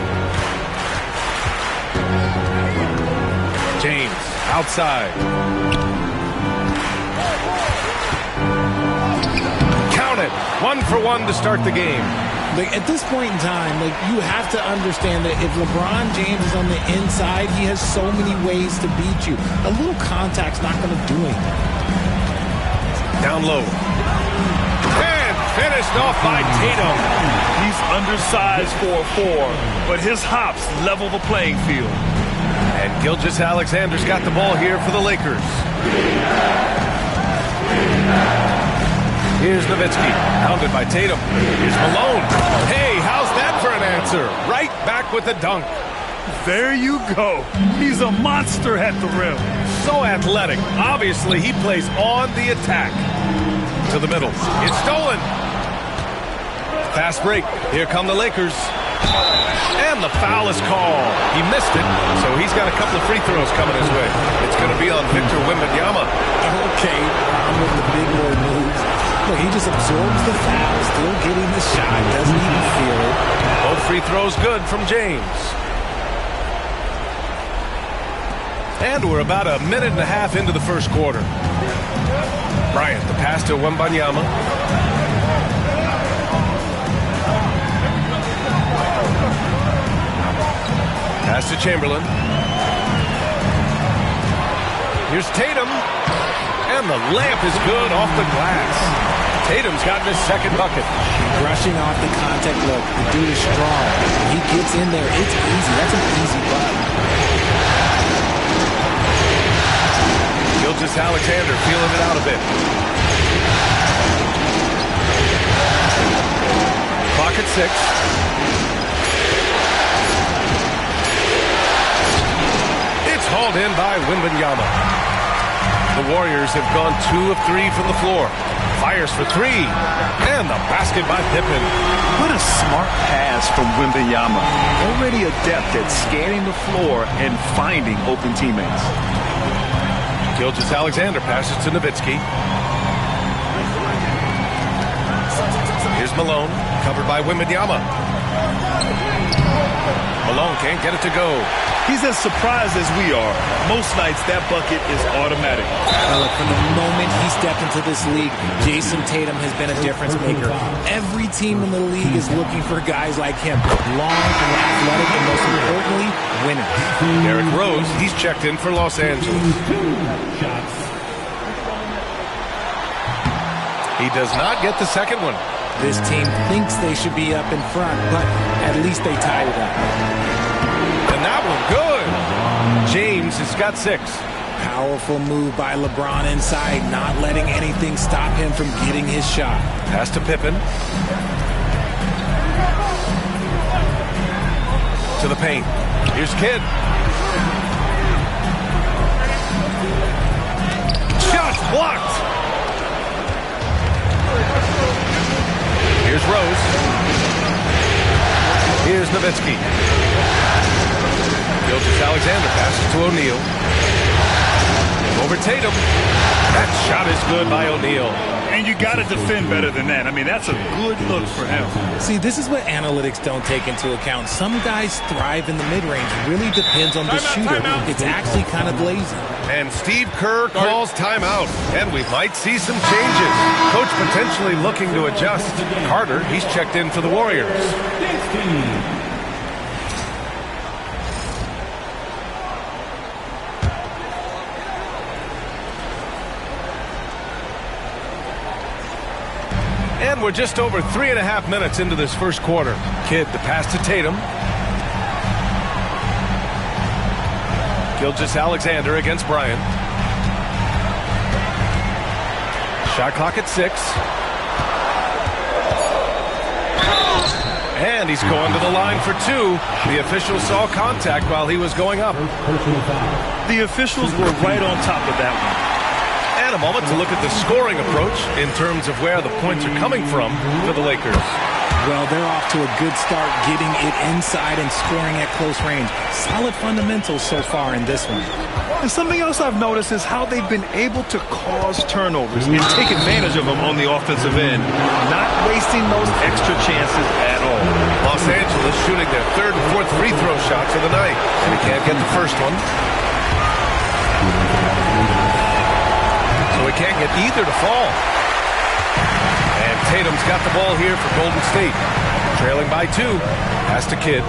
James, outside. Count it. 1 for 1 to start the game. Like, at this point in time, like, you have to understand that if LeBron James is on the inside, he has so many ways to beat you. A little contact's not going to do anything. Down low. And finished off by Tatum. He's undersized for a 4, but his hops level the playing field. And Gilgeous-Alexander's got the ball here for the Lakers. Here's Nowitzki, hounded by Tatum. Here's Malone. Hey, how's that for an answer? Right back with the dunk. There you go. He's a monster at the rim. So athletic. Obviously, he plays on the attack. To the middle. It's stolen. Fast break. Here come the Lakers. And the foul is called. He missed it, so he's got a couple of free throws coming his way. It's going to be on Victor Wembanyama. Okay, with the big boy moves. Look, he just absorbs the foul, still getting the shot, doesn't even feel it. Both free throws good from James. And we're about a minute and a half into the first quarter. Bryant, the pass to Wembanyama. Pass to Chamberlain. Here's Tatum. And the layup is good off the glass. Tatum's gotten his second bucket. Brushing off the contact. Look, the dude is strong. When he gets in there, it's easy. That's an easy bucket. Gilgeous-Alexander feeling it out a bit. Clock at 6. Hauled in by Wembanyama. The Warriors have gone 2 of 3 from the floor. Fires for 3. And the basket by Pippen. What a smart pass from Wembanyama. Already adept at scanning the floor and finding open teammates. Gilgeous-Alexander passes to Nowitzki. Here's Malone, covered by Wembanyama. Malone can't get it to go. He's as surprised as we are. Most nights, that bucket is automatic. Look, from the moment he stepped into this league, Jason Tatum has been a difference maker. Every team in the league is looking for guys like him. Long and athletic, and most importantly, winners. Derrick Rose, he's checked in for Los Angeles. He does not get the second one. This team thinks they should be up in front, but at least they tied it up. And that one good. James has got 6. Powerful move by LeBron inside, not letting anything stop him from getting his shot. Pass to Pippen. To the paint. Here's Kidd. Shots blocked. Here's Rose. Here's Nowitzki. Gilgeous-Alexander passes to O'Neal. Over Tatum. That shot is good by O'Neal. And you got to defend better than that. I mean, that's a good look for him. See, this is what analytics don't take into account. Some guys thrive in the mid-range. Really depends on the shooter. It's actually kind of lazy. And Steve Kerr calls timeout. And we might see some changes. Coach potentially looking to adjust. Carter, he's checked in for the Warriors. And we're just over 3.5 minutes into this first quarter. Kidd, the pass to Tatum. Gilgeous-Alexander against Bryant. Shot clock at 6. And he's going to the line for 2. The official saw contact while he was going up. The officials were right on top of that one. And a moment to look at the scoring approach in terms of where the points are coming from for the Lakers. Well, they're off to a good start getting it inside and scoring at close range. Solid fundamentals so far in this one. And something else I've noticed is how they've been able to cause turnovers and take advantage of them on the offensive end, not wasting those extra chances at all. Los Angeles shooting their 3rd and 4th free throw shots of the night. And he can't get the first one. So he can't get either to fall. And Tatum's got the ball here for Golden State. Trailing by 2. Pass to Kidd.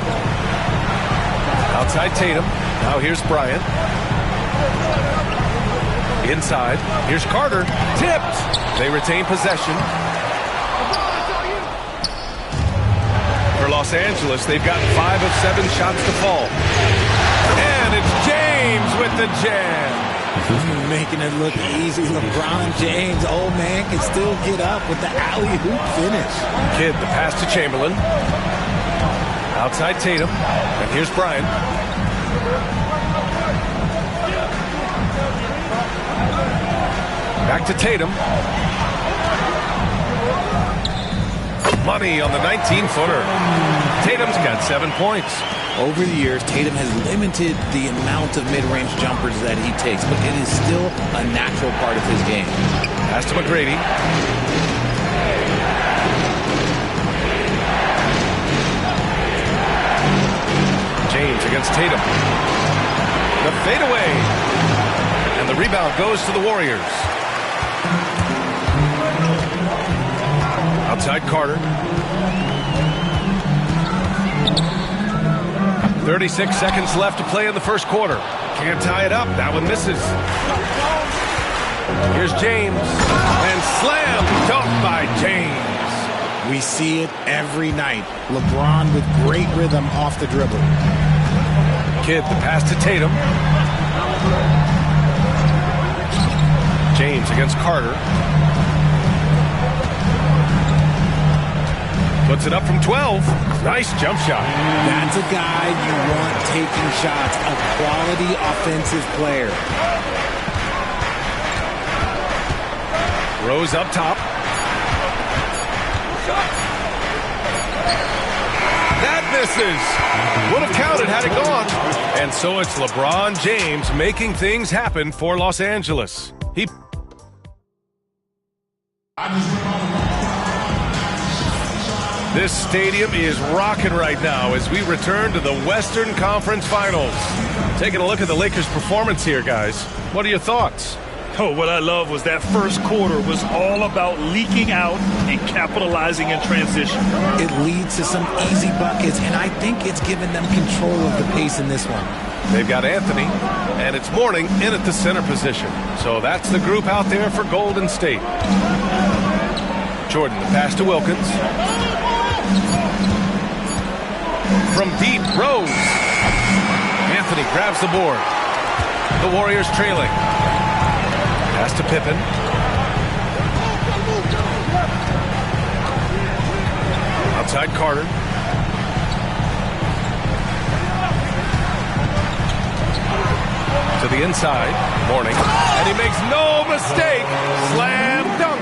Outside Tatum. Now here's Bryant. Inside. Here's Carter. Tipped. They retain possession. For Los Angeles, they've got 5 of 7 shots to fall. And it's James with the jam. Making it look easy. LeBron James, old man, can still get up with the alley-oop finish. Kidd, the pass to Chamberlain. Outside Tatum. And here's Bryant. Back to Tatum. Money on the 19-footer. Tatum's got 7 points. Over the years, Tatum has limited the amount of mid-range jumpers that he takes, but it is still a natural part of his game. Pass to McGrady. James against Tatum. The fadeaway. And the rebound goes to the Warriors. Outside Carter. 36 seconds left to play in the first quarter. Can't tie it up. That one misses. Here's James. And slam dunk by James. We see it every night. LeBron with great rhythm off the dribble. Kidd, the pass to Tatum. James against Carter. Puts it up from 12. Nice jump shot. That's a guy you want taking shots. A quality offensive player. Rose up top. That misses. Would have counted had it gone. And so it's LeBron James making things happen for Los Angeles. This stadium is rocking right now as we return to the Western Conference Finals. Taking a look at the Lakers' performance here, guys. What are your thoughts? Oh, what I love was that first quarter was all about leaking out and capitalizing in transition. It leads to some easy buckets, and I think it's given them control of the pace in this one. They've got Anthony, and it's Mourning in at the center position. So that's the group out there for Golden State. Jordan, the pass to Wilkins. From deep, Rose. Anthony grabs the board. The Warriors trailing. Pass to Pippen. Outside Carter. To the inside. Mourning. And he makes no mistake. Slam dunk.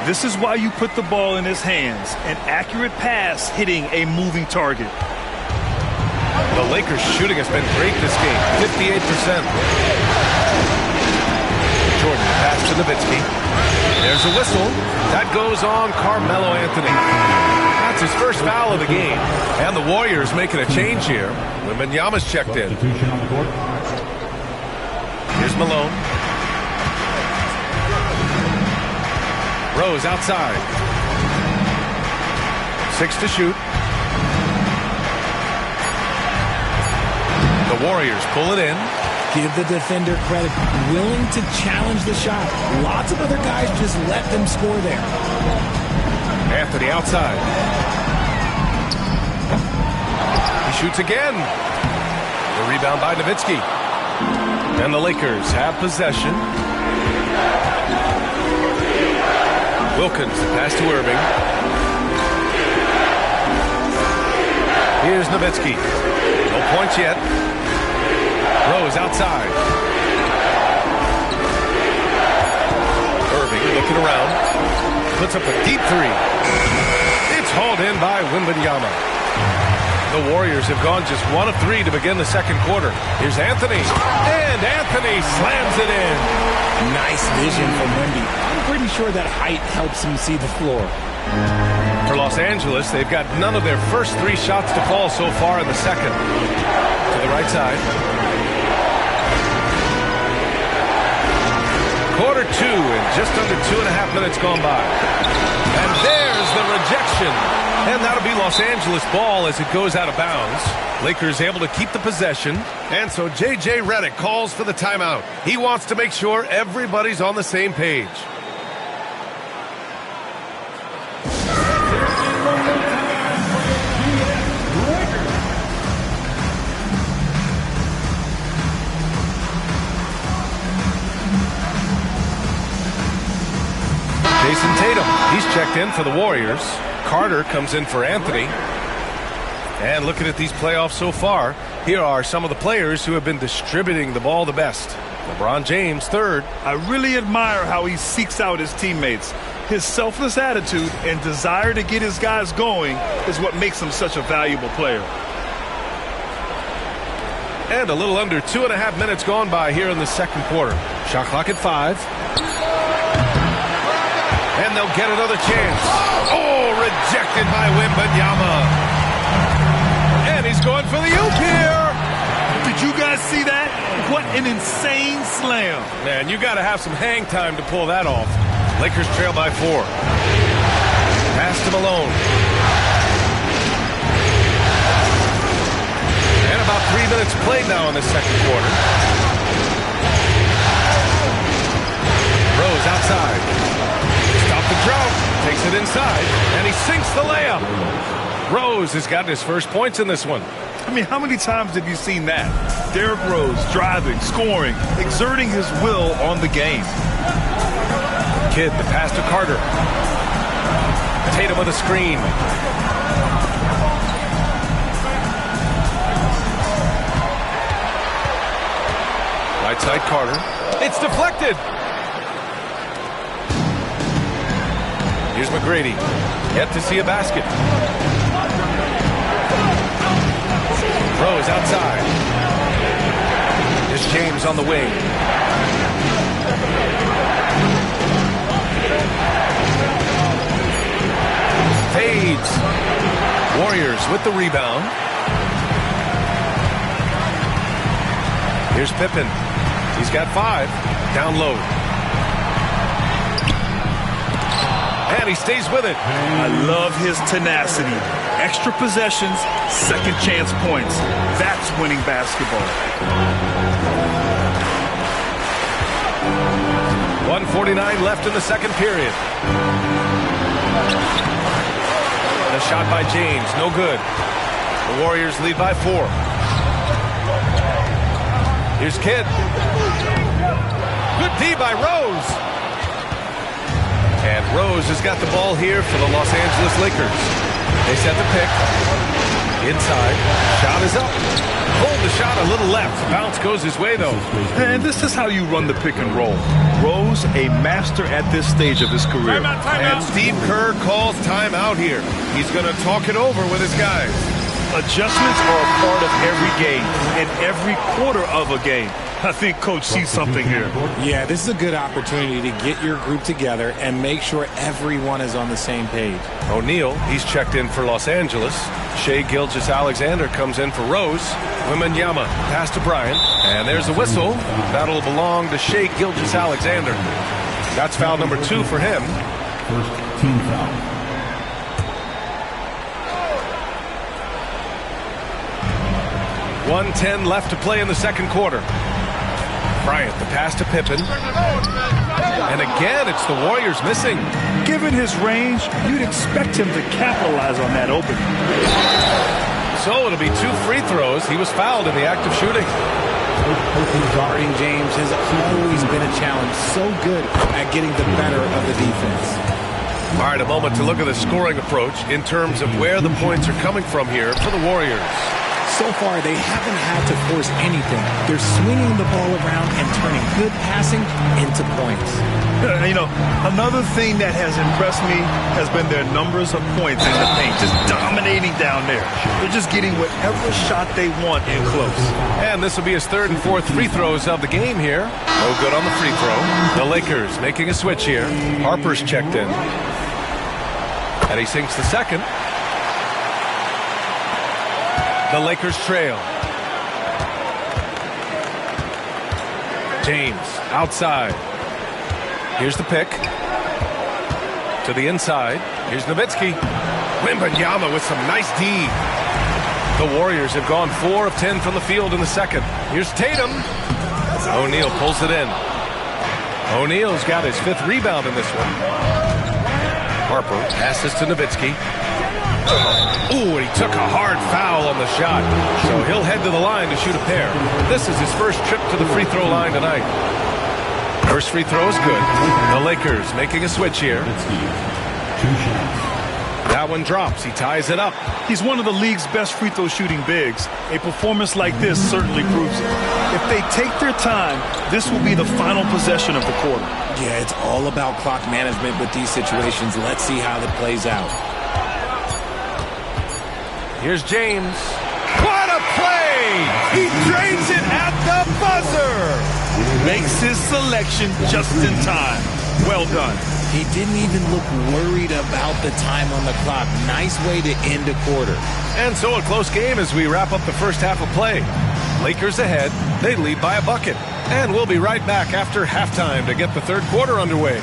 This is why you put the ball in his hands. An accurate pass hitting a moving target. The Lakers shooting has been great this game. 58%. Jordan pass to Nowitzki. There's a whistle. That goes on Carmelo Anthony. That's his first foul of the game. And the Warriors making a change here when Wembanyama's checked in. Here's Malone. Rose outside. 6 to shoot. The Warriors pull it in. Give the defender credit. Willing to challenge the shot. Lots of other guys just let them score there. Anthony outside. He shoots again. The rebound by Nowitzki. And the Lakers have possession. Wilkins, pass to Irving. Here's Nowitzki. No points yet. Rose outside. Irving looking around. Puts up a deep three. It's hauled in by Wembanyama. The Warriors have gone just 1 of 3 to begin the second quarter. Here's Anthony. And Anthony slams it in. Nice vision from Wemby. I'm pretty sure that height helps him see the floor. For Los Angeles, they've got none of their first 3 shots to fall so far in the second. To the right side. Quarter 2 and just under 2.5 minutes gone by. And there's the rejection. And that'll be Los Angeles ball as it goes out of bounds. Lakers able to keep the possession. And so J.J. Redick calls for the timeout. He wants to make sure everybody's on the same page. Jason Tatum, he's checked in for the Warriors. Carter comes in for Anthony. And looking at these playoffs so far, here are some of the players who have been distributing the ball the best. LeBron James, third. I really admire how he seeks out his teammates. His selfless attitude and desire to get his guys going is what makes him such a valuable player. And a little under 2.5 minutes gone by here in the second quarter. Shot clock at 5. And they'll get another chance. Oh, rejected by Wembanyama. And he's going for the oop here. Did you guys see that? What an insane slam. Man, you got to have some hang time to pull that off. Lakers trail by 4. Pass to Malone. And about 3 minutes played now in the second quarter. Rose outside. Stop the drought. Takes it inside. And he sinks the layup. Rose has gotten his first points in this one. I mean, how many times have you seen that? Derrick Rose driving, scoring, exerting his will on the game. Kidd, the pass to Carter. Tatum with a screen. Right side Carter. It's deflected. Here's McGrady. Yet to see a basket. Rose outside. Here's James on the wing. Fades. Warriors with the rebound. Here's Pippen. He's got 5. Down low. And he stays with it. I love his tenacity. Extra possessions, second chance points. That's winning basketball. 1:49 left in the second period. The shot by James, no good. The Warriors lead by 4. Here's Kidd. Good D by Rose. And Rose has got the ball here for the Los Angeles Lakers. They set the pick. Inside. Shot is up. Hold the shot a little left. Bounce goes his way, though. And this is how you run the pick and roll. Rose, a master at this stage of his career. Timeout. And Steve Kerr calls timeout here. He's going to talk it over with his guys. Adjustments are a part of every game and every quarter of a game. I think Coach sees something here. Yeah, this is a good opportunity to get your group together and make sure everyone is on the same page. O'Neal, he's checked in for Los Angeles. Shai Gilgeous-Alexander comes in for Rose. Wembanyama pass to Bryant. And there's a whistle. That'll belong to Shai Gilgeous-Alexander. That's foul number 2 for him. First team foul. 1:10 left to play in the second quarter. Bryant, the pass to Pippen. And again, it's the Warriors missing. Given his range, you'd expect him to capitalize on that opening. So it'll be 2 free throws. He was fouled in the act of shooting. Guarding James has always been a challenge. So good at getting the better of the defense. All right, a moment to look at the scoring approach in terms of where the points are coming from here for the Warriors. So far, they haven't had to force anything. They're swinging the ball around and turning good passing into points. You know, another thing that has impressed me has been their numbers of points in the paint, just dominating down there. They're just getting whatever shot they want in close. And this will be his 3rd and 4th free throws of the game here. No good on the free throw. The Lakers making a switch here. Harper's checked in. And he sinks the second. The Lakers trail. James outside. Here's the pick. To the inside. Here's Nowitzki. Wembanyama with some nice D. The Warriors have gone 4 of 10 from the field in the second. Here's Tatum. O'Neal pulls it in. O'Neal's got his 5th rebound in this one. Harper passes to Nowitzki. Ooh, and he took a hard foul on the shot. So he'll head to the line to shoot a pair. This is his first trip to the free throw line tonight. First free throw is good. The Lakers making a switch here. That one drops. He ties it up. He's one of the league's best free throw shooting bigs. A performance like this certainly proves it. If they take their time, this will be the final possession of the quarter. Yeah, it's all about clock management with these situations. Let's see how it plays out. Here's James. What a play! He drains it at the buzzer! Makes his selection just in time. Well done. He didn't even look worried about the time on the clock. Nice way to end a quarter. And so a close game as we wrap up the first half of play. Lakers ahead. They lead by a bucket. And we'll be right back after halftime to get the third quarter underway.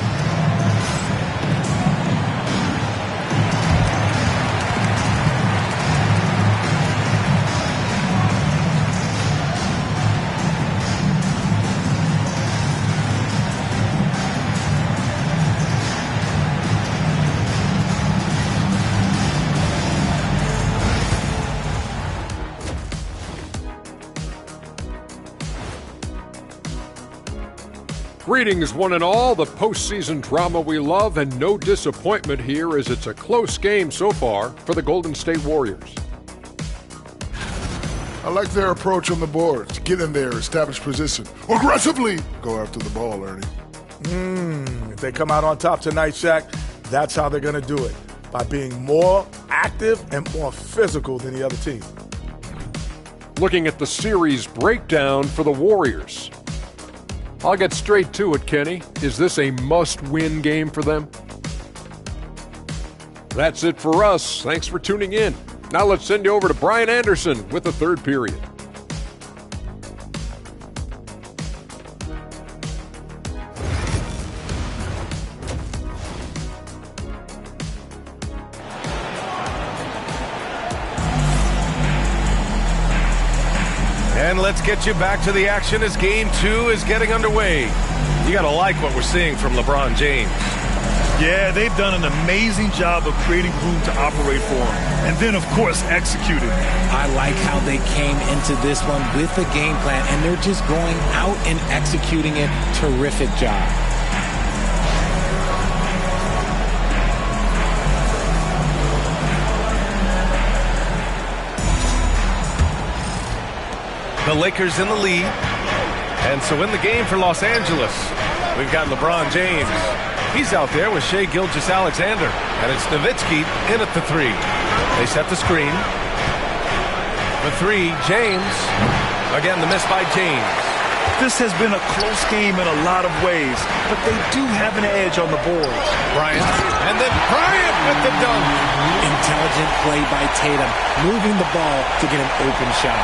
Greetings, one and all. The postseason drama we love, and no disappointment here as it's a close game so far for the Golden State Warriors. I like their approach on the boards. Get in there, establish position. Aggressively go after the ball, Ernie. If they come out on top tonight, Shaq, that's how they're going to do it. By being more active and more physical than the other team. Looking at the series breakdown for the Warriors. I'll get straight to it, Kenny. Is this a must-win game for them? That's it for us. Thanks for tuning in. Now let's send you over to Brian Anderson with the third period. And let's get you back to the action as Game 2 is getting underway. You got to like what we're seeing from LeBron James. Yeah, they've done an amazing job of creating room to operate for him. And then, of course, executing. I like how they came into this one with a game plan, and they're just going out and executing it. Terrific job. The Lakers in the lead. And so in the game for Los Angeles, we've got LeBron James. He's out there with Shai Gilgeous-Alexander. And it's Nowitzki in at the three. They set the screen. The three, James. Again, the miss by James. This has been a close game in a lot of ways, but they do have an edge on the board. Bryant, and then Bryant with the dunk. Intelligent play by Tatum, moving the ball to get an open shot.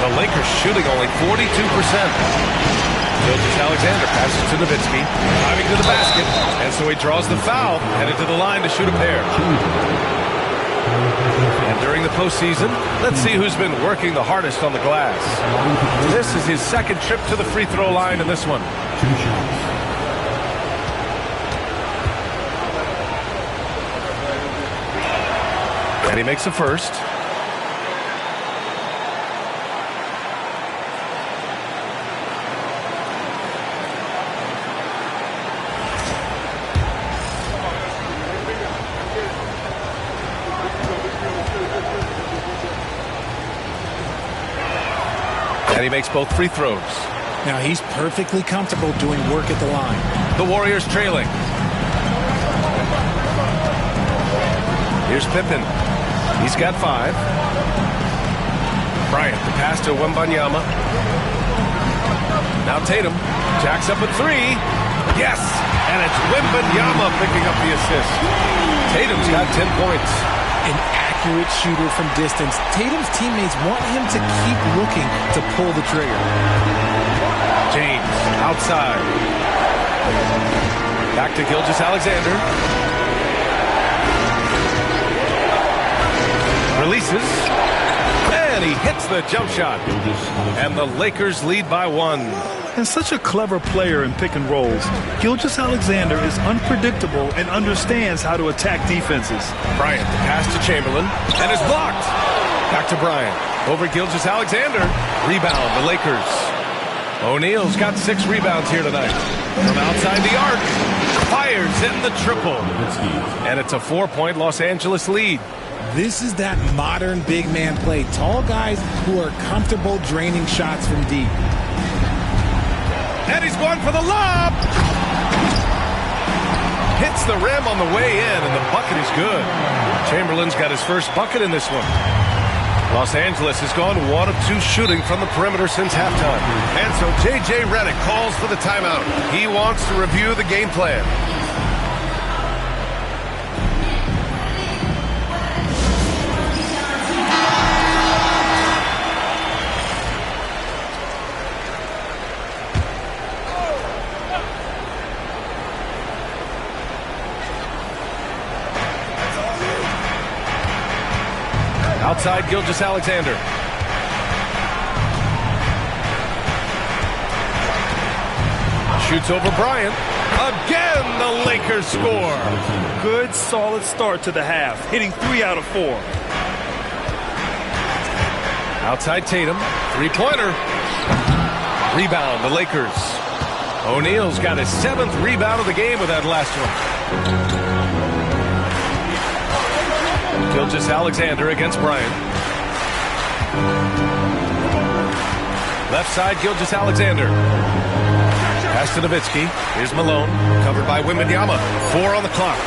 The Lakers shooting only 42%. Gilgeous-Alexander passes to Nowitzki, driving to the basket, and so he draws the foul, headed to the line to shoot a pair. And during the postseason, let's see who's been working the hardest on the glass. This is his second trip to the free throw line in this one. And he makes the first. And he makes both free throws. Now he's perfectly comfortable doing work at the line. The Warriors trailing. Here's Pippen. He's got 5. Bryant, the pass to Wembanyama. Now Tatum jacks up a 3. Yes! And it's Wembanyama picking up the assist. Tatum's got 10 points. An accurate shooter from distance. Tatum's teammates want him to keep looking to pull the trigger. James outside. Back to Gilgeous-Alexander. Releases. And he hits the jump shot. And the Lakers lead by 1. And such a clever player in pick and rolls, Gilgeous-Alexander is unpredictable and understands how to attack defenses. Bryant, the pass to Chamberlain, and is blocked. Back to Bryant. Over Gilgeous-Alexander. Rebound, the Lakers. O'Neal's got 6 rebounds here tonight. From outside the arc, fires in the triple. And it's a 4-point Los Angeles lead. This is that modern big man play. Tall guys who are comfortable draining shots from deep. And he's going for the lob. Hits the rim on the way in, and the bucket is good. Chamberlain's got his first bucket in this one. Los Angeles has gone 1 of 2 shooting from the perimeter since halftime. And so J.J. Redick calls for the timeout. He wants to review the game plan. Outside Gilgeous-Alexander. Shoots over Bryant. Again, the Lakers score. Good, solid start to the half, hitting 3 out of 4. Outside Tatum. 3-pointer. Rebound, the Lakers. O'Neal's got his 7th rebound of the game with that last one. Gilgeous-Alexander against Bryant. Left side, Gilgeous-Alexander. Pass to Nowitzki. Here's Malone, covered by Wembanyama. 4 on the clock.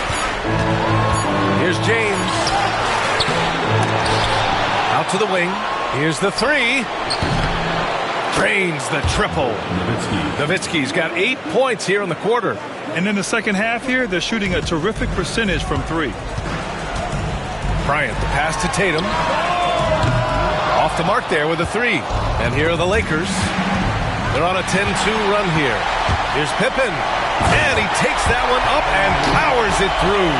Here's James. Out to the wing. Here's the 3. Drains the triple. Nowitzki's got 8 points here in the quarter. And in the second half here, they're shooting a terrific percentage from 3. Bryant, the pass to Tatum. Off the mark there with a 3. And here are the Lakers. They're on a 10-2 run here. Here's Pippen. And he takes that one up and powers it through.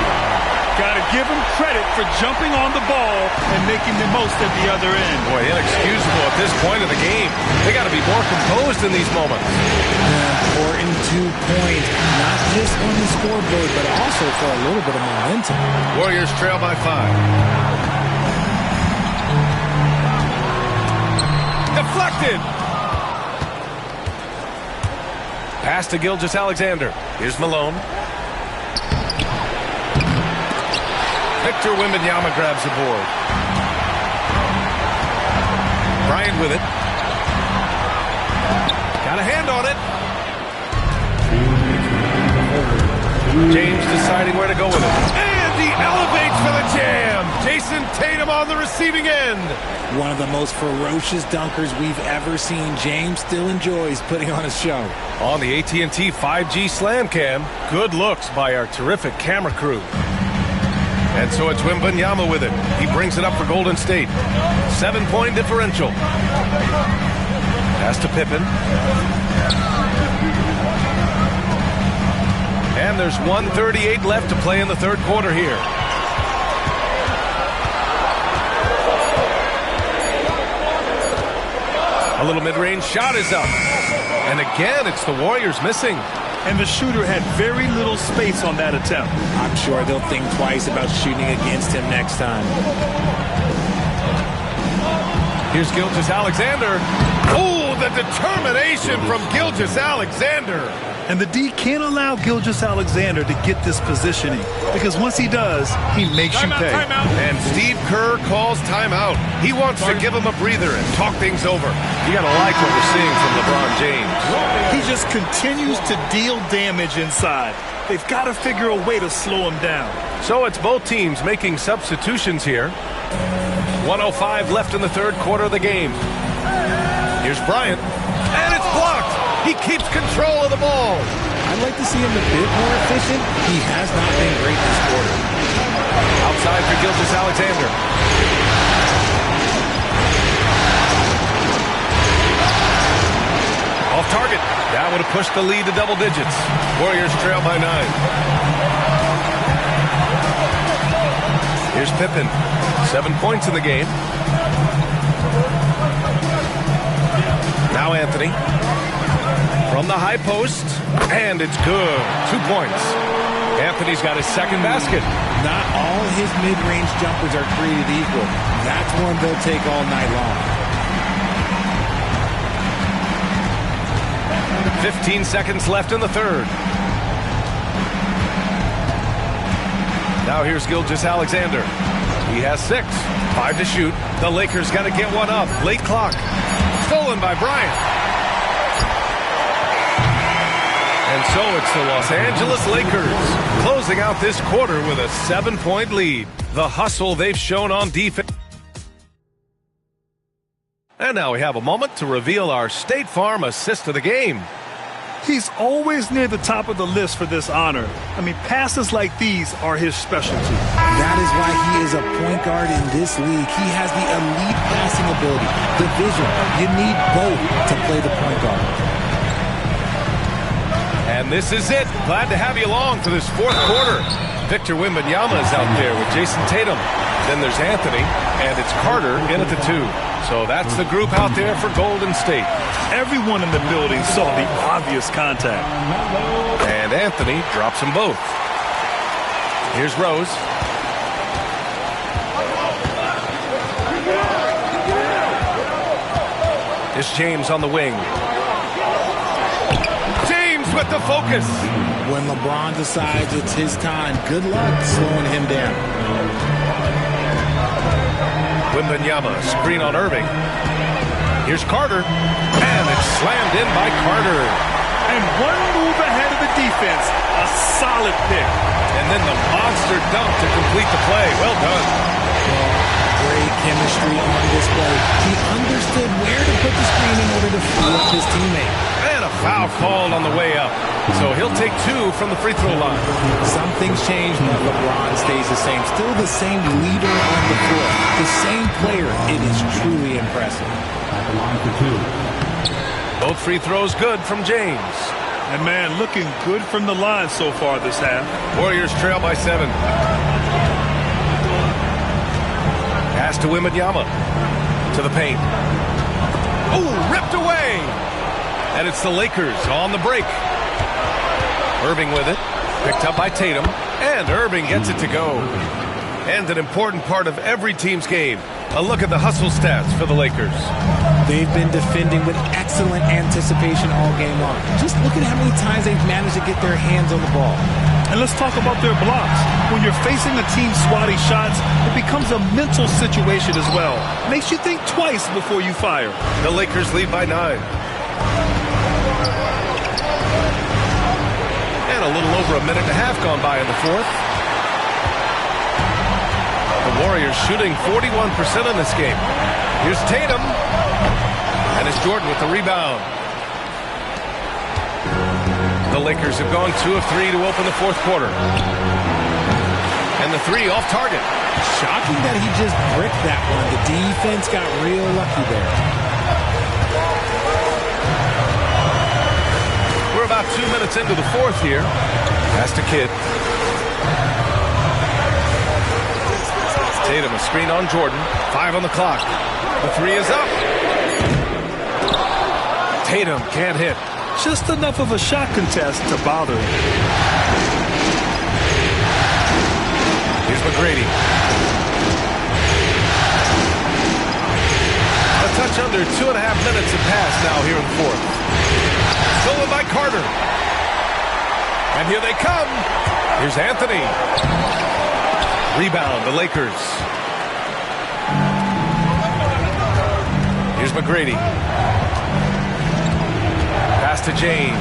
Got to give him credit for jumping on the ball and making the most at the other end. Boy, inexcusable at this point of the game. They got to be more composed in these moments. Important 2 points, not just on the scoreboard, but also for a little bit of momentum. Warriors trail by 5. Deflected. Pass to Gilgeous-Alexander. Here's Malone. Victor Wembanyama grabs the board. Bryant with it. Got a hand on it. James deciding where to go with it. And he elevates for the jam. Jason Tatum on the receiving end. One of the most ferocious dunkers we've ever seen. James still enjoys putting on a show. On the AT&T 5G Slam Cam, good looks by our terrific camera crew. And so it's Wembanyama with it. He brings it up for Golden State. 7-point differential. Pass to Pippen. And there's 1:38 left to play in the third quarter here. A little mid-range shot is up. And again, it's the Warriors missing. And the shooter had very little space on that attempt. I'm sure they'll think twice about shooting against him next time. Here's Gilgeous-Alexander. Oh, the determination from Gilgeous-Alexander. And the D can't allow Gilgeous-Alexander to get this positioning, because once he does, he makes you pay. And Steve Kerr calls timeout. He wants to give him a breather and talk things over. You got to like what we're seeing from LeBron James. He just continues to deal damage inside. They've got to figure a way to slow him down. So it's both teams making substitutions here. 1:05 left in the third quarter of the game. Here's Bryant. And it's blocked. He keeps control of the ball. I'd like to see him a bit more efficient. He has not been great this quarter. Outside for Gilgeous-Alexander. Off target. That would have pushed the lead to double digits. Warriors trail by 9. Here's Pippen. 7 points in the game. Now Anthony. From the high post. And it's good. 2 points. Anthony's got his second basket. Not all his mid-range jumpers are created equal. That's one they'll take all night long. 15 seconds left in the third. Now here's Gilgeous-Alexander. He has 6. 5 to shoot. The Lakers got to get one up. Late clock. Stolen by Bryant. And so it's the Los Angeles Lakers closing out this quarter with a 7-point lead. The hustle they've shown on defense. And now we have a moment to reveal our State Farm assist of the game. He's always near the top of the list for this honor. I mean, passes like these are his specialty. That is why he is a point guard in this league. He has the elite passing ability, the vision. You need both to play the point guard. And this is it. Glad to have you along for this fourth quarter. Victor Wembanyama is out there with Jason Tatum. Then there's Anthony, and it's Carter in at the 2. So that's the group out there for Golden State. Everyone in the building saw the obvious contact. And Anthony drops them both. Here's Rose. It's James on the wing. James with the focus. When LeBron decides it's his time, good luck slowing him down. Wembanyama, screen on Irving. Here's Carter. And it's slammed in by Carter. And one move ahead of the defense. A solid pick. And then the monster dunk to complete the play. Well done. Great chemistry on display. He understood where to put the screen in order to fool up his teammate. And a foul called on the way up. So he'll take 2 from the free throw line. Some things change, but LeBron stays the same. Still the same leader on the floor. The same player. It is truly impressive. At the line for 2. Both free throws good from James. And man, looking good from the line so far this half. Warriors trail by 7. Pass to Wembanyama. To the paint. Oh, ripped away. And it's the Lakers on the break. Irving with it. Picked up by Tatum. And Irving gets it to go. And an important part of every team's game. A look at the hustle stats for the Lakers. They've been defending with excellent anticipation all game long. Just look at how many times they've managed to get their hands on the ball. And let's talk about their blocks. When you're facing a team swatting shots, it becomes a mental situation as well. Makes you think twice before you fire. The Lakers lead by 9. And a little over a minute and a half gone by in the fourth. Warriors shooting 41% in this game. Here's Tatum. And it's Jordan with the rebound. The Lakers have gone 2 of 3 to open the fourth quarter. And the three off target. Shocking that he just bricked that one. The defense got real lucky there. We're about 2 minutes into the fourth here. Pass to Kidd. Tatum, a screen on Jordan. 5 on the clock. The three is up. Tatum can't hit. Just enough of a shot contest to bother him. Here's McGrady. A touch under 2.5 minutes have passed now here in the fourth. Stolen by Carter. And here they come. Here's Anthony. Rebound, the Lakers. Here's McGrady. Pass to James.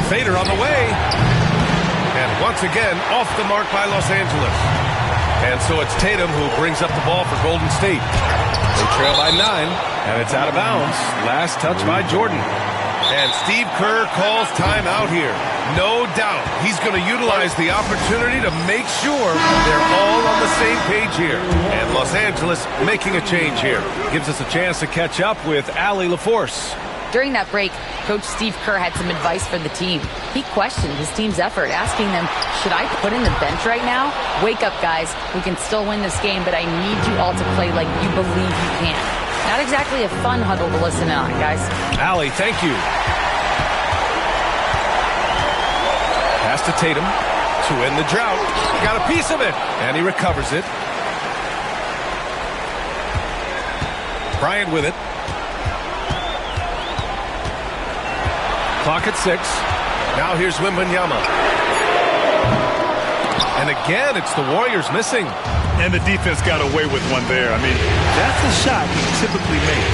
Fader on the way. And once again, off the mark by Los Angeles. And so it's Tatum who brings up the ball for Golden State. They trail by 9, and it's out of bounds. Last touch by Jordan. And Steve Kerr calls timeout here. No doubt he's going to utilize the opportunity to make sure they're all on the same page here. And Los Angeles making a change here. Gives us a chance to catch up with Allie LaForce. During that break, Coach Steve Kerr had some advice for the team. He questioned his team's effort, asking them, should I put in the bench right now? Wake up, guys. We can still win this game, but I need you all to play like you believe you can. Not exactly a fun huddle to listen on, guys. Allie, thank you. Pass to Tatum to end the drought. Got a piece of it, and he recovers it. Bryant with it. Clock at 6. Now here's Wembanyama. And again, it's the Warriors missing. And the defense got away with one there. I mean, that's a shot he typically makes.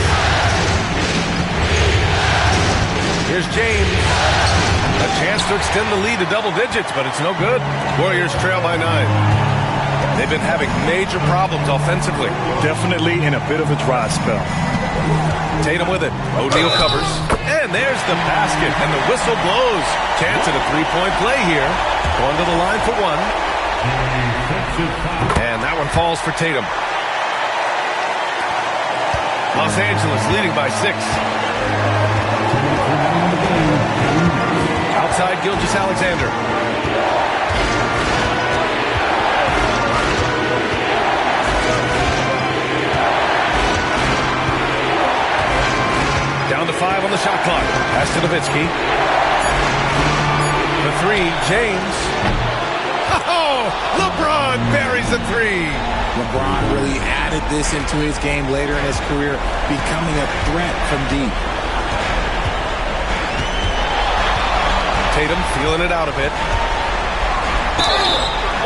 Here's James. A chance to extend the lead to double digits, but it's no good. Warriors trail by 9. They've been having major problems offensively. Definitely in a bit of a dry spell. Tatum with it. O'Neal covers. And there's the basket. And the whistle blows. Chance at a three-point play here. Going to the line for one. And that one falls for Tatum. Los Angeles leading by 6. Outside Gilgeous-Alexander. Down to 5 on the shot clock. Pass to Nowitzki. The three, James. Oh, LeBron buries a three. LeBron really added this into his game later in his career, becoming a threat from deep. Tatum feeling it out a bit.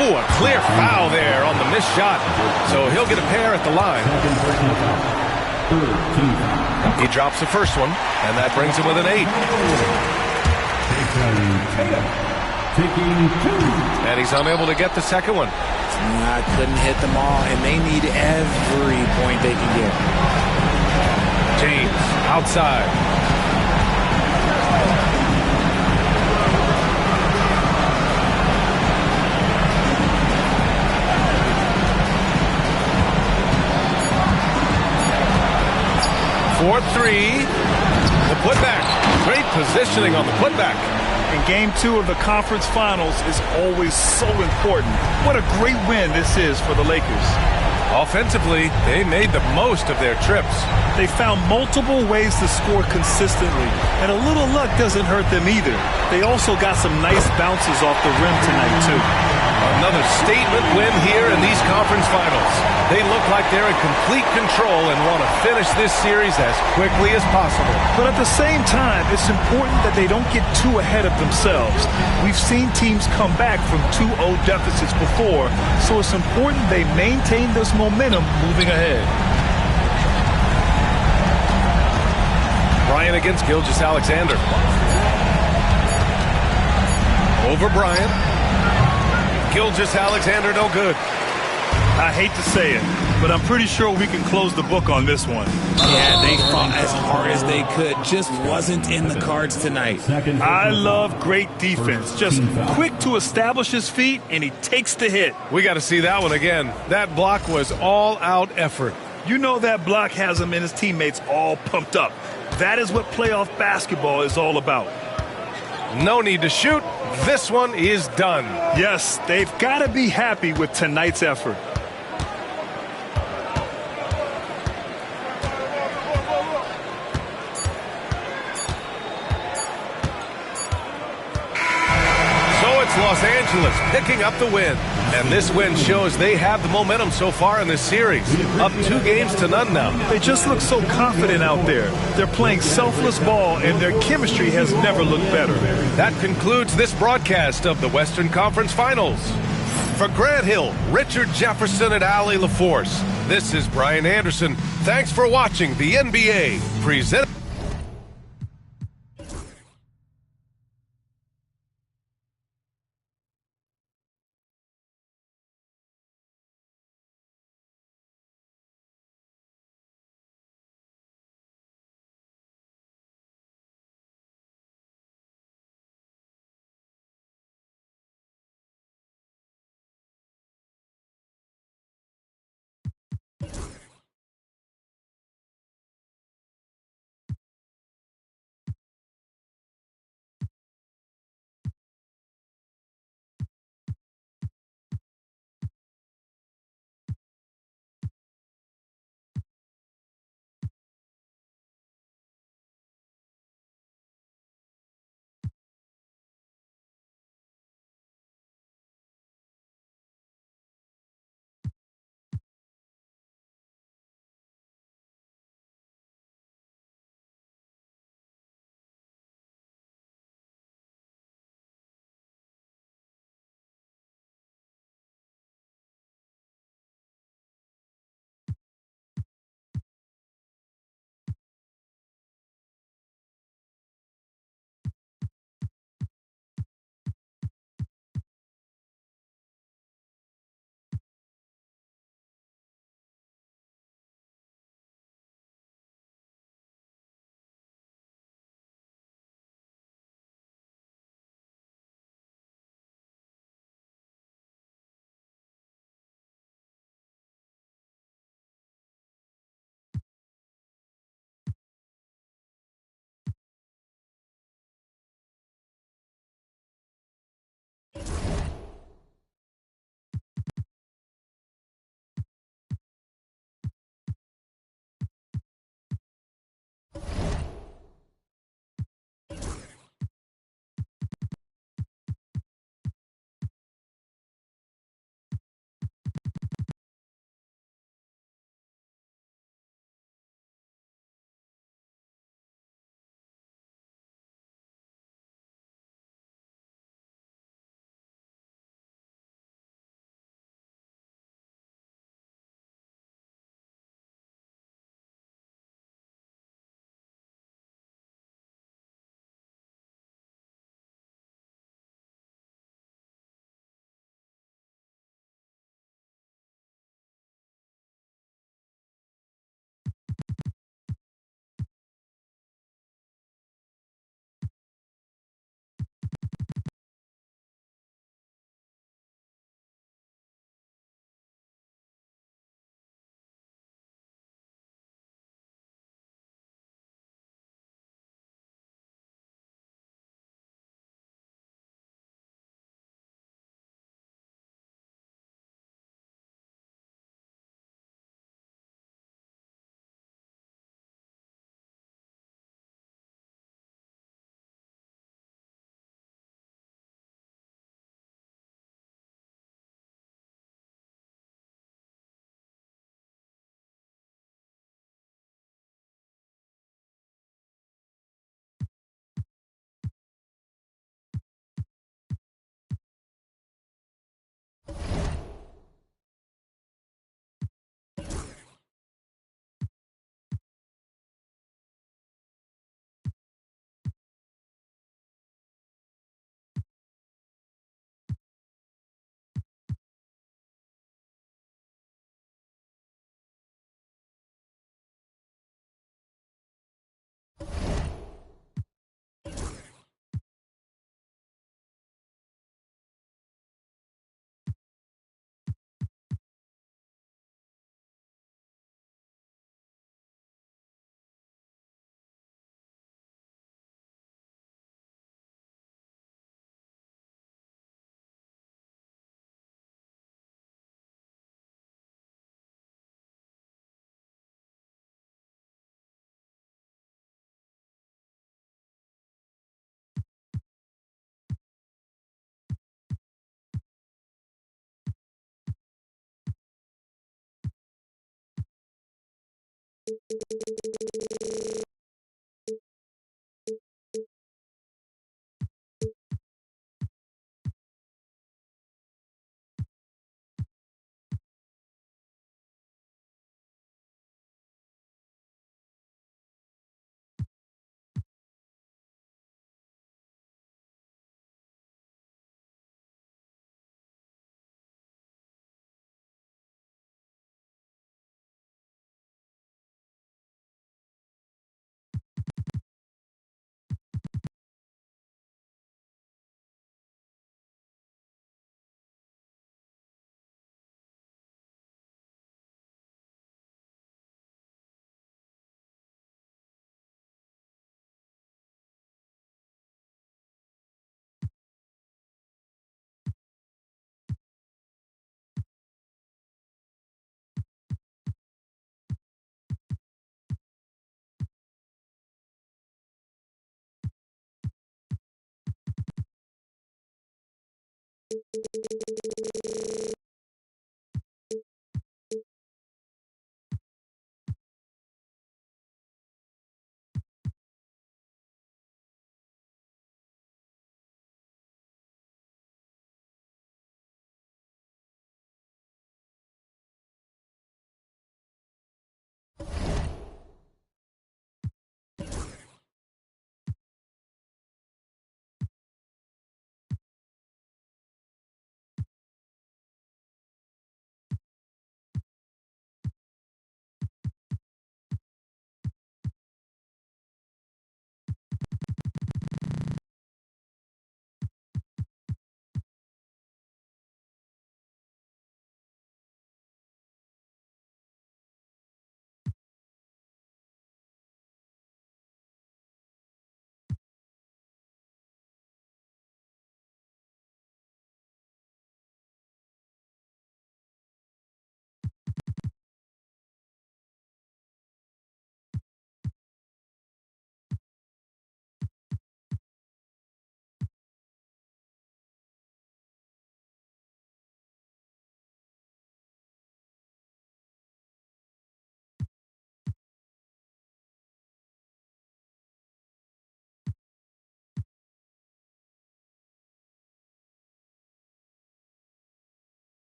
Oh, a clear foul there on the missed shot. So he'll get a pair at the line. He drops the first one, and that brings him with an 8. And he's unable to get the second one. Couldn't hit them all, and they need every point they can get. James, outside. For 3, the putback. Great positioning on the putback. And Game 2 of the conference finals is always so important. What a great win this is for the Lakers. Offensively, they made the most of their trips. They found multiple ways to score consistently, and a little luck doesn't hurt them either. They also got some nice bounces off the rim tonight, too. Another statement win here in these conference finals. They look like they're in complete control and want to finish this series as quickly as possible. But at the same time, it's important that they don't get too ahead of themselves. We've seen teams come back from 2-0 deficits before, so it's important they maintain this momentum moving ahead. Bryant against Gilgeous-Alexander. Over Bryant. Gilgeous-Alexander no good. I hate to say it, but I'm pretty sure we can close the book on this one. Yeah, they fought as hard as they could. Just wasn't in the cards tonight. I love great defense. Just quick to establish his feet, and he takes the hit. We got to see that one again. That block was all-out effort. You know that block has him and his teammates all pumped up. That is what playoff basketball is all about. No need to shoot. This one is done. Yes, they've got to be happy with tonight's effort. Los Angeles picking up the win. And this win shows they have the momentum so far in this series. Up 2-0 now. They just look so confident out there. They're playing selfless ball, and their chemistry has never looked better. That concludes this broadcast of the Western Conference Finals. For Grant Hill, Richard Jefferson, and Allie LaForce, this is Brian Anderson. Thanks for watching the NBA presented.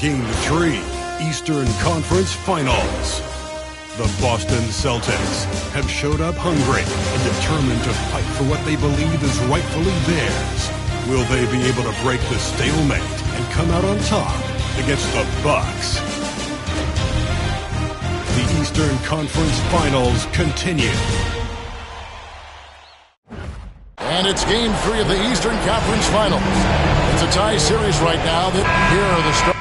Game 3, Eastern Conference Finals. The Boston Celtics have showed up hungry and determined to fight for what they believe is rightfully theirs. Will they be able to break the stalemate and come out on top against the Bucks? The Eastern Conference Finals continue. And it's Game 3 of the Eastern Conference Finals. It's a tie series right now. Here are the stars.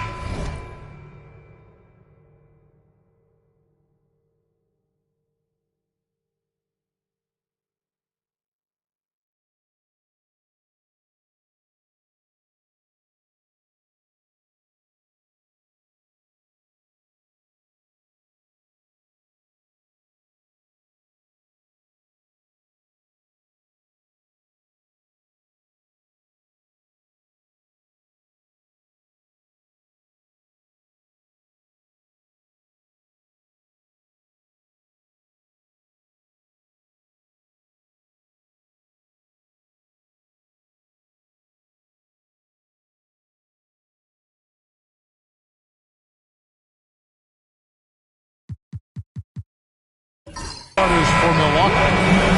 Starters for Milwaukee.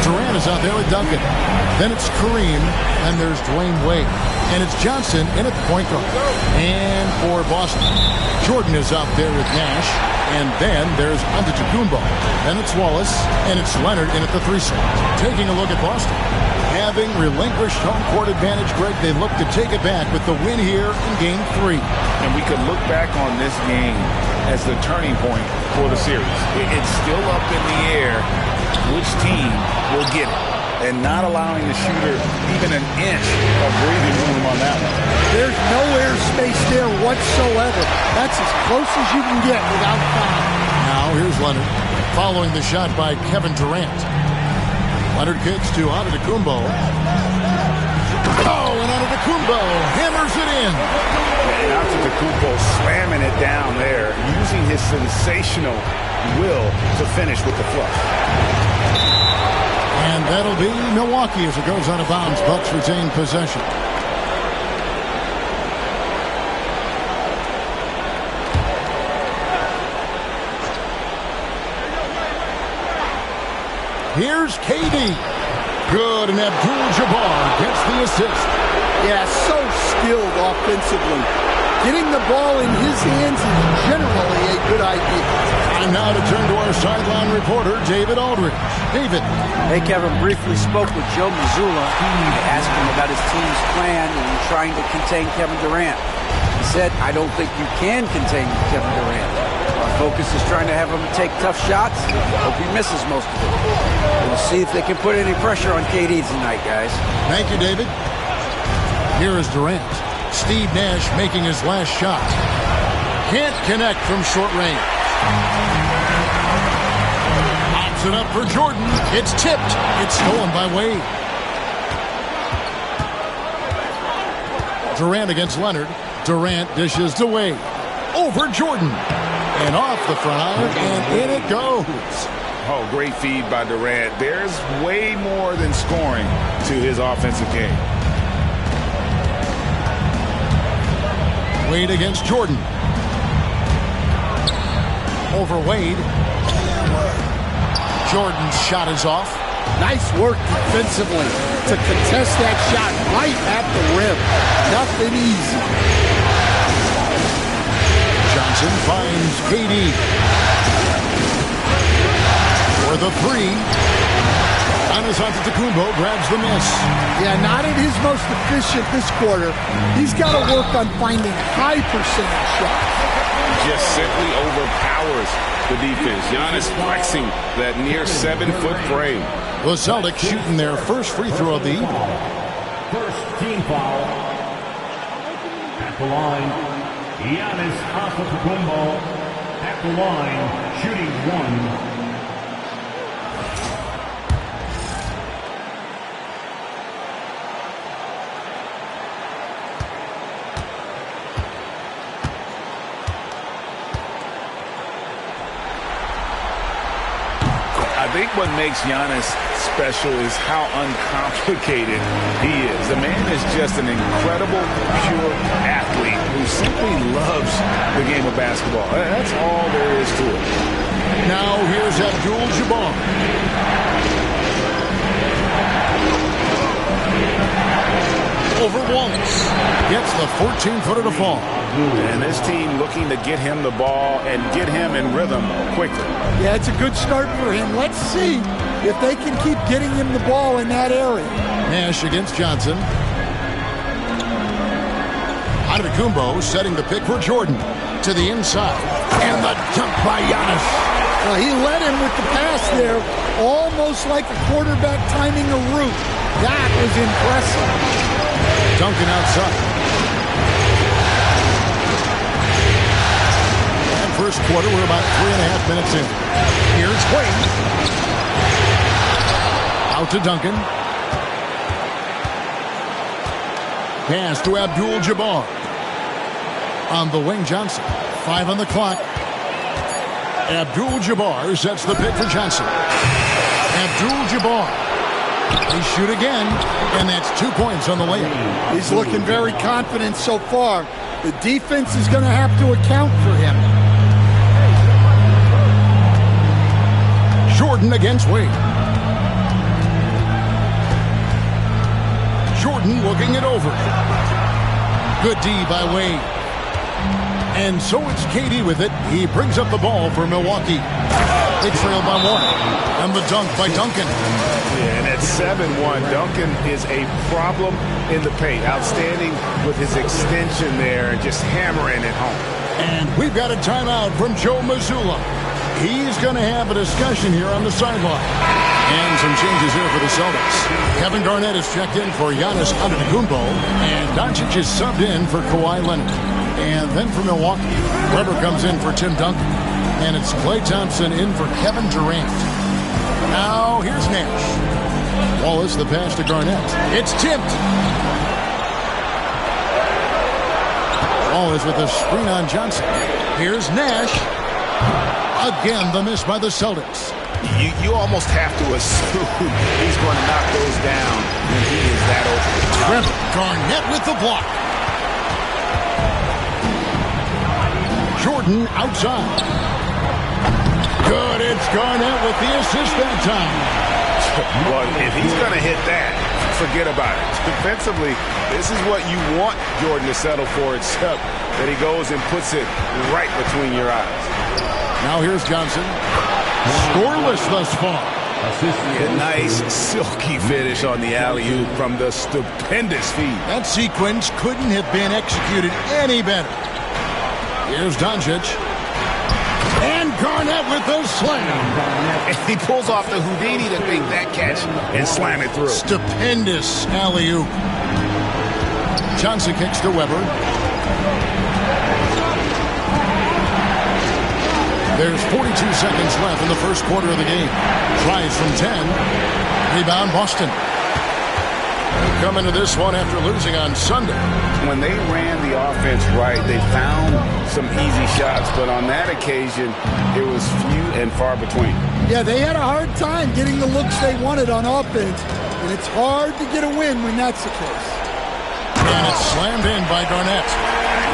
Durant is out there with Duncan. Then it's Kareem, and there's Dwayne Wade. And it's Johnson in at the point guard. And for Boston, Jordan is out there with Nash. And then there's Antetokounmpo. Then it's Wallace, and it's Leonard in at the 3 slot. Taking a look at Boston. Having relinquished home court advantage, Greg, they look to take it back with the win here in Game 3. And we could look back on this game as the turning point for the series. It's still up in the air which team will get it, and not allowing the shooter even an inch of breathing room on that one. There's no airspace there whatsoever. That's as close as you can get without foul. Now here's Leonard following the shot by Kevin Durant. Leonard kicks to Antetokounmpo. Oh, and Antetokounmpo hammers it in. And Antetokounmpo slamming it down there, using his sensational will to finish with the flush. And that'll be Milwaukee as it goes out of bounds. Bucks retain possession. Here's KD. Good, and Abdul-Jabbar gets the assist. Yeah, so skilled offensively. Getting the ball in his hands is generally a good idea. And now to turn to our sideline reporter, David Aldridge. David. Hey, Kevin, briefly spoke with Joe Mazzulla. I asked him about his team's plan in trying to contain Kevin Durant. He said, I don't think you can contain Kevin Durant. Our focus is trying to have him take tough shots. Hope he misses most of it. We'll see if they can put any pressure on KD tonight, guys. Thank you, David. Here is Durant. Steve Nash making his last shot. Can't connect from short range. Pops it up for Jordan. It's tipped. It's stolen by Wade. Durant against Leonard. Durant dishes to Wade. Over Jordan. And off the front iron, and in it goes. Oh, great feed by Durant. There's way more than scoring to his offensive game. Wade against Jordan. Over Wade. Jordan's shot is off. Nice work defensively to contest that shot right at the rim. Nothing easy. Johnson finds KD. For the 3. Giannis Antetokounmpo grabs the miss. Yeah, not at his most efficient this quarter. He's got to work on finding high percentage shots. Just simply overpowers the defense. Giannis flexing that near 7-foot frame. The Celtics shooting their first free throw of the evening. First team foul. At the line, Giannis Antetokounmpo. At the line, shooting 1. I think what makes Giannis special is how uncomplicated he is. The man is just an incredible, pure athlete who simply loves the game of basketball. That's all there is to it. Now here's Abdul-Jabbar. Over Wallace. Gets the 14-footer to fall. And this team looking to get him the ball and get him in rhythm quickly. Yeah, it's a good start for him. Let's see if they can keep getting him the ball in that area. Nash against Johnson. Antetokounmpo setting the pick for Jordan. To the inside. And the dunk by Giannis. He led him with the pass there, almost like a quarterback timing a route. That was impressive. Duncan outside. And first quarter, we're about 3.5 minutes in. Here's Wade. Out to Duncan. Pass to Abdul-Jabbar. On the wing, Johnson. 5 on the clock. Abdul-Jabbar sets the pick for Johnson. Abdul-Jabbar. They shoot again, and that's 2 points on the layup. He's looking very confident so far. The defense is going to have to account for him. Jordan against Wade. Jordan looking it over. Good D by Wade. And so it's KD with it. He brings up the ball for Milwaukee. They trail by 1. And the dunk by Duncan. Yeah, and at 7-1, Duncan is a problem in the paint. Outstanding with his extension there and just hammering it home. And we've got a timeout from Joe Mazzulla. He's going to have a discussion here on the sideline. And some changes here for the Celtics. Kevin Garnett is checked in for Giannis Antetokounmpo. And Doncic is subbed in for Kawhi Leonard. And then for Milwaukee, Weber comes in for Tim Duncan. And it's Klay Thompson in for Kevin Durant. Now here's Nash. Wallace the pass to Garnett. It's tipped. Wallace with a screen on Johnson. Here's Nash. Again, the miss by the Celtics. You almost have to assume he's going to knock those down when he is that open. Trevor Garnett with the block. Jordan outside. Good, it's Garnett with the assist that time. Well, if he's going to hit that, forget about it. Defensively, this is what you want Jordan to settle for, except that he goes and puts it right between your eyes. Now here's Johnson. Scoreless thus far. A nice, silky finish on the alley-oop from the stupendous feed. That sequence couldn't have been executed any better. Here's Doncic. And Garnett with the slam. And he pulls off the Houdini to make that catch and slam it through. Stupendous alley-oop. Johnson kicks to Weber. There's 42 seconds left in the first quarter of the game. Tries from 10. Rebound Boston. Come into this one after losing on Sunday. When they ran the offense right, they found some easy shots, but on that occasion, it was few and far between. Yeah, they had a hard time getting the looks they wanted on offense, and it's hard to get a win when that's the case. And it's slammed in by Garnett.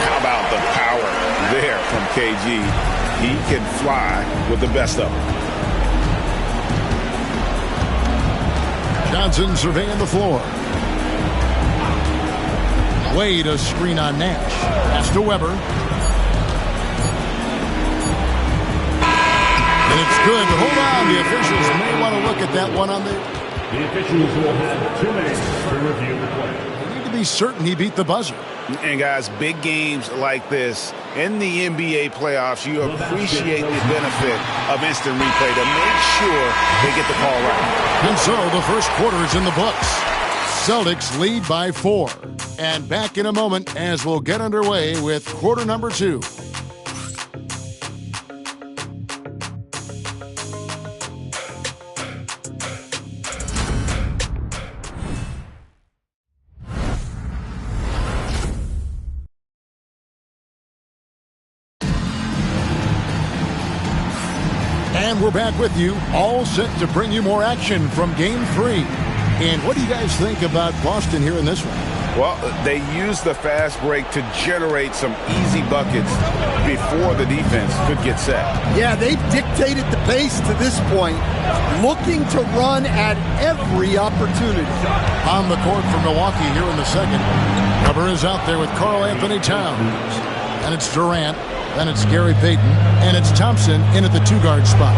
How about the power there from KG? He can fly with the best of them. Johnson surveying the floor. Wade a screen on Nash. Pass to Weber. And it's good. Hold on. The officials may want to look at that one on the... The officials will have 2 minutes to review the play. They need to be certain he beat the buzzer. And guys, big games like this in the NBA playoffs, you appreciate the benefit of instant replay to make sure they get the call right. And so the first quarter is in the books. Celtics lead by 4. And back in a moment as we'll get underway with quarter number 2. And we're back with you, all set to bring you more action from Game 3. And what do you guys think about Boston here in this one? Well, they used the fast break to generate some easy buckets before the defense could get set. Yeah, they've dictated the pace to this point, looking to run at every opportunity. On the court for Milwaukee here in the second. Rubber is out there with Karl Anthony Towns. And it's Durant. Then it's Gary Payton. And it's Thompson in at the two-guard spot.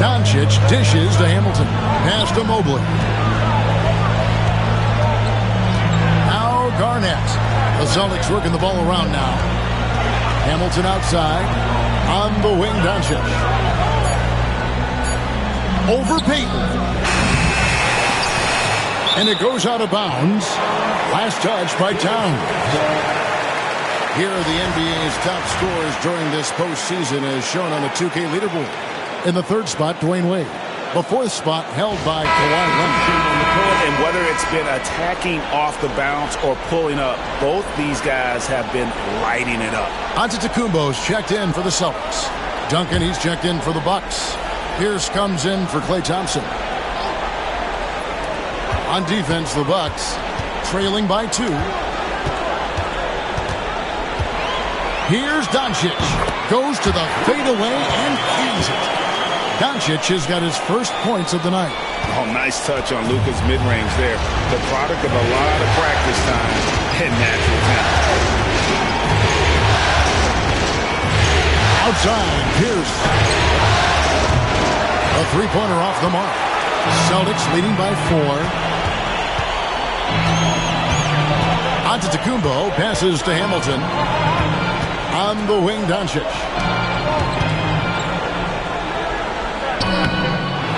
Doncic dishes to Hamilton. Pass to Mobley. Now Garnett. The Celtics working the ball around now. Hamilton outside. On the wing, Doncic. Over Payton. And it goes out of bounds. Last touch by Towns. Here are the NBA's top scorers during this postseason as shown on the 2K leaderboard. In the third spot, Dwayne Wade. The fourth spot held by Kawhi Leonard. And whether it's been attacking off the bounce or pulling up, both these guys have been lighting it up. Antetokounmpo's checked in for the Celtics. Duncan, he's checked in for the Bucks. Pierce comes in for Klay Thompson. On defense, the Bucks trailing by 2. Here's Doncic. Goes to the fadeaway and keys it. Doncic has got his first points of the night. Oh, nice touch on Luka's mid-range there. The product of a lot of practice time and natural talent. Outside, Pierce. A three-pointer off the mark. Celtics leading by 4. Antetokounmpo passes to Hamilton. On the wing, Doncic.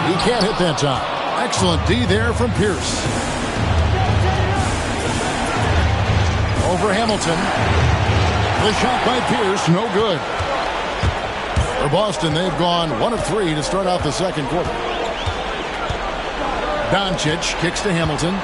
He can't hit that time. Excellent D there from Pierce. Over Hamilton. The shot by Pierce, no good. For Boston, they've gone 1 of 3 to start out the second quarter. Doncic kicks to Hamilton.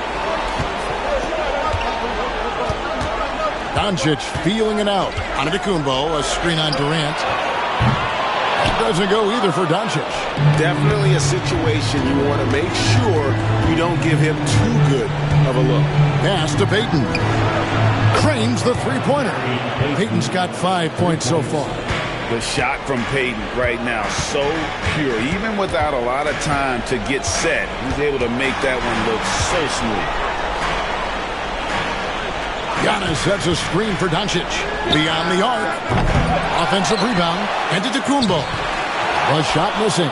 Doncic feeling it out. Antetokounmpo, a screen on Durant. That doesn't go either for Doncic. Definitely a situation you want to make sure you don't give him too good of a look. Pass to Payton. Cranes the three-pointer. Payton's got 5 points so far. The shot from Payton right now, so pure. Even without a lot of time to get set, he's able to make that one look so smooth. Giannis sets a screen for Doncic. Beyond the arc. Offensive rebound. Antetokounmpo. A shot missing.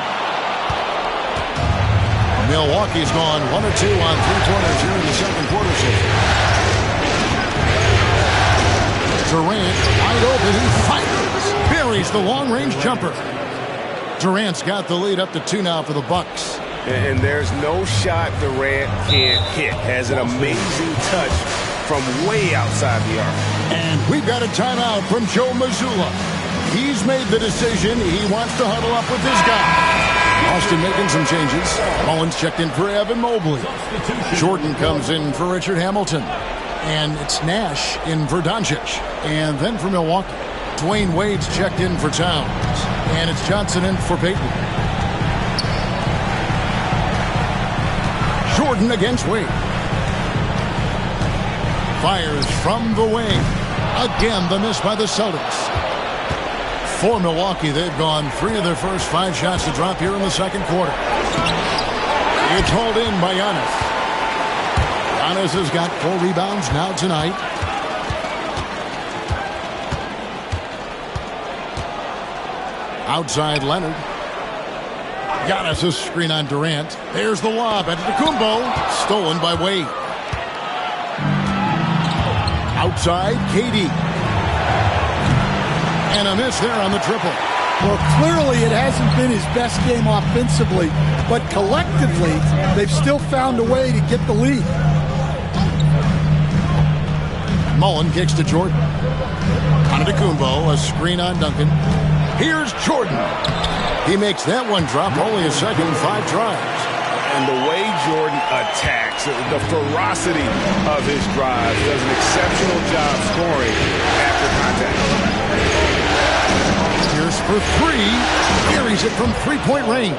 Milwaukee's gone 1 of 2 on three-pointers here in the second quarter. Durant wide open. He fires. Buries the long-range jumper. Durant's got the lead up to 2 now for the Bucks. And there's no shot Durant can't hit. Has an amazing touch from way outside the arc. And we've got a timeout from Joe Mazzulla. He's made the decision. He wants to huddle up with this guy. Austin making some changes. Mullins checked in for Evan Mobley. Jordan comes in for Richard Hamilton. And it's Nash in for Doncic. And then for Milwaukee, Dwayne Wade's checked in for Towns. And it's Johnson in for Payton. Jordan against Wade. Fires from the wing. Again, the miss by the Celtics. For Milwaukee, they've gone 3 of their first 5 shots to drop here in the second quarter. It's hauled in by Giannis. Giannis has got 4 rebounds now tonight. Outside Leonard. Giannis a screen on Durant. There's the lob. Antetokounmpo. Stolen by Wade. Outside, KD. And a miss there on the triple. Well, clearly it hasn't been his best game offensively, but collectively, they've still found a way to get the lead. Mullen kicks to Jordan. Antetokounmpo, a screen on Duncan. Here's Jordan. He makes that one drop, only a second, 5 tries. And the way Jordan attacks, the ferocity of his drive, does an exceptional job scoring after contact. Pierce for three. Carries it from three-point range.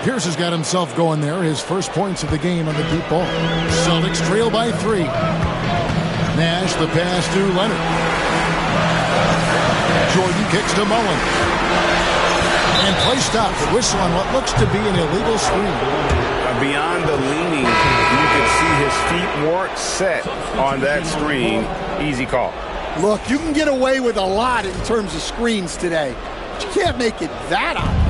Pierce has got himself going there. His first points of the game on the deep ball. Celtics trail by 3. Nash the pass to Leonard. Jordan kicks to Mullen. And play stopped. The whistle on what looks to be an illegal screen. Beyond the leaning, you can see his feet weren't set on that screen. Easy call. Look, you can get away with a lot in terms of screens today. But you can't make it that obvious.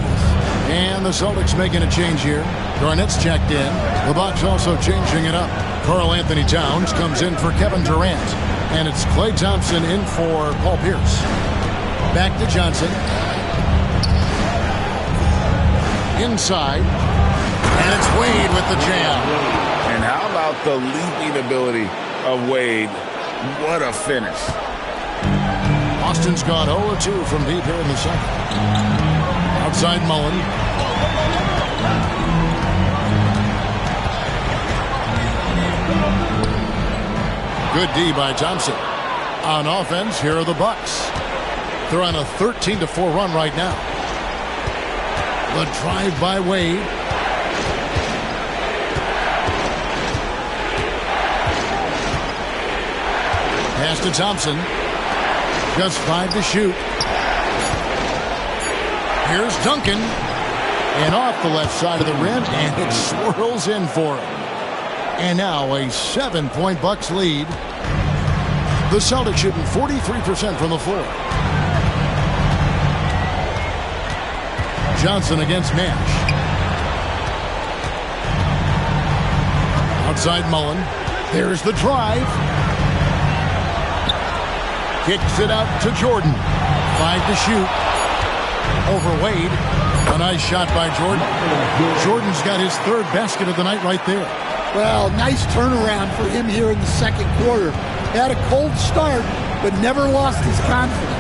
And the Celtics making a change here. Garnett's checked in. The Bucks also changing it up. Karl Anthony Towns comes in for Kevin Durant. And it's Klay Thompson in for Paul Pierce. Back to Johnson. Inside. And it's Wade with the jam. And how about the leaping ability of Wade? What a finish. Austin's gone 0-2 from deep here in the second. Outside Mullen. Good D by Thompson. On offense, here are the Bucks. They're on a 13-4 run right now. The drive by Wade. Pass to Thompson. Just 5 to shoot. Here's Duncan. And off the left side of the rim, and it swirls in for him. And now a 7-point Bucks lead. The Celtics shooting 43% from the floor. Johnson against Nash. Outside Mullen. There's the drive. Kicks it out to Jordan. 5 to shoot. Over Wade. A nice shot by Jordan. Jordan's got his 3rd basket of the night right there. Well, nice turnaround for him here in the second quarter. Had a cold start, but never lost his confidence.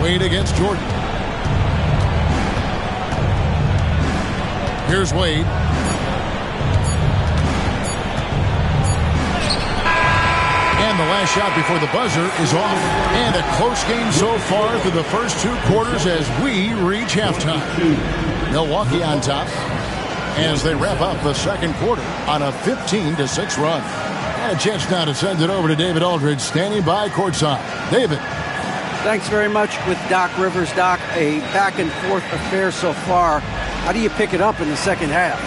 Wade against Jordan. Here's Wade. And the last shot before the buzzer is off. And a close game so far through the first 2 quarters as we reach halftime. Milwaukee on top as they wrap up the second quarter on a 15-6 run. And a chance now to send it over to David Aldridge, standing by courtside. David. Thanks very much with Doc Rivers. Doc, a back-and-forth affair so far. How do you pick it up in the second half?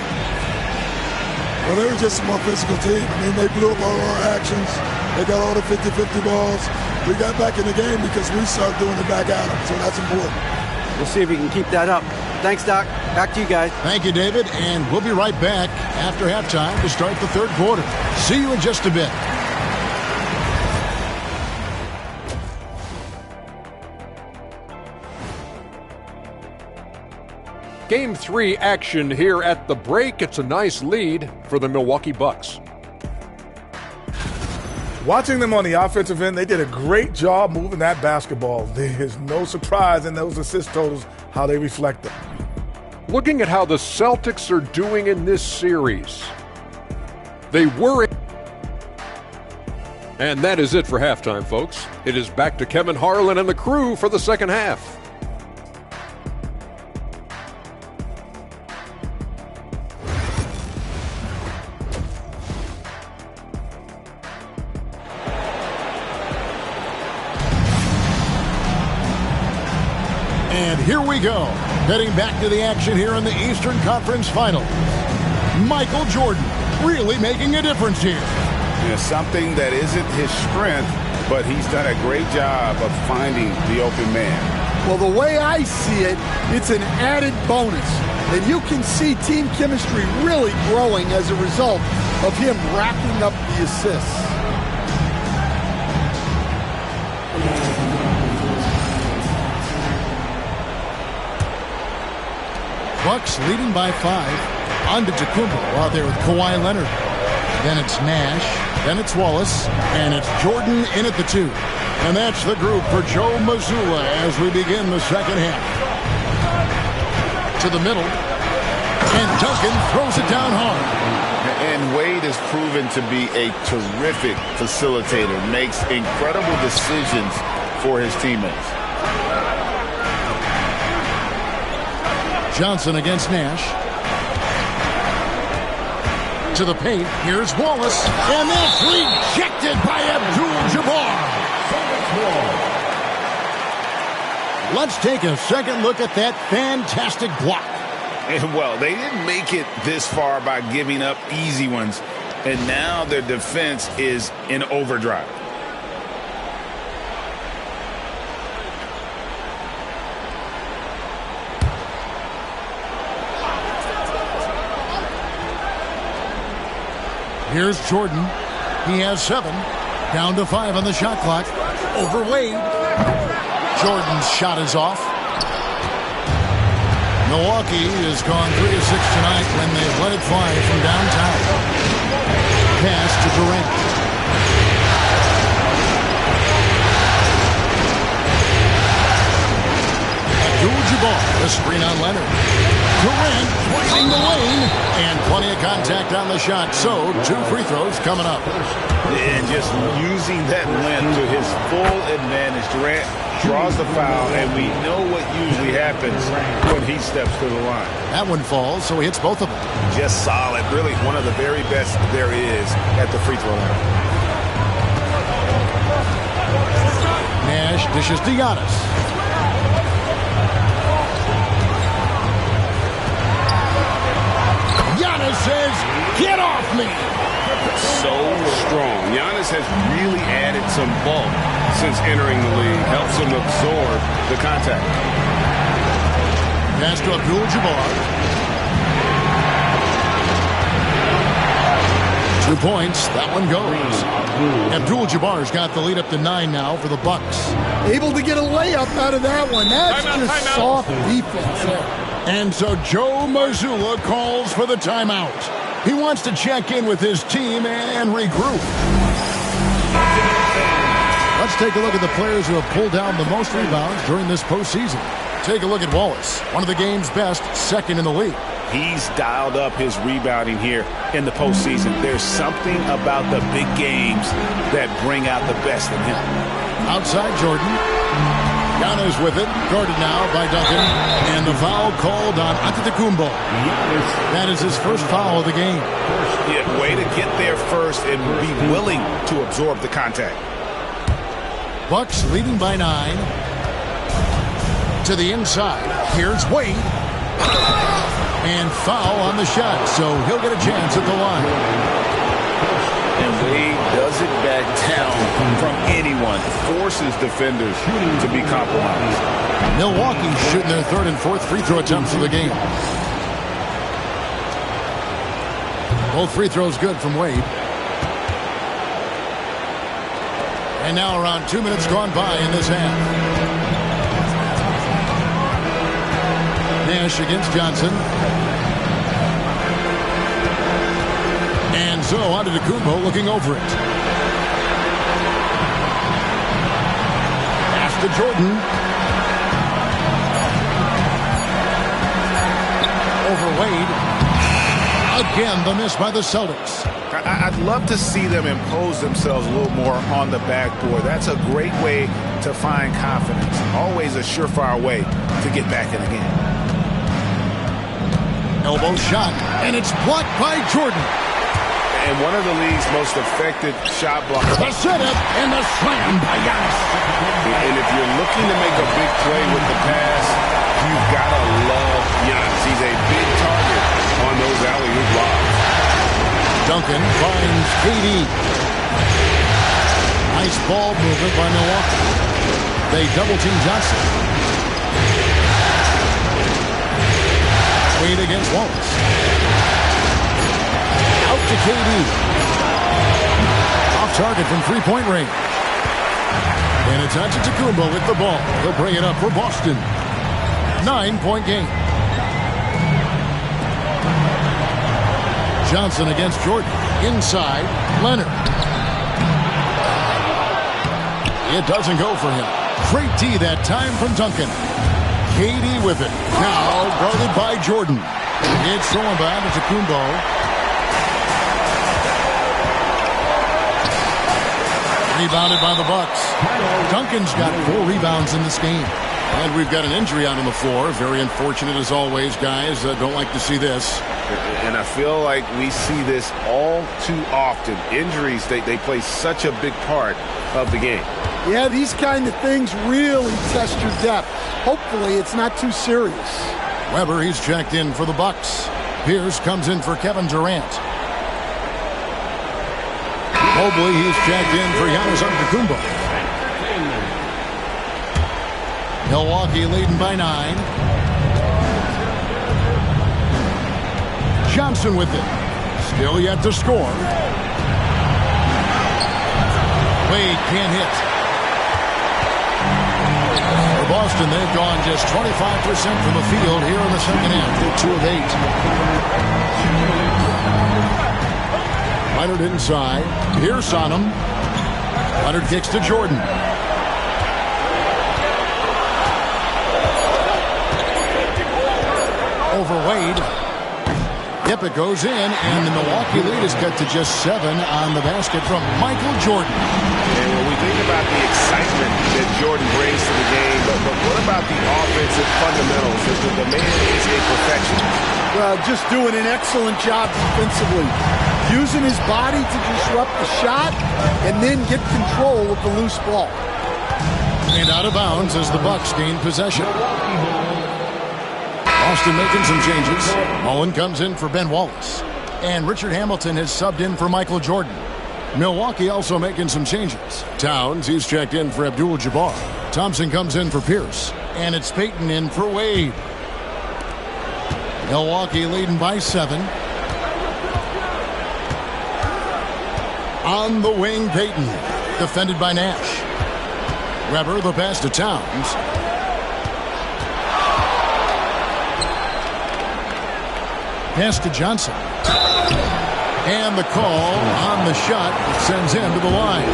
Well, they were just a more physical team. I mean, they blew up all our actions. They got all the 50-50 balls. We got back in the game because we started doing the back out, so that's important. We'll see if we can keep that up. Thanks, Doc. Back to you guys. Thank you, David. And we'll be right back after halftime to start the third quarter. See you in just a bit. Game 3 action here at the break. It's a nice lead for the Milwaukee Bucks. Watching them on the offensive end, they did a great job moving that basketball. There's no surprise in those assist totals, how they reflect them. Looking at how the Celtics are doing in this series, they were. And that is it for halftime, folks. It is back to Kevin Harlan and the crew for the second half. And here we go. Heading back to the action here in the Eastern Conference Finals. Michael Jordan really making a difference here. You know, something that isn't his strength, but he's done a great job of finding the open man. Well, the way I see it, it's an added bonus. And you can see team chemistry really growing as a result of him racking up the assists. Bucks leading by 5. On to Antetokounmpo out there with Kawhi Leonard. Then it's Nash. Then it's Wallace. And it's Jordan in at the 2. And that's the group for Joe Mazzulla as we begin the second half. To the middle. And Duncan throws it down hard. And Wade has proven to be a terrific facilitator, makes incredible decisions for his teammates. Johnson against Nash. To the paint. Here's Wallace. And that's rejected by Abdul-Jabbar. Let's take a second look at that fantastic block. And well, they didn't make it this far by giving up easy ones. And now their defense is in overdrive. Here's Jordan. He has 7. Down to 5 on the shot clock. Over Wade. Jordan's shot is off. Milwaukee has gone 3 of 6 tonight when they've let it fly from downtown. Pass to Durant. Abdul-Jabbar, the screen on Leonard. Durant twisting the lane, and plenty of contact on the shot. So 2 free throws coming up. And just using that length to his full advantage. Durant draws the foul, and we know what usually happens when he steps to the line. That one falls, so he hits both of them. Just solid. Really one of the very best there is at the free throw line. Nash dishes to Giannis. Giannis says, "Get off me!" So strong. Giannis has really added some bulk since entering the league. Helps him absorb the contact. Pass to Abdul-Jabbar. 2 points. That one goes. Abdul-Jabbar's got the lead up to 9 now for the Bucks. Able to get a layup out of that one. That's just soft defense there. And so Joe Mazzulla calls for the timeout. He wants to check in with his team and regroup. Let's take a look at the players who have pulled down the most rebounds during this postseason. Take a look at Wallace, one of the game's best, 2nd in the league. He's dialed up his rebounding here in the postseason. There's something about the big games that bring out the best in him. Outside Jordan. Giannis with it. Guarded now by Duncan. And the foul called on Antetokounmpo. That is his first foul of the game. Yeah, way to get there first and be willing to absorb the contact. Bucks leading by 9. To the inside. Here's Wade. And foul on the shot, so he'll get a chance at the line. And Wade doesn't back down from anyone. Forces defenders to be compromised. Milwaukee shooting their 3rd and 4th free throw attempts of the game. Both free throws good from Wade. And now around 2 minutes gone by in this half. Nash against Johnson. And so Antetokounmpo looking over it. Pass to Jordan. Over Wade. Again, the miss by the Celtics. I'd love to see them impose themselves a little more on the backboard. That's a great way to find confidence. Always a surefire way to get back in the game. Elbow shot, and it's blocked by Jordan. And one of the league's most effective shot blockers. The setup and the slam by Giannis. And if you're looking to make a big play with the pass, you've got to love Giannis. He's a big target on those alley-oop lobs. Duncan finds KD. Nice ball movement by Milwaukee. They double-team Johnson. Wade against Wallace. Out to KD. Off target from three-point range. And it's Antetokounmpo with the ball. He'll bring it up for Boston. 9-point game. Johnson against Jordan. Inside, Leonard. It doesn't go for him. Great D that time from Duncan. KD with it. Now guarded by Jordan. It's thrown by Antetokounmpo. Rebounded by the Bucks. Duncan's got 4 rebounds in this game. And we've got an injury out on the floor. Very unfortunate as always, guys. Don't like to see this. And I feel like we see this all too often. Injuries, they play such a big part of the game. Yeah, these kind of things really test your depth. Hopefully it's not too serious. Weber, he's checked in for the Bucks. Pierce comes in for Kevin Durant. Mobley, he's checked in for Giannis Antetokounmpo. Milwaukee leading by 9. Johnson with it. Still yet to score. Wade can't hit. For Boston, they've gone just 25% from the field here in the second half. They're 2 of 8. Leonard inside. Pierce on him. Leonard kicks to Jordan. Over Wade. Yep, it goes in, and the Milwaukee lead is cut to just 7 on the basket from Michael Jordan. And when we think about the excitement that Jordan brings to the game, but what about the offensive fundamentals? The man is a perfectionist. Well, just doing an excellent job defensively. Using his body to disrupt the shot and then get control of the loose ball. And out of bounds as the Bucks gain possession. Boston making some changes. Mullen comes in for Ben Wallace. And Richard Hamilton has subbed in for Michael Jordan. Milwaukee also making some changes. Towns, he's checked in for Abdul-Jabbar. Thompson comes in for Pierce. And it's Payton in for Wade. Milwaukee leading by 7. On the wing, Payton. Defended by Nash. Weber, the pass to Towns. Pass to Johnson. And the call on the shot that sends him to the line.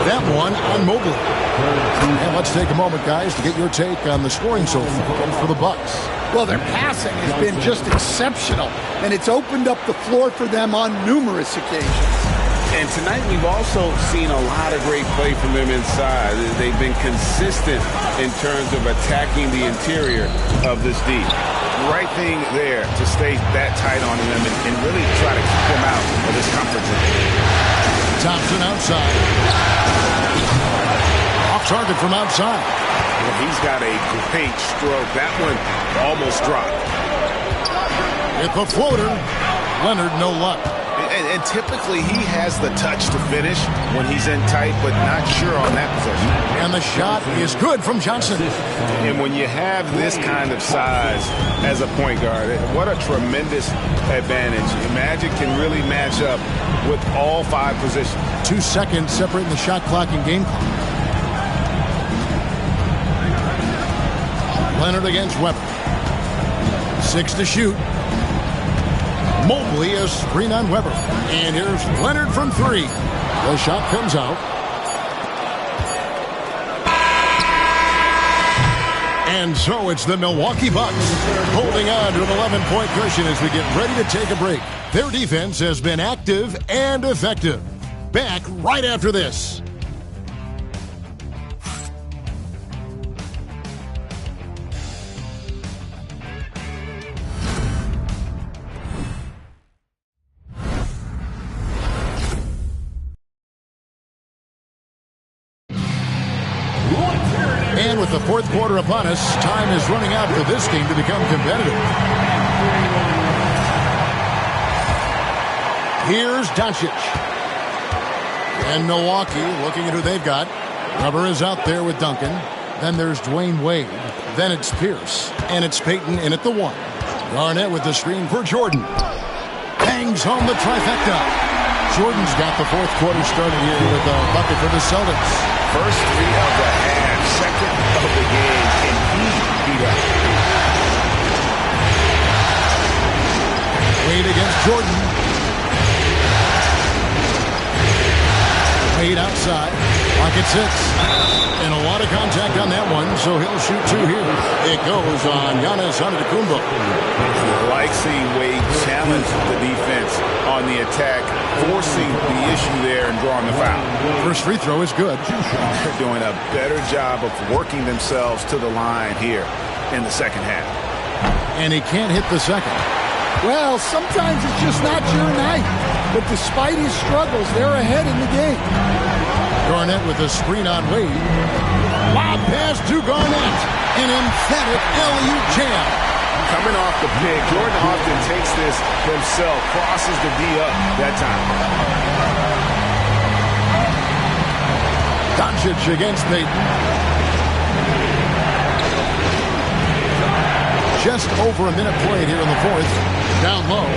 That one on Mobley. And let's take a moment, guys, to get your take on the scoring so far for the Bucks. Well, their passing has been just exceptional, and it's opened up the floor for them on numerous occasions. And tonight we've also seen a lot of great play from them inside. They've been consistent in terms of attacking the interior of this D. Right thing there to stay that tight on them and really try to keep them out of this comfort zone. Thompson outside. Off target from outside. Well, he's got a great stroke. That one almost dropped. With the floater, Leonard no luck. And typically he has the touch to finish when he's in tight, but not sure on that possession. And the shot is good from Johnson. And when you have this kind of size as a point guard, what a tremendous advantage. Magic can really match up with all 5 positions. 2 seconds separating the shot clock and game clock. Leonard against Weber. 6 to shoot. Mobley is screen on Weber. And here's Leonard from 3. The shot comes out. And so it's the Milwaukee Bucks holding on to an 11-point cushion as we get ready to take a break. Their defense has been active and effective. Back right after this. And with the fourth quarter upon us, time is running out for this game to become competitive. Here's Doncic. And Milwaukee looking at who they've got. Weber is out there with Duncan. Then there's Dwayne Wade. Then it's Pierce. And it's Payton in at the 1. Garnett with the screen for Jordan. Bangs home the trifecta. Jordan's got the fourth quarter started here with a bucket for the Celtics. First 3 of the half, second of the game, and he beat up. Wade against Jordan. Wade outside on Clock at 6. And a lot of contact on that one, so he'll shoot 2 here. It goes on Giannis Antetokounmpo. Like seeing Wade challenge the defense on the attack, forcing the issue there and drawing the foul. First free throw is good. They're doing a better job of working themselves to the line here in the second half. And he can't hit the second. Well, sometimes it's just not your night. But despite his struggles, they're ahead in the game. Garnett with a screen on Wade. Lob pass to Garnett. An emphatic alley-oop jam. Coming off the pick, Jordan often takes this himself, crosses the D up that time. Doncic against Payton. Just over a minute played here in the fourth. Down low.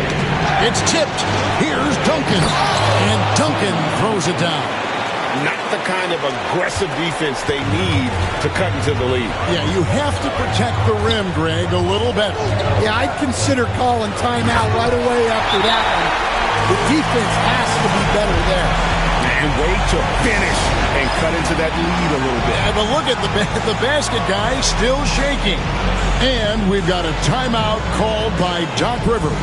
It's tipped. Here's Duncan. And Duncan throws it down. Not the kind of aggressive defense they need to cut into the lead. Yeah, you have to protect the rim, Greg, a little better. Yeah, I'd consider calling timeout right away after that one. The defense has to be better there. And wait to finish and cut into that lead a little bit. Yeah, but look at the basket guy still shaking. And we've got a timeout called by Doc Rivers.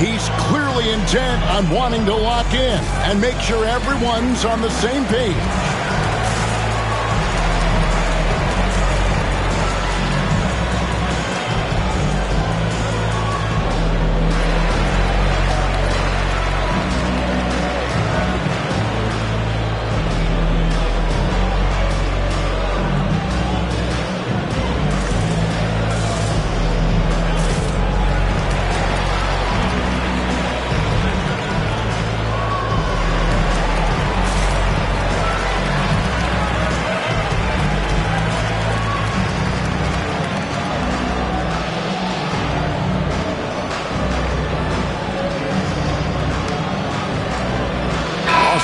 He's clearly intent on wanting to lock in and make sure everyone's on the same page.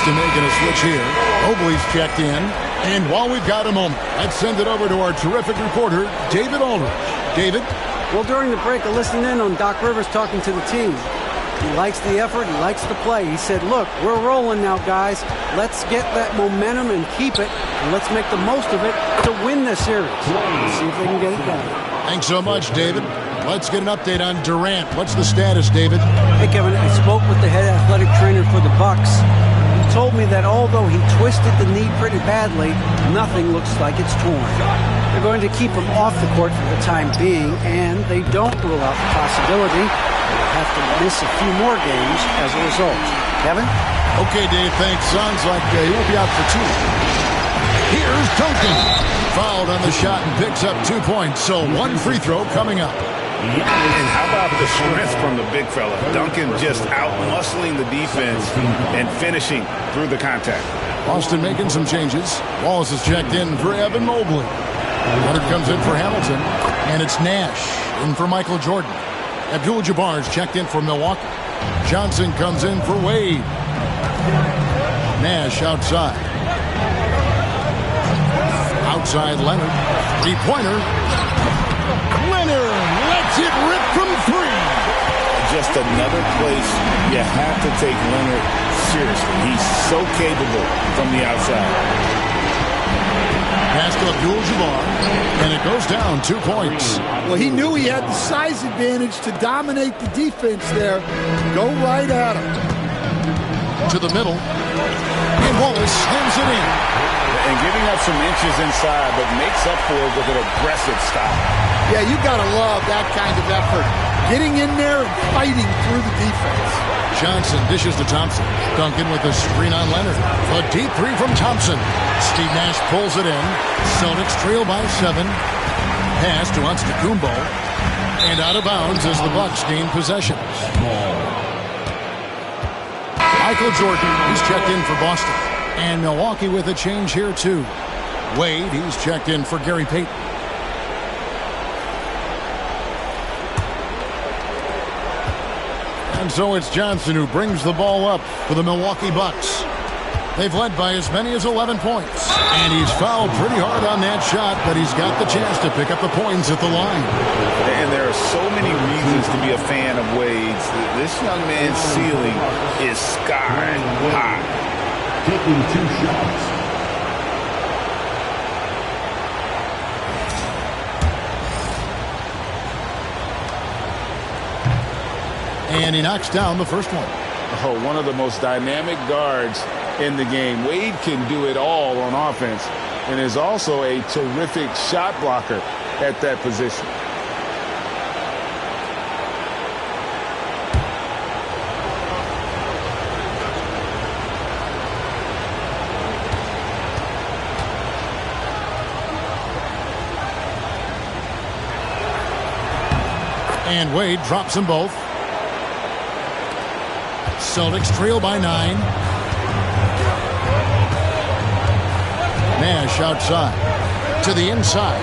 Making a switch here. Mobley's checked in. And while we've got a moment, let's send it over to our terrific reporter, David Aldridge. David? Well, during the break, I listened in on Doc Rivers talking to the team. He likes the effort. He likes the play. He said, look, we're rolling now, guys. Let's get that momentum and keep it. And let's make the most of it to win this series. Let's see if they can get it done. Thanks so much, David. Let's get an update on Durant. What's the status, David? Hey, Kevin, I spoke with the head athletic trainer for the Bucks. Told me that although he twisted the knee pretty badly, nothing looks like it's torn. They're going to keep him off the court for the time being, and they don't rule out the possibility they'll have to miss a few more games as a result. Kevin? Okay, Dave, thanks. Sounds like he won't be out for 2. Here's Duncan. Fouled on the shot and picks up 2 points, so 1 free throw coming up. And how about the strength from the big fella? Duncan just out-muscling the defense and finishing through the contact. Boston making some changes. Wallace is checked in for Evan Mobley. Leonard comes in for Hamilton. And it's Nash in for Michael Jordan. Abdul-Jabbar's checked in for Milwaukee. Johnson comes in for Wade. Nash outside. Outside Leonard. 3-pointer. Leonard lets it rip from 3. Just another place you have to take Leonard seriously. He's so capable from the outside. Pass to Abdul-Jabbar, and it goes down 2 points. Well, he knew he had the size advantage to dominate the defense there. Go right at him. To the middle, and Wallace slams it in. And giving up some inches inside, but makes up for it with an aggressive stop. Yeah, you got to love that kind of effort. Getting in there and fighting through the defense. Johnson dishes to Thompson. Duncan with a screen on Leonard. A deep 3 from Thompson. Steve Nash pulls it in. Celtics trail by 7. Pass to Antetokounmpo. And out of bounds as the Bucks gain possession. Michael Jordan, he's checked in for Boston. And Milwaukee with a change here too. Wade, he's checked in for Gary Payton. And so it's Johnson who brings the ball up for the Milwaukee Bucks. They've led by as many as 11 points. And he's fouled pretty hard on that shot, but he's got the chance to pick up the points at the line. And there are so many reasons to be a fan of Wade's. This young man's ceiling is sky high. Taking 2 shots. And he knocks down the first one. Oh, one of the most dynamic guards in the game. Wade can do it all on offense and is also a terrific shot blocker at that position. And Wade drops them both. Celtics trail by 9. Nash outside to the inside.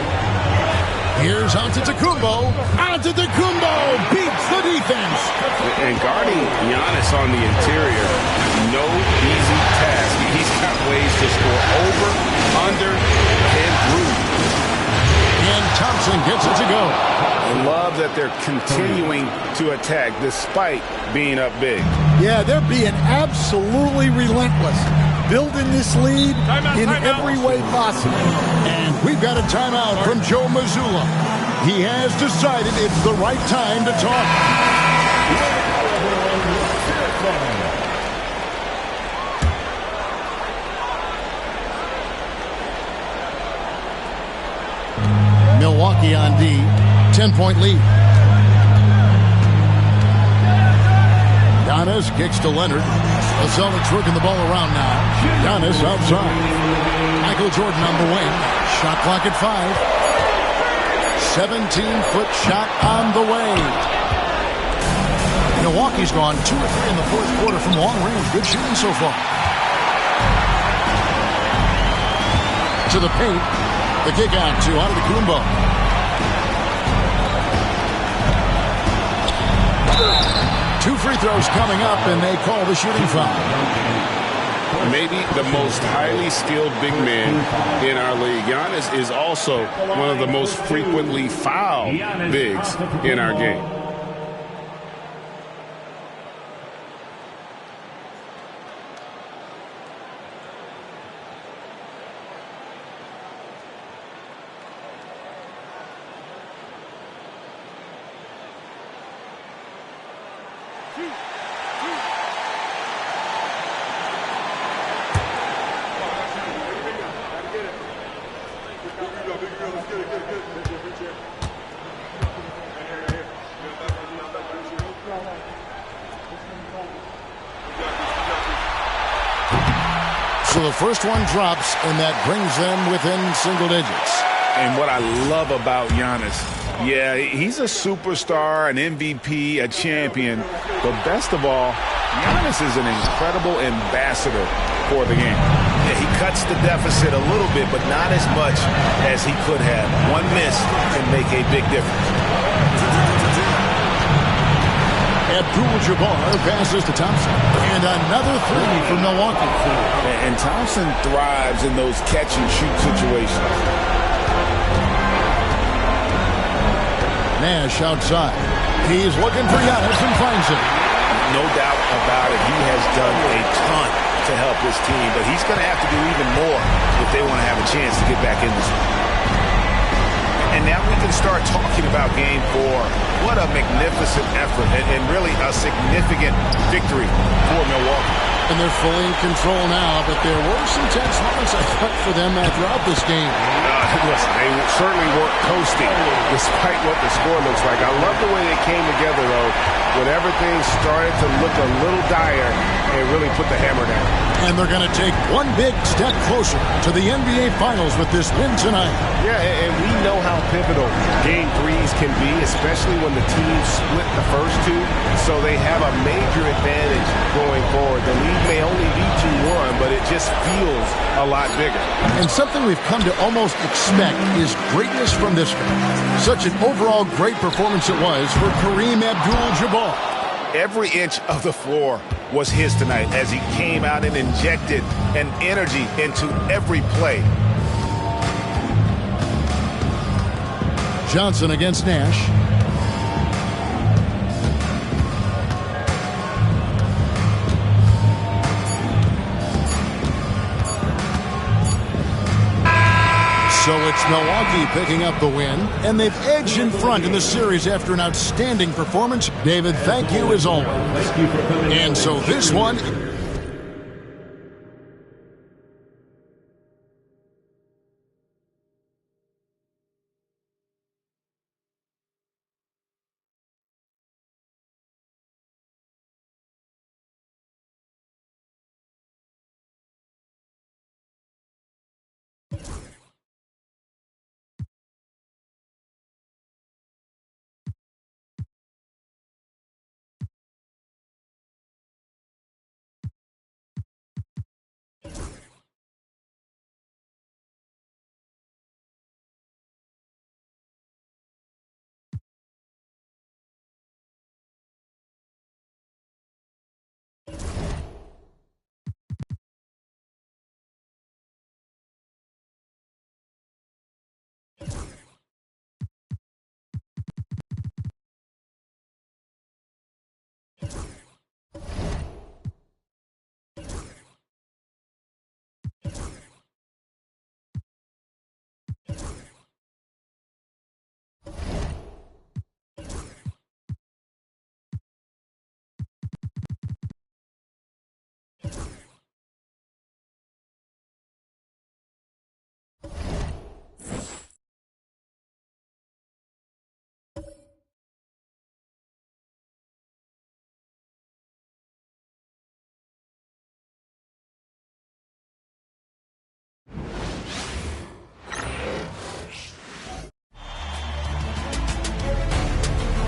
Here's Antetokounmpo. Antetokounmpo beats the defense. And guarding Giannis on the interior, no easy task. He's got ways to score over, under, and through. And Thompson gets it to go. I love that they're continuing to attack despite being up big. Yeah, they're being absolutely relentless. Building this lead in every way possible. And we've got a timeout from Joe Mazzulla. He has decided it's the right time to talk. Milwaukee on D. 10-point lead. Giannis kicks to Leonard. The Celtics working the ball around now. Giannis outside. Michael Jordan on the wing. Shot clock at 5. 17-foot shot on the way. Milwaukee's gone 2 or 3 in the fourth quarter from long range. Good shooting so far. To the paint. The kick out to Antetokounmpo. Two free throws coming up, and they call the shooting foul. Maybe the most highly skilled big man in our league. Giannis is also one of the most frequently fouled bigs in our game. So the first one drops, and that brings them within single digits. And what I love about Giannis, yeah, he's a superstar, an MVP, a champion. But best of all, Giannis is an incredible ambassador for the game. Yeah, he cuts the deficit a little bit, but not as much as he could have. One miss can make a big difference. Abdul-Jabbar passes to Thompson. And another three for Milwaukee. And Thompson thrives in those catch-and-shoot situations. Nash outside. He's looking for Giannis and finds him. No doubt about it. He has done a ton to help this team, but he's going to have to do even more if they want to have a chance to get back in this one. And now we can start talking about Game 4. What a magnificent effort and really a significant victory for Milwaukee. And they're fully in control now, but there were some tense moments, I thought, for them throughout this game. Listen, they certainly weren't coasting despite what the score looks like. I love the way they came together, though, when everything started to look a little dire and really put the hammer down. And they're going to take one big step closer to the NBA Finals with this win tonight. Yeah, and we know how pivotal Game 3s can be, especially when the teams split the first two. So they have a major advantage going forward. The lead may only be 2-1, but it just feels a lot bigger. And something we've come to almost expect is greatness from this guy. Such an overall great performance it was for Kareem Abdul-Jabbar. Every inch of the floor was his tonight as he came out and injected an energy into every play. Johnson against Nash. So it's Milwaukee picking up the win, and they've edged in front in the series after an outstanding performance. David, thank you as always. And so this one...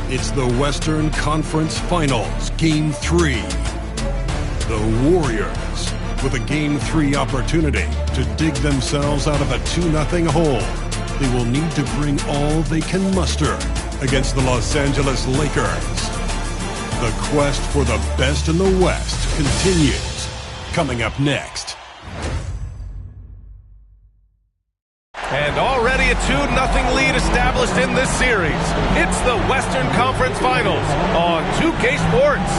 It's the Western Conference Finals, Game 3. The Warriors, with a Game 3 opportunity to dig themselves out of a 2-0 hole. They will need to bring all they can muster against the Los Angeles Lakers. The quest for the best in the West continues. Coming up next. And already a 2-0 lead established in this series. It's the Western Conference Finals on 2K Sports.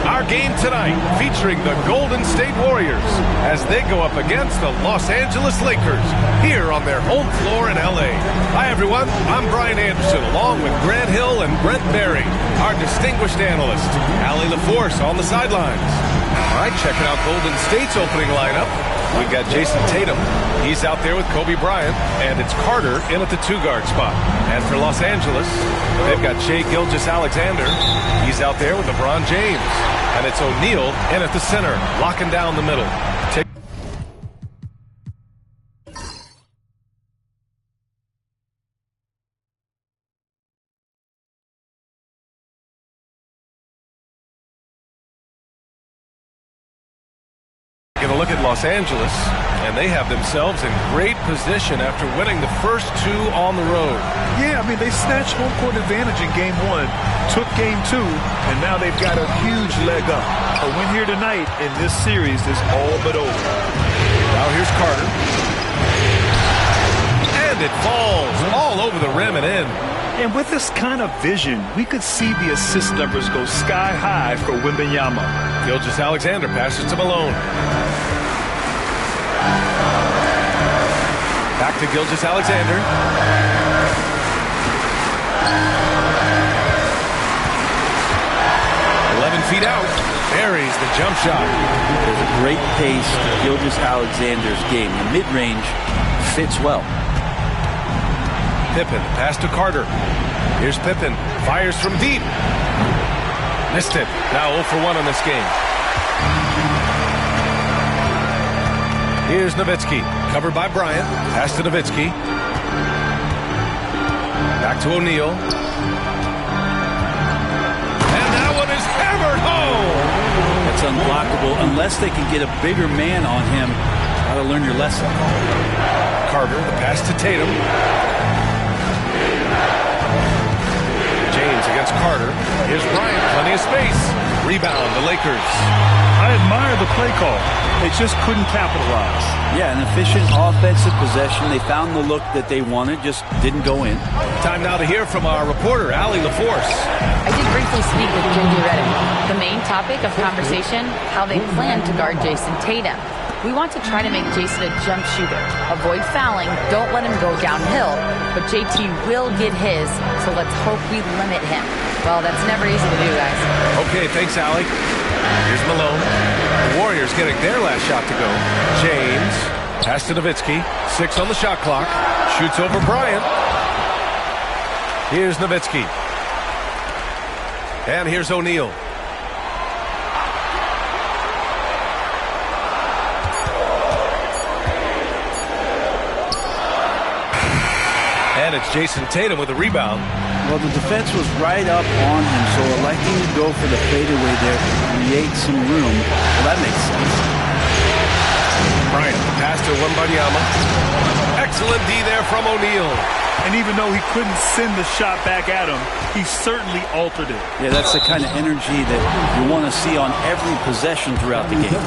Our game tonight featuring the Golden State Warriors as they go up against the Los Angeles Lakers here on their home floor in LA. Hi everyone, I'm Brian Anderson along with Grant Hill and Brent Berry, our distinguished analyst, Allie LaForce on the sidelines. All right, checking out Golden State's opening lineup. We've got Jason Tatum. He's out there with Kobe Bryant, and it's Carter in at the 2-guard spot. And for Los Angeles, they've got Shai Gilgeous-Alexander. He's out there with LeBron James. And it's O'Neal in at the center, locking down the middle. Going to look at Los Angeles, and they have themselves in great position after winning the first 2 on the road. Yeah, I mean, they snatched home court advantage in Game 1, took Game 2, and now they've got a huge leg up. A win here tonight in this series is all but over. Now here's Carter. And it falls all over the rim and in. And with this kind of vision, we could see the assist numbers go sky high for Wembanyama. Gilgeous-Alexander passes to Malone. Back to Gilgeous-Alexander. 11 feet out. Buries the jump shot. There's a great pace to Gilgeous-Alexander's game. The mid-range fits well. Pippen, pass to Carter. Here's Pippen, fires from deep. Missed it. Now 0 for 1 on this game. Here's Nowitzki, covered by Bryant. Pass to Nowitzki. Back to O'Neal. And that one is hammered home. That's unblockable unless they can get a bigger man on him. Got to learn your lesson. Carter, the pass to Tatum. James against Carter. Here's Bryant, plenty of space. Rebound, the Lakers. I admire the play call. They just couldn't capitalize. Yeah, an efficient offensive possession. They found the look that they wanted, just didn't go in. Time now to hear from our reporter, Allie LaForce. I did briefly speak with JJ Redick. The main topic of conversation, how they plan to guard Jason Tatum. We want to try to make Jason a jump shooter. Avoid fouling, don't let him go downhill, but JT will get his, so let's hope we limit him. Well, that's never easy to do, guys. Okay, thanks, Allie. Here's Malone. The Warriors getting their last shot to go. James, pass to Nowitzki. 6 on the shot clock. Shoots over Bryant. Here's Nowitzki. And here's O'Neal. And it's Jason Tatum with a rebound. Well, the defense was right up on him, so electing to go for the fadeaway there to create some room. Well, that makes sense. Bryant, pass to Wembanyama. Excellent D there from O'Neal. And even though he couldn't send the shot back at him, he certainly altered it. Yeah, that's the kind of energy that you want to see on every possession throughout the game.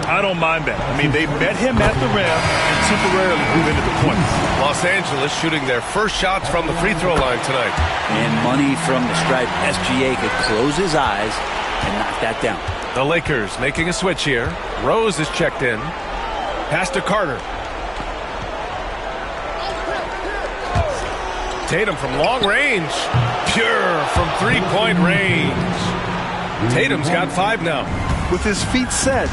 I don't mind that. I mean, they met him at the rim and temporarily prevented the points. Los Angeles shooting their first shots from the free throw line tonight. And money from the stripe. SGA could close his eyes and knock that down. The Lakers making a switch here. Rose is checked in. Pass to Carter. Tatum from long range. Pure from three-point range. Tatum's got 5 now. With his feet set,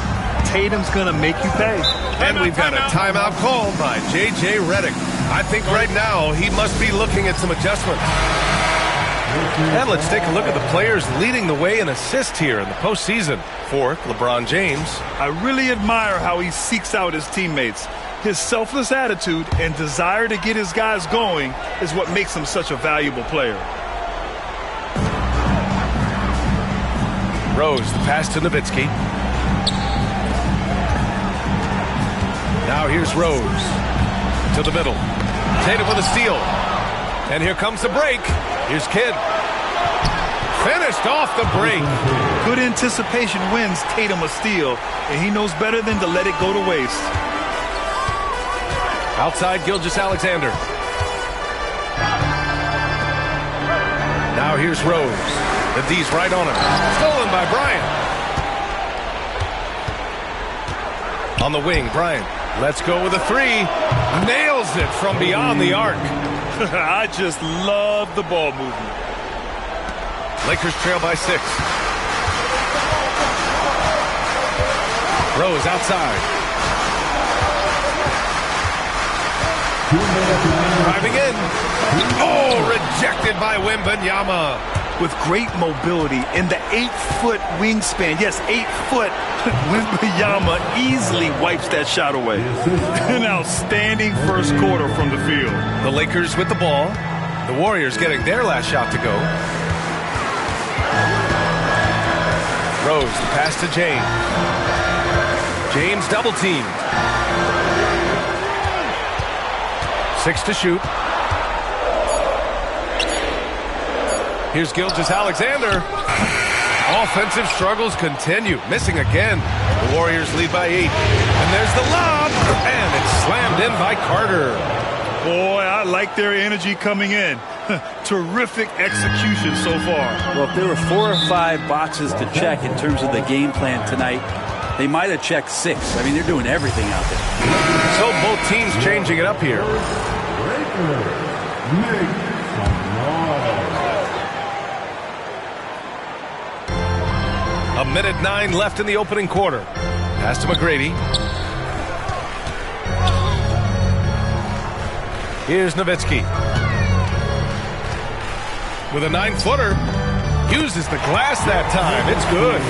Tatum's going to make you pay. And we've got a timeout called by J.J. Redick. I think right now he must be looking at some adjustments. And let's take a look at the players leading the way in assists here in the postseason. 4th, LeBron James. I really admire how he seeks out his teammates. His selfless attitude and desire to get his guys going is what makes him such a valuable player. Rose, the pass to Nowitzki. Now here's Rose to the middle. Tatum with a steal. And here comes the break. Here's Kidd. Finished off the break. Good anticipation wins Tatum a steal, and he knows better than to let it go to waste. Outside Gilgeous-Alexander. Now here's Rose. The D's right on him. Stolen by Bryant. On the wing, Bryant. Let's go with a 3. Nails it from beyond the arc. I just love the ball movement. Lakers trail by 6. Rose outside. Driving in. Oh, rejected by Wembanyama. With great mobility in the 8-foot wingspan. Yes, 8 foot. Wembanyama easily wipes that shot away. An outstanding first quarter from the field. The Lakers with the ball. The Warriors getting their last shot to go. Rose, the pass to James. James double teamed. 6 to shoot. Here's Gilgeous-Alexander. Offensive struggles continue. Missing again. The Warriors lead by 8. And there's the lob. And it's slammed in by Carter. Boy, I like their energy coming in. Terrific execution so far. Well, if there were 4 or 5 boxes to check in terms of the game plan tonight, they might have checked 6. I mean, they're doing everything out there. So both teams changing it up here. A minute 9 left in the opening quarter. Pass to McGrady. Here's Nowitzki. With a 9-footer. Uses the glass that time. It's good.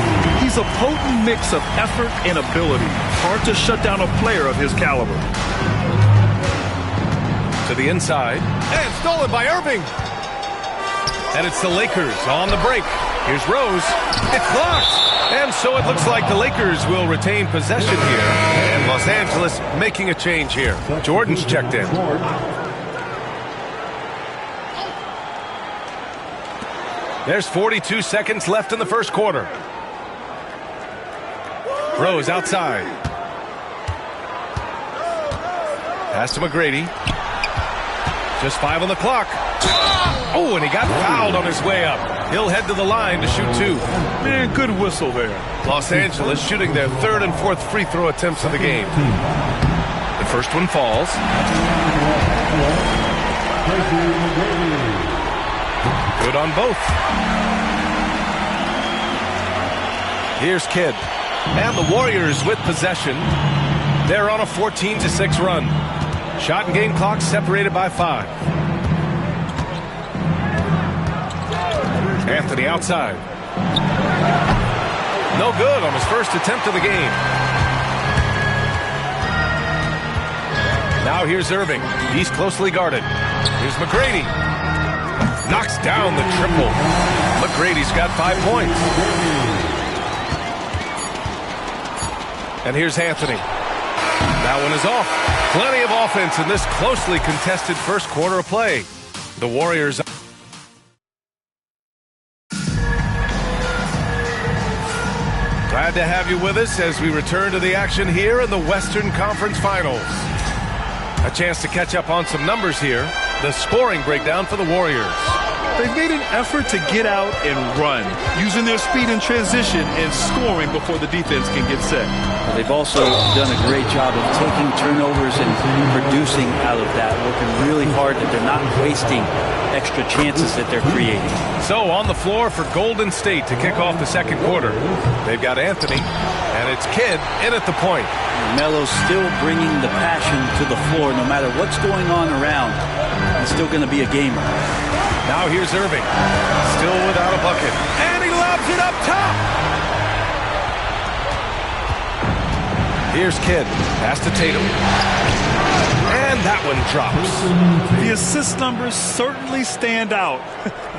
He's a potent mix of effort and ability. Hard to shut down a player of his caliber. To the inside. And stolen by Irving. And it's the Lakers on the break. Here's Rose. It's blocked. And so it looks like the Lakers will retain possession here. And Los Angeles making a change here. Jordan's checked in. There's 42 seconds left in the first quarter. Rose outside. Pass to McGrady. Just 5 on the clock. Oh, and he got fouled on his way up. He'll head to the line to shoot 2. Man, good whistle there. Los Angeles shooting their 3rd and 4th free throw attempts of the game. The first one falls. Good on both. Here's Kidd. And the Warriors with possession. They're on a 14-6 run. Shot and game clock separated by 5. Anthony outside. No good on his first attempt of the game. Now here's Irving. He's closely guarded. Here's McGrady. Knocks down the triple. McGrady's got 5 points. And here's Anthony. That one is off. Plenty of offense in this closely contested first quarter of play. The Warriors. Glad to have you with us as we return to the action here in the Western Conference Finals. A chance to catch up on some numbers here. The scoring breakdown for the Warriors. They've made an effort to get out and run, using their speed in transition and scoring before the defense can get set. Well, they've also done a great job of taking turnovers and producing out of that, working really hard that they're not wasting extra chances that they're creating. So on the floor for Golden State to kick off the second quarter. They've got Anthony, and it's Kidd in at the point. Melo's still bringing the passion to the floor no matter what's going on around. He's still going to be a gamer. Now here's Irving, still without a bucket. And he lobs it up top! Here's Kidd, pass to Tatum. And that one drops. The assist numbers certainly stand out.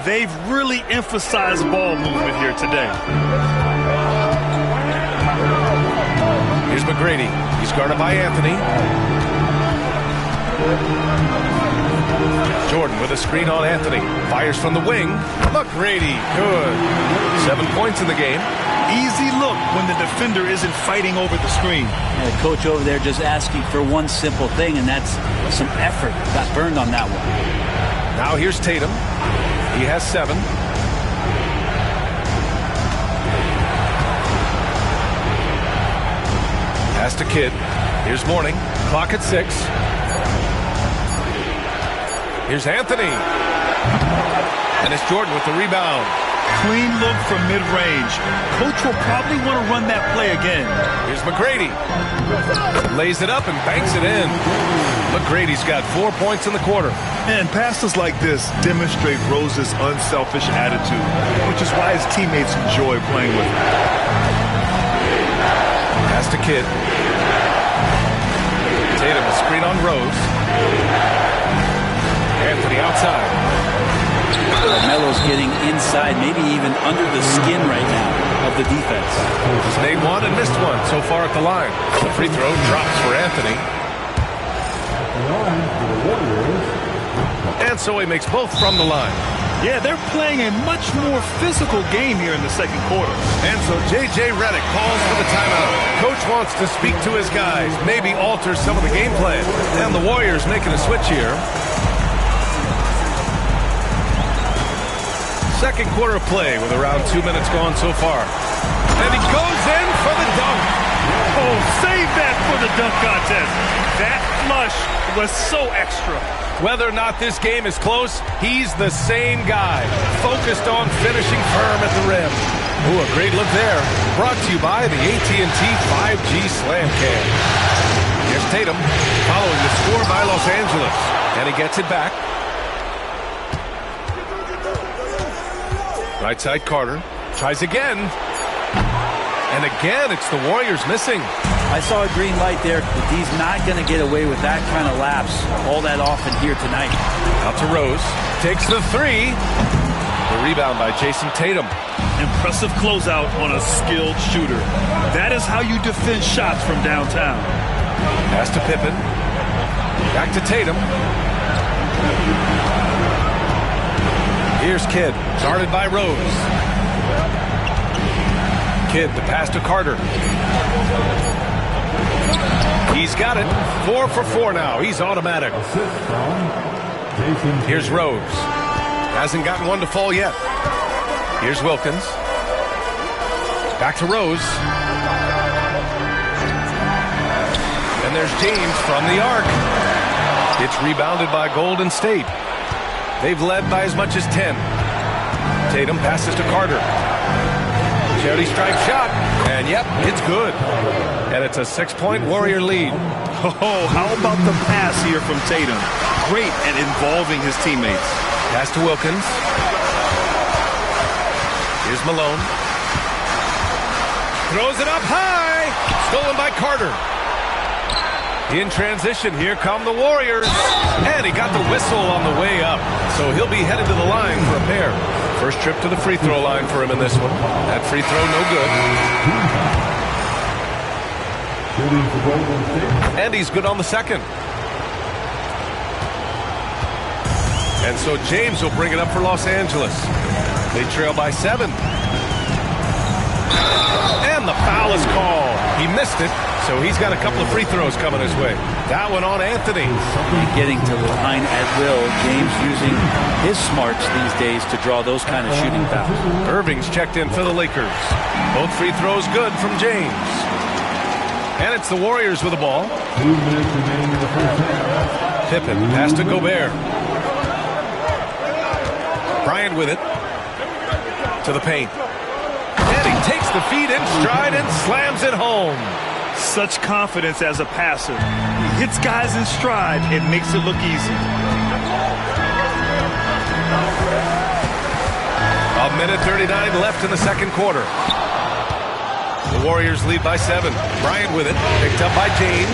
They've really emphasized ball movement here today. Here's McGrady. He's guarded by Anthony. Jordan with a screen on Anthony. Fires from the wing. McGrady, good. 7 points in the game. Easy look when the defender isn't fighting over the screen. And the coach over there just asking for one simple thing, and that's some effort. Got burned on that one. Now here's Tatum. He has 7. Pass to Kidd. Here's Mourning. Clock at 6. Here's Anthony. And it's Jordan with the rebound. Clean look from mid-range. Coach will probably want to run that play again. Here's McGrady. Lays it up and banks it in. McGrady's got 4 points in the quarter. And passes like this demonstrate Rose's unselfish attitude, which is why his teammates enjoy playing with him. Pass to Kidd. Tatum a screen on Rose. Anthony outside. Melo's getting inside, maybe even under the skin right now of the defense. He's made one and missed one so far at the line. The free throw drops for Anthony. And so he makes both from the line. Yeah, they're playing a much more physical game here in the second quarter. And so J.J. Redick calls for the timeout. Coach wants to speak to his guys, maybe alter some of the game plan. And the Warriors making a switch here. Second quarter of play with around 2 minutes gone so far. And he goes in for the dunk. Oh, save that for the dunk contest. That flush was so extra. Whether or not this game is close, he's the same guy, focused on finishing firm at the rim. Ooh, a great look there. Brought to you by the AT&T 5G Slam Cam. Here's Tatum, following the score by Los Angeles. And he gets it back. Right side Carter. Tries again. And again, it's the Warriors missing. I saw a green light there, but he's not going to get away with that kind of lapse all that often here tonight. Out to Rose. Takes the 3. The rebound by Jason Tatum. Impressive closeout on a skilled shooter. That is how you defend shots from downtown. Pass to Pippen. Back to Tatum. Here's Kidd, guarded by Rose. Kidd, the pass to Carter. He's got it. 4 for 4 now. He's automatic. Here's Rose. Hasn't gotten one to fall yet. Here's Wilkins. Back to Rose. And there's James from the arc. It's rebounded by Golden State. They've led by as much as 10. Tatum passes to Carter. Charity stripe shot. And yep, it's good. And it's a 6-point Warrior lead. Oh, how about the pass here from Tatum? Great at involving his teammates. Pass to Wilkins. Here's Malone. Throws it up high. Stolen by Carter. In transition, here come the Warriors. And he got the whistle on the way up. So he'll be headed to the line for a pair. First trip to the free throw line for him in this one. That free throw, no good. And he's good on the second. And so James will bring it up for Los Angeles. They trail by 7. And the foul is called. He missed it, so he's got a couple of free throws coming his way. That one on Anthony. Getting to the line at will. James using his smarts these days to draw those kind of shooting fouls. Irving's checked in for the Lakers. Both free throws good from James. And it's the Warriors with the ball. 2 minutes remaining in the first half. Pippen pass to Gobert. Bryant with it. To the paint. And he takes the feed in stride and slams it home. Such confidence as a passer. He hits guys in stride. It makes it look easy. A minute 39 left in the second quarter. The Warriors lead by 7. Bryant with it. Picked up by James.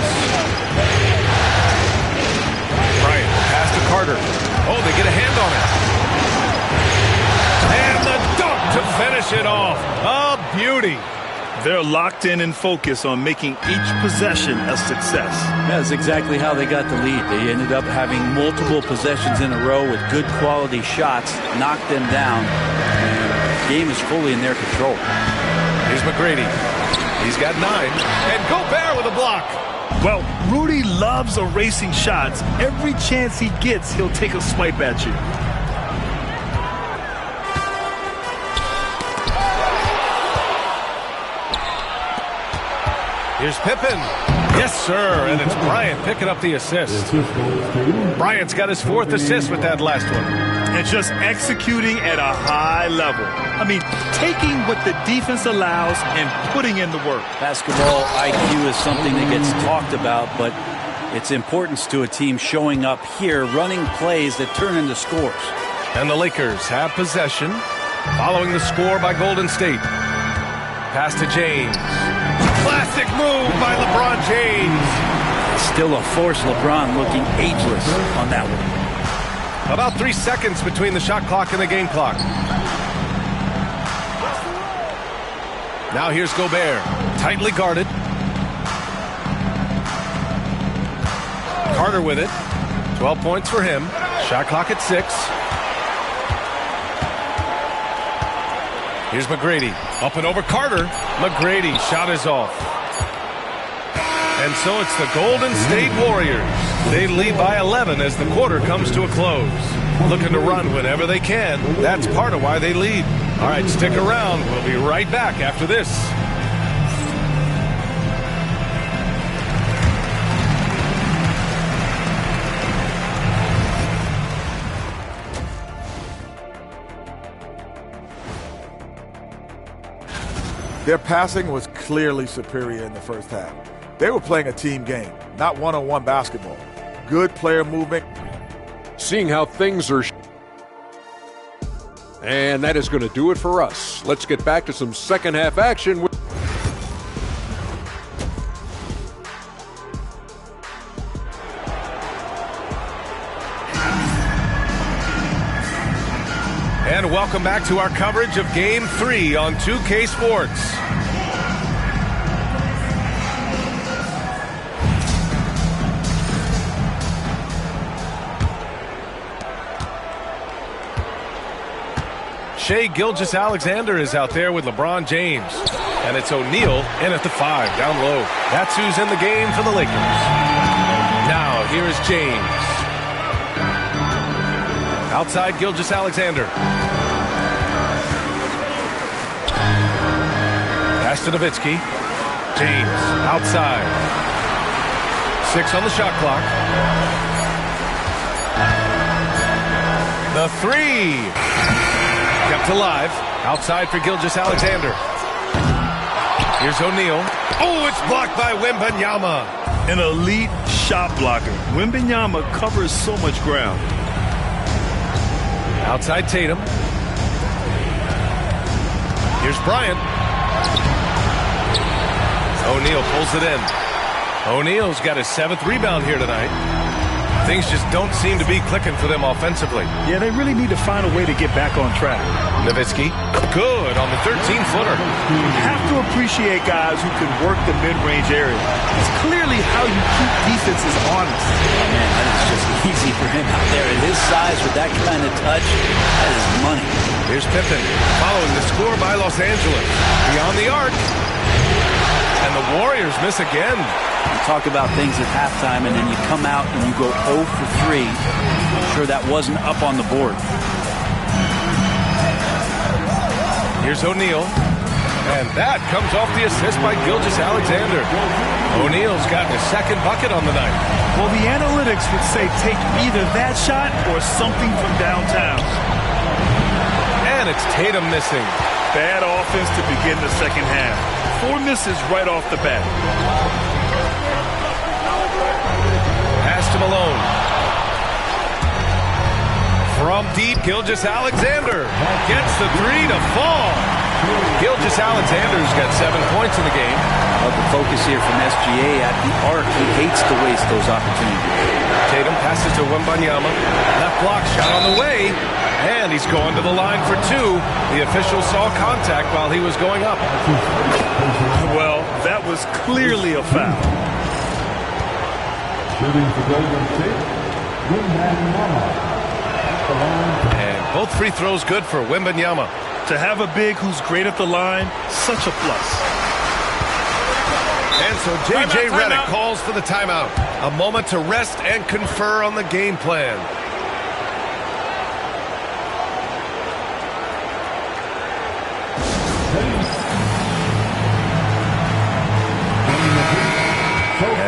Bryant pass to Carter. Oh, they get a hand on it. And the dunk to finish it off. A beauty. They're locked in and focused on making each possession a success. That's exactly how they got the lead. They ended up having multiple possessions in a row with good quality shots, knocked them down, and the game is fully in their control. Here's McGrady. He's got 9. And Gobert with a block. Well, Rudy loves erasing shots. Every chance he gets, he'll take a swipe at you. Here's Pippen. Yes, sir. And it's Bryant picking up the assist. Bryant's got his 4th assist with that last one. And just executing at a high level. I mean, taking what the defense allows and putting in the work. Basketball IQ is something that gets talked about, but its importance to a team showing up here, running plays that turn into scores. And the Lakers have possession, following the score by Golden State. Pass to James. Classic move by LeBron James. Still a force. LeBron looking ageless on that one. About 3 seconds between the shot clock and the game clock. Now here's Gobert. Tightly guarded. Carter with it. 12 points for him. Shot clock at 6. Here's McGrady. Up and over Carter. McGrady. Shot is off. And so it's the Golden State Warriors. They lead by 11 as the quarter comes to a close. Looking to run whenever they can. That's part of why they lead. All right, stick around. We'll be right back after this. Their passing was clearly superior in the first half. They were playing a team game, not one-on-one basketball. Good player movement. Seeing how things are. And that is going to do it for us. Let's get back to some second half action. And welcome back to our coverage of Game 3 on 2K Sports. Shai Gilgeous-Alexander is out there with LeBron James. And it's O'Neal in at the 5, down low. That's who's in the game for the Lakers. Now, here is James. Outside Gilgeous-Alexander. to Nowitzki. James outside. 6 on the shot clock. The 3. Kept alive. Outside for Gilgeous-Alexander. Here's O'Neal. Oh, it's blocked by Wembanyama. An elite shot blocker. Wembanyama covers so much ground. Outside Tatum. Here's Bryant. O'Neal pulls it in. O'Neal's got his 7th rebound here tonight. Things just don't seem to be clicking for them offensively. Yeah, they really need to find a way to get back on track. Nowitzki, good on the 13-footer. You have to appreciate guys who can work the mid-range area. It's clearly how you keep defenses honest. Oh, man, that is just easy for him out there. At his size with that kind of touch, that is money. Here's Pippen, following the score by Los Angeles. Beyond the arc. And the Warriors miss again. You talk about things at halftime, and then you come out and you go 0 for 3. I'm sure that wasn't up on the board. Here's O'Neal. And that comes off the assist by Gilgeous-Alexander. O'Neal's gotten his 2nd bucket on the night. Well, the analytics would say take either that shot or something from downtown. And it's Tatum missing. Bad offense to begin the second half. 4 misses right off the bat. Pass to Malone. From deep, Gilgeous-Alexander gets the 3 to fall. Gilgeous-Alexander's got 7 points in the game. Love the focus here from SGA at the arc. He hates to waste those opportunities. Tatum passes to Wembanyama. Left block shot on the way. And he's going to the line for 2. The official saw contact while he was going up. Well, that was clearly a foul. And both free throws good for Wembanyama. To have a big who's great at the line, such a plus. And so J.J. Redick calls for the timeout. A moment to rest and confer on the game plan.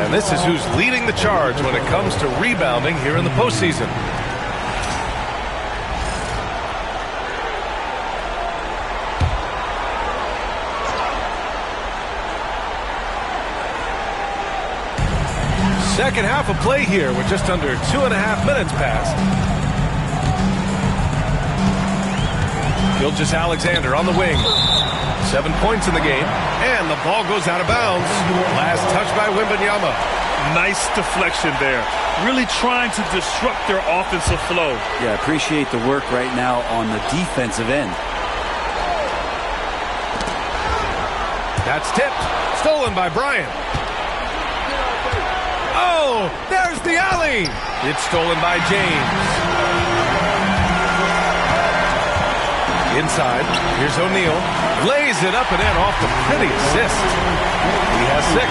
And this is who's leading the charge when it comes to rebounding here in the postseason. Second half of play here with just under 2.5 minutes passed. Gilgeous-Alexander on the wing. 7 points in the game. And the ball goes out of bounds. Last touch by Wembanyama. Nice deflection there. Really trying to disrupt their offensive flow. Yeah, appreciate the work right now on the defensive end. That's tipped. Stolen by Bryant. Oh, there's the alley. It's stolen by James. Inside, here's O'Neal. Lays it up and in off the pretty assist. He has 6.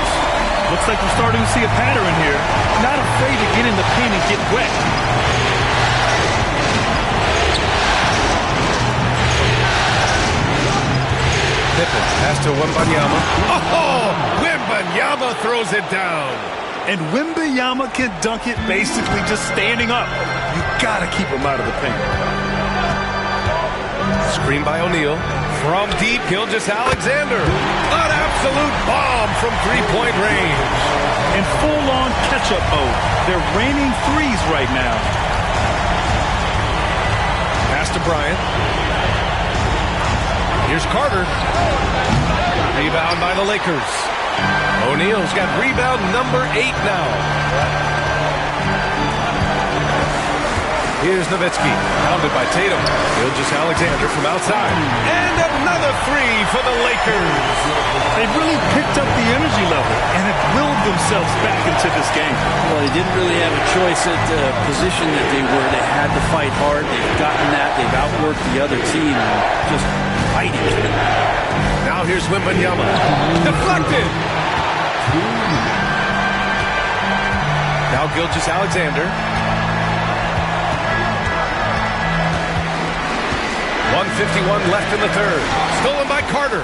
Looks like we're starting to see a pattern here. Not afraid to get in the paint and get wet. Pippen pass to Wembanyama. Oh, Wembanyama throws it down. And Wembanyama can dunk it basically just standing up. You got to keep him out of the paint. Screen by O'Neal. From deep, Gilgeous-Alexander. An absolute bomb from 3-point range. In full-on catch-up mode. They're raining threes right now. Pass to Bryant. Here's Carter. Rebound by the Lakers. O'Neal's got rebound number 8 now. Here's Nowitzki, pounded by Tatum. Gilgeous-Alexander from outside. And another 3 for the Lakers. They've really picked up the energy level and have willed themselves back into this game. Well, they didn't really have a choice at the position that they were. They had to fight hard. They've gotten that. They've outworked the other team and just fighting. Now here's Wembanyama. Deflected. Now Gilgeous-Alexander. 1:51 left in the third. Stolen by Carter.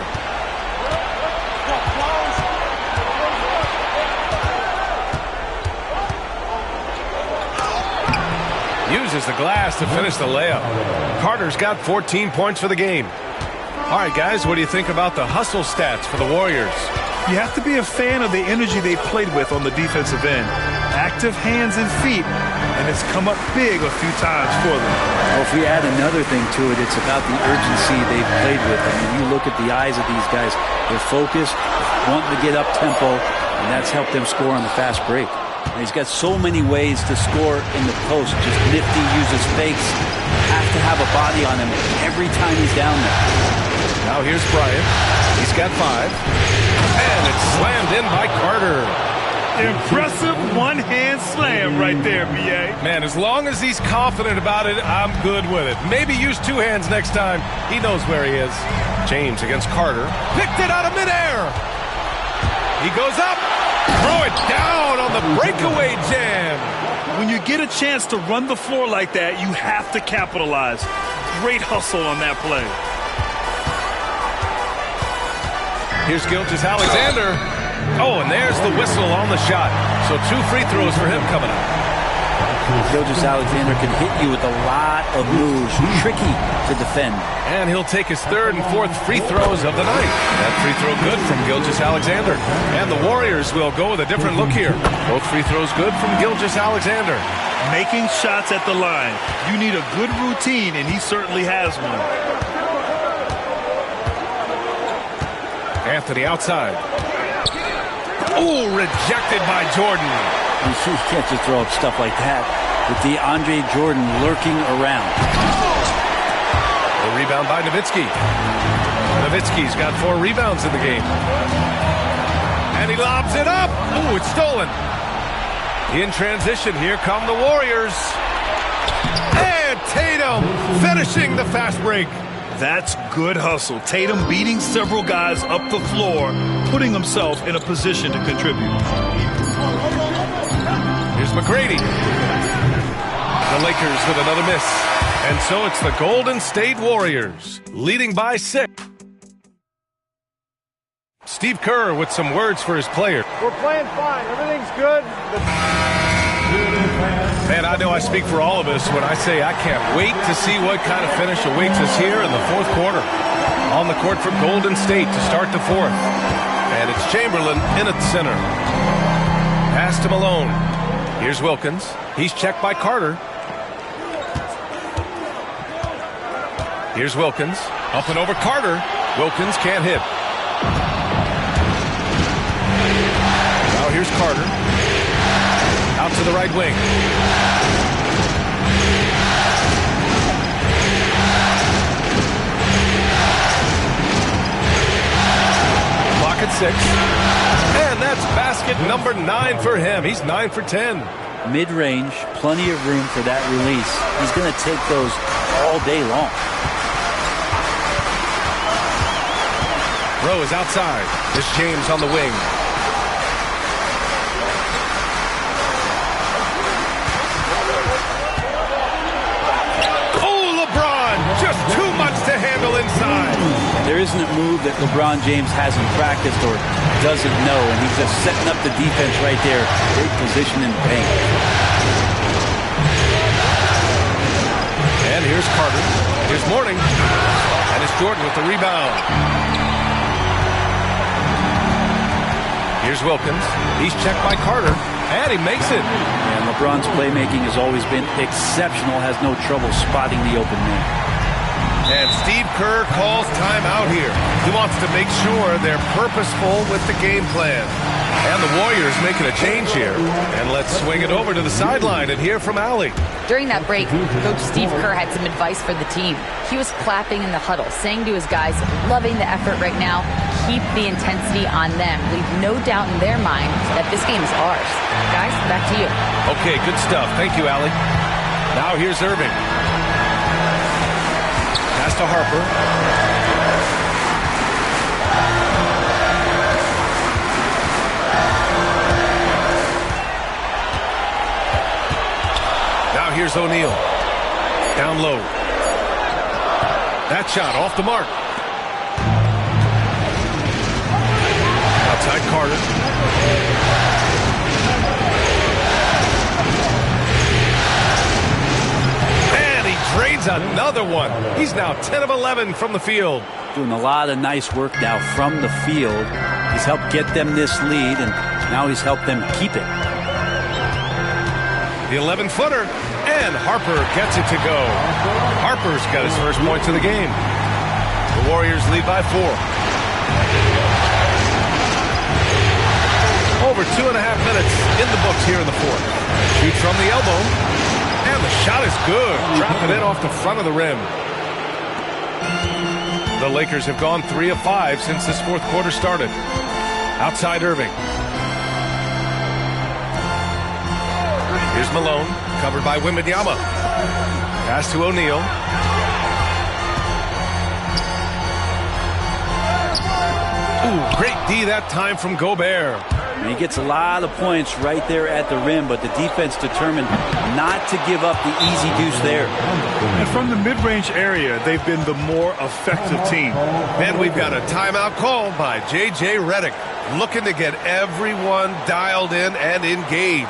uses the glass to finish the layup. Carter's got 14 points for the game. All right, guys, what do you think about the hustle stats for the Warriors? You have to be a fan of the energy they played with on the defensive end. Active hands and feet, and it's come up big a few times for them. Well, if we add another thing to it, it's about the urgency they've played with. I mean, you look at the eyes of these guys. They're focused, wanting to get up tempo, and that's helped them score on the fast break. And he's got so many ways to score in the post. Just nifty, uses fakes, has to have a body on him every time he's down there. Now here's Bryant. He's got 5. And it's slammed in by Carter. Impressive one-hand slam right there, B.A. Man, as long as he's confident about it, I'm good with it. Maybe use 2 hands next time. He knows where he is. James against Carter. Picked it out of midair. He goes up. Throw it down on the breakaway jam. When you get a chance to run the floor like that, you have to capitalize. Great hustle on that play. Here's Gilgeous-Alexander. Oh, and there's the whistle on the shot. So 2 free throws for him coming up. Gilgeous-Alexander can hit you with a lot of moves. Tricky to defend. And he'll take his 3rd and 4th free throws of the night. That free throw good from Gilgeous-Alexander. And the Warriors will go with a different look here. Both free throws good from Gilgeous-Alexander. Making shots at the line. You need a good routine, and he certainly has one. Anthony outside. Oh, rejected by Jordan. You can't just throw up stuff like that with DeAndre Jordan lurking around. The rebound by Nowitzki. Nowitzki's got 4 rebounds in the game. And he lobs it up. Oh, it's stolen. In transition, here come the Warriors. And Tatum finishing the fast break. That's good hustle. Tatum beating several guys up the floor, putting himself in a position to contribute. Here's McGrady. The Lakers with another miss. And so it's the Golden State Warriors, leading by 6. Steve Kerr with some words for his players. We're playing fine. Everything's good. Man, I know I speak for all of us when I say I can't wait to see what kind of finish awaits us here in the 4th quarter. On the court for Golden State to start the 4th. And it's Chamberlain in at the center. Pass to Malone. Here's Wilkins. He's checked by Carter. Here's Wilkins. Up and over Carter. Wilkins can't hit. Now here's Carter. Out to the right wing. Clock at 6. And that's basket number 9 for him. He's 9 for 10. Mid-range, plenty of room for that release. He's going to take those all day long. Rowe is outside. There's James on the wing. Just too much to handle inside. There isn't a move that LeBron James hasn't practiced or doesn't know, and he's just setting up the defense right there. Great position in the paint. And here's Carter. Here's Mourning. And it's Jordan with the rebound. Here's Wilkins. He's checked by Carter. And he makes it. And LeBron's playmaking has always been exceptional. Has no trouble spotting the open man. And Steve Kerr calls timeout here. He wants to make sure they're purposeful with the game plan. And the Warriors making a change here. And let's swing it over to the sideline and hear from Allie. During that break, Coach Steve Kerr had some advice for the team. He was clapping in the huddle, saying to his guys, loving the effort right now, keep the intensity on them. Leave no doubt in their mind that this game is ours. Guys, back to you. Okay, good stuff. Thank you, Allie. Now here's Irving. Pass to Harper. Now here's O'Neal. Down low. That shot off the mark. Outside Carter. Hits another one. He's now 10 of 11 from the field. Doing a lot of nice work now from the field. He's helped get them this lead, and now he's helped them keep it. The 11-footer, and Harper gets it to go. Harper's got his first points of the game. The Warriors lead by 4. Over 2.5 minutes in the books here in the fourth. Shoots from the elbow, and the shot is good. Dropping it off the front of the rim. The Lakers have gone 3 of 5 since this fourth quarter started. Outside Irving. Here's Malone, covered by Wembanyama. Pass to O'Neal. Ooh, great D that time from Gobert. And he gets a lot of points right there at the rim, but the defense determined not to give up the easy deuce there. And from the mid-range area, they've been the more effective team. And we've got a timeout called by J.J. Redick, looking to get everyone dialed in and engaged.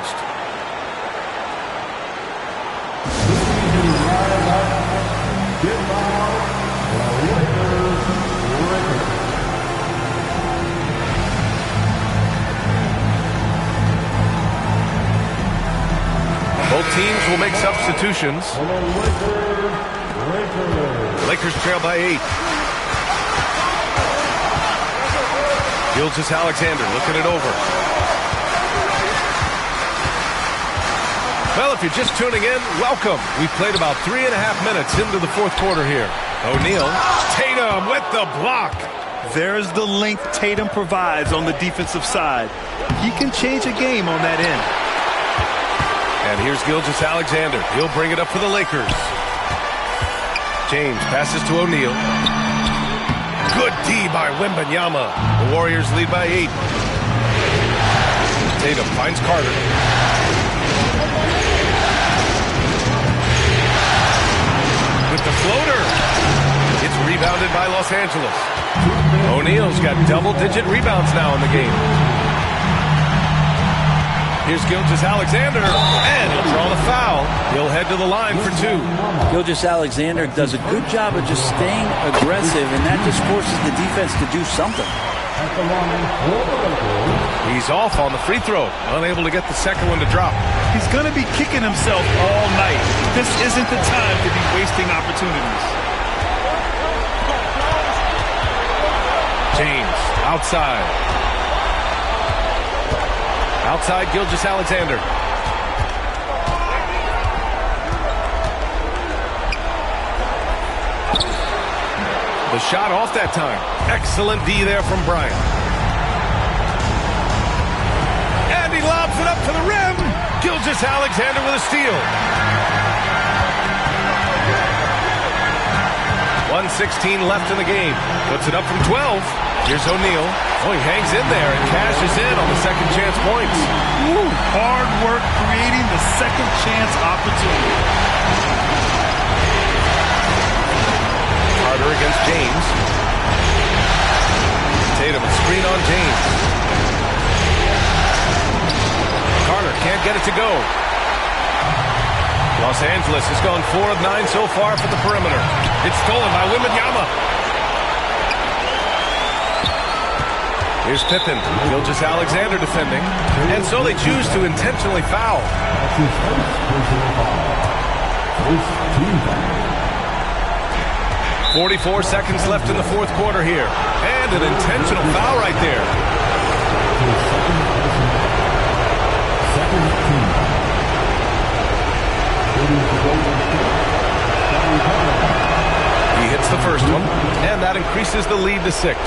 Both teams will make substitutions. Lakers trail by 8. Gilgeous-Alexander looking it over. Well, if you're just tuning in, welcome. We've played about 3.5 minutes into the fourth quarter here. O'Neal, Tatum with the block. There's the length Tatum provides on the defensive side. He can change a game on that end. And here's Gilgeous-Alexander. He'll bring it up for the Lakers. James passes to O'Neal. Good D by Wembanyama. The Warriors lead by 8. Tatum finds Carter. With the floater. It's rebounded by Los Angeles. O'Neal's got double-digit rebounds now in the game. Here's Gilgeous-Alexander, and he'll draw the foul. He'll head to the line for 2. Gilgeous-Alexander does a good job of just staying aggressive, and that just forces the defense to do something. He's off on the free throw, unable to get the second one to drop. He's going to be kicking himself all night. This isn't the time to be wasting opportunities. James, outside. Outside Gilgeous-Alexander. The shot off that time. Excellent D there from Bryant. And he lobs it up to the rim. Gilgeous-Alexander with a steal. 1:16 left in the game. Puts it up from 12. Here's O'Neal. Oh, he hangs in there and cashes in on the second chance points. Ooh, hard work creating the second chance opportunity. Carter against James. Tatum, a screen on James. Carter can't get it to go. Los Angeles has gone 4 of 9 so far for the perimeter. It's stolen by Wembanyama. Here's Pippen. Gilgeous-Alexander defending. And so they choose to intentionally foul. 44 seconds left in the fourth quarter here. And an intentional foul right there. He hits the first one, and that increases the lead to 6.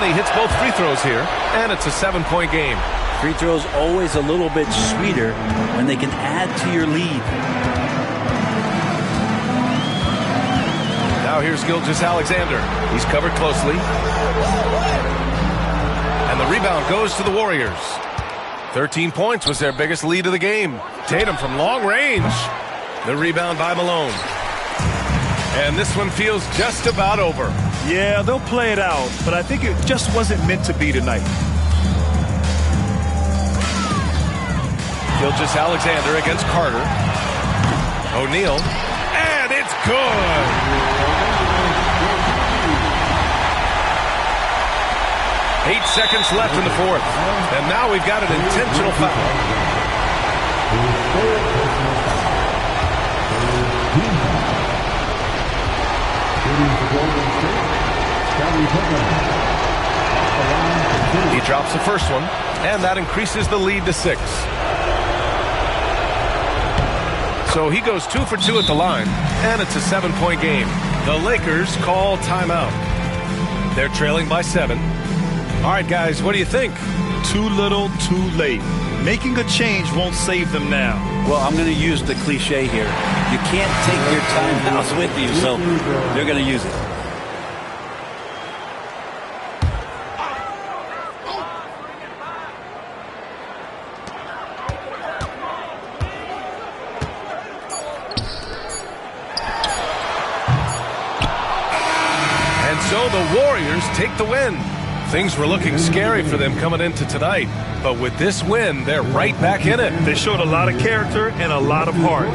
He hits both free throws here, and it's a 7-point game. Free throws always a little bit sweeter when they can add to your lead. Now here's Gilgeous-Alexander. He's covered closely. And the rebound goes to the Warriors. 13 points was their biggest lead of the game. Tatum from long range. The rebound by Malone. And this one feels just about over. Yeah, they'll play it out, but I think it just wasn't meant to be tonight. Gilgeous-Alexander against Carter. O'Neal, and it's good. 8 seconds left in the fourth, and now we've got an intentional foul. He drops the first one, and that increases the lead to 6. So he goes 2 for 2 at the line, and it's a 7-point game. The Lakers call timeout. They're trailing by 7. All right, guys, what do you think? Too little, too late. Making a change won't save them now. Well, I'm going to use the cliche here. You can't take your timeouts with you, so they're going to use it. And so the Warriors take the win. Things were looking scary for them coming into tonight, but with this win, they're right back in it. They showed a lot of character and a lot of heart.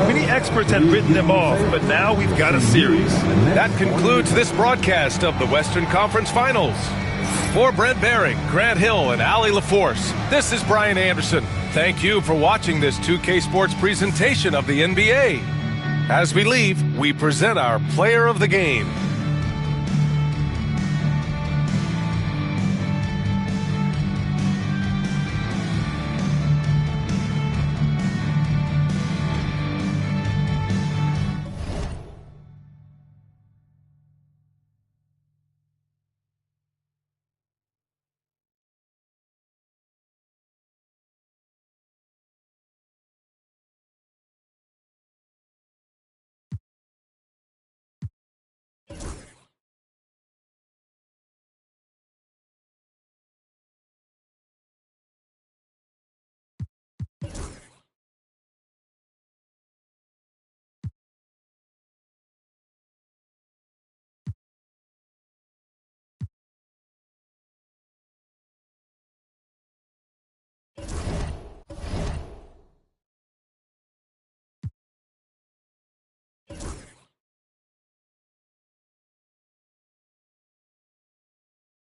Many experts had written them off, but now we've got a series. That concludes this broadcast of the Western Conference Finals. For Brent Bering, Grant Hill, and Allie LaForce, this is Brian Anderson. Thank you for watching this 2K Sports presentation of the NBA. As we leave, we present our player of the game.